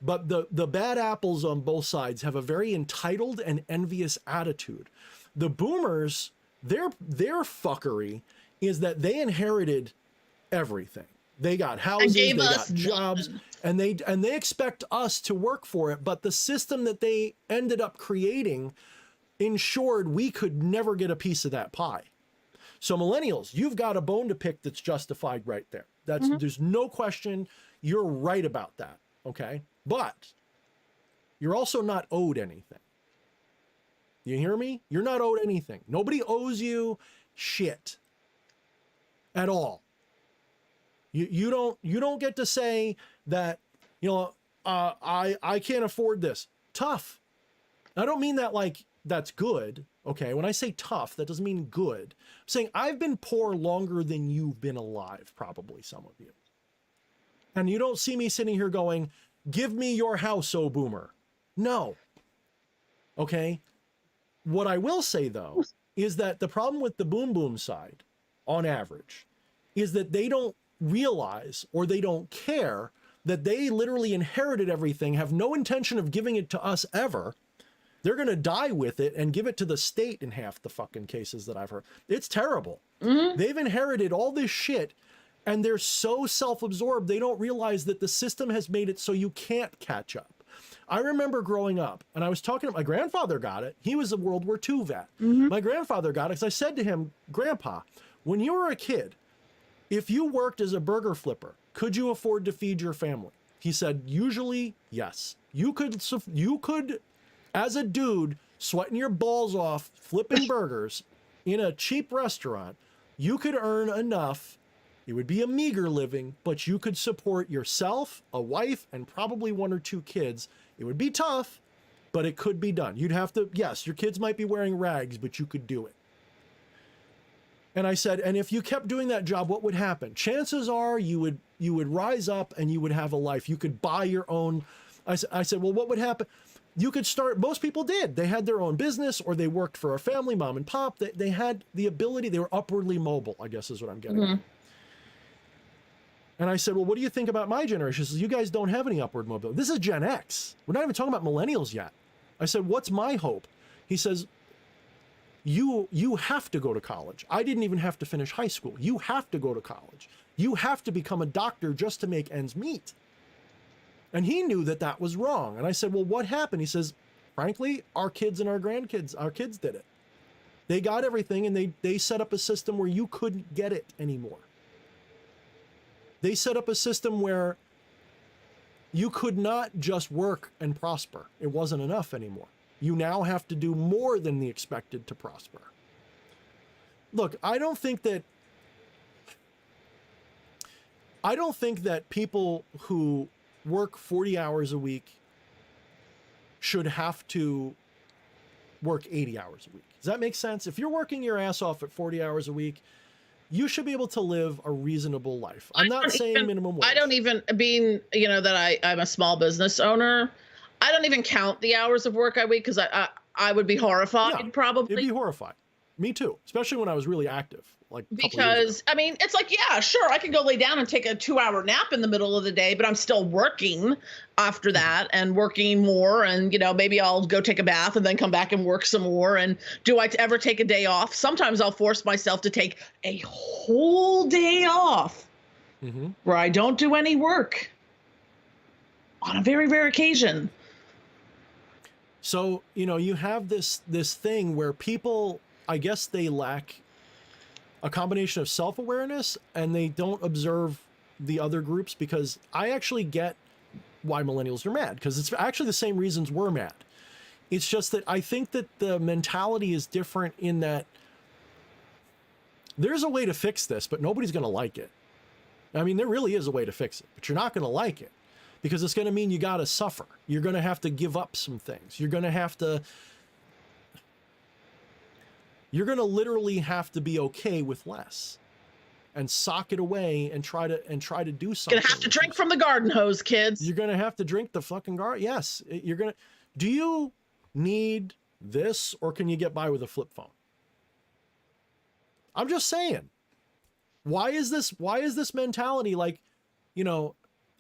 But the bad apples on both sides have a very entitled and envious attitude. The boomers, their fuckery is that they inherited everything. They got houses, they got jobs, and they expect us to work for it. But the system that they ended up creating ensured we could never get a piece of that pie. So millennials, you've got a bone to pick that's justified right there. That's there's no question. You're right about that. Okay. But you're also not owed anything. You hear me? You're not owed anything. Nobody owes you shit at all. You don't get to say that, you know, I can't afford this. Tough. I don't mean that like that's good. Okay. When I say tough, that doesn't mean good. I'm saying I've been poor longer than you've been alive, probably some of you. And you don't see me sitting here going, give me your house, oh boomer. No. Okay. What I will say, though, is that the problem with the boom side, on average, is that they don't realize or they don't care that they literally inherited everything, have no intention of giving it to us ever. They're going to die with it and give it to the state in half the fucking cases that I've heard. It's terrible. They've inherited all this shit. And they're so self-absorbed, they don't realize that the system has made it so you can't catch up. I remember growing up, and I was talking to my grandfather got it. He was a World War II vet. My grandfather got it because I said to him, Grandpa, when you were a kid, if you worked as a burger flipper, could you afford to feed your family? He said, usually, yes. You could, as a dude, sweating your balls off, flipping burgers in a cheap restaurant, you could earn enough. It would be a meager living, but you could support yourself, a wife, and probably 1 or 2 kids. It would be tough, but it could be done. You'd have to, yes, your kids might be wearing rags, but you could do it. And I said, and if you kept doing that job, what would happen? Chances are you would rise up and you would have a life. You could buy your own. I said, well, what would happen? You could start, most people did. They had their own business or they worked for a family, mom and pop. They had the ability, they were upwardly mobile, I guess is what I'm getting at. And I said, well, what do you think about my generation? She says, you guys don't have any upward mobility. This is Gen X. We're not even talking about millennials yet. I said, what's my hope? He says, you have to go to college. I didn't even have to finish high school. You have to go to college. You have to become a doctor just to make ends meet. And he knew that that was wrong. And I said, well, what happened? He says, frankly, our kids and our grandkids, our kids did it. They got everything, and they set up a system where you couldn't get it anymore. They set up a system where you could not just work and prosper. It wasn't enough anymore. You now have to do more than the expected to prosper. Look, I don't think that people who work 40 hours a week should have to work 80 hours a week. Does that make sense? If you're working your ass off at 40 hours a week, you should be able to live a reasonable life. I'm not saying minimum wage. I don't even, being, that I'm a small business owner, I don't even count the hours of work I week, because I would be horrified, probably. It'd be horrified. Me too, especially when I was really active. Because I mean, it's like, yeah, sure, I could go lay down and take a 2-hour nap in the middle of the day, but I'm still working after that, and working more, and maybe I'll go take a bath and then come back and work some more. And do I ever take a day off? Sometimes I'll force myself to take a whole day off where I don't do any work, on a very rare occasion. So, you have this thing where people, I guess they lack a combination of self-awareness, and they don't observe the other groups, because I actually get why millennials are mad, because it's actually the same reasons we're mad. It's just that I think that the mentality is different, in that there's a way to fix this, but nobody's going to like it. I mean, there really is a way to fix it, but you're not going to like it, because it's going to mean you got to suffer. You're going to have to give up some things. You're going to literally have to be okay with less, and sock it away, and try to do something. Gonna have to drink from the garden hose, kids. You're gonna have to drink the fucking garden. Yes, do you need this, or can you get by with a flip phone? I'm just saying. Why is this mentality like,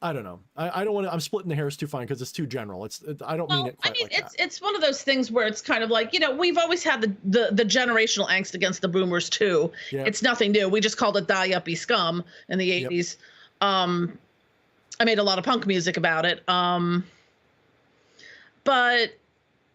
I don't know. I don't want to. I'm splitting the hairs too fine, because it's too general. I don't mean it quite like that. It's one of those things where it's kind of like, we've always had the generational angst against the boomers too. Yeah. It's nothing new. We just called it die uppy scum in the 80s. Yep. I made a lot of punk music about it. But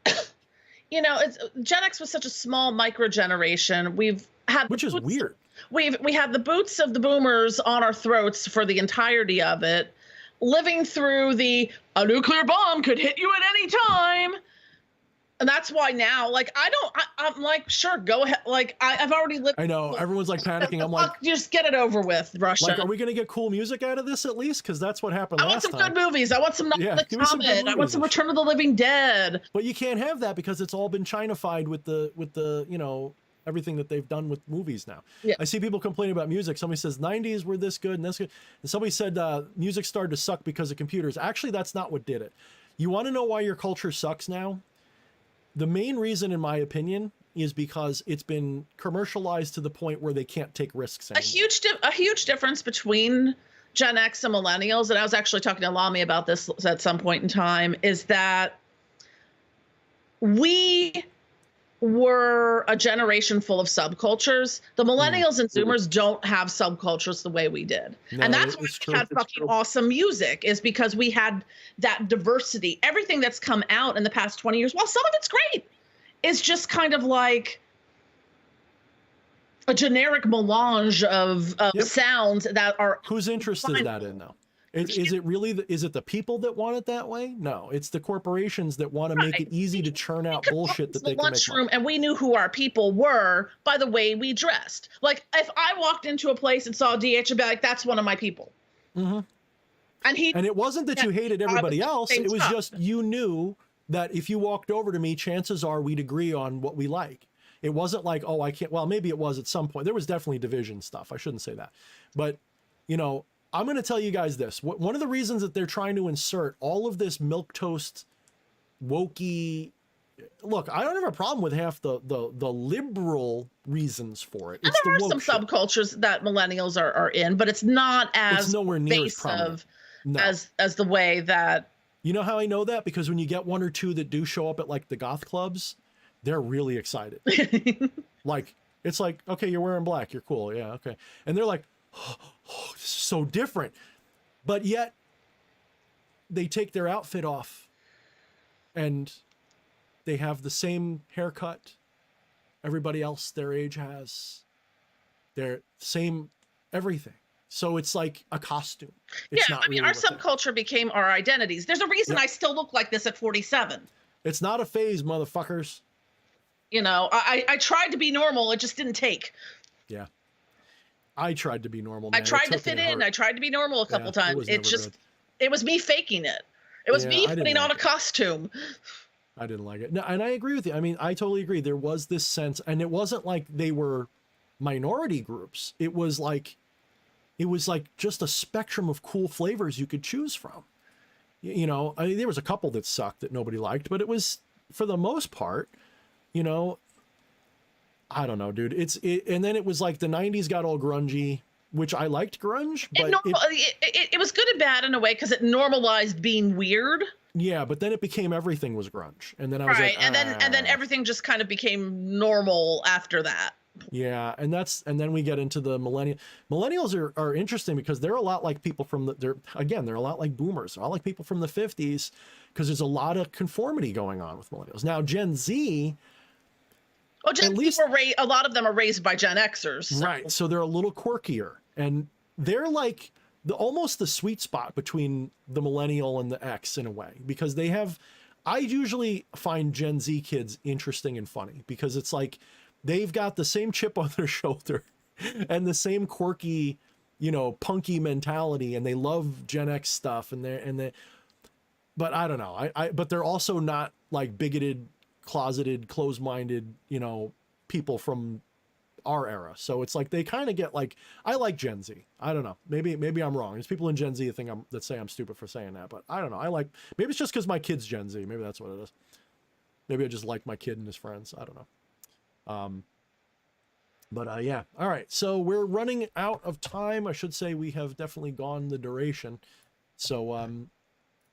it's Gen X was such a small micro generation. Which is weird. We had the boots of the boomers on our throats for the entirety of it, living through a nuclear bomb could hit you at any time. And that's why now, I'm like, sure, go ahead. I've already lived. I know, everyone's like panicking. I'm like, just get it over with, Russia. Are we going to get cool music out of this at least? Because that's what happened last time. I want some good movies. I want some The Comet. I want some Return of the Living Dead. But you can't have that, because it's all been China-fied with the everything that they've done with movies now. Yeah. I see people complaining about music. Somebody says 90s were this good and this good. And somebody said music started to suck because of computers. Actually, that's not what did it. You want to know why your culture sucks now? The main reason, in my opinion, is because it's been commercialized to the point where they can't take risks anymore. A huge difference between Gen X and millennials, and I was actually talking to Lamy about this at some point in time, is that we were a generation full of subcultures. The millennials and Zoomers don't have subcultures the way we did. No, and that's why we had fucking awesome music, is because we had that diversity. Everything that's come out in the past 20 years, while some of it's great, is just kind of like a generic melange of sounds that are. Whose interest is that in, though? Is it really is it the people that want it that way? No, it's the corporations that want to make it easy to churn out bullshit that they can make money. And we knew who our people were by the way we dressed. Like, if I walked into a place and saw a DH, I'd be like, that's one of my people. And it wasn't that you hated everybody else. It was just, you knew that if you walked over to me, chances are we'd agree on what we like. It wasn't like, oh, I can't. Well, maybe it was at some point. There was definitely division stuff. I shouldn't say that. But, I'm going to tell you guys this. One of the reasons that they're trying to insert all of this milquetoast, wokey look, I don't have a problem with half the liberal reasons for it. And It's there the are some woke shit. subcultures that millennials are in, but it's not as It's nowhere near as prominent. pervasive No. as the way that. You know how I know that? Because when you get one or two that do show up at like the goth clubs, they're really excited. Like, it's like, okay, you're wearing black, you're cool, yeah, okay. And they're like, oh, this is so different. But yet, they take their outfit off and they have the same haircut everybody else their age has. Their same everything. So it's like a costume. It's not really our subculture became our identities. There's a reason I still look like this at 47. It's not a phase, motherfuckers. You know, I tried to be normal. It just didn't take. Yeah. I tried to be normal, man. I tried to fit in. I tried to be normal a couple times. It was me faking it. It was me putting on a costume. I didn't like it. No, and I agree with you. I mean, I totally agree. There was this sense, and it wasn't like they were minority groups. It was like just a spectrum of cool flavors you could choose from. You know, I mean, there was a couple that sucked that nobody liked, but it was, for the most part, you know, I don't know, dude. And then it was like the 90s got all grungy, which I liked grunge, but it was good and bad in a way because it normalized being weird. Yeah, but then it became everything was grunge, and then I was like, and then everything just kind of became normal after that. Yeah, and then we get into the millennials are interesting because they're a lot like people from they're a lot like boomers. They're a lot like people from the 50s because there's a lot of conformity going on with millennials. Now Gen Z, a lot of them are raised by Gen Xers. So. Right, so they're a little quirkier, and they're like almost the sweet spot between the millennial and the X in a way, because I usually find Gen Z kids interesting and funny because it's like they've got the same chip on their shoulder and the same quirky, you know, punky mentality, and they love Gen X stuff, but I don't know. But they're also not like bigoted, closeted, closed-minded, you know, people from our era. So it's like they kind of get like, I like Gen Z. I don't know. Maybe I'm wrong. There's people in Gen Z that say I'm stupid for saying that, but I don't know. Maybe it's just because my kid's Gen Z. Maybe that's what it is. Maybe I just like my kid and his friends. I don't know. Yeah. All right. So we're running out of time. I should say we have definitely gone the duration. So,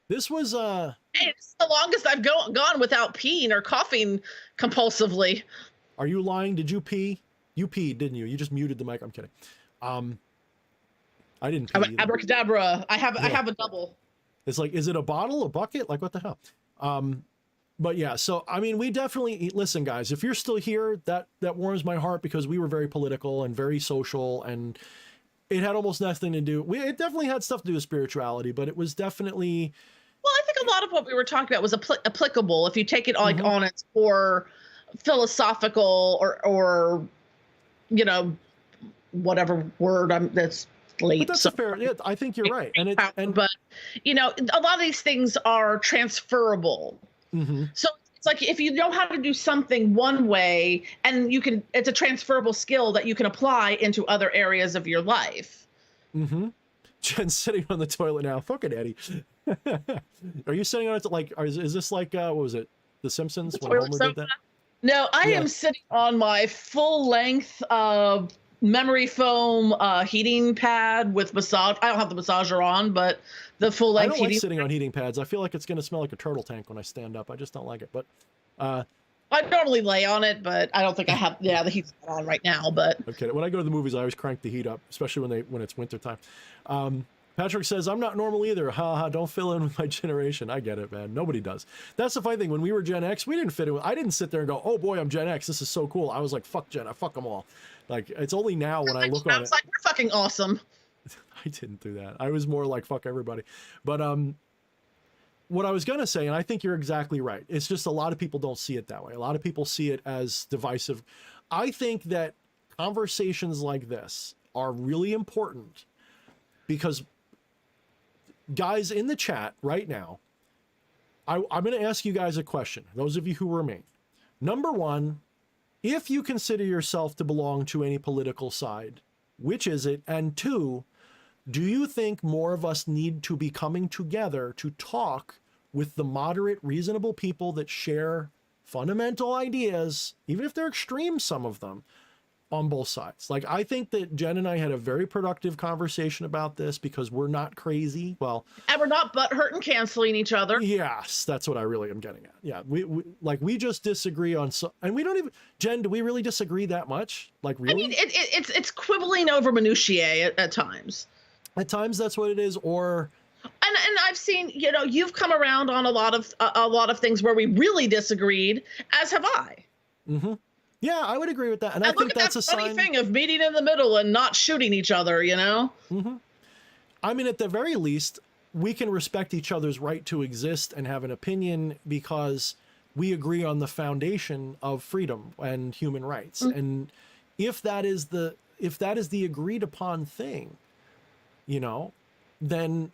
this was, it's the longest I've gone without peeing or coughing compulsively. Are you lying? Did you pee? You peed, didn't you? You just muted the mic. I'm kidding. I didn't pee. Abracadabra. I have a double. It's like, is it a bottle, a bucket? Like, what the hell? But yeah, so, I mean, we definitely, listen, guys, if you're still here, that warms my heart because we were very political and very social, and it had almost nothing to do. It definitely had stuff to do with spirituality, but it was definitely. Well, I think a lot of what we were talking about was applicable if you take it like on its core philosophical or, you know, whatever word that's late. But that's fair. Yeah, I think you're right. But, you know, a lot of these things are transferable. Mm-hmm. So it's like if you know how to do something one way, and it's a transferable skill that you can apply into other areas of your life. Mm-hmm. Jen's sitting on the toilet now. Fucking Eddie. Are you sitting on it is this like what was it? The Simpsons when Homer did that? No, I am sitting on my full length memory foam heating pad with massage. I don't have the massager on, but the full length heating. I don't like sitting on heating pads. I feel like it's going to smell like a turtle tank when I stand up. I just don't like it. But I normally lay on it, but I don't think I have. Yeah, the heat's not on right now. But okay, when I go to the movies, I always crank the heat up, especially when it's winter time. Patrick says, I'm not normal either. Ha ha, don't fill in with my generation. I get it, man. Nobody does. That's the funny thing. When we were Gen X, we didn't fit in. I didn't sit there and go, oh boy, I'm Gen X. This is so cool. I was like, fuck Gen. I fuck them all. Like, it's only now when I look on it. I was like, we're fucking awesome. I didn't do that. I was more like, fuck everybody. But what I was going to say, and I think you're exactly right. It's just a lot of people don't see it that way. A lot of people see it as divisive. I think that conversations like this are really important because guys in the chat right now, I'm going to ask you guys a question. Those of you who remain. Number one, if you consider yourself to belong to any political side, which is it? And two, do you think more of us need to be coming together to talk with the moderate, reasonable people that share fundamental ideas, even if they're extreme, some of them, on both sides. Like, I think that Jen and I had a very productive conversation about this because we're not crazy. Well, and we're not butthurt and canceling each other. Yes, that's what I really am getting at. Yeah, we just disagree on and we don't even, Jen, do we really disagree that much? Like, really? I mean, it's quibbling over minutiae at times. At times that's what it is, or and I've seen, you know, you've come around on a lot of things where we really disagreed, as have I. Mm-hmm. Yeah, I would agree with that. And I think that's a funny sign thing of meeting in the middle and not shooting each other, you know? Mm-hmm. I mean, at the very least, we can respect each other's right to exist and have an opinion because we agree on the foundation of freedom and human rights. Mm-hmm. And if that is the agreed upon thing, you know, then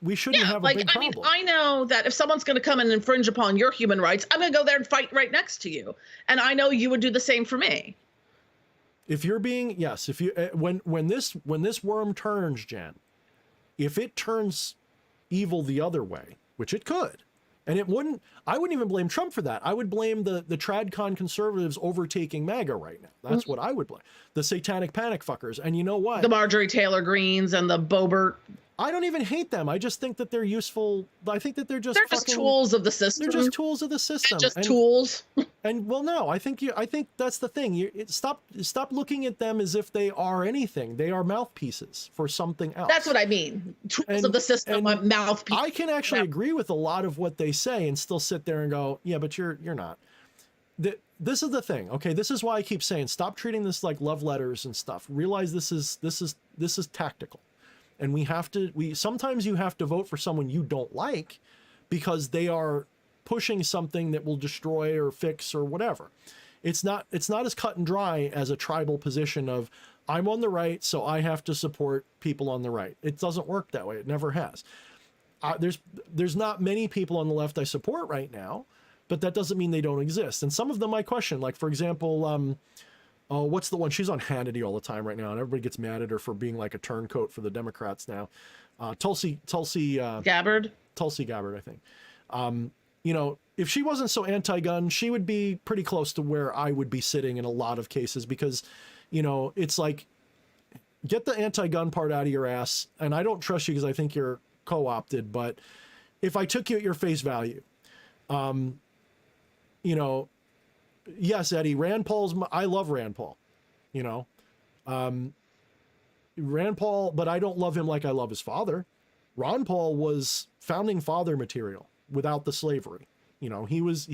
we shouldn't have a big problem. I mean, I know that if someone's going to come and infringe upon your human rights, I'm going to go there and fight right next to you. And I know you would do the same for me. If you're being, yes, if you, when this worm turns, Jen, if it turns evil the other way, which it could, and I wouldn't even blame Trump for that. I would blame the TradCon conservatives overtaking MAGA right now. That's what I would blame. The satanic panic fuckers. And you know what? The Marjorie Taylor Greens and the Boebert. I don't even hate them. I just think that they're useful. I think that they're just tools of the system. They're just tools of the system. Tools. And well, no, I think that's the thing. Stop looking at them as if they are anything. They are mouthpieces for something else. That's what I mean. Tools of the system, mouthpieces. I can actually agree with a lot of what they say and still sit there and go, yeah, but you're not. This is the thing. Okay, this is why I keep saying stop treating this like love letters and stuff. Realize this is tactical. And sometimes you have to vote for someone you don't like because they are pushing something that will destroy or fix or whatever. It's not as cut and dry as a tribal position of I'm on the right, so I have to support people on the right. It doesn't work that way. It never has. There's not many people on the left I support right now, but that doesn't mean they don't exist. And some of them I question, like, for example, oh, what's the one? She's on Hannity all the time right now, and everybody gets mad at her for being like a turncoat for the Democrats now. Tulsi Gabbard. Tulsi Gabbard, I think. You know, if she wasn't so anti-gun, she would be pretty close to where I would be sitting in a lot of cases because, you know, it's like, get the anti-gun part out of your ass. And I don't trust you because I think you're co-opted. But if I took you at your face value, you know, yes, Eddie, I love Rand Paul, you know, Rand Paul, but I don't love him like I love his father. Ron Paul was founding father material without the slavery. You know, he was,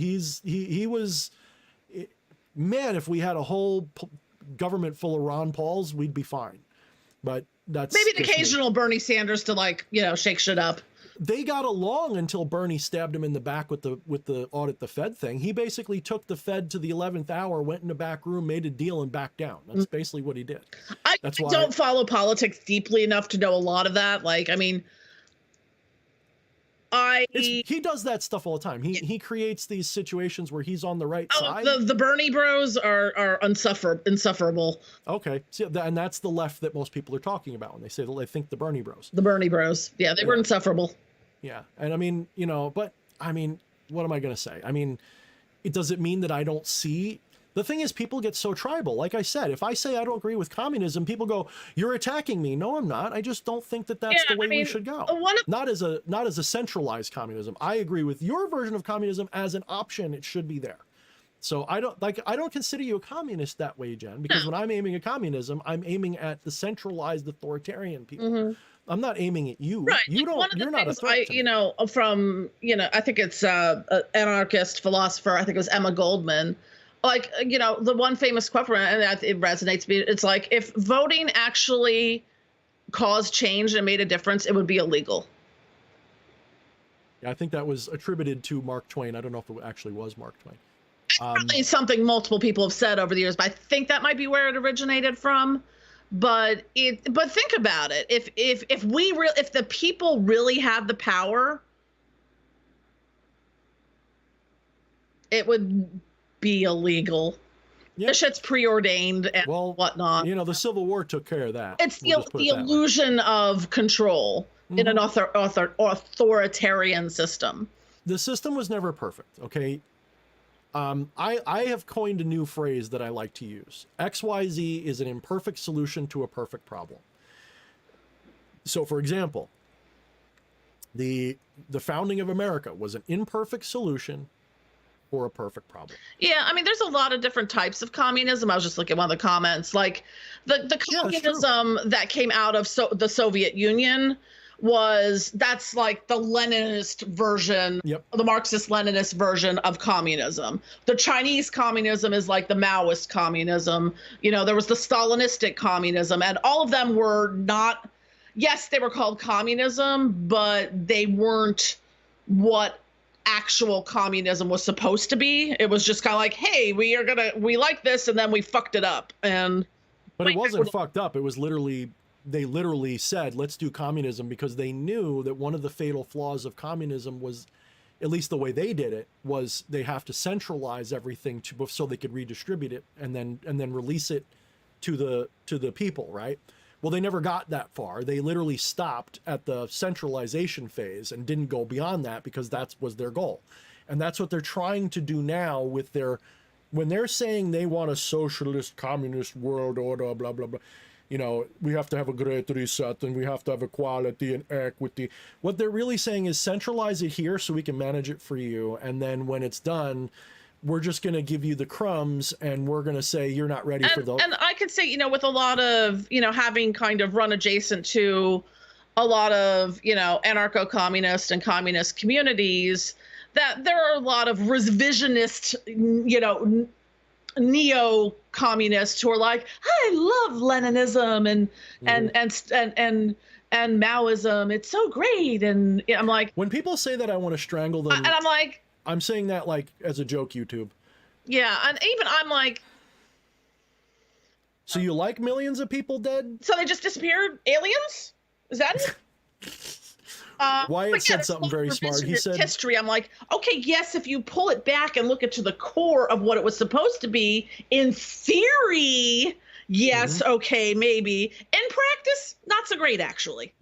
man, if we had a whole government full of Ron Pauls, we'd be fine. But that's maybe an occasional Bernie Sanders to, like, you know, shake shit up. They got along until Bernie stabbed him in the back with the audit the Fed thing. He basically took the Fed to the 11th hour, went in the back room, made a deal, and backed down. That's basically what he did. I don't follow politics deeply enough to know a lot of that. Like, I mean, he does that stuff all the time. He creates these situations where he's on the right side. The Bernie bros are insufferable. Okay, so, and that's the left that most people are talking about when they say that they think the Bernie bros. The Bernie bros, yeah, they were insufferable. Yeah, and I mean, you know, but I mean, what am I going to say? I mean, does it mean that I don't see? The thing is, people get so tribal. Like I said, if I say I don't agree with communism, people go, "You're attacking me." No, I'm not. I just don't think that that's the way we should go. Not as a centralized communism. I agree with your version of communism as an option. It should be there. So I don't consider you a communist that way, Jen, because when I'm aiming at communism, I'm aiming at the centralized authoritarian people. Mm-hmm. I'm not aiming at you. Right. You're not a threat to me. You know, from, you know, I think it's an anarchist philosopher. I think it was Emma Goldman. Like, you know, the one famous quote from it, and it resonates me. It's like, if voting actually caused change and made a difference, it would be illegal. Yeah, I think that was attributed to Mark Twain. I don't know if it actually was Mark Twain. Probably something multiple people have said over the years, but I think that might be where it originated from. But think about it. If the people really had the power, it would be illegal. Yep. This shit's preordained and whatnot. You know, the Civil War took care of that. It's the illusion of control in an authoritarian system. The system was never perfect, okay? I have coined a new phrase that I like to use. XYZ is an imperfect solution to a perfect problem. So, for example, the founding of America was an imperfect solution for a perfect problem. Yeah, I mean, there's a lot of different types of communism. I was just looking at one of the comments, like the communism that came out of the Soviet Union that's like the Leninist version, the Marxist-Leninist version of communism. The Chinese communism is like the Maoist communism. You know, there was the Stalinistic communism, and all of them were not, yes, they were called communism, but they weren't what actual communism was supposed to be. It was just kind of like, hey, we like this, and then we fucked it up. But it wasn't fucked up. It was they literally said, let's do communism, because they knew that one of the fatal flaws of communism was, at least the way they did it, was they have to centralize everything so they could redistribute it and then release it to the people, right? Well, they never got that far. They literally stopped at the centralization phase and didn't go beyond that, because that was their goal. And that's what they're trying to do now with when they're saying they want a socialist, communist world order, blah, blah, blah. You know, we have to have a great reset and we have to have equality and equity. What they're really saying is centralize it here so we can manage it for you. And then when it's done, we're just going to give you the crumbs, and we're going to say you're not ready for those. And I could say, you know, with a lot of, you know, having kind of run adjacent to a lot of, you know, anarcho-communist and communist communities, that there are a lot of revisionist, you know, neo-communists who are like, I love Leninism and Maoism. It's so great. And I'm like, when people say that, I want to strangle them. And I'm like, I'm saying that like as a joke, YouTube. Yeah, and even I'm like, so you like millions of people dead? So they just disappeared? Aliens? Is that it? Wyatt said something very smart. He said history. I'm like, okay, yes, if you pull it back and look into the core of what it was supposed to be, in theory, yes, okay, maybe. In practice, not so great, actually.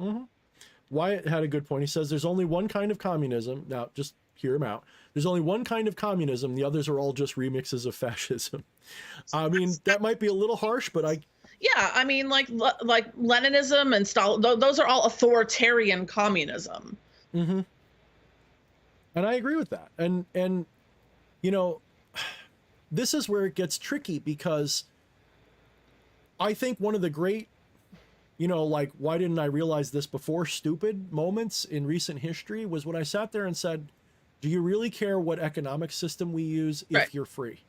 Wyatt had a good point. He says there's only one kind of communism. Now, just hear him out. There's only one kind of communism. The others are all just remixes of fascism. I mean, that might be a little harsh, but yeah, I mean, like Leninism and Stalin, those are all authoritarian communism. And I agree with that. And you know, this is where it gets tricky, because I think one of the great, you know, like, why didn't I realize this before, stupid moments in recent history was when I sat there and said, do you really care what economic system we use if you're free?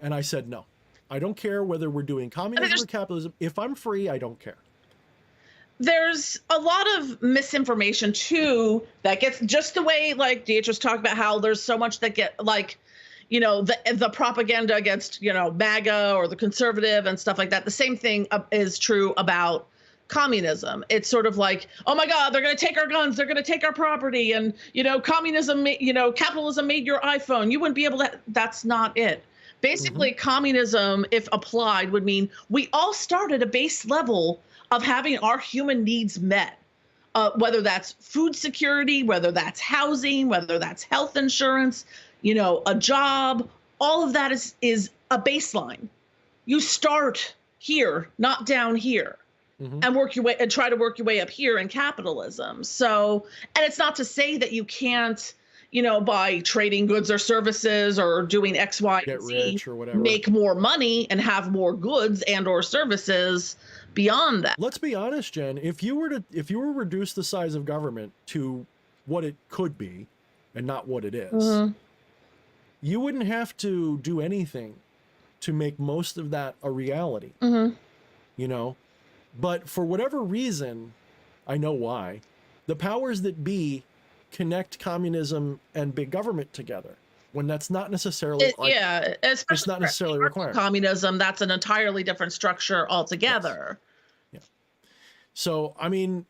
And I said, no, I don't care whether we're doing communism or capitalism. If I'm free, I don't care. There's a lot of misinformation too that gets, just the way like DH was talking about how there's so much that get like, you know, the propaganda against, you know, MAGA or the conservative and stuff like that. The same thing is true about communism. It's sort of like, oh my God, they're going to take our guns, they're going to take our property, and you know, communism, you know, capitalism made your iPhone. You wouldn't be able to. That's not it. Basically, communism, if applied, would mean we all start at a base level of having our human needs met, whether that's food security, whether that's housing, whether that's health insurance, you know, a job. All of that is a baseline. You start here, not down here. And work your way and try to work your way up here in capitalism. So, and it's not to say that you can't, you know, by trading goods or services or doing X, Y, get and Z, rich or whatever, make more money and have more goods and or services beyond that. Let's be honest, Jen, if you were to reduce the size of government to what it could be and not what it is, you wouldn't have to do anything to make most of that a reality. You know? But for whatever reason, I know why, the powers that be connect communism and big government together when that's not necessarily especially it's not necessarily required. Communism, that's an entirely different structure altogether. Yes. Yeah. So, I mean,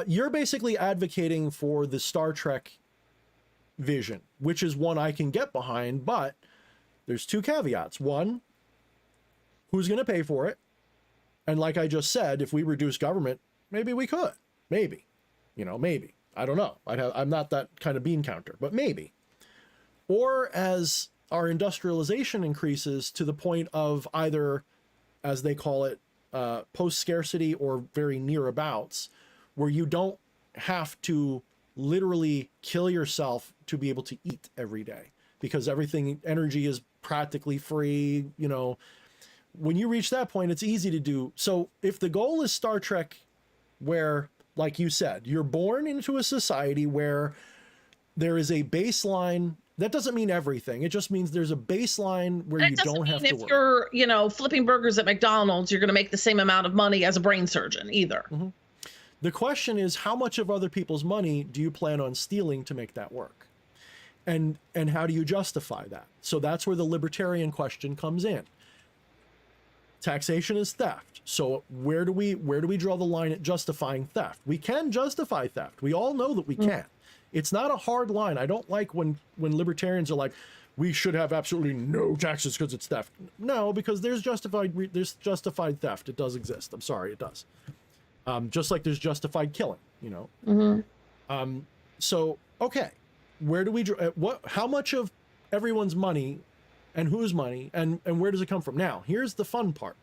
you're basically advocating for the Star Trek vision, which is one I can get behind, but there's two caveats. One, who's going to pay for it? And like I just said, if we reduce government, maybe we could. Maybe. You know, maybe. I don't know. I'm not that kind of bean counter, but maybe. Or as our industrialization increases to the point of either, as they call it, post-scarcity or very near abouts, where you don't have to literally kill yourself to be able to eat every day, because energy is practically free. You know, when you reach that point, it's easy to do. So if the goal is Star Trek, where, like you said, you're born into a society where there is a baseline. That doesn't mean everything. It just means there's a baseline where you don't have to worry. If you're, you know, flipping burgers at McDonald's, you're going to make the same amount of money as a brain surgeon either. Mm-hmm. The question is, how much of other people's money do you plan on stealing to make that work? And how do you justify that? So that's where the libertarian question comes in. Taxation is theft. So where do we draw the line at justifying theft? We can justify theft. We all know that we can. It's not a hard line. I don't like when libertarians are like, we should have absolutely no taxes because it's theft. No, because there's justified theft. It does exist. I'm sorry, it does. Just like there's justified killing, you know. Mm-hmm. So okay, where do we how much of everyone's money and whose money and where does it come from? Now, here's the fun part.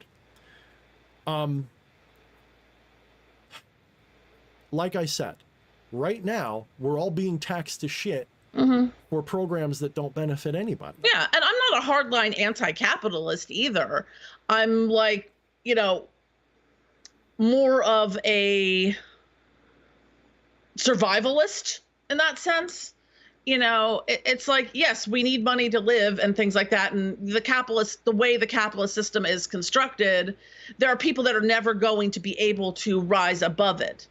Like I said, right now we're all being taxed to shit for programs that don't benefit anybody. Yeah, and I'm not a hardline anti-capitalist either. I'm like, you know, more of a survivalist in that sense. You know, it's like, yes, we need money to live and things like that. And the way the capitalist system is constructed, there are people that are never going to be able to rise above it.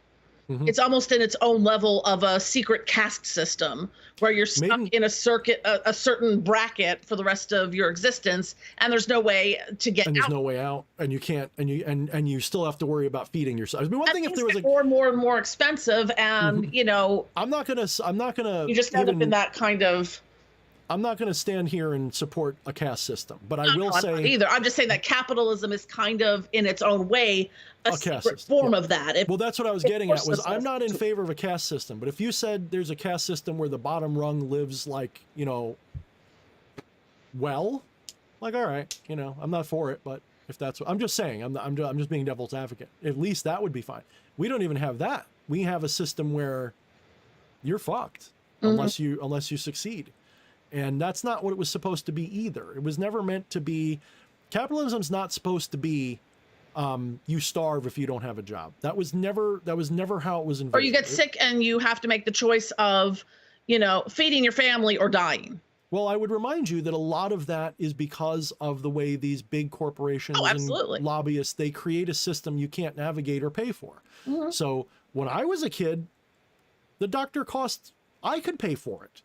Mm-hmm. It's almost in its own level of a secret caste system where you're stuck in a certain bracket for the rest of your existence, and there's no way to get out. And there's no way out, and you can't, and you still have to worry about feeding yourself. I mean, one thing if there was more and more expensive, and you know, I'm not gonna. You just end up in that kind of. I'm not going to stand here and support a caste system, but I will say either. I'm just saying that capitalism is kind of in its own way a secret form of that. Well, that's what I was getting at. Was I'm not in favor of a caste system, but if you said there's a caste system where the bottom rung lives like, you know, well, like, all right, you know, I'm not for it, but if that's what I'm just saying, I'm just being devil's advocate. At least that would be fine. We don't even have that. We have a system where you're fucked unless you succeed. And that's not what it was supposed to be either. It was never meant to be. Capitalism's not supposed to be you starve if you don't have a job. That was never how it was envisioned. Or you get sick and you have to make the choice of, you know, feeding your family or dying. Well, I would remind you that a lot of that is because of the way these big corporations and lobbyists, they create a system you can't navigate or pay for. Mm-hmm. So when I was a kid, the doctor cost, I could pay for it,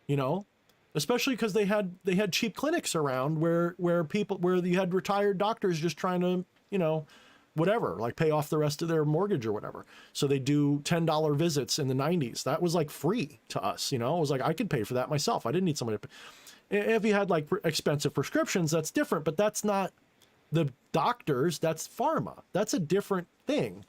you know. Especially because they had cheap clinics around where you had retired doctors just trying to, you know, whatever, like pay off the rest of their mortgage or whatever. So they do $10 visits in the 90s. That was like free to us, you know. I was like, I could pay for that myself. I didn't need somebody to pay. If you had like expensive prescriptions, that's different, but that's not the doctors, that's pharma. That's a different thing.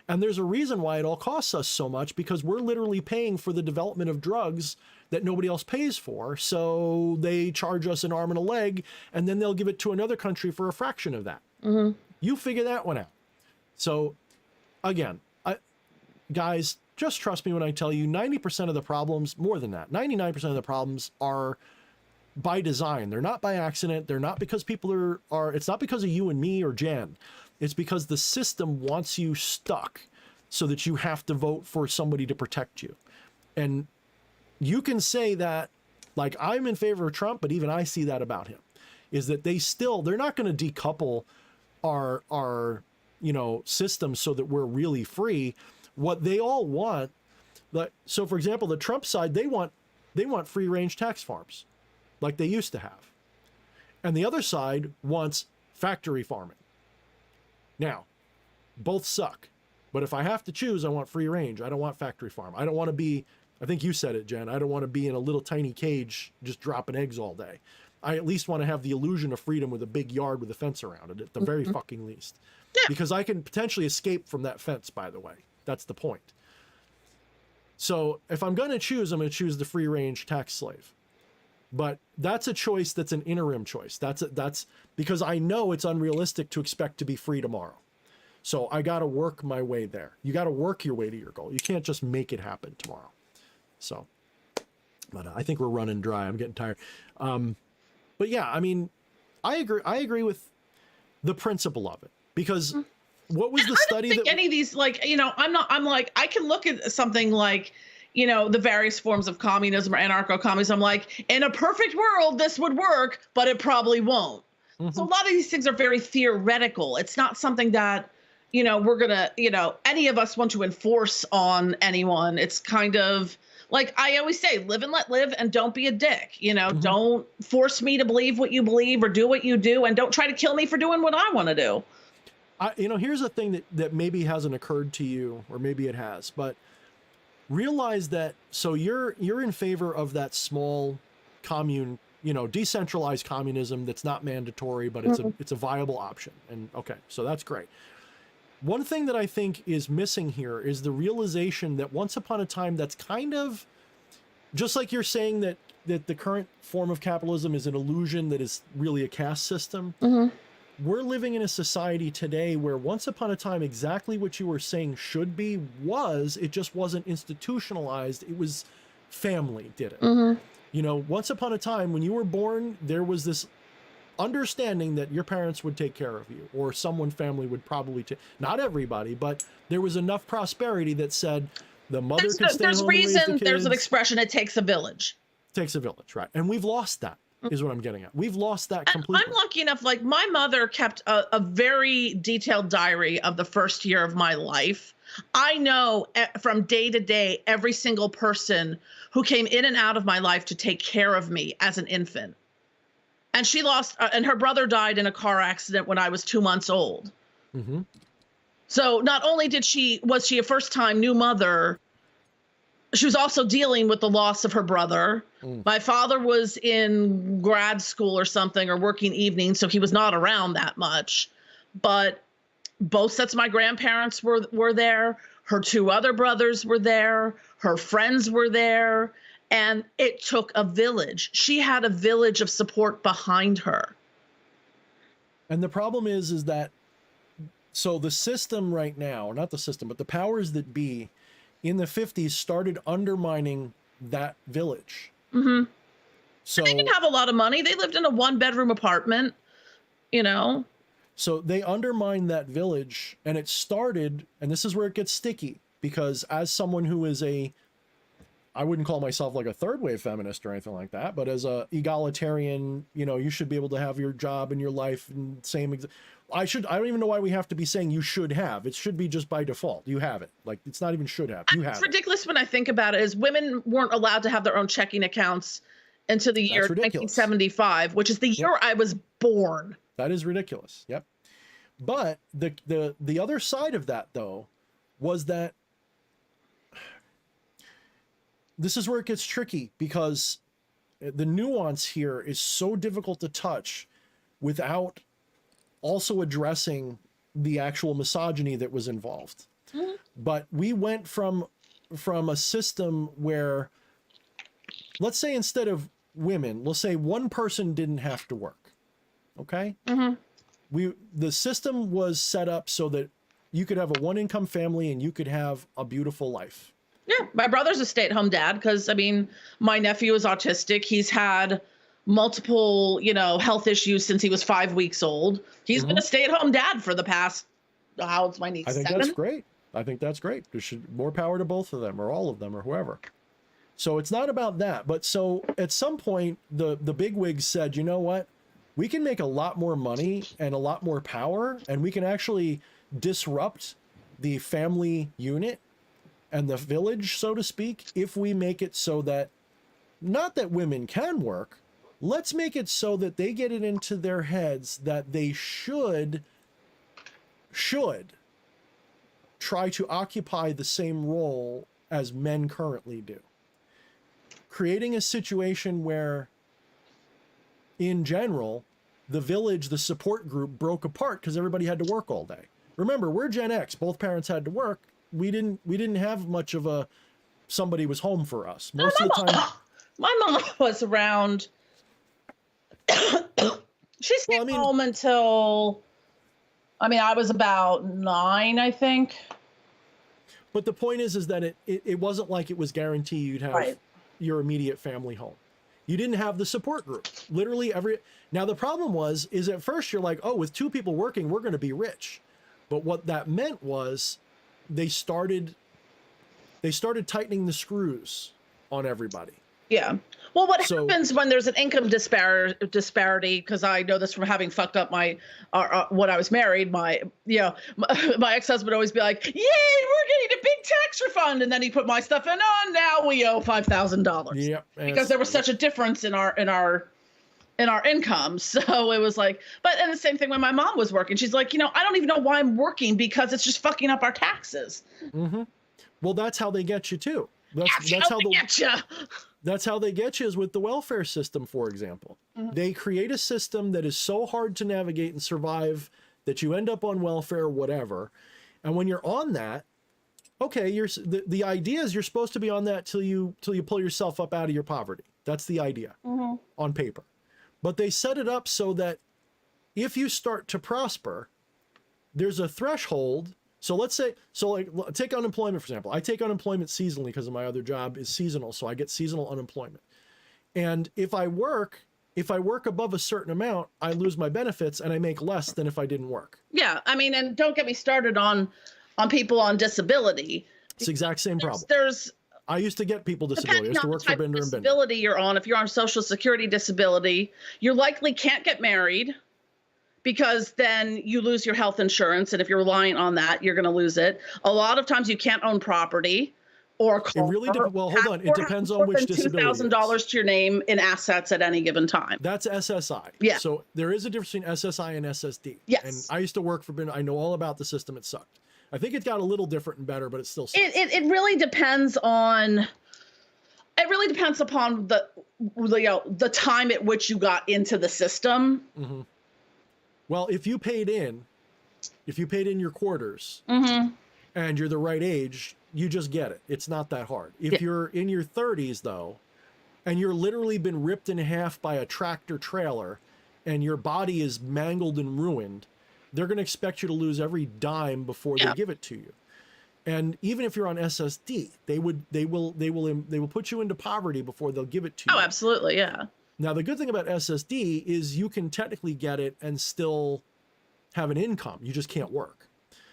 And there's a reason why it all costs us so much, because we're literally paying for the development of drugs that nobody else pays for. So they charge us an arm and a leg, and then they'll give it to another country for a fraction of that. Mm-hmm. You figure that one out. So again, guys, just trust me when I tell you 90% of the problems, more than that, 99% of the problems are by design. They're not by accident. They're not because people are it's not because of you and me or Jen. It's because the system wants you stuck so that you have to vote for somebody to protect you. And you can say that, like, I'm in favor of Trump, but even I see that about him, is that they're not going to decouple our you know, system so that we're really free. What they all want, so for example, the Trump side, they want free range tax farms like they used to have. And the other side wants factory farming. Now, both suck, but if I have to choose, I want free range. I don't want factory farm. I don't want to be, I think you said it, Jen, I don't want to be in a little tiny cage just dropping eggs all day. I at least want to have the illusion of freedom with a big yard with a fence around it, at the very fucking least. Yeah. Because I can potentially escape from that fence, by the way. That's the point. So if I'm going to choose, I'm going to choose the free range tax slave. But that's a choice that's an interim choice. That's because I know it's unrealistic to expect to be free tomorrow. So I got to work my way there. You got to work your way to your goal. You can't just make it happen tomorrow. So, but I think we're running dry. I'm getting tired. But yeah, I mean, I agree with the principle of it, because what was the study that any of these, like, you know, I'm like, I can look at something like, you know, the various forms of communism or anarcho-communism. I'm like, in a perfect world, this would work, but it probably won't. So a lot of these things are very theoretical. It's not something that, you know, we're gonna, you know, any of us want to enforce on anyone. It's kind of like I always say, live and let live, and don't be a dick. You know, don't force me to believe what you believe or do what you do, and don't try to kill me for doing what I want to do. You know, here's a thing that maybe hasn't occurred to you, or maybe it has, but realize that, so you're in favor of that small commune, you know, decentralized communism that's not mandatory, but it's a viable option. And okay, so that's great. One thing that I think is missing here is the realization that once upon a time, that's kind of just like you're saying that the current form of capitalism is an illusion that is really a caste system. We're living in a society today where once upon a time, exactly what you were saying should be it just wasn't institutionalized. It was family did it. You know, once upon a time when you were born, there was this understanding that your parents would take care of you, or someone family would probably take, not everybody, but there was enough prosperity that said the mother could stay home and raise the kids. There's an expression, it takes a village. Takes a village, right? And we've lost that, is what I'm getting at. We've lost that completely. I'm lucky enough, like my mother kept a very detailed diary of the first year of my life. I know from day to day, every single person who came in and out of my life to take care of me as an infant. And she lost, and her brother died in a car accident when I was 2 months old. So not only was she a first-time new mother, she was also dealing with the loss of her brother. My father was in grad school or something, or working evenings, so he was not around that much. But both sets of my grandparents were there. Her 2 other brothers were there. Her friends were there. And it took a village. She had a village of support behind her. And the problem is that, so the system right now, not the system, but the powers that be in the 50s started undermining that village. So and they didn't have a lot of money. They lived in a 1-bedroom apartment, you know. So they undermined that village, and it started, and this is where it gets sticky, because as someone who is I wouldn't call myself like a third wave feminist or anything like that, but as a egalitarian, you know, you should be able to have your job and your life and I don't even know why we have to be saying you should have. It should be just by default. You have it. Like, it's not even should have. You have it. It's ridiculous when I think about it, is women weren't allowed to have their own checking accounts until the year 1975, which is the year I was born. That is ridiculous. Yep. But the other side of that, though, was that this is where it gets tricky, because the nuance here is so difficult to touch without also addressing the actual misogyny that was involved. But we went from a system where, let's say instead of women, let's say one person didn't have to work. Okay? The system was set up so that you could have a 1-income family and you could have a beautiful life. Yeah, my brother's a stay-at-home dad because, I mean, my nephew is autistic. He's had multiple, you know, health issues since he was 5 weeks old. He's been a stay-at-home dad for the past, how old's my niece? I think 7? that's great. I think that's great. There should more power to both of them, or all of them, or whoever. So it's not about that. But so at some point, the bigwigs said, you know what? We can make a lot more money and a lot more power, and we can actually disrupt the family unit and the village, so to speak, if we make it so that, not that women can work, let's make it so that they get it into their heads that they should try to occupy the same role as men currently do. Creating a situation where, in general, the village, the support group broke apart because everybody had to work all day. Remember, we're Gen X. Both parents had to work. We didn't have much of somebody was home for us. Most of the time. My mom was around She stayed home until, I was about 9, I think. But the point is that it wasn't like it was guaranteed you'd have your immediate family home. You didn't have the support group. Literally now the problem is at first you're like, oh, with 2 people working, we're going to be rich. But what that meant was they started tightening the screws on everybody. Yeah. Well, what happens when there's an income disparity? Because I know this from having fucked up when I was married. My ex-husband would always be like, "Yay, we're getting a big tax refund," and then he put my stuff in. Oh, now we owe $5,000. Yeah. Because there was such a difference in our income. So it was like, and the same thing when my mom was working. She's like, I don't even know why I'm working because it's just fucking up our taxes. Mm-hmm. Well, that's how they get you too. That's how they get you. That's how they get you is with the welfare system, for example. Mm-hmm. They create a system that is so hard to navigate and survive that you end up on welfare, whatever. And when you're on that, okay, the idea is you're supposed to be on that till you pull yourself up out of your poverty. That's the idea on paper. But they set it up so that if you start to prosper, there's a threshold. So let's say, take unemployment, for example. I take unemployment seasonally because of my other job is seasonal. So I get seasonal unemployment. And if I work above a certain amount, I lose my benefits and I make less than if I didn't work. Yeah. And don't get me started on people on disability. It's the exact same problem. I used to get people disability. I used to work for Bender and Bender. Disability you're on, if you're on Social Security disability, you likely can't get married, because then you lose your health insurance. And if you're reliant on that, you're going to lose it. A lot of times you can't own property or car. It really hold on. It depends on which disability. $2,000 to your name in assets at any given time. That's SSI. Yeah. So there is a difference between SSI and SSD. Yes. And I used to work for Bender. I know all about the system. It sucked. I think it got a little different and better, but it still sucks. It really depends on. It really depends upon the time at which you got into the system. Mm-hmm. Well, if you paid in your quarters and you're the right age, you just get it. It's not that hard. If you're in your 30s though, and you're literally been ripped in half by a tractor trailer and your body is mangled and ruined, they're going to expect you to lose every dime before they give it to you. And even if you're on SSD, they will put you into poverty before they'll give it to you. Oh, absolutely. Yeah. Now, the good thing about SSD is you can technically get it and still have an income. You just can't work.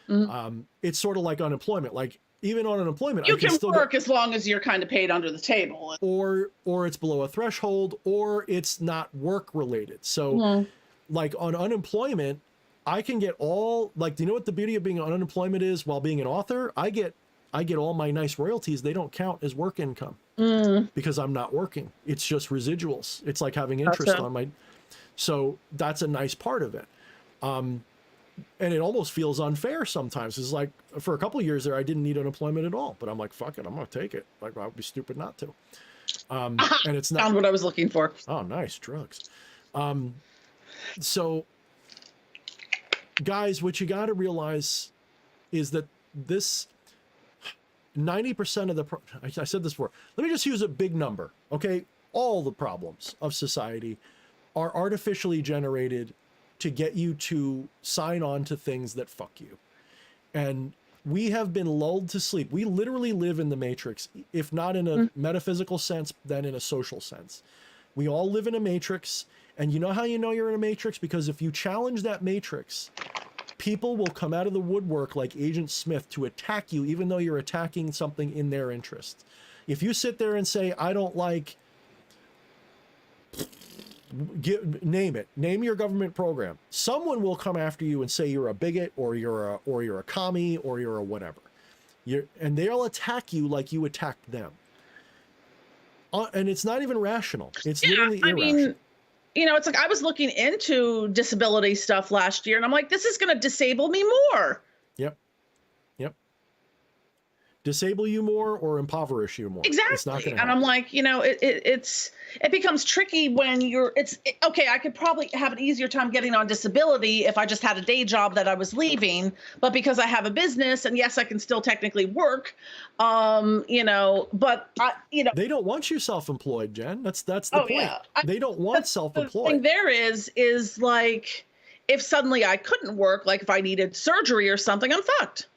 Mm-hmm. It's sort of like unemployment. Like even on unemployment, you can still work as long as you're kind of paid under the table. Or it's below a threshold, or it's not work related. So like on unemployment, I can get do you know what the beauty of being on unemployment is while being an author? I get all my nice royalties. They don't count as work income because I'm not working. It's just residuals. It's like having interest on my, so that's a nice part of it. And it almost feels unfair sometimes. It's like for a couple of years there, I didn't need unemployment at all, but I'm like, fuck it, I'm going to take it. Like I would be stupid not to. And it's not found what I was looking for. Oh, nice drugs. So guys, what you got to realize is that this 90% of I said this before, let me just use a big number. Okay. All the problems of society are artificially generated to get you to sign on to things that fuck you. And we have been lulled to sleep. We literally live in the matrix, if not in a metaphysical sense, then in a social sense. We all live in a matrix. And you know how you know you're in a matrix? Because if you challenge that matrix, people will come out of the woodwork like Agent Smith to attack you, even though you're attacking something in their interest. If you sit there and say, I don't like, name your government program, someone will come after you and say you're a bigot or you're a commie or you're a whatever. And they'll attack you like you attacked them. And it's not even rational. It's literally irrational. It's like I was looking into disability stuff last year and I'm like, this is going to disable me more. Yep. disable you more or impoverish you more. Exactly. It's not gonna and I'm like, it becomes tricky when okay, I could probably have an easier time getting on disability if I just had a day job that I was leaving, but because I have a business, and yes, I can still technically work, but they don't want you self-employed, Jen. That's the point. Yeah. They don't want self-employed. The thing there is like, if suddenly I couldn't work, like if I needed surgery or something, I'm fucked.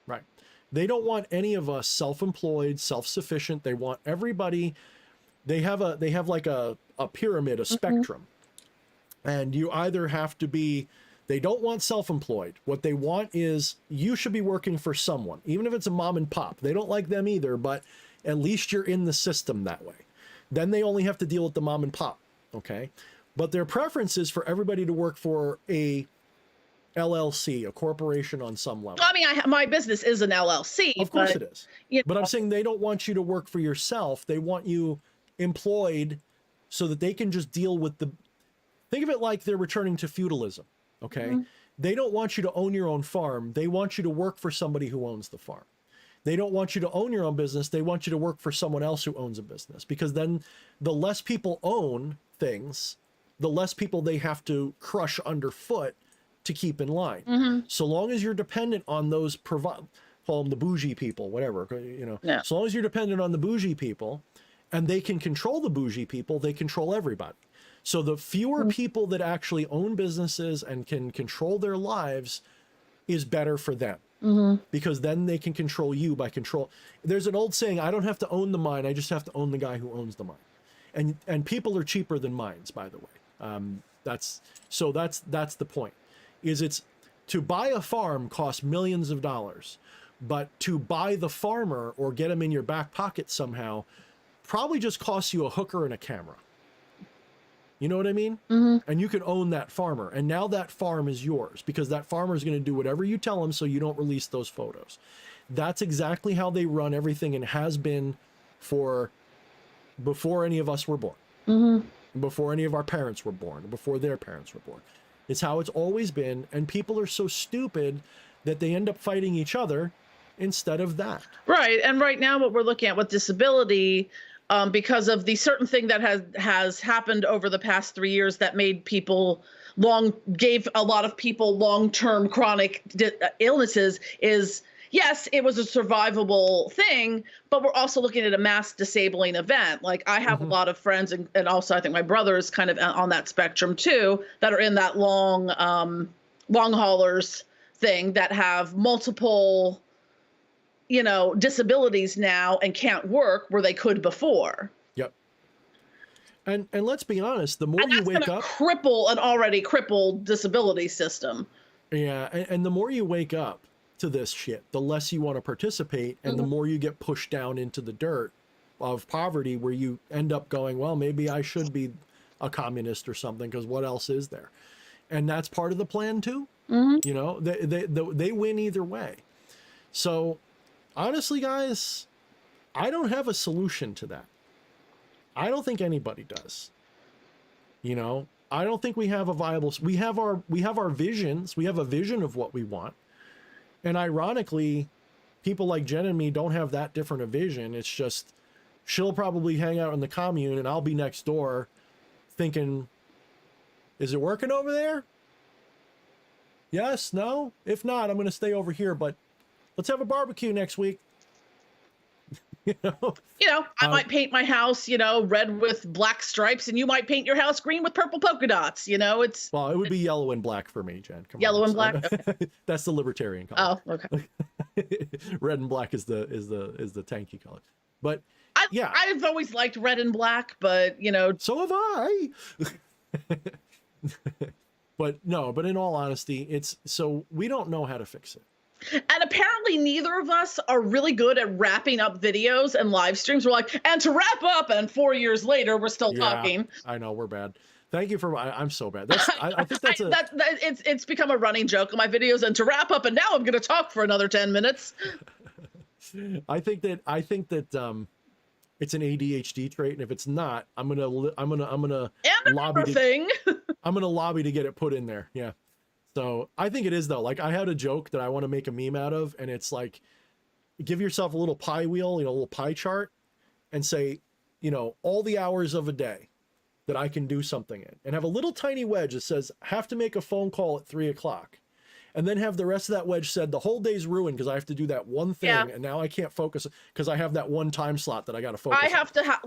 Right. They don't want any of us self-employed, self-sufficient. They want everybody. They have like a pyramid, a spectrum. And you either have to be, they don't want self-employed. What they want is you should be working for someone, even if it's a mom and pop. They don't like them either, but at least you're in the system that way. Then they only have to deal with the mom and pop. Okay. But their preference is for everybody to work for a LLC, a corporation on some level. I mean, my business is an LLC. Of course it is. But I'm saying they don't want you to work for yourself. They want you employed so that they can just deal with think of it like they're returning to feudalism. Okay. They don't want you to own your own farm. They want you to work for somebody who owns the farm. They don't want you to own your own business. They want you to work for someone else who owns a business, because then the less people own things, the less people they have to crush underfoot to keep in line. So long as you're dependent on those call them the bougie people, whatever, Yeah. So long as you're dependent on the bougie people and they can control the bougie people, they control everybody. So the fewer people that actually own businesses and can control their lives is better for them. Because then they can control you by control. There's an old saying, I don't have to own the mine. I just have to own the guy who owns the mine. And people are cheaper than mines, by the way. That's the point. It's to buy a farm costs millions of dollars, but to buy the farmer or get him in your back pocket somehow probably just costs you a hooker and a camera. You know what I mean? And you can own that farmer. And now that farm is yours because that farmer is going to do whatever you tell him so you don't release those photos. That's exactly how they run everything and has been before any of us were born. Before any of our parents were born, before their parents were born. It's how it's always been. And people are so stupid that they end up fighting each other instead of that. Right. And right now what we're looking at with disability, because of the certain thing that has happened over the past 3 years that made people gave a lot of people long-term chronic illnesses is, yes, it was a survivable thing, but we're also looking at a mass disabling event. Like I have a lot of friends and also I think my brother is kind of on that spectrum too, that are in that long haulers thing that have multiple disabilities now and can't work where they could before. Yep. And let's be honest, the more you wake up, cripple an already crippled disability system. Yeah, and the more you wake up to this shit, the less you want to participate, and the more you get pushed down into the dirt of poverty, where you end up going, well, maybe I should be a communist or something, because what else is there? And that's part of the plan too. They win either way. So honestly, guys, I don't have a solution to that. I don't think anybody does. I don't think we have a viable, we have our visions. We have a vision of what we want. And ironically, people like Jen and me don't have that different a vision. It's just, she'll probably hang out in the commune and I'll be next door thinking, is it working over there? Yes, no? If not, I'm going to stay over here, but let's have a barbecue next week. I might paint my house, red with black stripes, and you might paint your house green with purple polka dots. Well, it would be yellow and black for me, Jen. Come yellow on. And black. Okay. That's the libertarian color. Oh, okay. Red and black is the tanky color. But I've always liked red and black, but so have I. But in all honesty, so we don't know how to fix it. And apparently neither of us are really good at wrapping up videos and live streams. We're like, and to wrap up, and 4 years later, we're still talking. I know, we're bad. Thank you for, I'm so bad. I think that's it's become a running joke on my videos. And to wrap up, and now I'm going to talk for another 10 minutes. I think that it's an ADHD trait. And if it's not, I'm going to lobby thing. I'm going to lobby to get it put in there. Yeah. So I think it is though. Like I had a joke that I want to make a meme out of, and it's like, give yourself a little pie wheel, a little pie chart, and say, all the hours of a day that I can do something in, and have a little tiny wedge that says, have to make a phone call at 3 o'clock. And then have the rest of that wedge said the whole day's ruined because I have to do that one thing, and now I can't focus because I have that one time slot that I got to focus.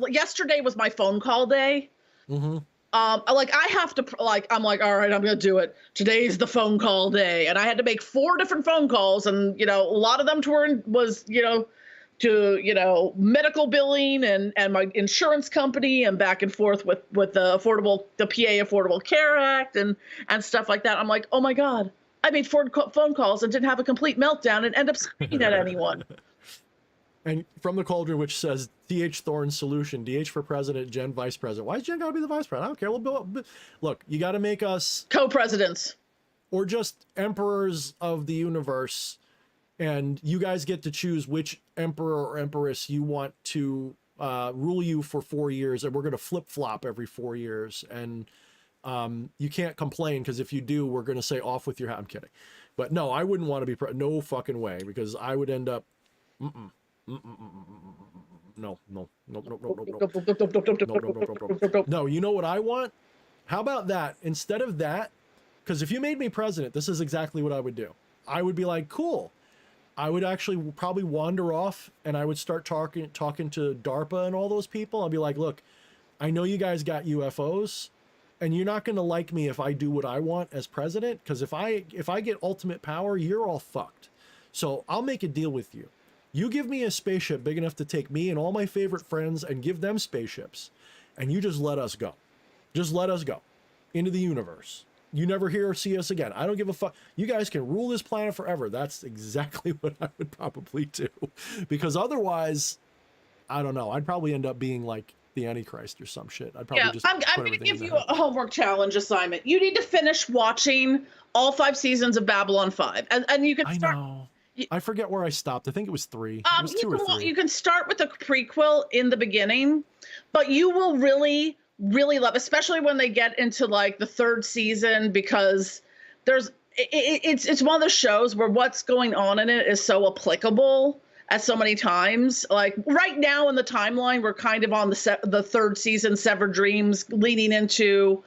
Yesterday was my phone call day. Mm-hmm. I have to I'm like, all right, I'm gonna do it. Today's the phone call day, and I had to make 4 different phone calls, and a lot of them was to medical billing and my insurance company, and back and forth with the PA Affordable Care Act and stuff like that. I'm like, oh my God. I made 4 phone calls and didn't have a complete meltdown and end up screaming at anyone. And from the Cauldron, which says DH Thorne solution, DH for president, Jen vice president. Why is Jen got to be the vice president? I don't care. Well, look, you got to make us co-presidents or just emperors of the universe. And you guys get to choose which emperor or empress you want to rule you for 4 years. And we're going to flip flop every 4 years. And you can't complain, because if you do, we're going to say off with your hat. I'm kidding. But no, I wouldn't want to be no fucking way, because I would end up no. No, you know what I want? How about that? Instead of that, because if you made me president, this is exactly what I would do. I would be like, cool. I would actually probably wander off and I would start talking to DARPA and all those people. I'd be like, look, I know you guys got UFOs. And you're not going to like me if I do what I want as president, because if I get ultimate power, you're all fucked. So I'll make a deal with you. You give me a spaceship big enough to take me and all my favorite friends and give them spaceships, and you just let us go. Just let us go into the universe. You never hear or see us again. I don't give a fuck. You guys can rule this planet forever. That's exactly what I would probably do, because otherwise, I don't know. I'd probably end up being like the Antichrist or some shit. I'd probably just. I'm going to give you a homework challenge assignment. You need to finish watching all 5 seasons of Babylon 5, and you can start. I know. I forget where I stopped. I think it was 3. It was 2 or 3. You can start with the prequel in the beginning, but you will really, really love, especially when they get into like the 3rd season, because it's one of those shows where what's going on in it is so applicable at so many times. Like right now in the timeline, we're kind of on the 3rd season, Severed Dreams, leading into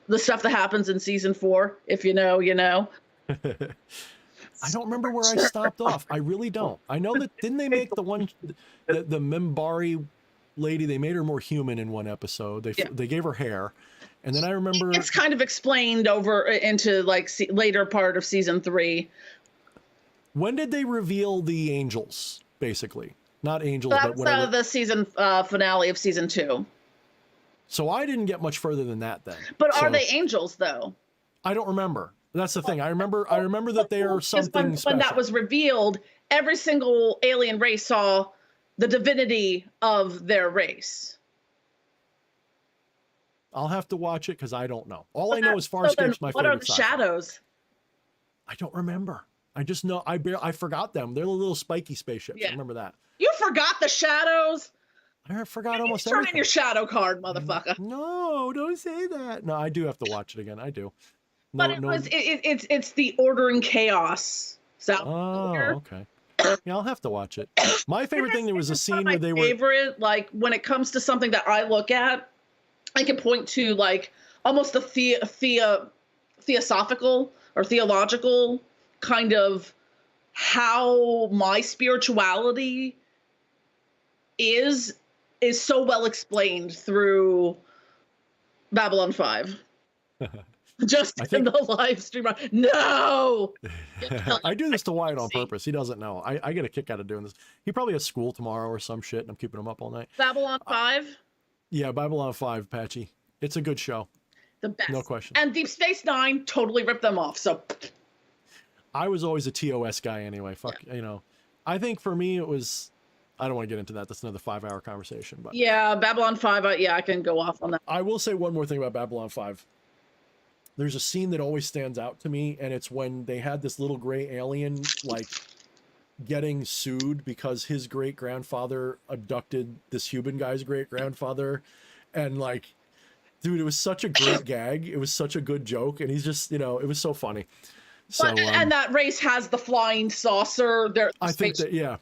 the stuff that happens in season 4. If you know, you know. I don't remember where I stopped off. I really don't. I know that, didn't they make the one, the Mimbari lady, they made her more human in one episode. They gave her hair. And then I remember it's kind of explained over into like later part of season 3. When did they reveal the angels? Basically, not angels, but whatever. That's the season finale of season 2. So I didn't get much further than that then. But are they angels though? I don't remember. That's the thing. I remember that they are something special. When that was revealed, every single alien race saw the divinity of their race. I'll have to watch it because I don't know. All I know is Farscape's my favorite. What are the shadows? I don't remember. I just know I forgot them. They're the little spiky spaceships. Yeah. I remember that. You forgot the shadows? I forgot almost everything. Turn in your shadow card, motherfucker. No, don't say that. No, I do have to watch it again. I do. No, but it's the order and chaos. Okay. Yeah, I'll have to watch it. My favorite thing, there was a scene where they were like when it comes to something that I look at, I can point to like almost a theosophical or theological kind of how my spirituality is so well explained through Babylon 5. Just in the live stream. No! I do this to Wyatt on purpose. He doesn't know. I get a kick out of doing this. He probably has school tomorrow or some shit, and I'm keeping him up all night. Babylon 5? Yeah, Babylon 5, Patchy. It's a good show. The best. No question. And Deep Space Nine totally ripped them off, so... I was always a TOS guy anyway. Fuck, you know. I think for me it was... I don't want to get into that. That's another 5-hour conversation. But yeah, Babylon 5, I can go off on that. I will say one more thing about Babylon 5. There's a scene that always stands out to me, and it's when they had this little gray alien, like, getting sued because his great-grandfather abducted this human guy's great-grandfather. And, like, dude, it was such a great gag. It was such a good joke, and he's just, you know, it was so funny. So, and that race has the flying saucer. I think that, yeah.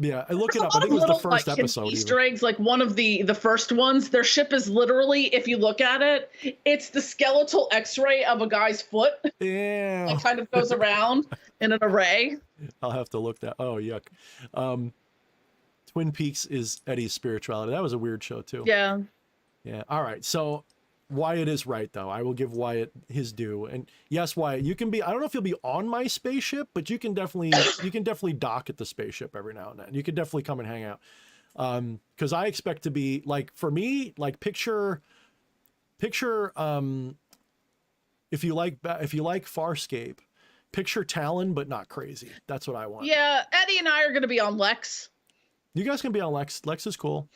Yeah, I look There's it a up. I lot think of it was the little, first like, hidden episode. Easter eggs, like one of the first ones. Their ship is literally, if you look at it, it's the skeletal X-ray of a guy's foot. Yeah. It kind of goes around in an array. I'll have to look that. Oh, yuck. Twin Peaks is Eddie's spirituality. That was a weird show too. Yeah. Yeah. All right. So Wyatt is right, though. I will give Wyatt his due. And yes, Wyatt, you can be, I don't know if you'll be on my spaceship, but you can definitely dock at the spaceship every now and then. You can definitely come and hang out. Cause I expect to be like, for me, like picture, if you like Farscape, picture Talon, but not crazy. That's what I want. Yeah. Eddie and I are going to be on Lex. You guys can be on Lex. Lex is cool.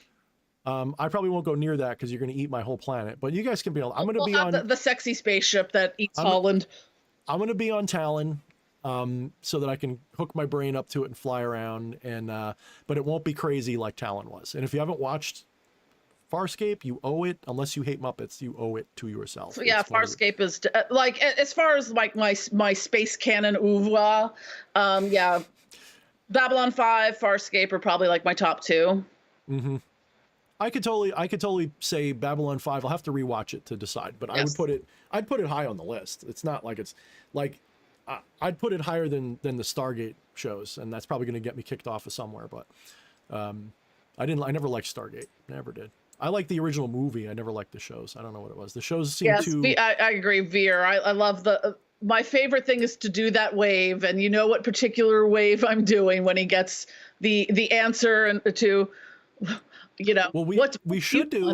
I probably won't go near that because you're going to eat my whole planet. But you guys can be on. I'm going to be on the sexy spaceship that eats Holland. I'm going to be on Talon, so that I can hook my brain up to it and fly around. And but it won't be crazy like Talon was. And if you haven't watched Farscape, you owe it. Unless you hate Muppets, you owe it to yourself. So, yeah, Farscape is like, as far as like my space canon oeuvre. Yeah, Babylon 5, Farscape are probably like my top two. Mm-hmm. I could totally say Babylon 5. I'll have to rewatch it to decide, but yes. I'd put it high on the list. It's not like it's like, I'd put it higher than the Stargate shows, and that's probably going to get me kicked off of somewhere. But I never liked Stargate. Never did. I like the original movie. I never liked the shows. I don't know what it was. The shows seem too. I agree, Veer. I love my favorite thing is to do that wave, and you know what particular wave I'm doing when he gets the answer and to. You know, well, we should do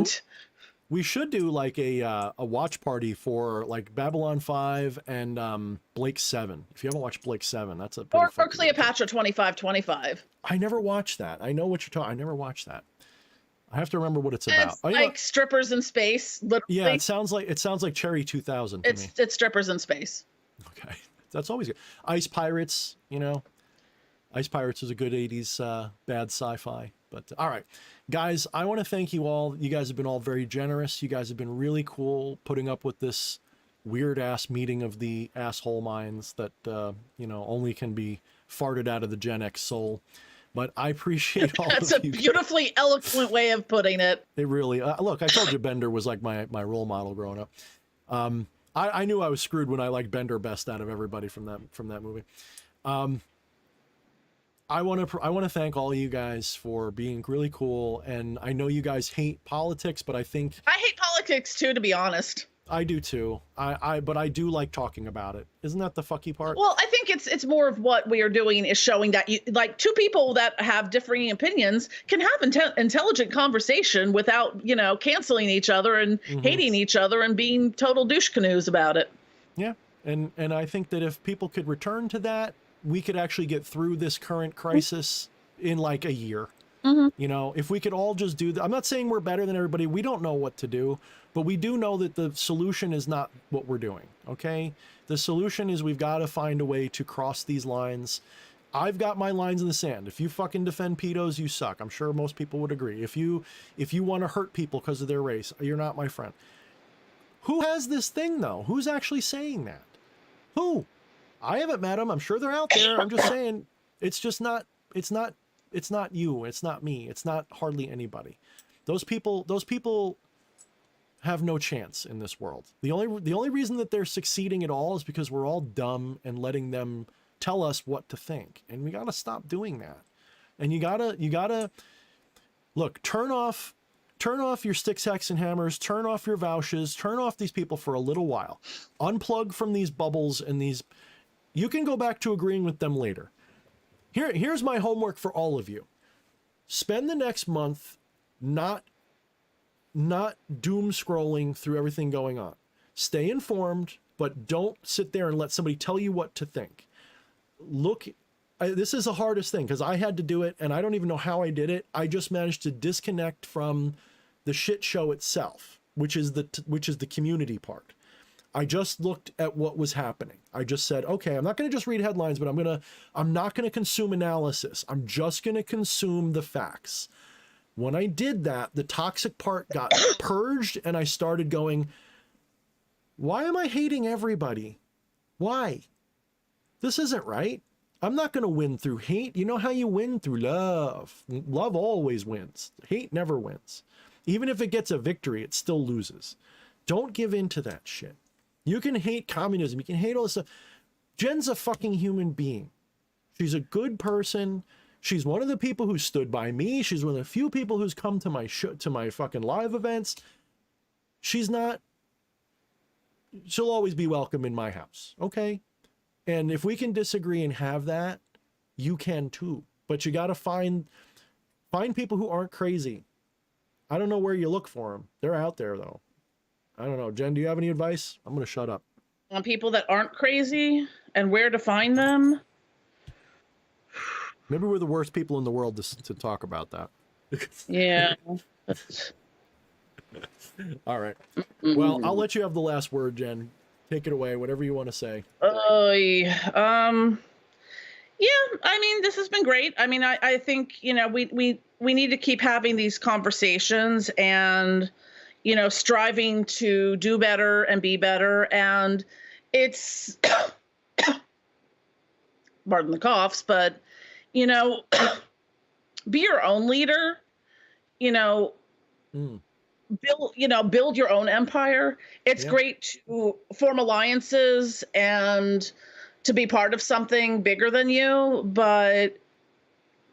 like a watch party for like Babylon 5 and Blake 7. If you haven't watched Blake 7, that's a or Cleopatra 2525. I never watched that. I know what you're talking. I never watched that. I have to remember what it's about. It's like strippers in space. Literally. Yeah, it sounds like Cherry 2000 to me. It's strippers in space. Okay, that's always good. Ice Pirates, Ice Pirates is a good 80s bad sci-fi. But all right, guys, I want to thank you all. You guys have been all very generous. You guys have been really cool putting up with this weird ass meeting of the asshole minds that, only can be farted out of the Gen-X soul. But I appreciate all of you. That's a beautifully eloquent way of putting it. It really, look, I told you Bender was like my role model growing up. I knew I was screwed when I liked Bender best out of everybody from that movie. I want to thank all you guys for being really cool, and I know you guys hate politics, but I hate politics too, to be honest. I do too. But I do like talking about it. Isn't that the fucky part? Well, I think it's more of what we are doing is showing that like two people that have differing opinions can have intelligent conversation without canceling each other and hating each other and being total douche canoes about it. Yeah, and I think that if people could return to that, we could actually get through this current crisis in like a year. If we could all just do that. I'm not saying we're better than everybody. We don't know what to do, but we do know that the solution is not what we're doing. Okay. The solution is we've got to find a way to cross these lines. I've got my lines in the sand. If you fucking defend pedos, you suck. I'm sure most people would agree. If you want to hurt people because of their race, you're not my friend. Who has this thing though? Who's actually saying that? Who? I haven't met them. I'm sure they're out there. I'm just saying it's not you. It's not me. It's not hardly anybody. Those people have no chance in this world. The only reason that they're succeeding at all is because we're all dumb and letting them tell us what to think. And we got to stop doing that. And you gotta look, turn off your sticks, hacks, and hammers, turn off your vouchers, turn off these people for a little while. Unplug from these bubbles and these. You can go back to agreeing with them later. Here's my homework for all of you. Spend the next month not doom scrolling through everything going on. Stay informed, but don't sit there and let somebody tell you what to think. This is the hardest thing because I had to do it and I don't even know how I did it. I just managed to disconnect from the shit show itself, which is the community part. I just looked at what was happening. I just said, okay, I'm not going to just read headlines, but I'm not going to consume analysis. I'm just going to consume the facts. When I did that, the toxic part got purged and I started going, why am I hating everybody? Why? This isn't right. I'm not going to win through hate. You know how you win? Through love. Love always wins. Hate never wins. Even if it gets a victory, it still loses. Don't give in to that shit. You can hate communism. You can hate all this stuff. Jenn's a fucking human being. She's a good person. She's one of the people who stood by me. She's one of the few people who's come to my fucking live events. She's not... She'll always be welcome in my house. Okay? And if we can disagree and have that, you can too. But you got to find people who aren't crazy. I don't know where you look for them. They're out there, though. I don't know. Jen, do you have any advice? I'm going to shut up. On people that aren't crazy and where to find them? Maybe we're the worst people in the world to talk about that. Yeah. All right. Well, I'll let you have the last word, Jen. Take it away, whatever you want to say. Yeah, I mean, this has been great. I mean, I think, you know, we need to keep having these conversations and, you know, striving to do better and be better. And it's, pardon the coughs, but, you know, be your own leader, you know, build your own empire. It's great to form alliances and to be part of something bigger than you, but,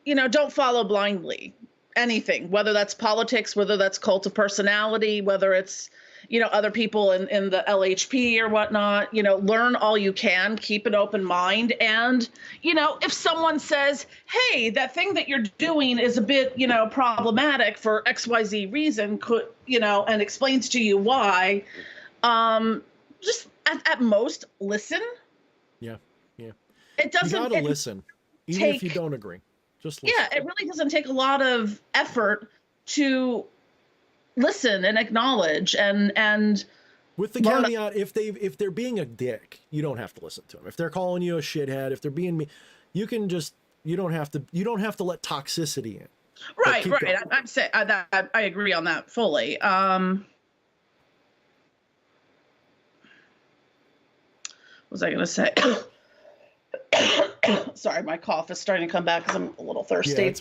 you know, don't follow blindly anything, whether that's politics, whether that's cult of personality, whether it's, you know, other people in the LHP or whatnot. You know, learn all you can, keep an open mind. And, you know, if someone says, hey, that thing that you're doing is a bit, you know, problematic for XYZ reason, you know, and explains to you why, just at most listen. Yeah. It doesn't. You gotta listen, even if you don't agree. Just listen. Yeah, it really doesn't take a lot of effort to listen and acknowledge and with the caveat, if they're being a dick, you don't have to listen to them. If they're calling you a shithead, if they're being mean, you don't have to let toxicity in. Right. I'm saying that I agree on that fully. What was I gonna say? Sorry, my cough is starting to come back because I'm a little thirsty. Yeah,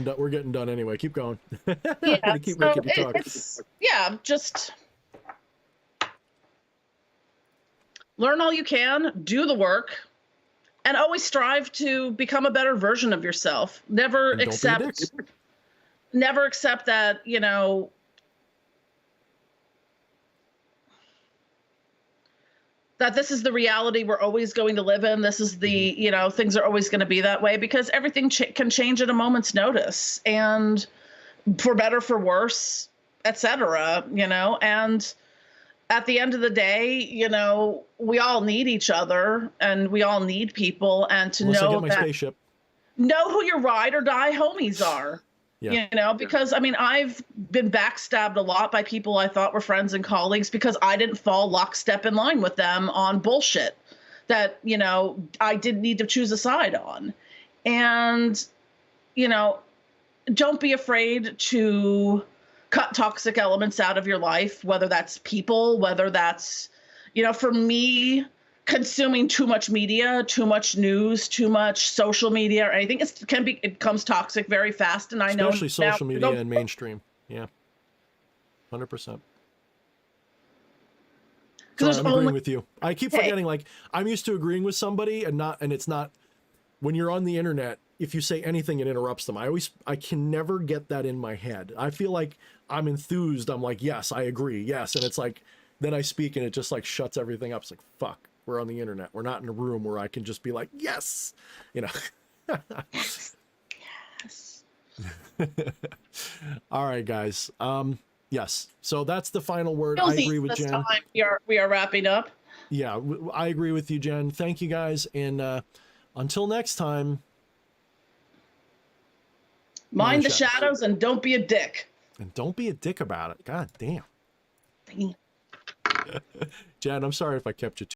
but we're getting done anyway. Keep going. Yeah, keep so making you talk. Just learn all you can, do the work, and always strive to become a better version of yourself. Never accept that, you know, that this is the reality we're always going to live in. This is the, you know, things are always going to be that way, because everything can change at a moment's notice, and for better, for worse, etc., you know. And at the end of the day, you know, we all need each other and we all need people, and to know who your ride or die homies are. You know, because I mean, I've been backstabbed a lot by people I thought were friends and colleagues because I didn't fall lockstep in line with them on bullshit that, you know, I didn't need to choose a side on. And, you know, don't be afraid to cut toxic elements out of your life, whether that's people, whether that's, you know, for me, consuming too much media, too much news, too much social media or anything, it becomes toxic very fast. And I know, especially social media and mainstream. Yeah. 100%. Sorry, I'm agreeing with you. I keep forgetting, like, I'm used to agreeing with somebody and it's not, when you're on the internet, if you say anything, it interrupts them. I can never get that in my head. I feel like I'm enthused. I'm like, yes, I agree. Yes. And it's like, then I speak and it just like shuts everything up. It's like, fuck. We're on the internet. We're not in a room where I can just be like, yes, you know. Yes. All right, guys. Yes. So that's the final word. I agree with Jen. We are wrapping up. Yeah, I agree with you, Jen. Thank you, guys. And until next time. Mind the shadows and don't be a dick. And don't be a dick about it. God damn. Jen, I'm sorry if I kept you too